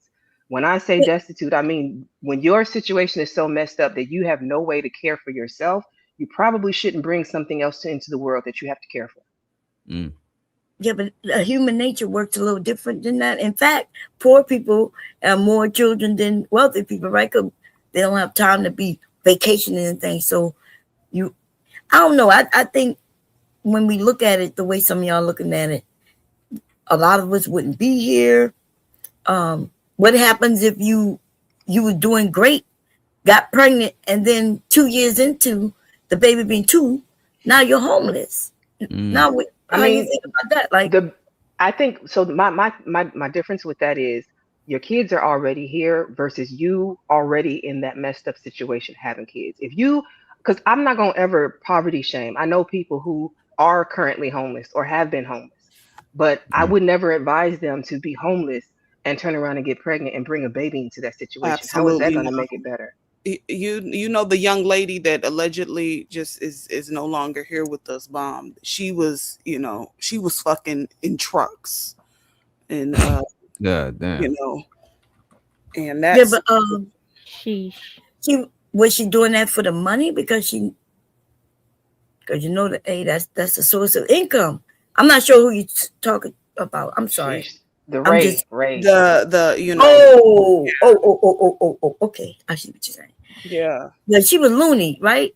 When I say destitute, I mean when your situation is so messed up that you have no way to care for yourself, you probably shouldn't bring something else into the world that you have to care for. Mm. Yeah, but human nature works a little different than that. In fact, poor people have more children than wealthy people, right? 'Cause they don't have time to be vacationing and things. So you, I don't know. I think when we look at it the way some of y'all looking at it, a lot of us wouldn't be here. What happens if you were doing great, got pregnant, and then 2 years into the baby being two, now you're homeless? Mm. Now, I how you mean, think about that? Like, the I think so. My difference with that is your kids are already here versus you already in that messed up situation having kids. If you, because I'm not gonna ever poverty shame. I know people who are currently homeless or have been homeless, but I would never advise them to be homeless and turn around and get pregnant and bring a baby into that situation. How is that absolutely gonna not. make it better? You know the young lady that allegedly just is no longer here with us, bombed. She was, she was fucking in trucks, and God damn. you know, and yeah, that's but Sheesh. she was she doing that for the money because that hey, that's a source of income. I'm not sure who you talking about. I'm sorry. Sheesh, the I'm just Ray. the. okay. I see what you're saying. Yeah. Yeah, she was loony, right?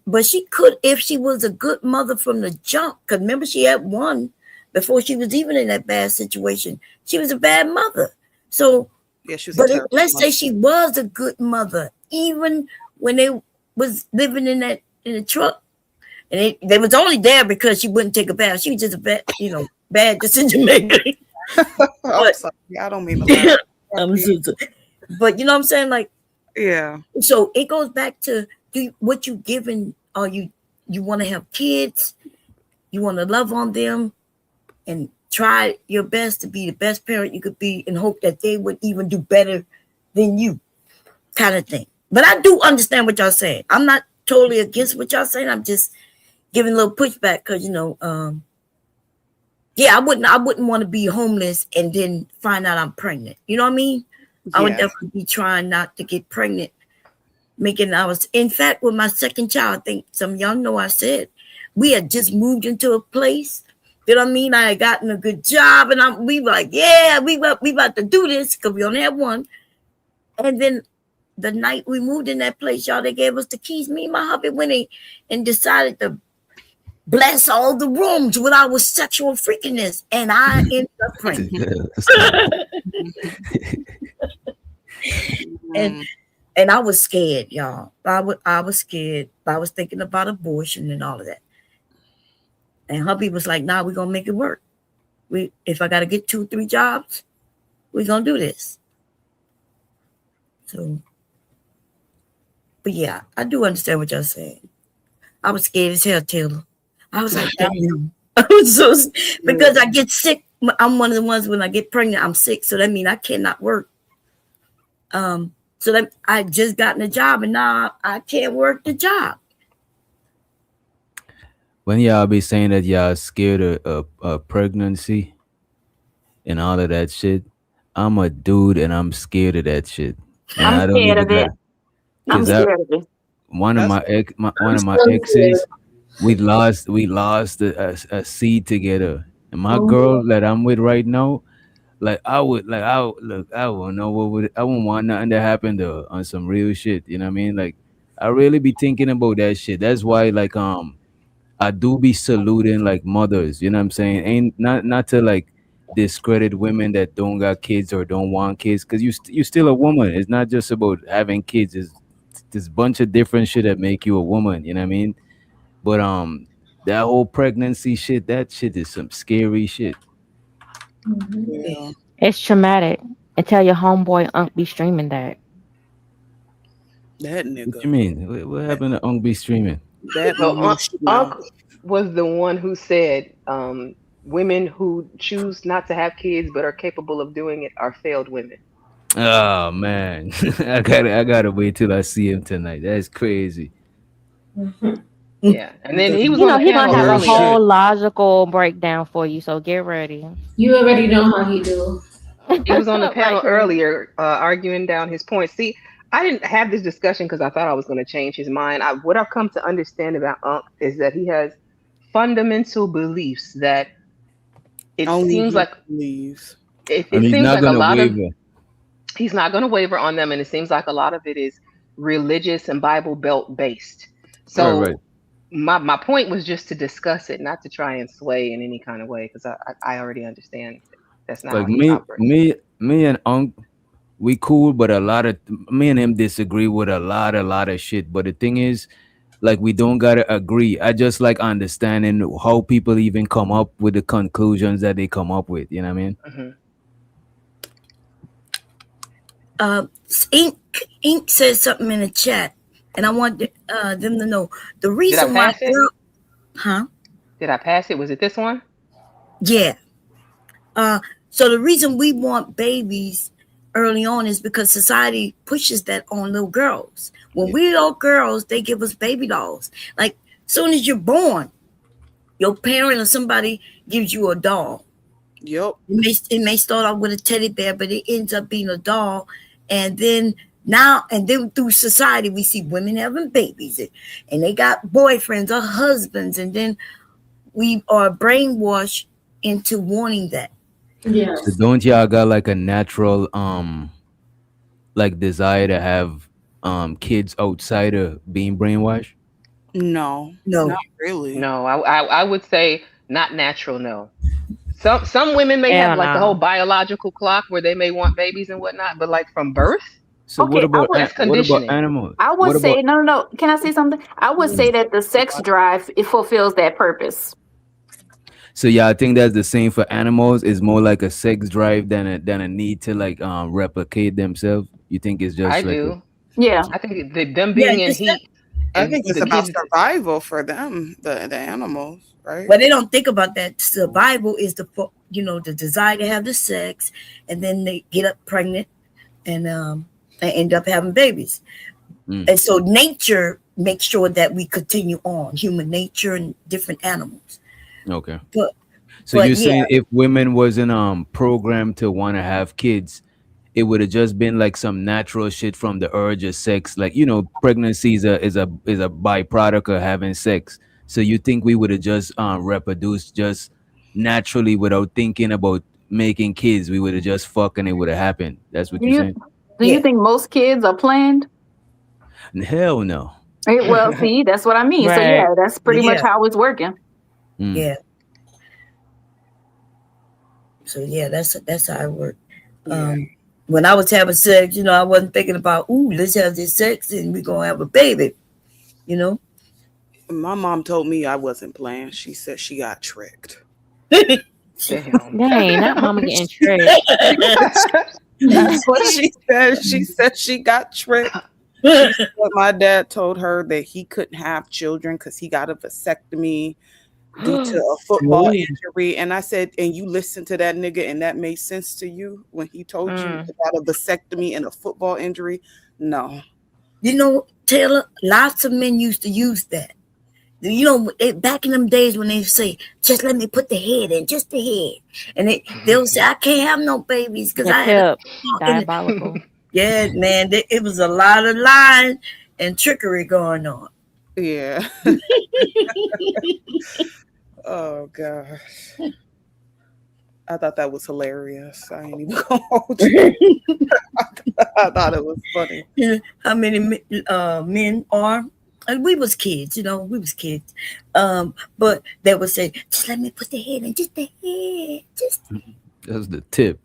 But she could if she was a good mother from the jump. Because remember, she had one before she was even in that bad situation. She was a bad mother. So, Yeah, she was a but terrible let's mother. say she was a good mother, even when they was living in the truck, and they was only there because she wouldn't take a bath. She was just a bad decision maker. I'm But sorry, I don't mean to laugh. I'm so, but you know what I'm saying, like. Yeah. So it goes back to what you giving. Are you want to have kids? You want to love on them and try your best to be the best parent you could be, and hope that they would even do better than you, kind of thing. But I do understand what y'all saying. I'm not totally against what y'all saying. I'm just giving a little pushback because yeah, I wouldn't want to be homeless and then find out I'm pregnant. You know what I mean? I would Yeah. definitely be trying not to get pregnant. In fact, with my second child, I think some of y'all know I said we had just moved into a place. You know what I mean? I had gotten a good job, and we were like, yeah, we about to do this because we only had one. And then the night we moved in that place, y'all, they gave us the keys. Me and my hubby went in and decided to bless all the rooms with our sexual freakiness, and I ended up pregnant. And I was scared, y'all. I was scared. I was thinking about abortion and all of that. And hubby was like, "Nah, we're gonna make it work. If I gotta get 2-3 jobs, we're gonna do this." So, but yeah, I do understand what y'all saying. I was scared as hell, Taylor. I was like, damn. I was so because I get sick. I'm one of the ones when I get pregnant, I'm sick. So that means I cannot work. So that I just gotten a job and now I can't work the job. When y'all be saying that y'all scared of pregnancy and all of that shit, I'm a dude and I'm scared of that shit. And I'm I don't scared of even it. got I'm because I scared of it. one of That's my ex my, one I'm of my so scared. exes we lost a seed together, and my Mhm. girl that I'm with right now, like I wouldn't know I wouldn't want nothing to happen to her on some real shit. You know what I mean? Like I really be thinking about that shit. That's why like I do be saluting like mothers, you know what I'm saying? Ain't not to like discredit women that don't got kids or don't want kids, because you still a woman. It's not just about having kids. It's this bunch of different shit that make you a woman. You know what I mean? But that whole pregnancy shit, that shit is some scary shit. Mhm. yeah. It's traumatic. And tell your homeboy Unc be streaming that. That What nigga. you mean? What That, happened to Ung be streaming? That So mushy Unc mouth. was the one who said women who choose not to have kids but are capable of doing it are failed women. Oh man, I gotta wait till I see him tonight. That's crazy. Yeah, and then he was You on know the he gonna panel have a Oh earlier. whole shit. logical breakdown for you, so get ready. You already know how he do. He was on the Right, panel Chris? earlier, arguing down his points. See, I didn't have this discussion because I thought I was going to change his mind. What I've come to understand about Unc is that he has fundamental beliefs that it Only seems he like believes. And it he's seems not like a gonna lot of waver. he's not going to waver on them, and it seems like a lot of it is religious and Bible Belt based. Right, right. So my point was just to discuss it, not to try and sway in any kind of way, because I already understand that's not Like how he me, operates. me, me and Unc, we cool, but a lot of me and him disagree with a lot of shit. But the thing is, like, we don't gotta agree. I just like understanding how people even come up with the conclusions that they come up with. You know what I mean? Hmm. Uh, Ink Ink said something in the chat, and I want them to know the Did I reason why pass it? girl, huh? Did I pass it? Was it this one? Yeah. Uh, so the reason we want babies early on is because society pushes that on little girls. When Yeah. we little girls, they give us baby dolls. Like soon as you're born, your parent or somebody gives you a doll. Yep. It may start off with a teddy bear, but it ends up being a doll. And then through society, we see women having babies and they got boyfriends or husbands. And then we are brainwashed into wanting that. So Yes. don't y'all got like a natural like desire to have kids outside of being brainwashed? No, No. not really. No, I would say not natural. No. Some women may have Hell like the whole no. biological clock where they may want babies and whatnot, but like from birth, So Okay, I would that's what about conditioning. animals? I would What about say no, no, no. Can I say something? I would say that the sex drive it fulfills that purpose. so yeah, I think that's the same for animals. It's more like a sex drive than a need to like replicate themselves. You think it's I just like a do. Yeah. I think them Yeah, being in heat I and think it's the about kids. survival for them, the animals, right? But they don't think about that. Survival is the desire to have the sex, and then they get up pregnant and end up having babies. mm, And so nature makes sure that we continue on, human nature and different animals. okay. But So but you're yeah, saying if women wasn't programmed to want to have kids, it would have just been like some natural shit from the urge of sex. Like, pregnancy is a byproduct of having sex. So you think we would have just reproduced just naturally without thinking about making kids? We would have just fucking it would have happened. That's what Do you're you saying? do you think most kids are planned? Hell no. Well, see, that's what I mean. So Right. yeah, that's pretty much yeah, how it's working. Mm. yeah. So yeah, that's how it worked. Yeah. When I was having sex, I wasn't thinking about, ooh, let's have this sex and we're gonna have a baby, you know. My mom told me I wasn't playing. She said she got tricked. Damn. Dang, not mama getting tricked. That's funny. She said she got tricked. She said my dad told her that he couldn't have children because he got a vasectomy due to a football Whoa. injury. And I said, and you listened to that nigga and that made sense to you when he told you about a vasectomy and a football injury? No. Taylor, lots of men used to use that. Back in them days when they say, just let me put the head in, just the head. And they'll say, I can't have no babies because The I had a tip, and diabolical. yeah, man, it was a lot of lying and trickery going on. Yeah. Oh gosh. I thought that was hilarious. I ain't even gonna hold you. I thought it was funny. How many men are? And we was kids, we was kids. But they would say, just let me put the head in, just the head, just. That's the tip.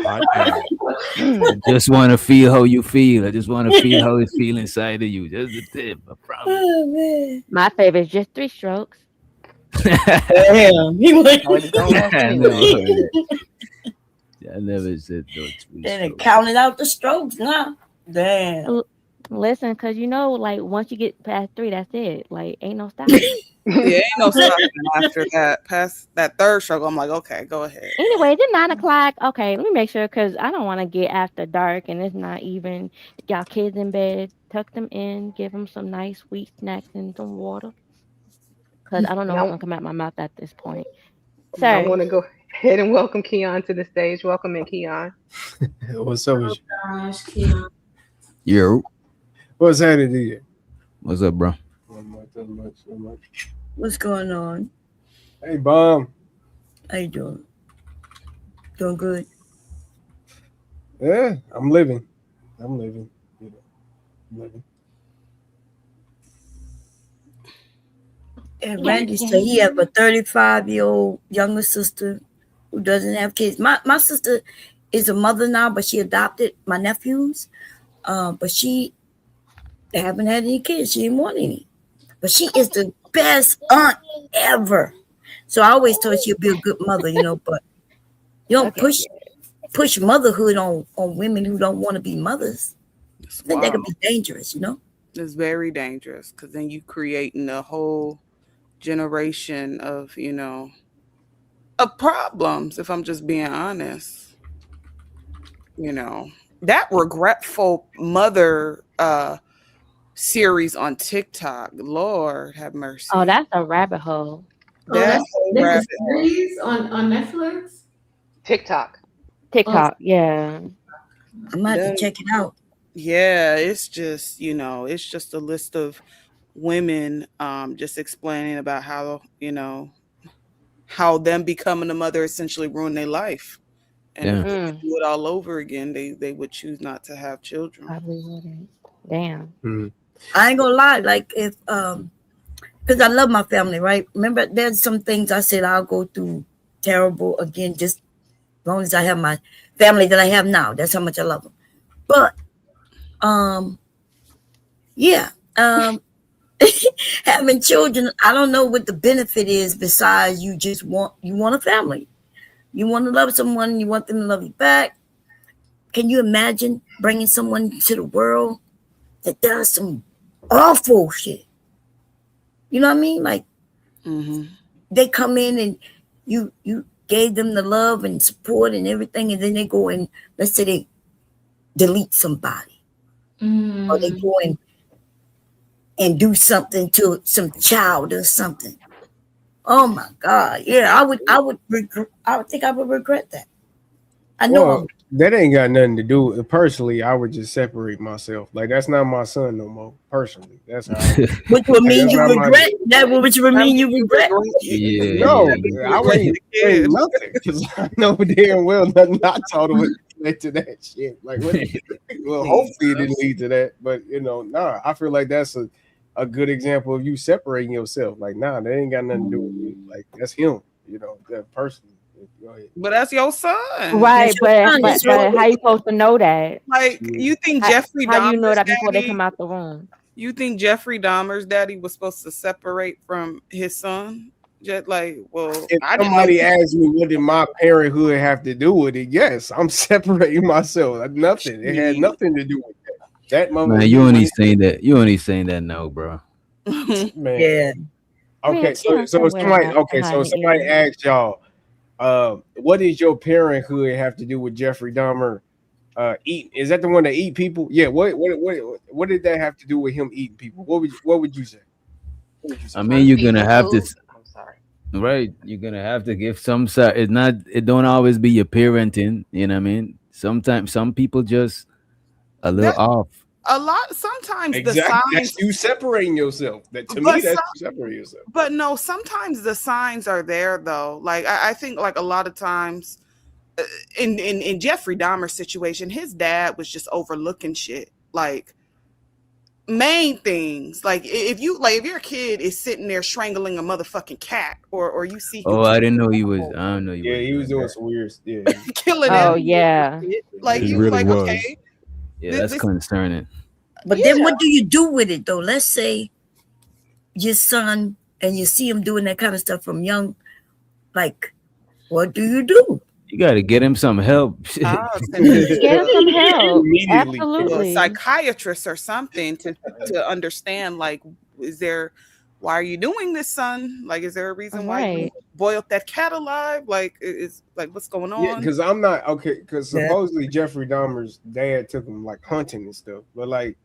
I just want to feel how you feel. I just want to feel how it feel inside of you. Just the tip. I promise. Oh man. My favorite is just 3 strokes. Damn. He went. Already gone once I anyway. never heard that. I never said no 3 And strokes. counted out the strokes now. Damn. Listen, cause like once you get past 3, that's it. Like ain't no stopping. Yeah, ain't no stopping after that. Past that third struggle, I'm like, okay, go ahead. Anyway, is it 9 o'clock? Okay, let me make sure because I don't want to get after dark and it's not even y'all kids in bed. Tuck them in, give them some nice sweet snacks and some water. Cause I don't know what's Now, gonna come out my mouth at this point. I Sir, want to go ahead and welcome Keon to the stage. Welcome in, Keon. What's up with you? Gosh, Keon. Yo, What's happening to you? what's up, bro? Not much, not much, not much. What's going on? Hey, Bomb. How you doing? Doing good. Yeah, I'm living. I'm living. You know, I'm living. And yeah, Randy yeah. said he have a 35-year-old younger sister who doesn't have kids. My sister is a mother now, but she adopted my nephews. But she haven't had any kids. She didn't want any. But she is the best aunt ever. So I always told her she'd be a good mother, but you don't Okay. push motherhood on women who don't want to be mothers. It's I think that wild. could be dangerous. It's very dangerous because then you creating a whole generation of problems. If I'm just being honest, that regretful mother series on TikTok. Lord have Oh, mercy. that's a rabbit hole. Oh, That whole there's a rabbit hole. series on Netflix. TikTok. Oh, TikTok, yeah. I might have to Them- check it out. yeah, it's just it's just a list of women just explaining about how them becoming a mother essentially ruined their life. And if Damn. they could do it all over again, they would choose not to have children. Probably wouldn't. Damn. I ain't gonna lie, like if because I love my family, right? Remember, there's some things I said I'll go through terrible again, just as long as I have my family that I have now. That's how much I love them. But yeah, having children, I don't know what the benefit is besides you want a family. You want to love someone, you want them to love you back. Can you imagine bringing someone to the world that does some awful shit? You know what I mean? Like they come in and you gave them the love and support and everything, and then they go and let's say they delete somebody or they go and do something to some child or something. Oh my God. Yeah, I would think I would regret that. I know I Well, would. that ain't got nothing to do with personally. I would just separate myself. Like that's not my son no more. Personally, that's how. Which would Like mean that's you not my. regret that, which would mean you regret. Yeah, No, yeah. I wouldn't say nothing because I know damn well nothing I taught him led to that shit. Like, well, hopefully it didn't lead to that, but nah. I feel like that's a good example of you separating yourself. Like, nah, that ain't got nothing to do with me. Like, that's him. That person. Go ahead. But that's your son. Right, That's your son. That's but your how you supposed to know that? Like, you think Jeffrey How do you know Dahmer's that before they daddy? come out the room? You think Jeffrey Dahmer's daddy was supposed to separate from his son? Just like, well, If I didn't know. somebody asked me what did my parenthood have to do with it, yes, I'm separating myself. Nothing. It had nothing to do with that. That moment, Man, you only saying that. You only saying that now, bro. man. Yeah. Okay, so somebody asked y'all, what does your parenthood have to do with Jeffrey Dahmer eating? Is that the one that eat people? Yeah. What did that have to do with him eating people? What would you say? I mean, you're gonna Eating have to, food. I'm sorry. right? You're gonna have to give some side. It's not. It don't always be your parenting. You know what I mean? Sometimes some people just a little That off. a lot. Sometimes the Exactly. signs. That's you separating yourself. That to But me, that's some, you separating yourself. but no, sometimes the signs are there though. Like I think like a lot of times in Jeffrey Dahmer's situation, his dad was just overlooking shit. Like main things. Like if your kid is sitting there strangling a motherfucking cat or you see him Oh, I didn't know he was. I don't know he Yeah, was he was doing doing that. some weird. Yeah, killing Oh animals, yeah. like He you really like was. okay. Yeah, that's This, concerning. But then what do you do with it though? Let's say your son and you see him doing that kind of stuff from young, like what do you do? You got to get him some help. Oh, send him Get him some help. Immediately. to a Absolutely. psychiatrist or something to understand, like, is there, why are you doing this, son? Like, is there a reason why you Right. boiled that cat alive? Like, is like, what's going Yeah, on? because I'm not okay. Because Yeah. supposedly Jeffrey Dahmer's dad took him like hunting and stuff, but like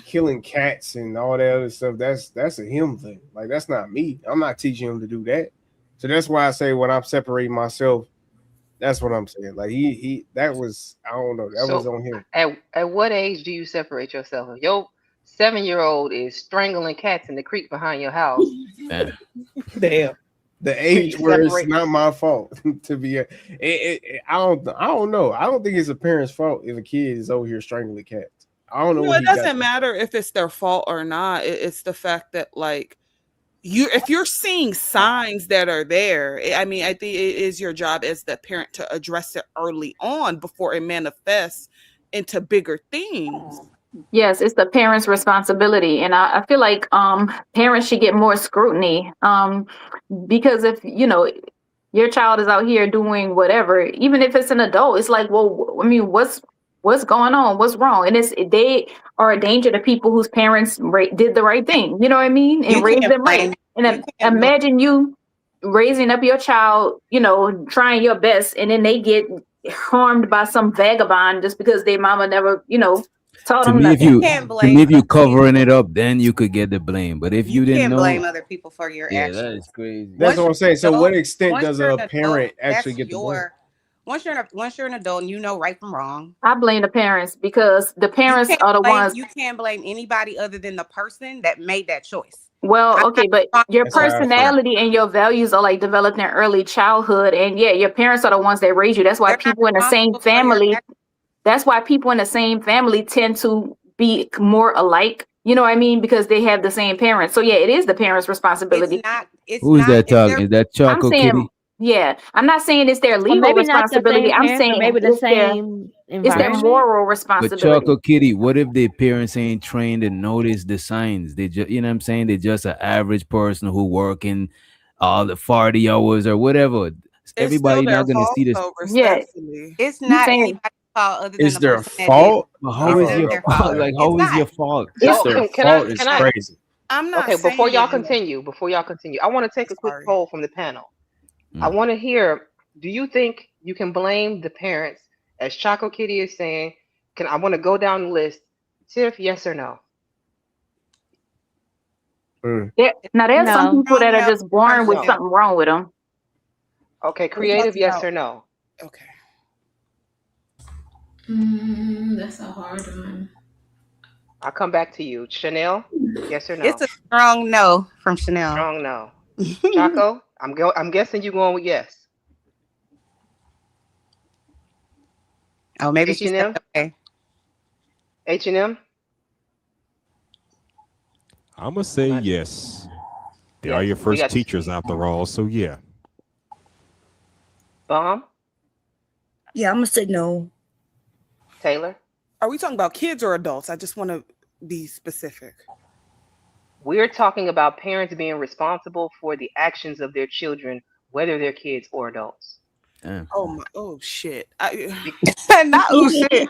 killing cats and all that other stuff, that's a him thing. Like that's not me. I'm not teaching him to do that. So that's why I say when I'm separating myself, that's what I'm saying. Like he that was, I don't know, that was So, on him. at what age do you separate yourself? If your 7-year-old is strangling cats in the creek behind your house, Man. Damn. The do age you where it's separate? not my fault to be I don't know. I don't think it's a parent's fault if a kid is over here strangling cats. I don't know No, what it he got. doesn't matter if it's their fault or not. It's the fact that, like, if you're seeing signs that are there, I mean, I think it is your job as the parent to address it early on before it manifests into bigger things. Yes, it's the parents' responsibility, and I feel like parents should get more scrutiny because if your child is out here doing whatever, even if it's an adult, it's like, well, I mean, what's going on? What's wrong? And they are a danger to people whose parents did the right thing. You know what I mean? And You raised can't them right. blame. And You can't blame. imagine you raising up your child, trying your best, and then they get harmed by some vagabond just because their mama never, taught To them me, if nothing. You you can't to me blame if you other covering people. it up, then you could get the blame. But if You you didn't can't know, blame other people for your yeah, that is actions. crazy. That's Once what you're I'm saying. an So what adult, extent once does you're a an adult, parent actually that's get the blame? your. Once you're an adult and you know right from wrong, I blame the parents because the you parents can't are the blame ones. you can't blame anybody other than the person that made that choice. Well, I'm not okay, but your That's how I responsible for feel. them. personality and your values are like developed in early childhood, and yeah, your parents are the ones that raise you. That's why They're not people in the same responsible for your family. actions. That's why people in the same family tend to be more alike. You know what I mean? Because they have the same parents. So yeah, it is the parents' It's responsibility. not. It's Who is not. that If talking? they're Is that I'm Choco saying, Kitty? yeah, I'm not saying it's their Or legal maybe not the responsibility. same I'm parents, but saying maybe the same it's their environment. moral But responsibility. Choco Kitty, what if the parents ain't trained to notice the signs? They just, you know what I'm saying? They're just an average person who working all the 40 hours or whatever. It's still Everybody their not gonna fault, see this. though, Yeah, respectfully. It's you not saying anybody's fault other than Is the their person that did it. fault? But I how It's is don't not your know their about fault. fault? that. Like, It's how is your not. fault? it's Just So their can I fault is can I? crazy. I'm not Okay, before saying y'all that, continue, I want to take a quick sorry. poll from the panel. I Mm. want to hear, do you think you can blame the parents, as Choco Kitty is saying? I want to go down the list. Tiff, yes or no? Mm. now there's some No. people Strong that are no just from born with No. something Chanel. wrong with them. Okay, What about creative, yes Chanel? or no? Okay. That's a hard one. I'll come back to you. Chanel, yes or It's no? a strong no from Chanel. Strong no. Chaco, I'm guessing you going with yes. Oh, maybe she said H&M, okay. H&M, I'm gonna I'm say not. yes. They are Yes, your we first got teachers after all, so yeah. Bomb, Yeah, I'm gonna say no. Taylor. Are we talking about kids or adults? I just want to be specific. We're talking about parents being responsible for the actions of their children, whether they're kids or adults. Damn. Oh shit. Not oh shit.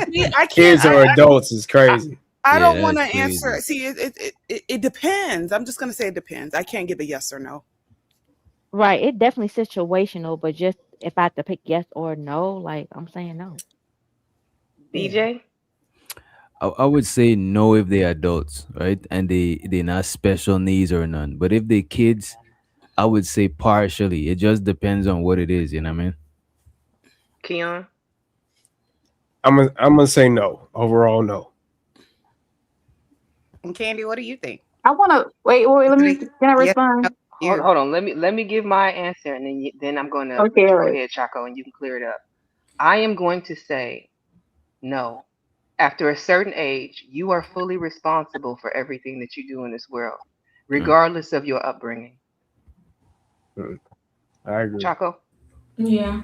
See, I can't. Kids or adults is crazy. I Yeah, don't want to that's answer. crazy. See, it depends. I'm just gonna say it depends. I can't give a yes or no. Right. It definitely situational, but just if I had to pick yes or no, like I'm saying no. Yeah. BJ, I would say no if they're adults, right? And they're not special needs or none. But if they're kids, I would say partially. It just depends on what it is, you know what I mean? Keon, I'm gonna say no. Overall, no. And Candy, what do you think? I want to wait. Let me. Can I Yes, no, respond? you. hold on. Let me give my answer, and then I'm going to Okay, let all you go right. ahead, Chaco, and you can clear it up. I am going to say no. After a certain age, you are fully responsible for everything that you do in this world, Mm. regardless of your upbringing. Mm. I agree. Chaco, Yeah.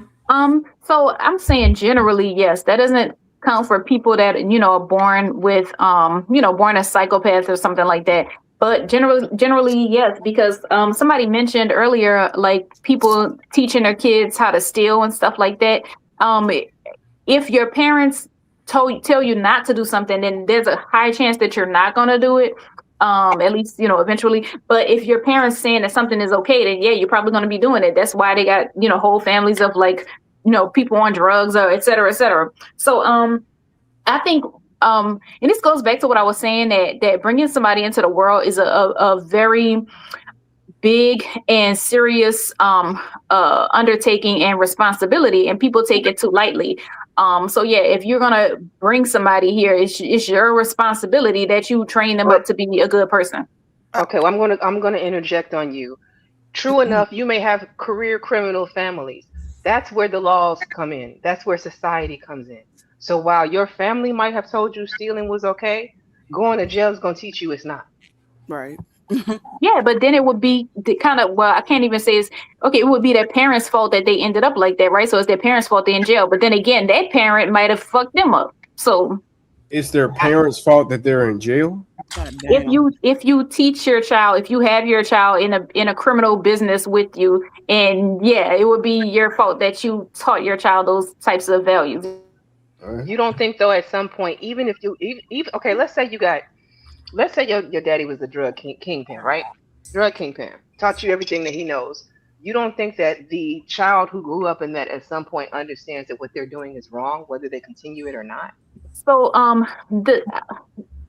So I'm saying generally, yes. That doesn't count for people that are born with born as psychopaths or something like that. But generally, yes, because somebody mentioned earlier, like people teaching their kids how to steal and stuff like that. Um, if your parents tell you not to do something, then there's a high chance that you're not going to do it. At least, eventually. But if your parents saying that something is okay, then yeah, you're probably going to be doing it. That's why they got, whole families of like, people on drugs or et cetera, et cetera. So, I think, and this goes back to what I was saying, that bringing somebody into the world is a very big and serious undertaking and responsibility, and people take it too lightly. So yeah, if you're gonna bring somebody here, it's your responsibility that you train them up to be a good person. Okay, well, I'm gonna interject on you. True enough, you may have career criminal families. That's where the laws come in. That's where society comes in. So while your family might have told you stealing was okay, going to jail is gonna teach you it's not. Right. Yeah, but then it would be the kind of, well, I can't even say it's okay. It would be their parents' fault that they ended up like that, right? So it's their parents' fault they're in jail. But then again, that parent might have fucked them up. So It's their parents' fault that they're in jail. if you teach your child, if you have your child in a criminal business with you, and yeah, it would be your fault that you taught your child those types of values. You don't think though at some point, even if you even okay, let's say your daddy was a drug kingpin, right? Drug kingpin taught you everything that he knows. You don't think that the child who grew up in that at some point understands that what they're doing is wrong, whether they continue it or not? So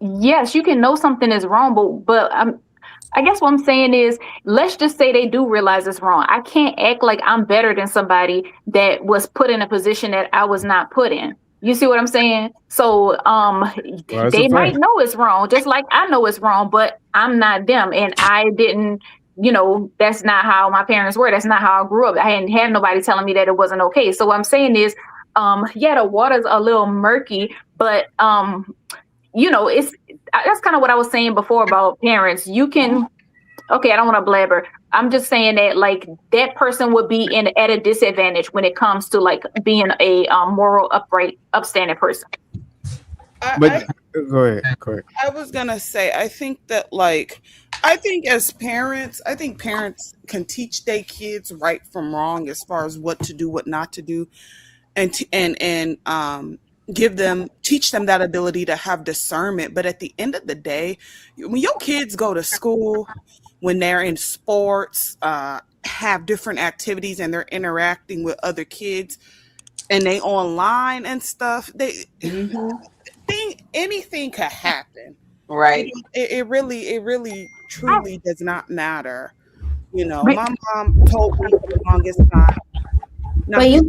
yes, you can know something is wrong, but I guess what I'm saying is, let's just say they do realize it's wrong. I can't act like I'm better than somebody that was put in a position that I was not put in. You see what I'm saying? So they might know it's wrong, just like I know it's wrong, but I'm not them, and I didn't. That's not how my parents were. That's not how I grew up. I hadn't had nobody telling me that it wasn't okay. So what I'm saying is, yeah, the water's a little murky, but it's that's kind of what I was saying before about parents. You can, okay, I don't want to blabber. I'm just saying that like that person would be at a disadvantage when it comes to like being a moral, upright, upstanding person. But go ahead. I was gonna say, I think that as parents, I think parents can teach their kids right from wrong as far as what to do, what not to do, and teach them that ability to have discernment. But at the end of the day, when your kids go to school, when they're in sports, have different activities, and they're interacting with other kids, and they online and stuff, anything could happen. Right. It really truly does not matter. My mom told me for the longest time not to use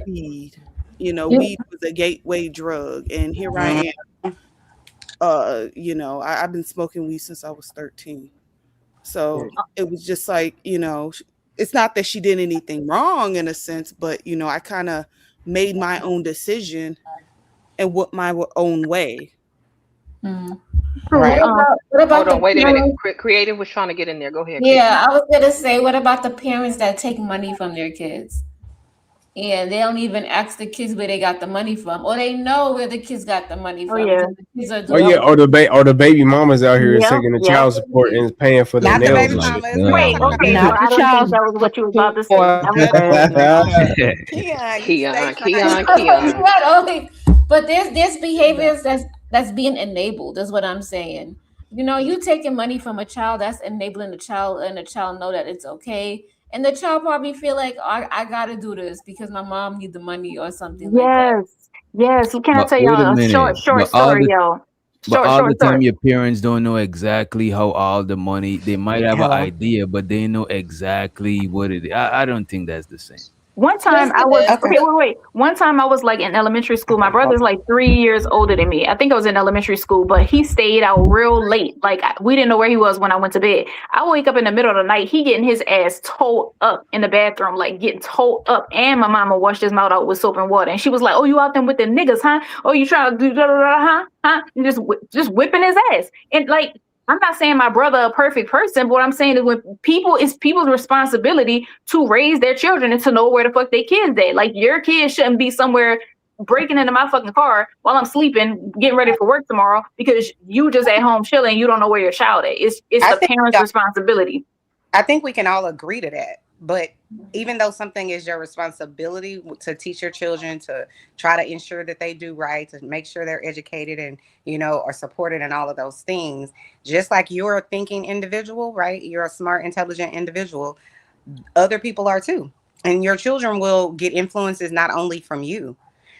weed. Weed was a gateway drug, and here I am. I've been smoking weed since I was 13. So it was just like, it's not that she did anything wrong in a sense, but I kind of made my own decision and went my own way. Right. What about Hold on, the wait a minute. parents? Creative was trying to get in there. Go ahead. Yeah, I was gonna say, what about the parents that take money from their kids? And they don't even ask the kids where they got the money from, or they know where the kids got the money from. Yeah. The kids are Oh yeah, or the baby mamas out here taking the child support and paying for their nails. Wait, okay, Not so I the don't child think that was what you was about to say. Keon. But there's behaviors that's being enabled. Is what I'm saying. You taking money from a child, that's enabling the child, and the child know that it's okay. And the child probably feel like, I gotta do this because my mom need the money or something like that. Yes. Can I But tell wait a y'all a minute. short But all story, the y'all? but all the time, Short. your parents don't know exactly how all the money. They might have an Hello. idea, but they know exactly what it is. I don't think that's the same. One time I was wait. One time I was like in elementary school. My brother's like 3 years older than me. I think I was in elementary school, but he stayed out real late. Like we didn't know where he was when I went to bed. I wake up in the middle of the night. He getting his ass towed up in the bathroom, like getting towed up. And my mama washed his mouth out with soap and water. And she was like, "Oh, you out there with the niggas, huh? Oh, you trying to do huh? And just whipping his ass." And like, I'm not saying my brother a perfect person, but what I'm saying is when it's people's responsibility to raise their children and to know where the fuck their kids at. Like your kids shouldn't be somewhere breaking into my fucking car while I'm sleeping, getting ready for work tomorrow because you just at home chilling. You don't know where your child is. It's I the think parent's responsibility. I think we can all agree to that. But even though something is your responsibility to teach your children, to try to ensure that they do right, to make sure they're educated and, are supported in all of those things, just like you're a thinking individual, right? You're a smart, intelligent individual. Other people are too. And your children will get influences not only from you.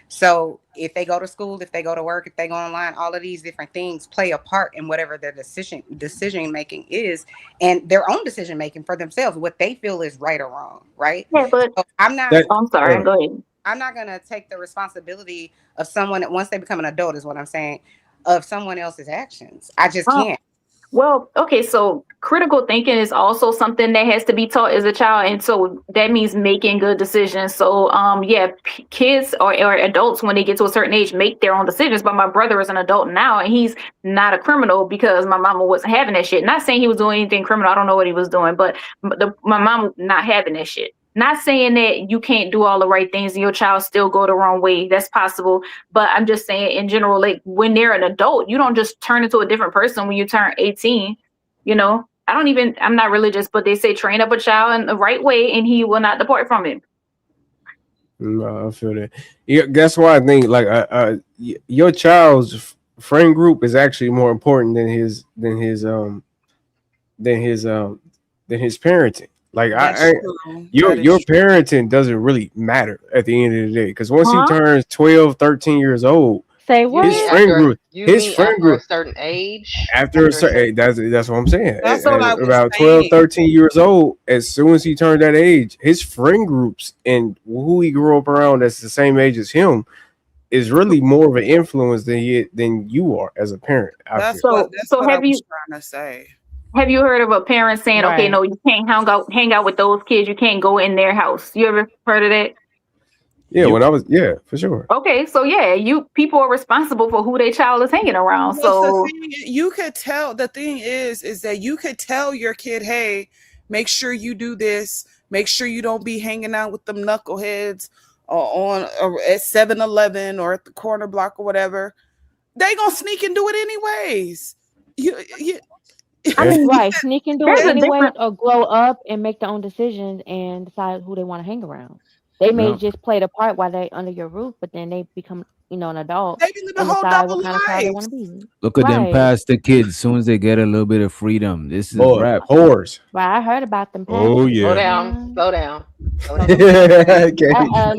So if they go to school, if they go to work, if they go online, all of these different things play a part in whatever their decision making is, and their own decision making for themselves, what they feel is right or wrong, right? Yeah, but So I'm sorry. Go ahead. I'm not gonna take the responsibility of someone that once they become an adult is what I'm saying, of someone else's actions. I just can't. Well, okay, so critical thinking is also something that has to be taught as a child, and so that means making good decisions. So, yeah, kids or adults when they get to a certain age make their own decisions. But my brother is an adult now, and he's not a criminal because my mama wasn't having that shit. Not saying he was doing anything criminal. I don't know what he was doing, but my mom not having that shit. Not saying that you can't do all the right things and your child still go the wrong way. That's possible. But I'm just saying in general, like when they're an adult, you don't just turn into a different person when you turn 18. I'm not religious, but they say train up a child in the right way and he will not depart from it. No, I feel that. Yeah, that's why I think like your child's friend group is actually more important than his parenting. Like your parenting doesn't really matter at the end of the day because once he turns 12, 13 years old, say what? his friend group, a certain age. After a certain, that's what I'm saying. That's what I was about saying. 12, 13 years old, as soon as he turned that age, his friend groups and who he grew up around that's the same age as him is really more of an influence than you are as a parent. That's what I was trying to say. Have you heard of a parent saying, Right. okay, no, you can't hang out with those kids. You can't go in their house. You ever heard of that? Yeah, for sure. Okay, so yeah, people are responsible for who their child is hanging around. So you could tell. The thing is that you could tell your kid, hey, make sure you do this. Make sure you don't be hanging out with them knuckleheads at 7-Eleven or at the corner block or whatever. They gonna sneak and do it anyways. I mean, right, sneak and do it anyway, or grow up and make their own decisions and decide who they want to hang around. They may just play the part while they're under your roof, but then they become, an adult and decide what kind of child they want to be. Look at them pastor kids. As soon as they get a little bit of freedom, this is rap. Whores. Right, I heard about them. Oh yeah. Slow down.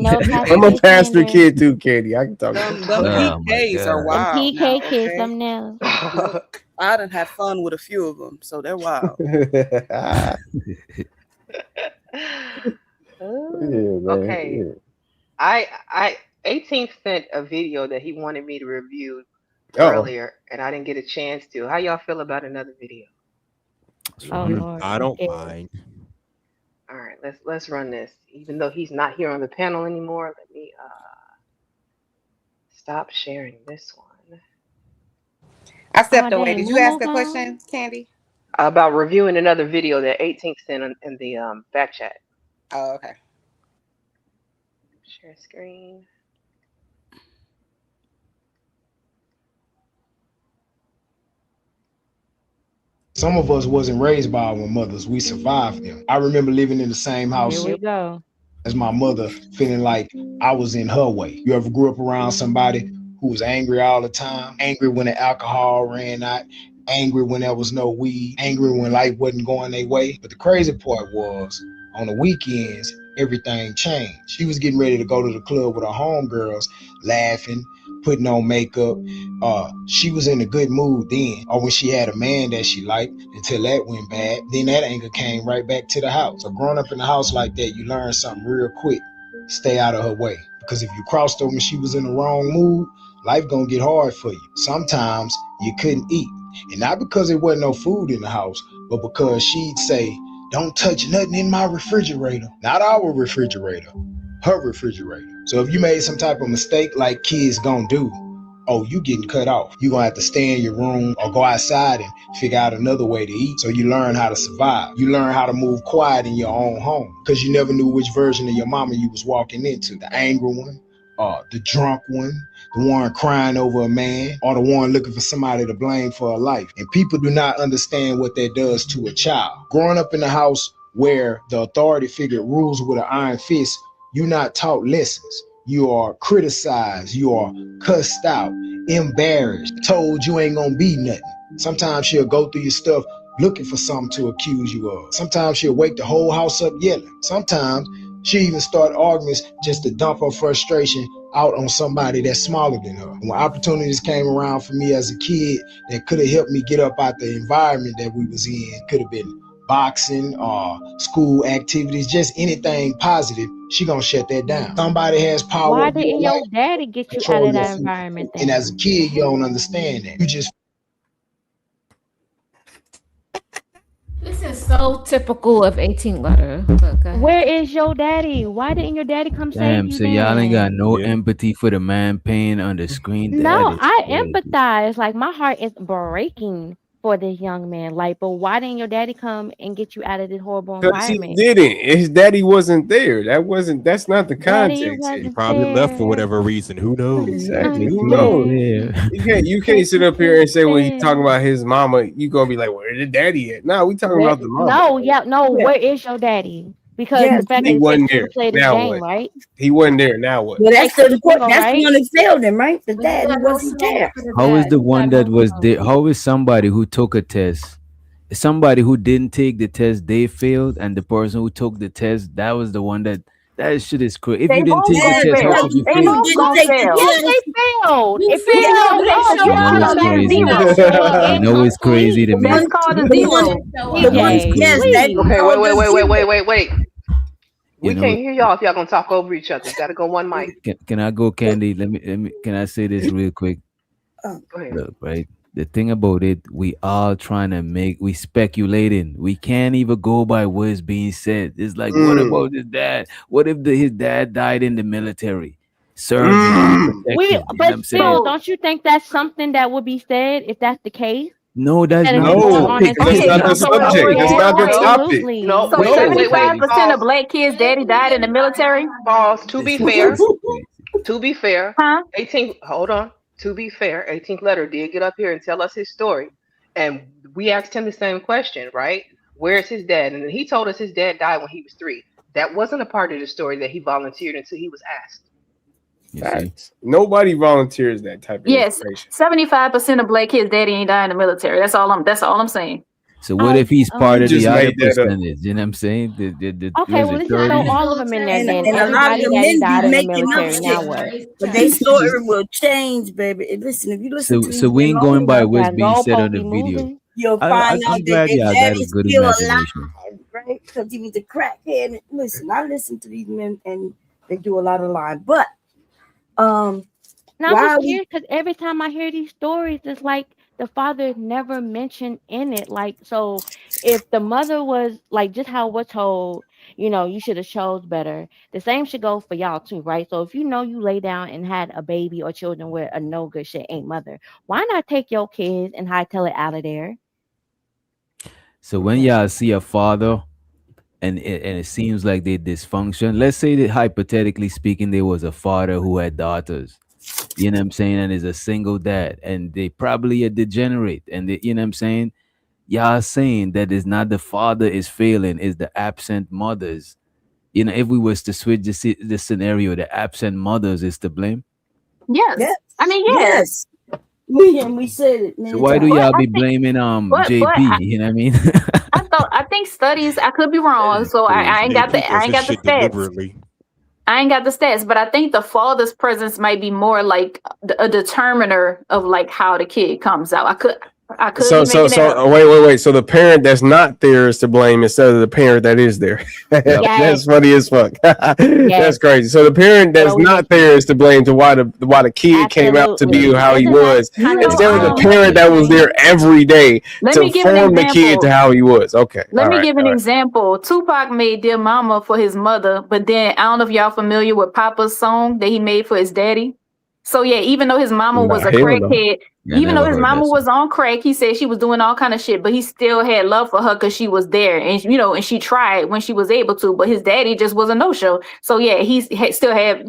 No, I'm a pastor kid too, Katie. I can talk. Them PKs are wild. Them PK kids, them now. I done had fun with a few of them, so they're wild. Okay. I 18th sent a video that he wanted me to review earlier, and I didn't get a chance to. How y'all feel about another video? Lord, I don't mind. All right, let's run this. Even though he's not here on the panel anymore, let me stop sharing this one. I stepped away. Did you ask a question, Candy? About reviewing another video that 18th sent in the back chat. Oh, okay. Share screen. Some of us wasn't raised by our mothers. We survived them. I remember living in the same house Here we go. as my mother, feeling like I was in her way. You ever grew up around somebody who was angry all the time? Angry when the alcohol ran out, angry when there was no weed, angry when life wasn't going their way. But the crazy part was, on the weekends, everything changed. She was getting ready to go to the club with her homegirls, laughing, putting on makeup. She was in a good mood then, or when she had a man that she liked, until that went bad. Then that anger came right back to the house. So growing up in the house like that, you learn something real quick. Stay out of her way. Because if you crossed her when she was in the wrong mood, life gonna get hard for you. Sometimes you couldn't eat. And not because there wasn't no food in the house, but because she'd say, don't touch nothing in my refrigerator. Not our refrigerator, her refrigerator. So if you made some type of mistake like kids gonna do, oh, you getting cut off. You gonna have to stay in your room or go outside and figure out another way to eat. So you learn how to survive. You learn how to move quiet in your own home because you never knew which version of your mama you was walking into, the angry one the drunk one, the one crying over a man, or the one looking for somebody to blame for a life. And people do not understand what that does to a child. Growing up in a house where the authority figure rules with an iron fist, you're not taught lessons. You are criticized, you are cussed out, embarrassed, told you ain't gonna be nothing. Sometimes she'll go through your stuff looking for something to accuse you of. Sometimes she'll wake the whole house up yelling. Sometimes she even start arguments just to dump her frustration out on somebody that's smaller than her. When opportunities came around for me as a kid that could have helped me get up out the environment that we was in, could have been boxing or school activities, just anything positive, she gonna shut that down. Somebody has power Why over your didn't life, your daddy get you out control of your that future. environment And as a then? kid, you don't understand that. You just This is so typical of 18 letter. Where is your daddy? Why didn't your daddy come save Damn, you so y'all ain't got then? no empathy for the man paying on the screen. That No, is I crazy. empathize. Like my heart is breaking for this young man. Like, but why didn't your daddy come and get you out of this horrible Because he environment? didn't. His daddy wasn't there. That's not the Daddy context here. He wasn't probably left for there. whatever reason. Who knows? Exactly. If Who he was knows? there. You can't sit up here and say, well, he's talking about his mama. You gonna be like, where's the daddy at? No, we talking about the mama. No, yeah, no. Yeah. Where is your daddy? Because Yes, the fact that He it takes wasn't two there. to play this Now game, what? right? He wasn't there. Now what? Well, that's Takes two to the point. tango, That's the right? one that failed him, right? The dad who wasn't there. How is the one that was there? How is somebody who took a test? Somebody who didn't take the test, they failed, and the person who took the test, that was the one that shit is crazy. If They you didn't both take the gonna Yes, test, how fail. because could you the They one who fail? both didn't gonna take the fail. Yes, test, they failed. You If you fail, don't but they know, show you You know up. it's come back crazy. zero You know it's crazy incomplete. to the me. That's one, called a the one, zero. the one, It's TJ, yes, crazy. that please. Okay, called the zero. wait. You We know, can't hear y'all if y'all gonna talk over each other. Gotta go one mic. can I go, Candy? Let me. Can I say this real quick? Go ahead. Look, right. The thing about it, we all trying to we speculating. We can't even go by what's being said. It's like, what about his dad? What if his dad died in the military, serving, protecting? You know what But I'm still, saying? So don't you think that's something that would be said if that's the case? No, that's Instead of not just the going No, on and because that's topic. okay, not saying, so the so wait, subject. That's wait, not the wait. topic. No, absolutely. So wait, No. 75% of Pause. black kids' daddy died in the military? Pause. To be This is fair, crazy. to be fair, Huh? 18th, hold on. To be fair, 18th letter did get up here and tell us his story. And we asked him the same question, right? Where's his dad? And he told us his dad died when he was 3. That wasn't a part of the story that he volunteered until he was asked. You see? Facts. Nobody volunteers that type of Yes. information. 75% of black kids' daddy ain't die in the military. That's all I'm saying. So what if he's part You of the just other made that up. percentage? You know what I'm saying? Okay, Was well, it let's just throw 30? all of them in there then. And a lot of Everybody the daddy men be died in the making up military. Now shit. what? But they Just story will change, baby. And listen, if you listen to So these we men ain't long going by enough, what's That being said on goalpost the be video. moving. you'll find out I'm that glad their y'all got a daddy's good still imagination. alive, right? Because he was a crackhead. And listen, I listen to these men and they do a lot of lying. But Now I'm why just are we curious because every time I hear these stories, it's like the father is never mentioned in it. Like, so if the mother was like just how we're told, you should have chose better. The same should go for y'all too, right? So if you know you lay down and had a baby or children with a no good shit ain't mother, why not take your kids and hightail it out of there? So when y'all see a father and it seems like they dysfunction, let's say that hypothetically speaking, there was a father who had daughters. You know what I'm saying? And is a single dad, and they probably a degenerate, and you know what I'm saying? Y'all saying that it's not the father is failing, is the absent mothers. If we was to switch the scenario, the absent mothers is to blame. Yes. yes, I mean, yeah. yes. We said it So many why do times. But y'all I be think, blaming but JP? You know what I mean? I think studies. I could be wrong, so I ain't got JP the I does ain't this got the shit stats. deliberately. I ain't got the stats, but I think the father's presence might be more like a determiner of like how the kid comes out. I could So be so making that so up. wait. So the parent that's not there is to blame instead of the parent that is there. Yep. Yes, That's funny as fuck. yes. That's crazy. So the parent What that's are we not making? there is to blame to why the kid came out to be Absolutely. how he Isn't that was You kind of know, the instead of the same parent that was there thing? every day let to me give an form the kid to example. how he was. Okay. Let All me right. give All an right. example. Tupac made Dear Mama for his mother, but then I don't know if y'all familiar with Papa's song that he made for his daddy. So yeah, even though his mama Nah, was a hell no. crackhead, I even though never his heard mama that song. was on crack, he said she was doing all kind of shit, but he still had love for her because she was there, and she tried when she was able to. But his daddy just was a no show. So yeah, still had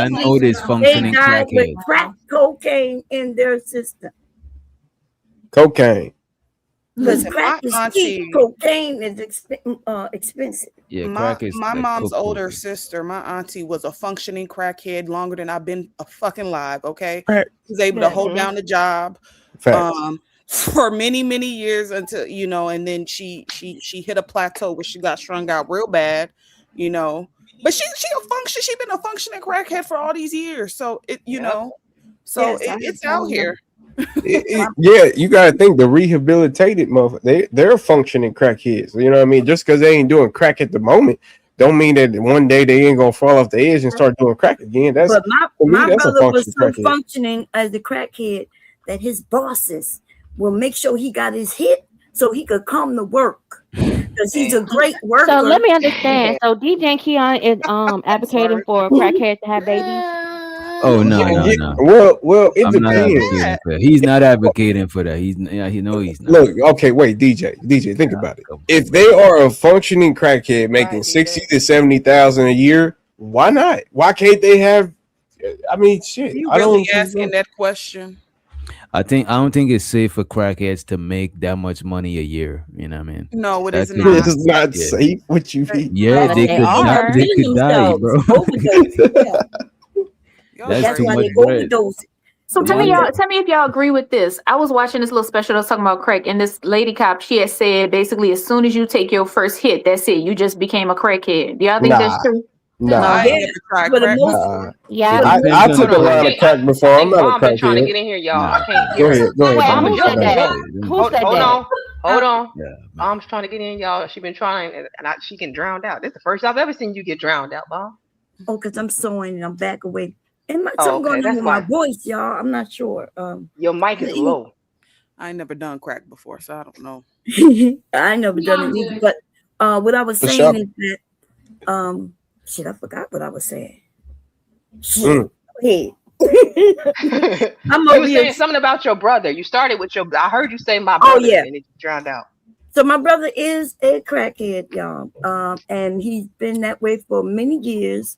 I know this They functioning died with crackhead. crack cocaine in their system. Cocaine. Because Listen, crack my is cheap, auntie, cocaine is expensive. Yeah, my crack is my like mom's coke older cocaine. sister, my auntie was a functioning crackhead longer than I've been a fucking live. Okay, Facts. she was able to hold down the job. Facts. for many, many years until, you know, and then she hit a plateau where she got strung out real bad, you know. But she been a functioning crackhead for all these years. So it, you know, so Yes, I it's have out here. Yeah, you gotta think the rehabilitated motherfucker, they're functioning crackheads. You know what I mean? Just because they ain't doing crack at the moment, don't mean that one day they ain't gonna fall off the edge and start doing crack again. That's But to me, my that's a brother was functioning so crackhead. functioning as a crackhead that his bosses will make sure he got his hit so he could come to work because he's a great worker. So let me understand. So DJ and Keon is advocating for crackheads to have babies. Oh no, Yeah, no, yeah. no. Well, it I'm not depends. advocating for that. He's not advocating for that. He's yeah, he know he's not. Look, okay, wait, DJ, think about it. If they are a functioning crackhead making 60 to 70,000 a year, why not? Why can't they have? I mean, shit. You I really don't. asking that question? I don't think it's safe for crackheads to make that much money a year. You know what I mean? No, it That is could not. It's not yeah. safe. What you mean? Yeah, But they they could die. are They killing could die, themselves, bro. overdose. Yeah. That's That's too why much they bread. overdose. So tell me if y'all agree with this. I was watching this little special that was talking about crack, and this lady cop, she had said basically as soon as you take your first hit, that's it. You just became a crackhead. Do y'all think that's Nah, true? nah, I ain't never tried For the crack. most, nah. Yeah. I Depends on took the a line person. of crack before. I I'm think not a Vaughn been trying to crackhead. get in here, y'all. Nah, I can't Go hear her. ahead, Wait, Vaughn. who Go said ahead. that? Them Who niggas- said Hold that? on, hold on. Yeah, man. I'm trying to get in, y'all. She been trying, and she getting drowned out. This is the first I've ever seen you get drowned out, Vaughn. oh, because I'm sewing and I'm back away. And Oh, something okay, going on that's with my why voice, y'all. I'm not sure. your mic is low. I ain't never done crack before, so I don't know. I ain't never done it either. But what I was For saying sure. is that shit, I forgot what I was saying. Shit. Mm. Hey. I'm You over were here. saying something about your brother. You started with your. I heard you say my Oh brother, yeah. and it drowned out. So my brother is a crackhead, y'all. And he's been that way for many years.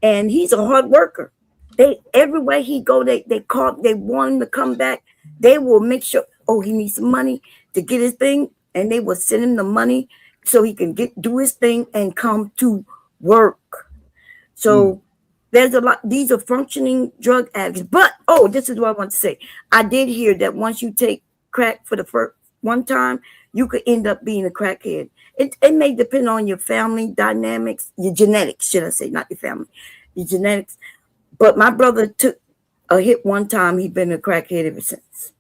And he's a hard worker. They everywhere he go, they call, they want him to come back. They will make sure, oh, he needs some money to get his thing, and they will send him the money so he can do his thing and come to work. So there's a lot. These are functioning drug addicts. But this is what I want to say. I did hear that once you take crack for the first one time, you could end up being a crackhead. It may depend on your family dynamics, your genetics, should I say, not your family, your genetics. But my brother took a hit one time. He's been a crackhead ever since.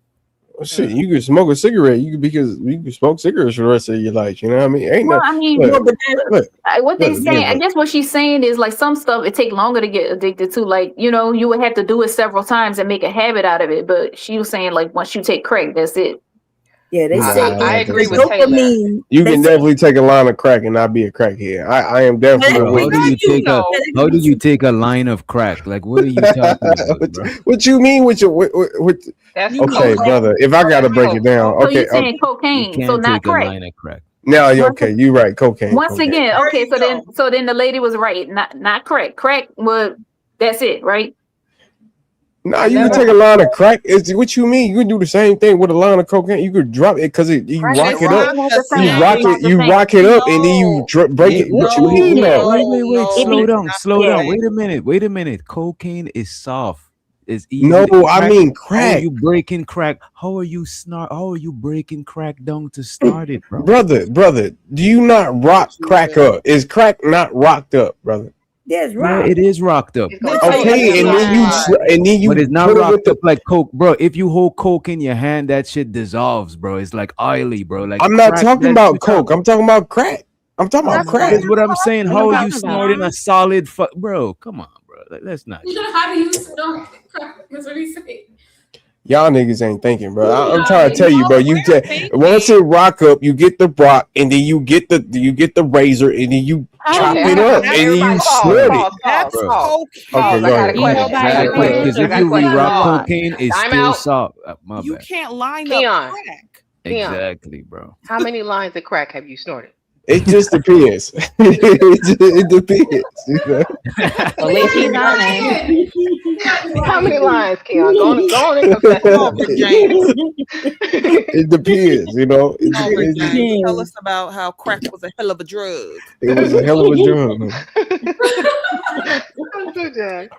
Well, shit, you can smoke a cigarette. You can smoke cigarettes for the rest of your life. You know what I mean? Ain't Well, that I mean, look, what they look, saying, I look. guess what she's saying is like some stuff it take longer to get addicted to. Like, you know, you would have to do it several times and make a habit out of it. But she was saying like once you take crack, that's it. Yeah, they say I agree with Taylor. dopamine. You can definitely take a line of crack and not be a crackhead. I am definitely Bro, with you. how do you take a line of crack? Like, what are you talking about, bro? What you mean with your with That's okay, coke. brother? If I gotta break it down, So okay. you're saying cocaine, You so can't not take a crack. line of crack. Now, okay, you right. Cocaine. Once cocaine. again, okay, so then the lady was right, not crack. Crack was that's it, right? Nah, you can take a line of crack. What you mean? You can do the same thing with a line of cocaine. You could drop it because you Crack rock is it up. not the You same. rock It's not it. the You same. rock it up, and then you break it. What you mean? though? Wait. Slow down. Yeah. Wait a minute. Cocaine is soft. It's easy. No, to I mean crack. How are you breaking crack? How are you breaking crack down to start it, bro? Brother, do you not rock crack up? Is crack not rocked up, brother? Yes, Yeah, it is rocked up. Okay, and then you But it's not put it with rocked the. up like coke, bro. If you hold coke in your hand, that shit dissolves, bro. It's like oily, bro. Like I'm not crack, talking that about shit coke. I'm talking about crack. I'm talking about crack. That's what I'm saying. What How I'm are you talking about. snorting a solid bro? Come on, bro. Let's not. How do you snort crack? That's what he's saying. Y'all niggas ain't thinking, bro. I'm trying to tell you, bro. Once it rock up, you get the rock, and then you get the razor, and then you chop it up, and then you snort it. That's Bro. cocaine. Okay, go ahead. Exactly, because if you re-rock cocaine, it's Time still out. soft. My You bad. can't line Keon. up crack. Exactly, bro. How many lines of crack have you snorted? It just depends. it depends. You know? At least he's honest. How many lines, Keon? Go on and confess. It depends. You know. Tell us about how crack was a hell of a drug. It was a hell of a drug.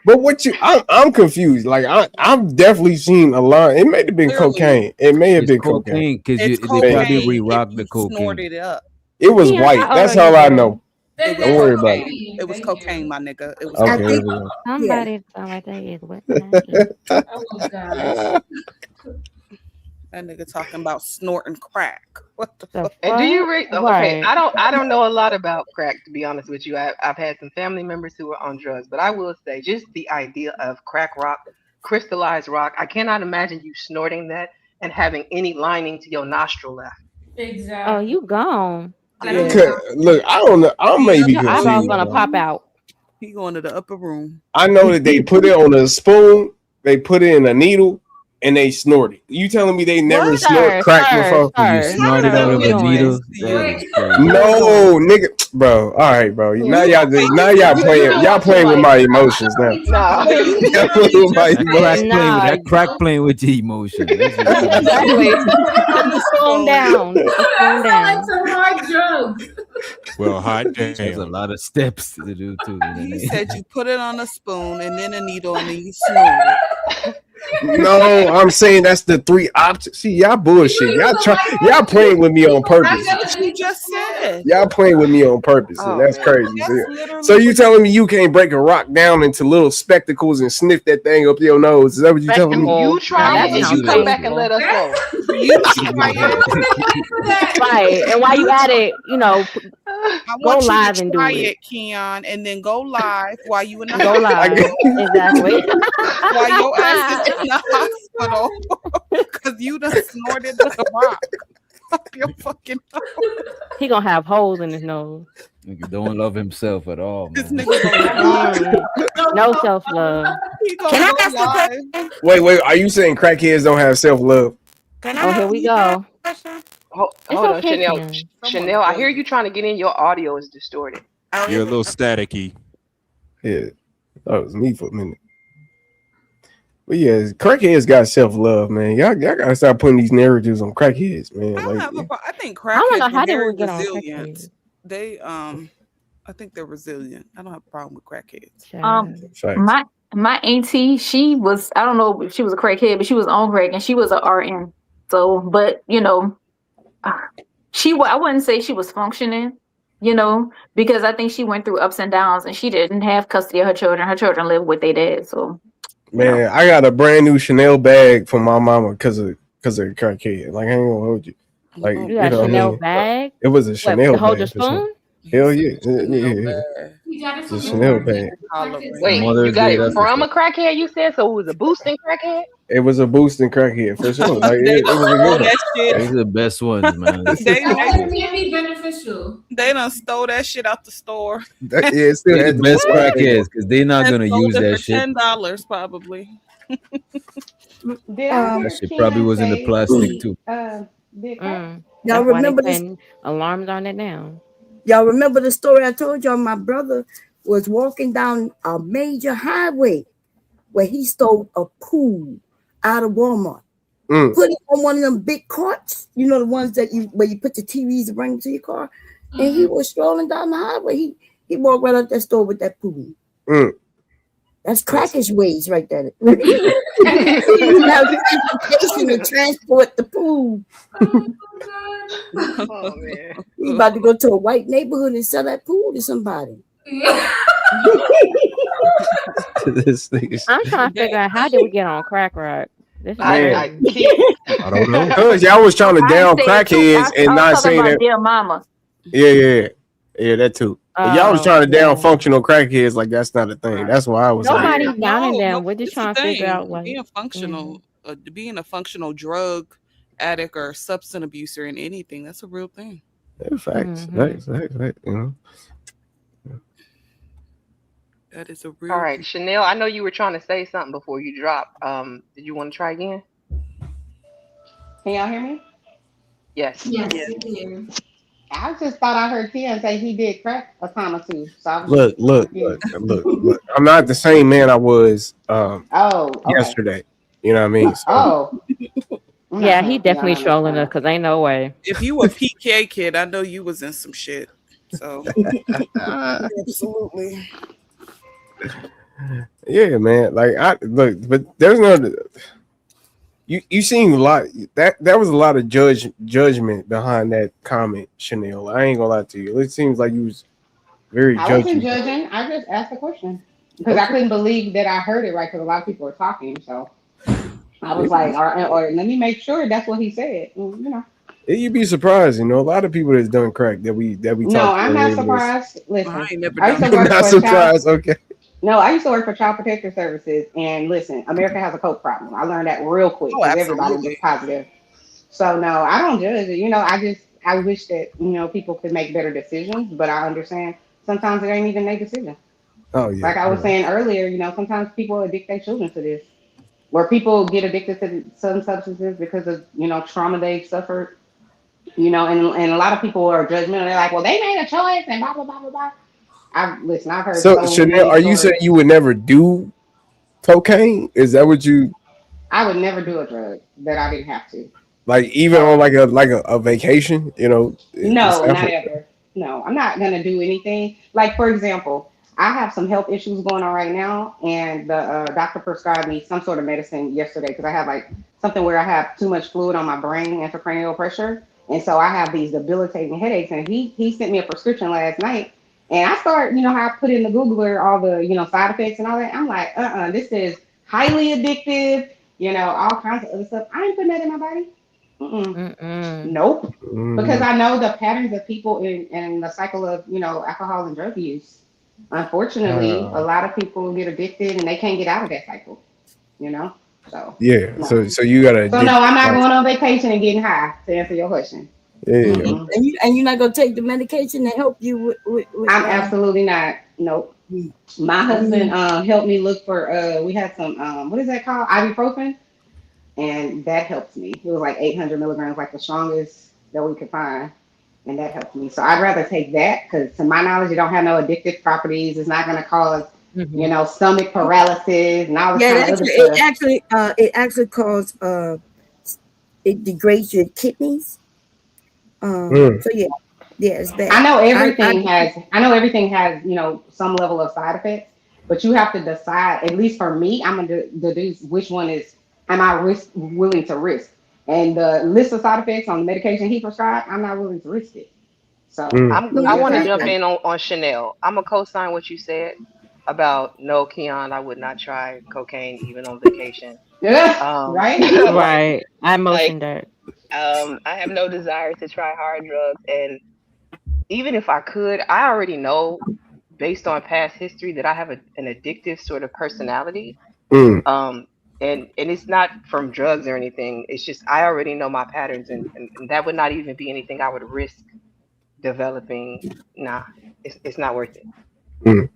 But what you? I'm confused. Like I've definitely seen a lot. It may have been Clearly, cocaine. It may have It's been cocaine. cocaine because it's they probably cocaine if re-rocked the you cocaine. snorted it up. It was Tia, white. how old That's are you, all I bro? know. It was Don't worry about it. cocaine. It was cocaine, my nigga. It was I Okay, cocaine. there think, we go. yeah. Somebody sound like they is what tonight. Oh gosh. That nigga talking about snorting crack. What the The fuck? And do you fuck? read? Okay, Right. I don't know a lot about crack to be honest with you. I've had some family members who are on drugs, but I will say just the idea of crack rock, crystallized rock. I cannot imagine you snorting that and having any lining to your nostril left. Oh, Exactly. you gone. That Yeah. is not Look, I don't know. I He may up be Your the eyeball's confused. gonna Bro. pop out. He going to the upper room. I know that they put it on a spoon. They put it in a needle and they snort it. You telling me they never What? snort Sir, crack sir, before? You sir, snorted sir, out what of we a doing? needle? That Wait, is crazy. What we No, doing? nigga, bro. All right, bro. Now You y'all, okay? now you know y'all what, playing with Mike? my I'm emotions now. already talking No. about you Y'all playing literally with my just That said emotions. Nah, crack playing with your emotions. That's just You crazy. said exactly. you put it on the Just slow 'em spoon. down. Just slow 'em that sounds like down. some hard drugs. Well, hot That's a damn. lot of steps to do too. He said you put it on a spoon and then a needle and then you snort it. No, I'm saying that's the three options. See, y'all bullshit. You use a light Y'all bulb playing with me on That's purpose. what you just said. Y'all playing with me on purpose, and Oh that's man. crazy. That's So literally you what telling me you can't break a rock down into little spectacles and sniff that thing up your nose? Is that what you telling me? You Spectacle. Now try that it and sounds you come back and tasteful. let us know. you I try it. wasn't waiting for that. Right. And while you You at try, it, I go want you to live and try do it. it, Keon, and then go live while you in the Go hospital. live. Exactly. While your ass is in the hospital because you done snorted the rock up your fucking nose. He gonna have holes in his nose. Nigga don't love himself at all, This man. nigga gonna go live. No self love. He Can gonna I go ask a live. question? Wait. Are you saying crackheads don't have self love? Can Oh, here I we ask a go. question? It's Hold on, okay, Chanel. Ken. Someone's Chanel, I hear bugging. you trying to get in. Your audio is distorted. Oh, You're a is little it? staticky. Yeah, that was me for a minute. But yeah, crackheads got self love, man. Y'all gotta stop putting these narratives on crackheads, man. I don't Like, have a I think I wanna know crackheads are how did very we get on resilient. crackheads? They I think they're resilient. I don't have a problem with crackheads. facts. My auntie, she was, I don't know if she was a crackhead, but she was on crack and she was a RN. So, but I wouldn't say she was functioning, because I think she went through ups and downs and she didn't have custody of her children. Her children lived with their dad. So, Man, I got a brand new Chanel bag from my mama because of crackhead. Like, I ain't gonna hold you. Like, You you got a know what I Chanel mean? bag? It was a What, Chanel to hold your bag for sure. spoon? Hell yeah. Chanel Yeah. bag. You got it It's from a the Chanel market. bag. Wait, you Mother's got Day, it that's what's from up. a crackhead? You said so? It was a boosting crackhead. It was a boosting crackhead for sure. Like, They it done was a stole good one. that shit. These are the best ones, man. They That can be beneficial. they done stole that shit out the store Yeah, it still They're the had the best flag on. crackheads because they're not and gonna sold use it that for shit. $10 probably. Did I That hear shit probably Ken was in the say, plastic too. did crack? Y'all That's why they remember this? putting alarms on it now. Y'all remember the story I told y'all? My brother was walking down a major highway where he stole a pool out of Walmart. Put it on one of them big carts, you know, the ones that where you put the TVs and bring them to your car. And he was strolling down the highway. He walked right out that store with that pool. That's crackish ways right there. You have transportation to transport the pool. Oh man. He about to go to a white neighborhood and sell that pool to somebody. This thing is- I'm trying to figure out how did we get on crack rock. This is I crazy. I don't know. Because y'all was trying to I down ain't saying too. crackheads and I was not talking saying about that. dear mama. Yeah, that too. But y'all was trying to down yeah. functional crackheads like that's not a thing. That's why I was like, Nobody downing No, them. We're just it's the trying to figure out thing. what. Being a functional drug addict or substance abuser in anything, that's a real thing. yeah, facts. You know. That is a real All right, thing. Chanel. I know you were trying to say something before you dropped. Did you want to try again? Can y'all hear me? Yes. Yes, we can. I just thought I heard Ken say he did crack a time or two. So I was just Look. confused. I'm not the same man I was Oh, okay. yesterday. You know what I mean? So Oh. I'm not Yeah, trying he to put y'all definitely on the trolling us spot. because ain't no way. If you a PK kid, I know you was in some shit. So absolutely. Yeah, man. Like I look, but there's no. You seen a lot. That was a lot of judgment behind that comment, Chanel. I ain't gonna lie to you. It seems like you was very I wasn't judgy. judging. I just asked a question because I Okay. couldn't believe that I heard it right because a lot of people were talking. So I Yeah. was like, or let me make sure that's what he said. You know. You'd be surprised, you know. A lot of people that's done crack that we No, talk to I'm on a not regular basis. surprised. Listen, I ain't never I used done to crack. work Not for a child. surprised. Okay. No, I used to work for Child Protective Services, and listen, America has a coke problem. I learned that real quick Oh, because everybody was absolutely. positive. So no, I don't judge it. You know, I wish that people could make better decisions, but I understand sometimes it ain't even their decision. Oh yeah. Like I was Yeah. saying earlier, sometimes people addict their children to this, where people get addicted to some substances because of trauma they've suffered. And a lot of people are judgmental. They're like, well, they made a choice and blah blah blah blah blah. I've heard So so Chanel, many are you saying stories. you would never do cocaine? Is that what you I would never do a drug that I didn't have to. like? Even on So like a vacation, just no, not after. ever. No, I'm not gonna do anything. Like for example, I have some health issues going on right now, and the doctor prescribed me some sort of medicine yesterday because I have like something where I have too much fluid on my brain, intracranial pressure, and so I have these debilitating headaches. And he sent me a prescription last night, and I start, how I put in the Googler all the side effects and all that. I'm like, this is highly addictive, all kinds of other stuff. I ain't putting that in my body. Mm-mm. Mm-mm. Nope. Because Mhm. I know the patterns of people in the cycle of, alcohol and drug use. Unfortunately, a Uh, lot of people get addicted and they can't get out of that cycle, you know? So, yeah. no. So you got to So, no, addict. I'm not Like, going on vacation and getting high to answer your question. yeah. Mm-mm. Mm-mm. And you're not gonna take the medication to help you with I'm absolutely not. Nope. My I husband mean, helped me look for, we had some, what is that called? Ibuprofen. And that helped me. It was like 800 milligrams, like the strongest that we could find. And that helped me. So I'd rather take that because, to my knowledge, it don't have no addictive properties. It's not going to cause, mhm. stomach paralysis and all this Yeah, kind of other it stuff. actually it actually causes it degrades your kidneys. Mm. So yeah, yeah, it's I bad. know I everything has. I know everything has, some level of side effects. But you have to decide. At least for me, I'm gonna deduce which one is am I willing to risk. And the list of side effects on the medication he prescribed, I'm not willing to risk it. So Mm. no, I there's want to that jump too. in on Chanel. I'm gonna co-sign what you said about no, Keon. I would not try cocaine even on vacation. Yeah, Um, right. like Right. I like motioned that. I have no desire to try hard drugs, and even if I could, I already know based on past history that I have an addictive sort of personality. Mm. Um, and it's not from drugs or anything. It's just I already know my patterns, and that would not even be anything I would risk developing. Nah, it's not worth it. Mm.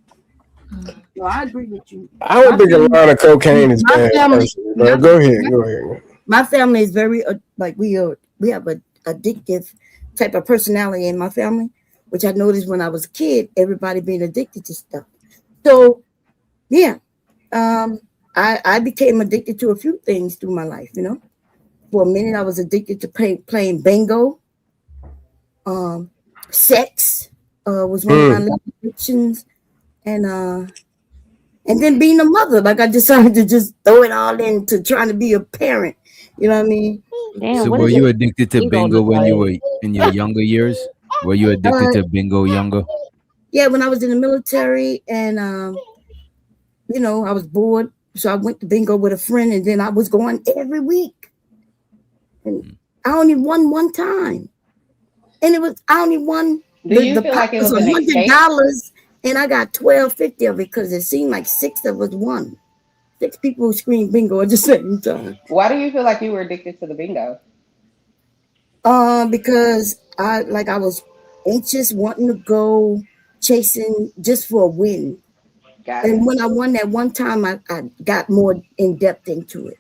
no, I agree with you. I don't My think a family, lot of cocaine is my bad, family, personally. But go ahead. Go ahead. my family is very like we have a addictive type of personality in my family, which I noticed when I was a kid. Everybody being addicted to stuff. So yeah, um, I became addicted to a few things through my life. For a minute I was addicted to playing bingo. Um, Sex was one of my Mm. addictions, and then being a mother, like I decided to just throw it all into trying to be a parent. You know what I mean? Damn, So what were does you your addicted to ego bingo look when you like? were in your younger years? Were you addicted Uh, to bingo younger? yeah, when I was in the military, and I was bored, so I went to bingo with a friend, and then I was going every week, and I only won one time, and I only won Do the you feel pot like it was was a an hundred escape? dollars, and I got 12.50 of it because it seemed like six of us won. Six people screamed bingo at the same time. Why do you feel like you were addicted to the bingo? Because I was anxious, wanting to go chasing just for a win. Got And it. when I won that one time, I got more in depth into it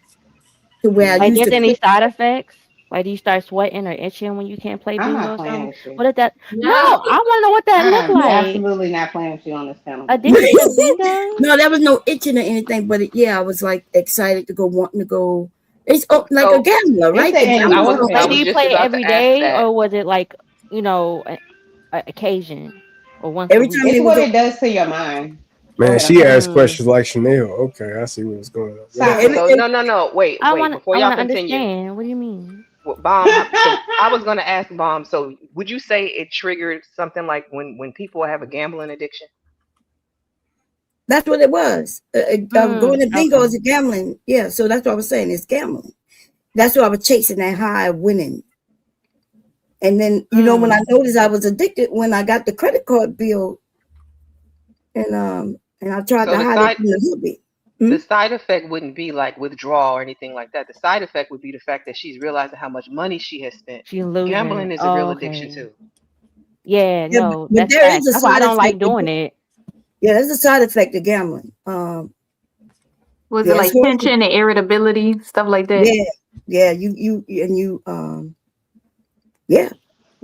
to where I Like, used there's to any click. side effects? Like, do you start sweating or itching when you can't play I'm bingo not or playing something? with you. What is that? No, No. I want to know what that look I'm like. absolutely not playing with you on this panel. Addicted to bingo? No, there was no itching or anything, but yeah, I was like excited to go, wanting to go. It's like a So gambler, It's right? the The gamblers are I Like, do was endorphin. you just play it about every to ask day, that. or was it like, occasion or once a every week? time It's it was what it does to your mind. Man, ahead, she I'm asked sorry. questions like Chanel. Okay, I see what's going on. Go Stop ahead. it. So no. Wait, I wait. want Before I y'all want to continue, understand. What do you mean? Bomb. So I was gonna ask Bomb. So would you say it triggered something like when people have a gambling addiction? That's what it was. Going to bingo Okay. is a gambling. Yeah, so that's what I was saying. It's gambling. That's why I was chasing that high of winning. And then, when I noticed I was addicted, when I got the credit card bill, and I tried So to hide it from the hubby. the side effect wouldn't be like withdrawal or anything like that. The side effect would be the fact that she's realizing how much money she has spent. She's losing. Gambling is a real Oh, addiction okay. too. Yeah, Yeah, no, but that's there is facts. a That's why I side don't like effect. doing it. Yeah, there's a side effect of gambling. Was it Yeah, as like far as tension and irritability, stuff like that? yeah, yeah.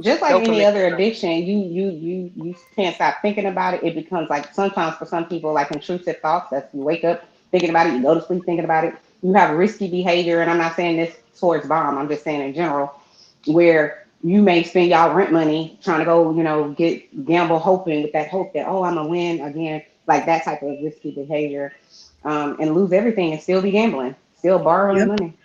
Just like any Dopamine. other addiction, you can't stop thinking about it. It becomes like sometimes for some people like intrusive thoughts. That's you wake up thinking about it, you go to sleep thinking about it. You have risky behavior, and I'm not saying this towards Bomb. I'm just saying in general, where you may spend y'all rent money trying to go, get gamble, hoping with that hope that I'm gonna win again, like that type of risky behavior, and lose everything and still be gambling, still borrowing Yep. money.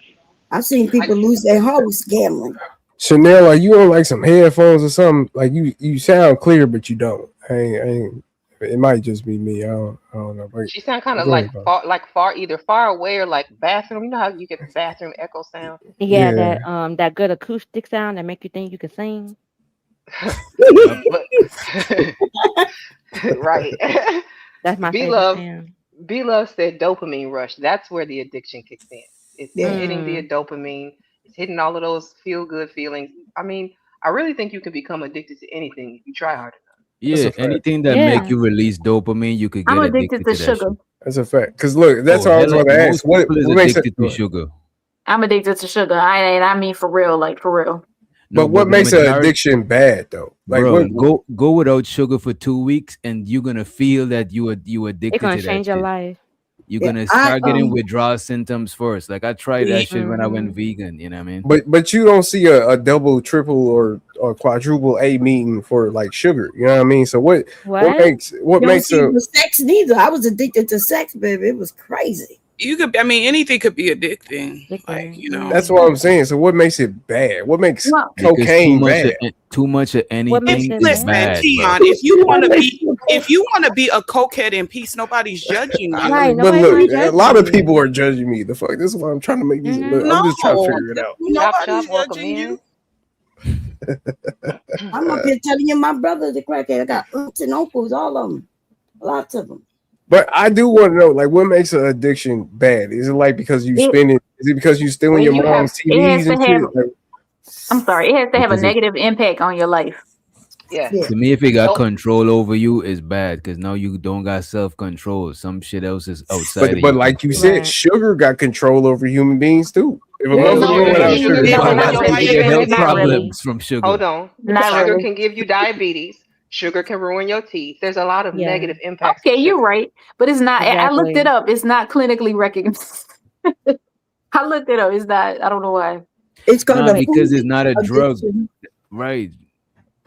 I've seen people lose their house gambling. Chanel, are you on like some headphones or something? Like you sound clear, but you don't. I ain't. It might just be me. I don't know. But She sound kind of go ahead, bro. either far away or like bathroom. You know how you get the bathroom echo sound? Yeah, Yeah. that good acoustic sound that make you think you can sing. Yep. But right. That's my B favorite Love sound. B Love said dopamine rush. That's where the addiction kicks in. It's Yeah. hitting the Mm. dopamine. It's hitting all of those feel good feelings. I mean, I really think you can become addicted to anything if you try hard enough. That's Yeah, a fact. anything that make Yeah. you release dopamine, you could I'm get addicted addicted to to that sugar. shit. That's a fact. Because look, that's Oh, what I was hell, going to ask. most people is What makes it? addicted to sugar. I'm addicted to sugar. I mean for real, like for real. No, But what but the makes an majority, addiction bad though? Like bro, what? go without sugar for 2 weeks, and you're gonna feel that you It's addicted gonna to that change your shit. life. You're Yeah. gonna I start getting withdrawal symptoms first. Like I tried that shit when I went Mm-hmm. vegan. You know what I mean? But you don't see a double, triple, or quadruple A meeting for like sugar. You know what I mean? So what What? you don't makes see a the sex neither. I was addicted to sex, baby. It was crazy. You could, I mean, anything could be addicting. Like, Addicting. that's Yeah. what I'm saying. So what makes it bad? What makes Well, Because cocaine bad? too much of What makes anything it is listen, bad? bad, bro. Tion, if you want to be a cokehead in peace, nobody's judging you. Right. But Nobody's look, gonna a judge lot of you. people are judging me. The fuck, this is why I'm trying to make these. Look, Mm-hmm. I'm just trying to No, figure it out. Chop nobody's chop, welcome judging in. you. I'm up here telling you, my brother's a crackhead. I got aunts and uncles, all of them, lots of them. But I do want to know, like, what makes an addiction bad? Is it like because you it spend it? Is it because you stealing when your you have mom's it has TVs to and have shit? Like, I'm sorry, it has to have a Because negative impact on your life. Yeah. Yeah. to me, if it got Dope. control over you, it's bad. Because now you don't got self control. Some shit else is outside of but your like you control. said, Right. sugar got control over human beings too. If a Yeah, No, motherfucker Mm, went sugar out sugar sugar, can It no, ruin ruin not your your You life can teeth. get really. every health day, Not bro. really. problems from Hold sugar. on. Not Sugar really. can give you diabetes. Sugar can ruin your teeth. There's a lot of Yeah. negative impacts to Okay, you're sugar. right. But it's not I looked it Exactly. up. It's not clinically recognized. I looked it up. It's not I don't know why. it's called Nah, a because food it's not a drug, addiction. right?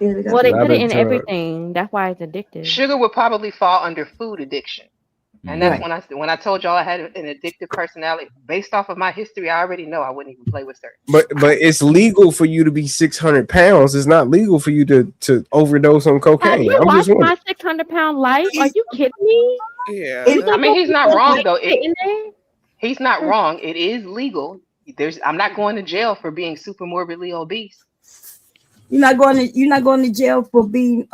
Yeah, they got Well, they food. not put a it in drug. everything. That's why it's addictive. Sugar would probably fall under food addiction. And that's Hmm. Right. when I told y'all I had an addictive personality based off of my history. I already know I wouldn't even play with certain things. But it's legal for you to be 600 pounds. It's not legal for you to overdose on Have cocaine. you I'm just watched wondering. my 600-pound life? Are you kidding me? Yeah, You It, I think mean, that he's not people wrong like though. sitting there? He's not wrong. It is legal. I'm not going to jail for being super morbidly obese. you're not going to jail for being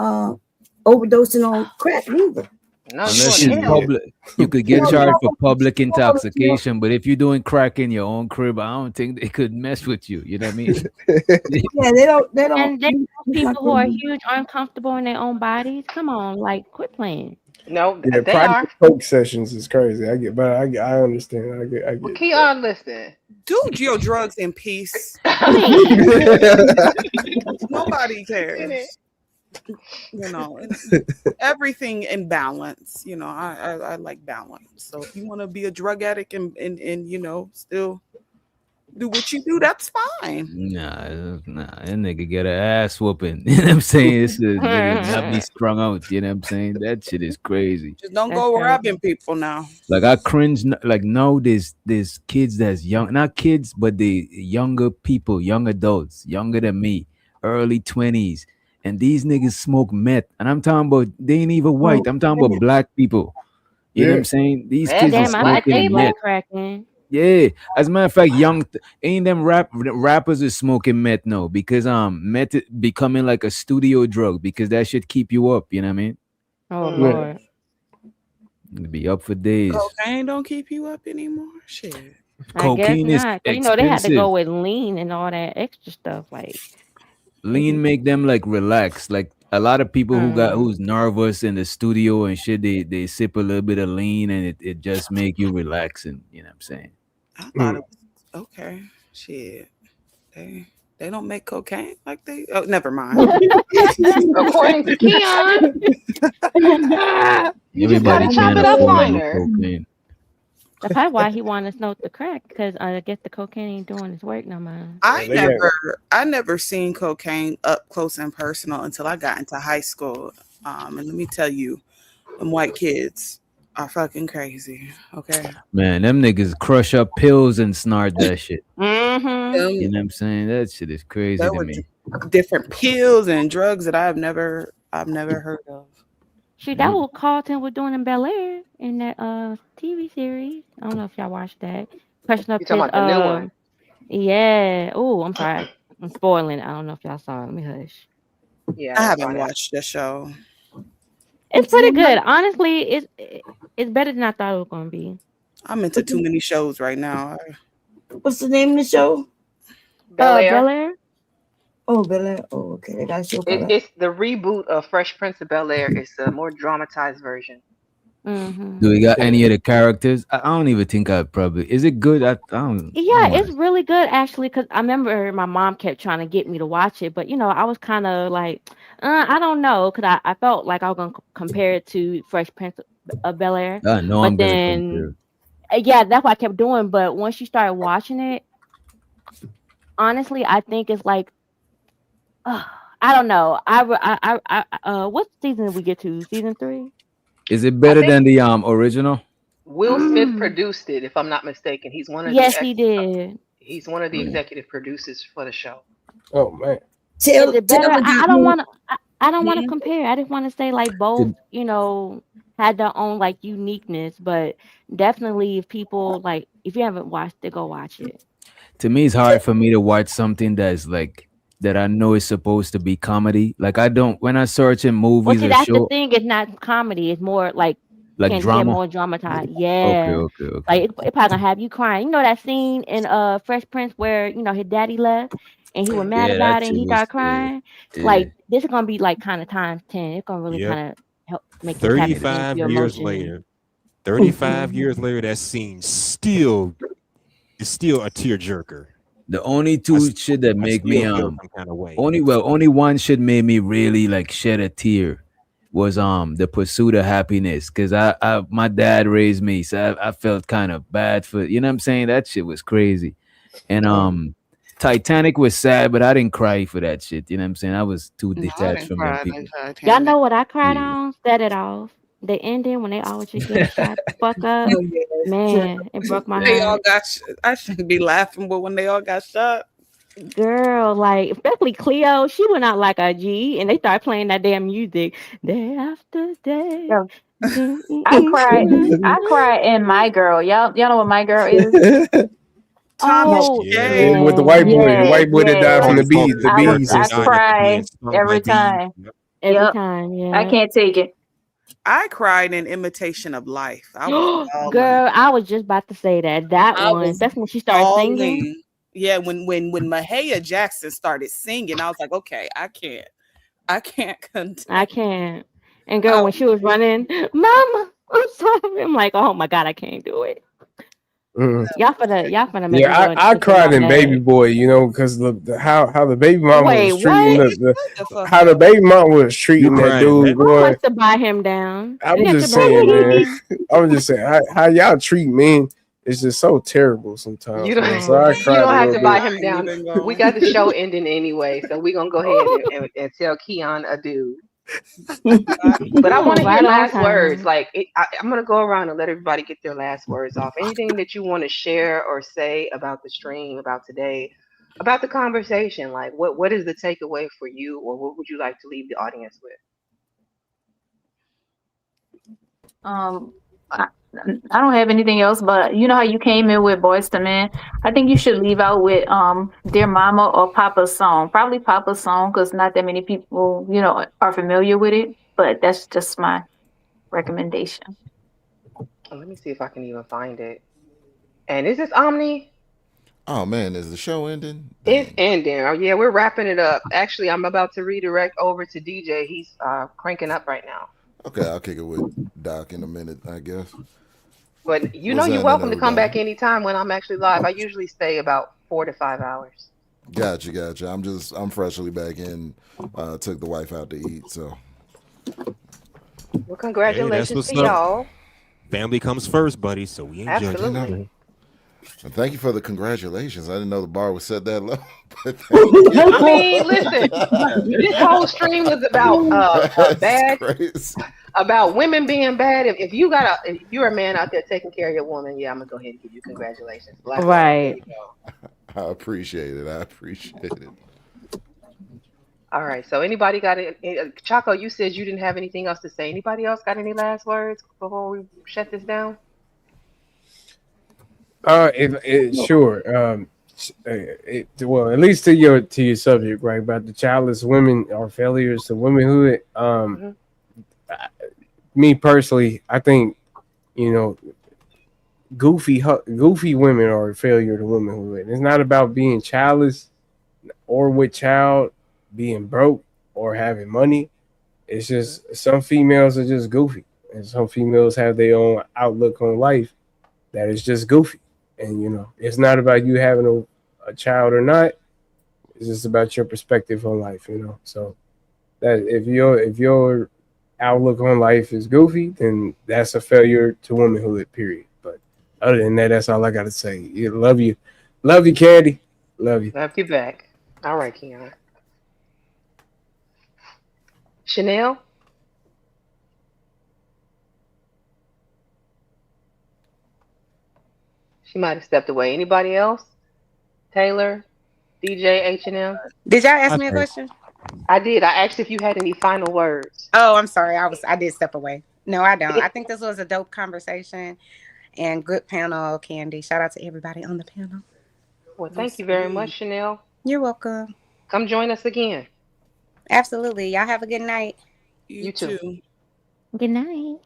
overdosing on crack neither. No, you going Unless to it's hell. Shit. public, you could get No, Shit. charged no, for public you go to jail. intoxication. But if you're doing crack in your own crib, I don't think they could mess with you. You know what I mean? Yeah, they don't And there's it's not people who gonna are be huge, uncomfortable in their own bodies. Come on, like quit playing. No, Yeah, they private are. coke sessions is crazy. I understand. I Well, get Keon, listen. do your drugs in peace. Please. that. Nobody Get it? cares. You know, everything in balance. You know, I like balance. So if you want to be a drug addict and still do what you do. That's fine. Nah, that nigga get an ass whooping. You know what I'm saying? It's a nigga not be strung out. You know what I'm saying? That shit is crazy. Just don't That's go crazy. robbing people now. Like I cringe. Like no, there's kids that's young, not kids, but the younger people, young adults, younger than me, early 20s, and these niggas smoke meth. And I'm talking about they ain't even white. I'm talking about black people. You know what Yeah. I'm saying? These Meth kids is Damn, I bet they smoking blacking. meth. butt cracking. Yeah, as a matter of fact, ain't them rappers is smoking meth now because meth is becoming like a studio drug because that should keep you up. You know what I mean? Oh Man. Lord. You be up for days. Cocaine don't keep you up anymore. Shit. I guess Cocaine is not. Cause you know they had to expensive. go with lean and all that extra stuff. Like they Lean be. make them like relax. Like a lot of people Mm. who's nervous in the studio and shit, they sip a little bit of lean and it just make you relaxing. You know what I'm saying? I thought it was okay. Shit. They don't make cocaine like they. Oh, never mind. According to Keon, you just Everybody gotta chop can't it up afford no finer. cocaine. That's probably why he wanted to smoke the crack, because I guess the cocaine ain't doing his work no more. They got I never seen cocaine up close and personal until I got into high school. And let me tell you, them white kids are fucking crazy. Okay. Man, them niggas crush up pills and snort that shit. Mm-hmm. You know what I'm saying? That shit is crazy There to were me. different pills and drugs that I've never heard of. Shoot, that what Carlton was doing in Bel Air in that TV series. I don't know if y'all watched that. Crushing up You talking his about the new one? yeah. Oh, I'm sorry. I'm spoiling it. I don't know if y'all saw it. Let me hush. Yeah, I I ain't haven't saw that. watched the show. It's pretty good. Honestly, it's better than I thought it was gonna be. I'm into too many shows right now. What's the name of the show? Bel Air. Bel Air. Oh, Bel Air. Oh, okay. They got a show called that. It's the reboot of Fresh Prince of Bel Air. It's a more dramatized version. Mm-hmm. Do we got any of the characters? I don't even think I probably. Is it good? I don't. Yeah, it's really good actually. Cause I remember my mom kept trying to get me to watch it, but I was kind of like, I don't know, cause I felt like I was gonna compare it to Fresh Prince of Bel Air, I know but I'm gonna then compare. yeah, that's what I kept doing. But once you started watching it, honestly, I think it's like, I don't know. What season did we get to? Season 3? Is it I better think than the original? Will Smith produced it, if I'm not mistaken. He's one of the Yes, he did. he's one of the Mm. executive producers for the show. Oh man. Is it better? Taylor I got don't more. want to. I don't want to compare. I just want to say like both, To, had their own like uniqueness. But definitely, if people like, if you haven't watched it, go watch it. to me, it's hard for me to watch something that's like that I know is supposed to be comedy. Like I don't when I search in Well, movies see, or that's the show thing. It's not comedy. It's more like like can hear drama. more dramatized. Okay, Yeah, okay, okay. like it probably gonna have you crying. You know that scene in Fresh Prince where his daddy left and he was mad Yeah, that about it and shit he was started crying. yeah. Like this is gonna be like kind of times 10. It's gonna really Yep. kind of help make you tap into 35 your years emotions. later. 35 Mhm. years later, that scene still is still a tearjerker. The only I, two s- shit that I make still me feel some kind of way. only one shit made me really like shed a tear was the pursuit of happiness because I my dad raised me so I felt kind of bad for you know what I'm saying that shit was crazy and Titanic was sad but I didn't cry for that shit you know what I'm saying I was too No, I detached didn't from them cry in people Y'all Titanic. know what I cried yeah on? Set It Off. The ending when they all just getting shot the fuck up. Oh, yeah. Man, it broke my They all heart. got. I shouldn't be laughing, but when they all got shot, Girl, like especially Cleo, she went out like a G, and they started playing that damn music day after day. Yeah. Mm, mm, I mm, cried. mm, I mm. cried in My Girl. Y'all know what My Girl is? Tommy Oh, Yeah. Yeah, with the Yes, white boy that died yes. from Always talking the about I bees and I dying stuff. after being cry stung by every bees. time. Yep. every Yep. time, I yeah. can't take it. I cried in Imitation of Life. I was bawling. Girl, I was just about to say that. That I one, was especially when she started singing. bawling. Yeah, when Mahalia Jackson started singing, I was like, okay, I can't I contain. can't. And girl, I when she was running, Mama, I'm sorry. I'm like, oh my god, I can't do it. Mhm. Y'all finna make me Yeah, go and I take in my cried in Baby bag. Boy, because how the baby mama Wait, was treating what? the fuck how the up. baby mama was You treating that crying in dude, that? I boy. must have buy him down. I'm You got your just baby saying, man. down. I'm just saying how y'all treat men it's just so terrible You sometimes, don't man. So I you cried don't a have little to buy bit. him down. Even We going. got the show ending anyway, so we're gonna go ahead and tell Keon adieu. But I want to hear Right on last words. time. Like I'm gonna go around and let everybody get their last words off. Anything that you want to share or say about the stream, about today, about the conversation. Like what is the takeaway for you, or what would you like to leave the audience with? Um, I, I don't have anything else, but you know how you came in with Boys to Men? I think you should leave out with Dear Mama or Papa's song. Probably Papa's song because not that many people, are familiar with it. But that's just my recommendation. Let me see if I can even find it. And is this Omni? Oh man, is the show ending? It's Dang. ending. Oh yeah, we're wrapping it up. Actually, I'm about to redirect over to DJ. He's cranking up right now. Okay, I'll kick it with Doc in a minute, I guess. But What's you're happening welcome to though, come Doc? back anytime when I'm actually live. I usually stay about 4 to 5 hours. Gotcha. I'm freshly back in. Took the wife out to eat, so Well, Hey, that's congratulations what's to up. y'all. Family comes first, buddy. So we ain't judging. you know. Absolutely. And thank you for the congratulations. I didn't know the bar was set that low, but thank you. I mean, listen, this whole stream was about That's bad, crazy. about women being bad. If you're a man out there taking care of your woman, yeah, I'm gonna go ahead and give you congratulations. Black love. There Right. you go. I appreciate it. All right. So anybody got it? Chaco, you said you didn't have anything else to say. Anybody else got any last words before we shut this down? Sure. Well, at least to your subject, right, about the childless women or failures to womanhood. Hmm. Me personally, I think you know, goofy women are a failure to womanhood. It's not about being childless or with child, being broke or having money. It's just some females are just goofy, and some females have their own outlook on life that is just goofy. And it's not about you having a child or not. It's just about your perspective on life. So that if your outlook on life is goofy, then that's a failure to womanhood. Period. But other than that, that's all I got to say. Love you, Candy, love you. Love you back. All right, Keon. Chanel. She might have stepped away. Anybody else? Taylor, DJ, H&M. Did y'all ask I me a think. question? I did. I asked if you had any final words. Oh, I'm sorry. I did step away. No, I don't. I think this was a dope conversation and good panel, Candy. Shout out to everybody on the panel. Well, No thank you very much, sweet. Chanel. You're welcome. Come join us again. Absolutely. Y'all have a good night. You You too. too. Good night.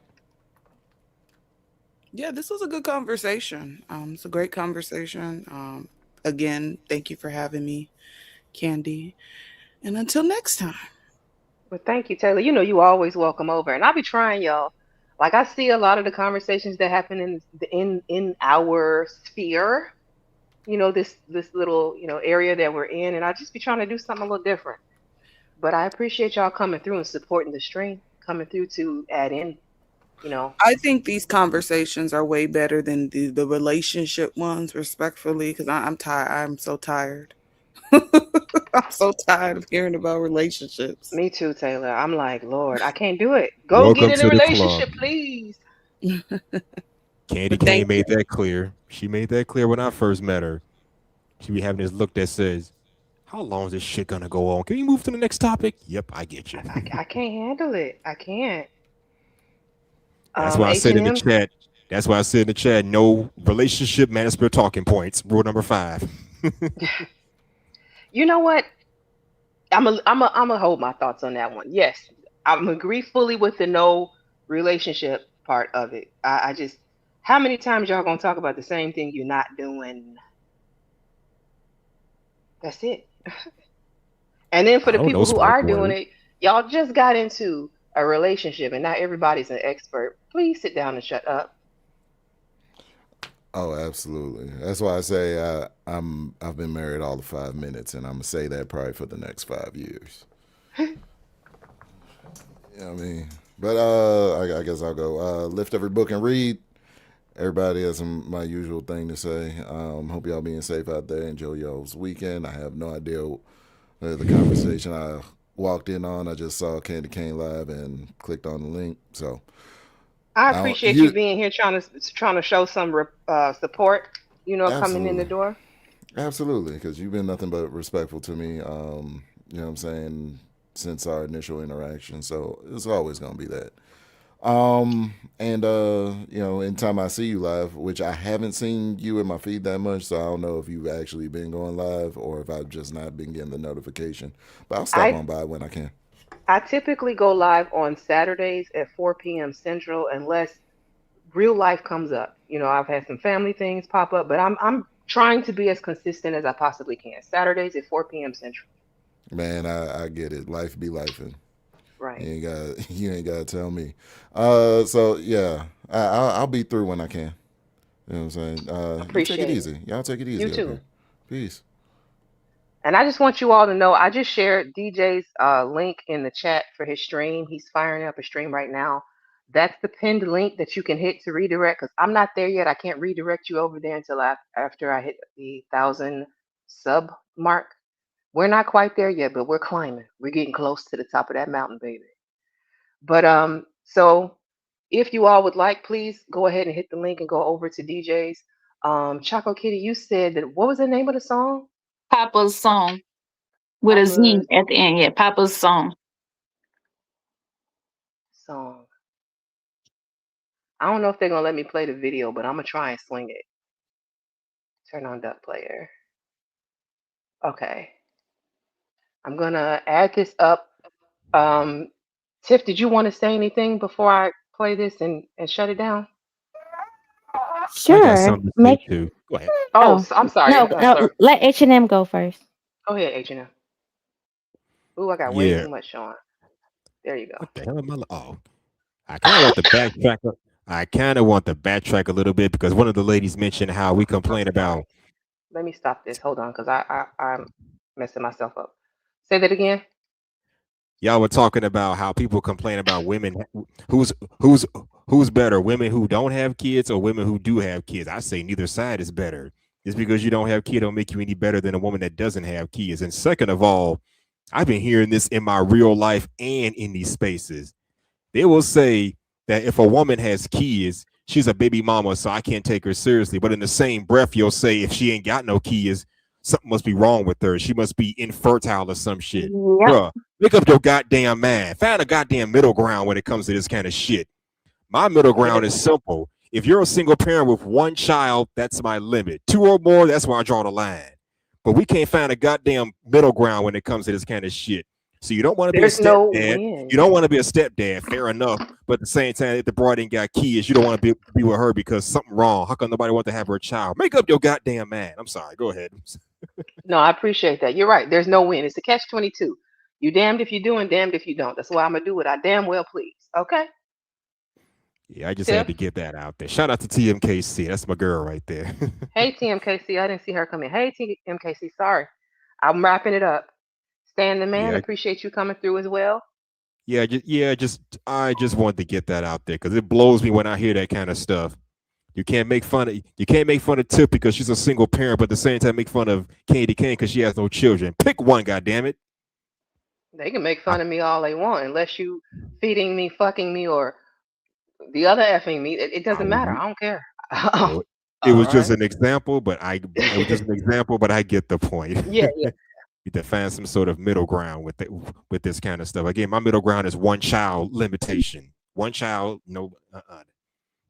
Yeah, this was a good conversation. It's a great conversation. Again, thank you for having me, Candy. And until next time. Well, thank you, Taylor. You always welcome over, and I'll be trying, y'all. Like I see a lot of the conversations that happen in our sphere. This little area that we're in, and I just be trying to do something a little different. But I appreciate y'all coming through and supporting the stream, coming through to add in. You know, I think these conversations are way better than the relationship ones, respectfully, because I'm tired. I'm so tired. I'm so tired of hearing about relationships. me too, Taylor. I'm like, Lord, I can't do it. Go get Welcome in a to the club. relationship, please. Candy But Kane thank you. made that clear. She made that clear when I first met her. She be having this look that says, "How long is this shit gonna go on? Can you move to the next topic?" Yep, I get you. I can't handle it. I can't. That's why I H said and in the M. chat. That's why I said in the chat. No relationship management talking points. Rule number 5. You know what? I'm a hold my thoughts on that one. Yes, I'm agree fully with the no relationship part of it. I just, how many times y'all gonna talk about the same thing you're not doing? That's it. And then for the Oh, no people who smoke are doing word. it, y'all just got into a relationship, and not everybody's an expert. Please sit down and shut up. Oh, absolutely. That's why I say I've been married all of 5 minutes, and I'm gonna say that probably for the next 5 years. You know what I mean? But I guess I'll go lift every book and read. Everybody has my usual thing to say. Hope y'all being safe out there. Enjoy y'all's weekend. I have no idea the conversation I walked in on. I just saw Candy Cane live and clicked on the link. So I I don't, appreciate you being here, trying to show some support. Coming in the absolutely, door. absolutely, because you've been nothing but respectful to me. You know what I'm saying, since our initial interaction. So it's always gonna be that. And anytime I see you live, which I haven't seen you in my feed that much, so I don't know if you've actually been going live or if I've just not been getting the notification. But I'll stop I on by when I can. I typically go live on Saturdays at 4 p.m. Central, unless real life comes up. I've had some family things pop up, but I'm trying to be as consistent as I possibly can. Saturdays at 4 p.m. Central. Man, I get it. Life be lifing. Right. You ain't gotta tell me. So yeah, I'll be through when I can. You know what I'm saying? You take it Appreciate it. easy. Y'all take it You easy up too. here. Peace. And I just want you all to know, I just shared DJ's link in the chat for his stream. He's firing up a stream right now. That's the pinned link that you can hit to redirect. Because I'm not there yet. I can't redirect you over there until after I hit the 1,000 sub mark. We're not quite there yet, but we're climbing. We're getting close to the top of that mountain, baby. But so if you all would like, please go ahead and hit the link and go over to DJ's. Choco Kitty, you said that, what was the name of the song? Papa's song with a Z Papa's at the end. Yeah, Papa's song. song. I don't know if they're gonna let me play the video, but I'm gonna try and swing it. Turn on duck player. Okay. I'm gonna add this up. Um, Tiff, did you want to say anything before I play this and shut it down? I got Sure. something to say Make too. Go ahead. Oh, oh I'm sorry, no, no, sir. let H&M go first. Go ahead, H&M. Ooh, I got way Yeah. too much showing. There you go. What the hell am I? Oh, I kind of want to backtrack. I kind of want to backtrack a little bit because one of the ladies mentioned how we I'm complain sorry. about. Let me stop this. Hold on, because I'm messing myself up. Say that again. Y'all were talking about how people complain about women who's who's who's better, women who don't have kids or women who do have kids. I say neither side is better. Just because you don't have kids don't make you any better than a woman that doesn't have kids. And second of all, I've been hearing this in my real life and in these spaces. They will say that if a woman has kids, she's a baby mama, so I can't take her seriously. But in the same breath, you'll say if she ain't got no kids, something must be wrong with her. She must be infertile or some shit. Yep. Bruh, make up your goddamn mind. Find a goddamn middle ground when it comes to this kind of shit. My middle Yeah. ground is simple. If you're a single parent with one child, that's my limit. Two or more, that's where I draw the line. But we can't find a goddamn middle ground when it comes to this kind of shit. So you don't want to be a There's no stepdad. You win. don't want to be a stepdad, fair enough. But at the same time, if the broad ain't got kids, you don't want to be with her because something wrong. How come nobody wants to have her child? Make up your goddamn mind. I'm sorry. Go ahead. No, I appreciate that. You're right. There's no win. It's a catch 22. You damned if you do and damned if you don't. That's why I'm gonna do what I damn well please. Okay, Yeah, I just had Tiff. to get that out there. Shout out to TMKC. That's my girl right there. Hey TMKC, I didn't see her come in. Hey TMKC, sorry. I'm wrapping it up. Stan the man, yeah, appreciate you coming through as well. I just wanted to get that out there because it blows me when I hear that kind of stuff. You can't make fun of Tip because she's a single parent, but at the same time make fun of Candy Cane because she has no children. Pick one, goddammit. They can make I, fun of me all they want, unless you feeding me, fucking me, or the other effing me. It I doesn't matter. I don't care. well, it All was just right. an example, it was just an example, but I get the point. Yeah, yeah. You to find some sort of middle ground with this kind of stuff. Again, my middle ground is one child limitation. One child, no.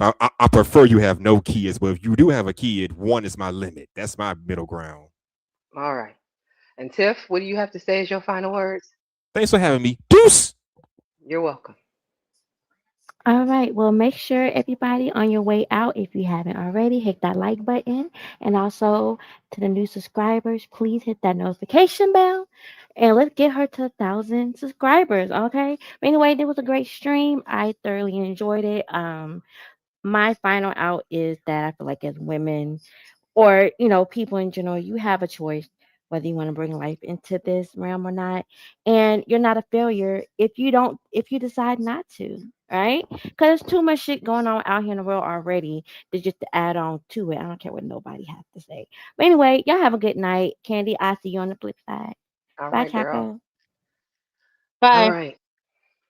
I prefer you have no kids, but if you do have a kid, one is my limit. That's my middle ground. All right. And Tiff, what do you have to say as your final words? Thanks for having me. Deuce. You're welcome. All right. Well, make sure everybody on your way out, if you haven't already, hit that like button. And also to the new subscribers, please hit that notification bell. And let's get her to 1,000 subscribers. Okay. But anyway, it was a great stream. I thoroughly enjoyed it. My final out is that I feel like as women or people in general, you have a choice whether you want to bring life into this realm or not, and you're not a failure if you decide not to. right? Because there's too much shit going on out here in the world already to just to add on to it. I don't care what nobody has to say. But anyway, y'all have a good night. Candy, I see you on the flip side. All Bye, right, girl. Capo. All Bye. right.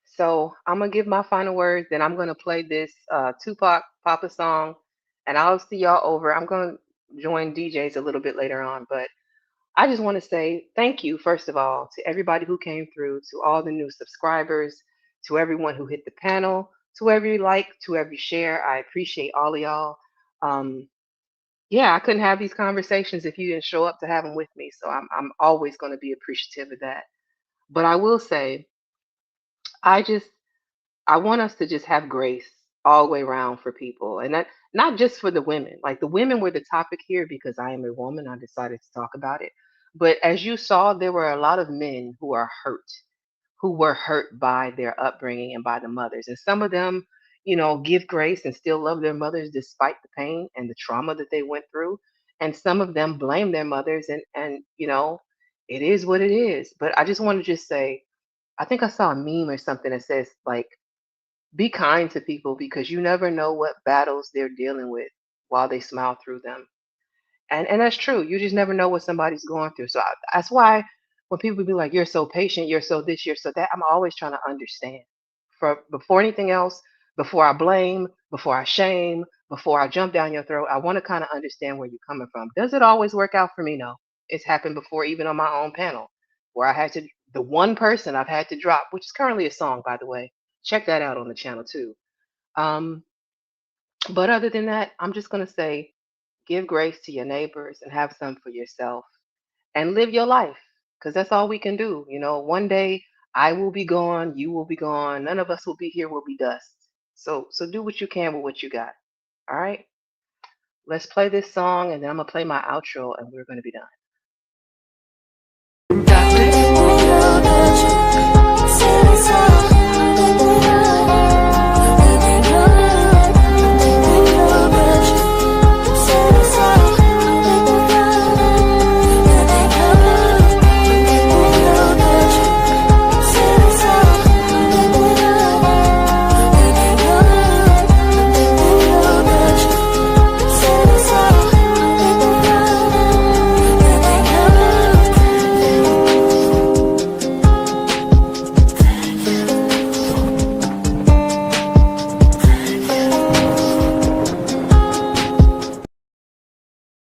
So I'm gonna give my final words, then I'm gonna play this Tupac Papa song, and I'll see y'all over. I'm gonna join DJs a little bit later on, but I just want to say thank you, first of all, to everybody who came through, to all the new subscribers, to everyone who hit the panel, to every like, to every share. I appreciate all of y'all. Um, yeah, I couldn't have these conversations if you didn't show up to have them with me. So I'm always going to be appreciative of that. But I will say, I just I want us to just have grace all the way around for people, and that not just for the women. Like the women were the topic here because I am a woman. I decided to talk about it. But as you saw, there were a lot of men who were hurt by their upbringing and by the mothers, and some of them, give grace and still love their mothers despite the pain and the trauma that they went through, and some of them blame their mothers, and it is what it is. But I just want to just say, I think I saw a meme or something that says like be kind to people because you never know what battles they're dealing with while they smile through them. And that's true. You just never know what somebody's going through. So that's why when people be like, "You're so patient, you're so this, you're so that," I'm always trying to understand. For before anything else, before I blame, before I shame, before I jump down your throat, I want to kind of understand where you're coming from. Does it always work out for me? No. It's happened before, even on my own panel, where I had to the one person I've had to drop, which is currently a song, by the way. Check that out on the channel too. Um, but other than that, I'm just gonna say, give grace to your neighbors and have some for yourself and live your life because that's all we can do. One day I will be gone, you will be gone, none of us will be here, we'll be dust. So do what you can with what you got. All right, let's play this song and then I'm gonna play my outro and we're gonna be done.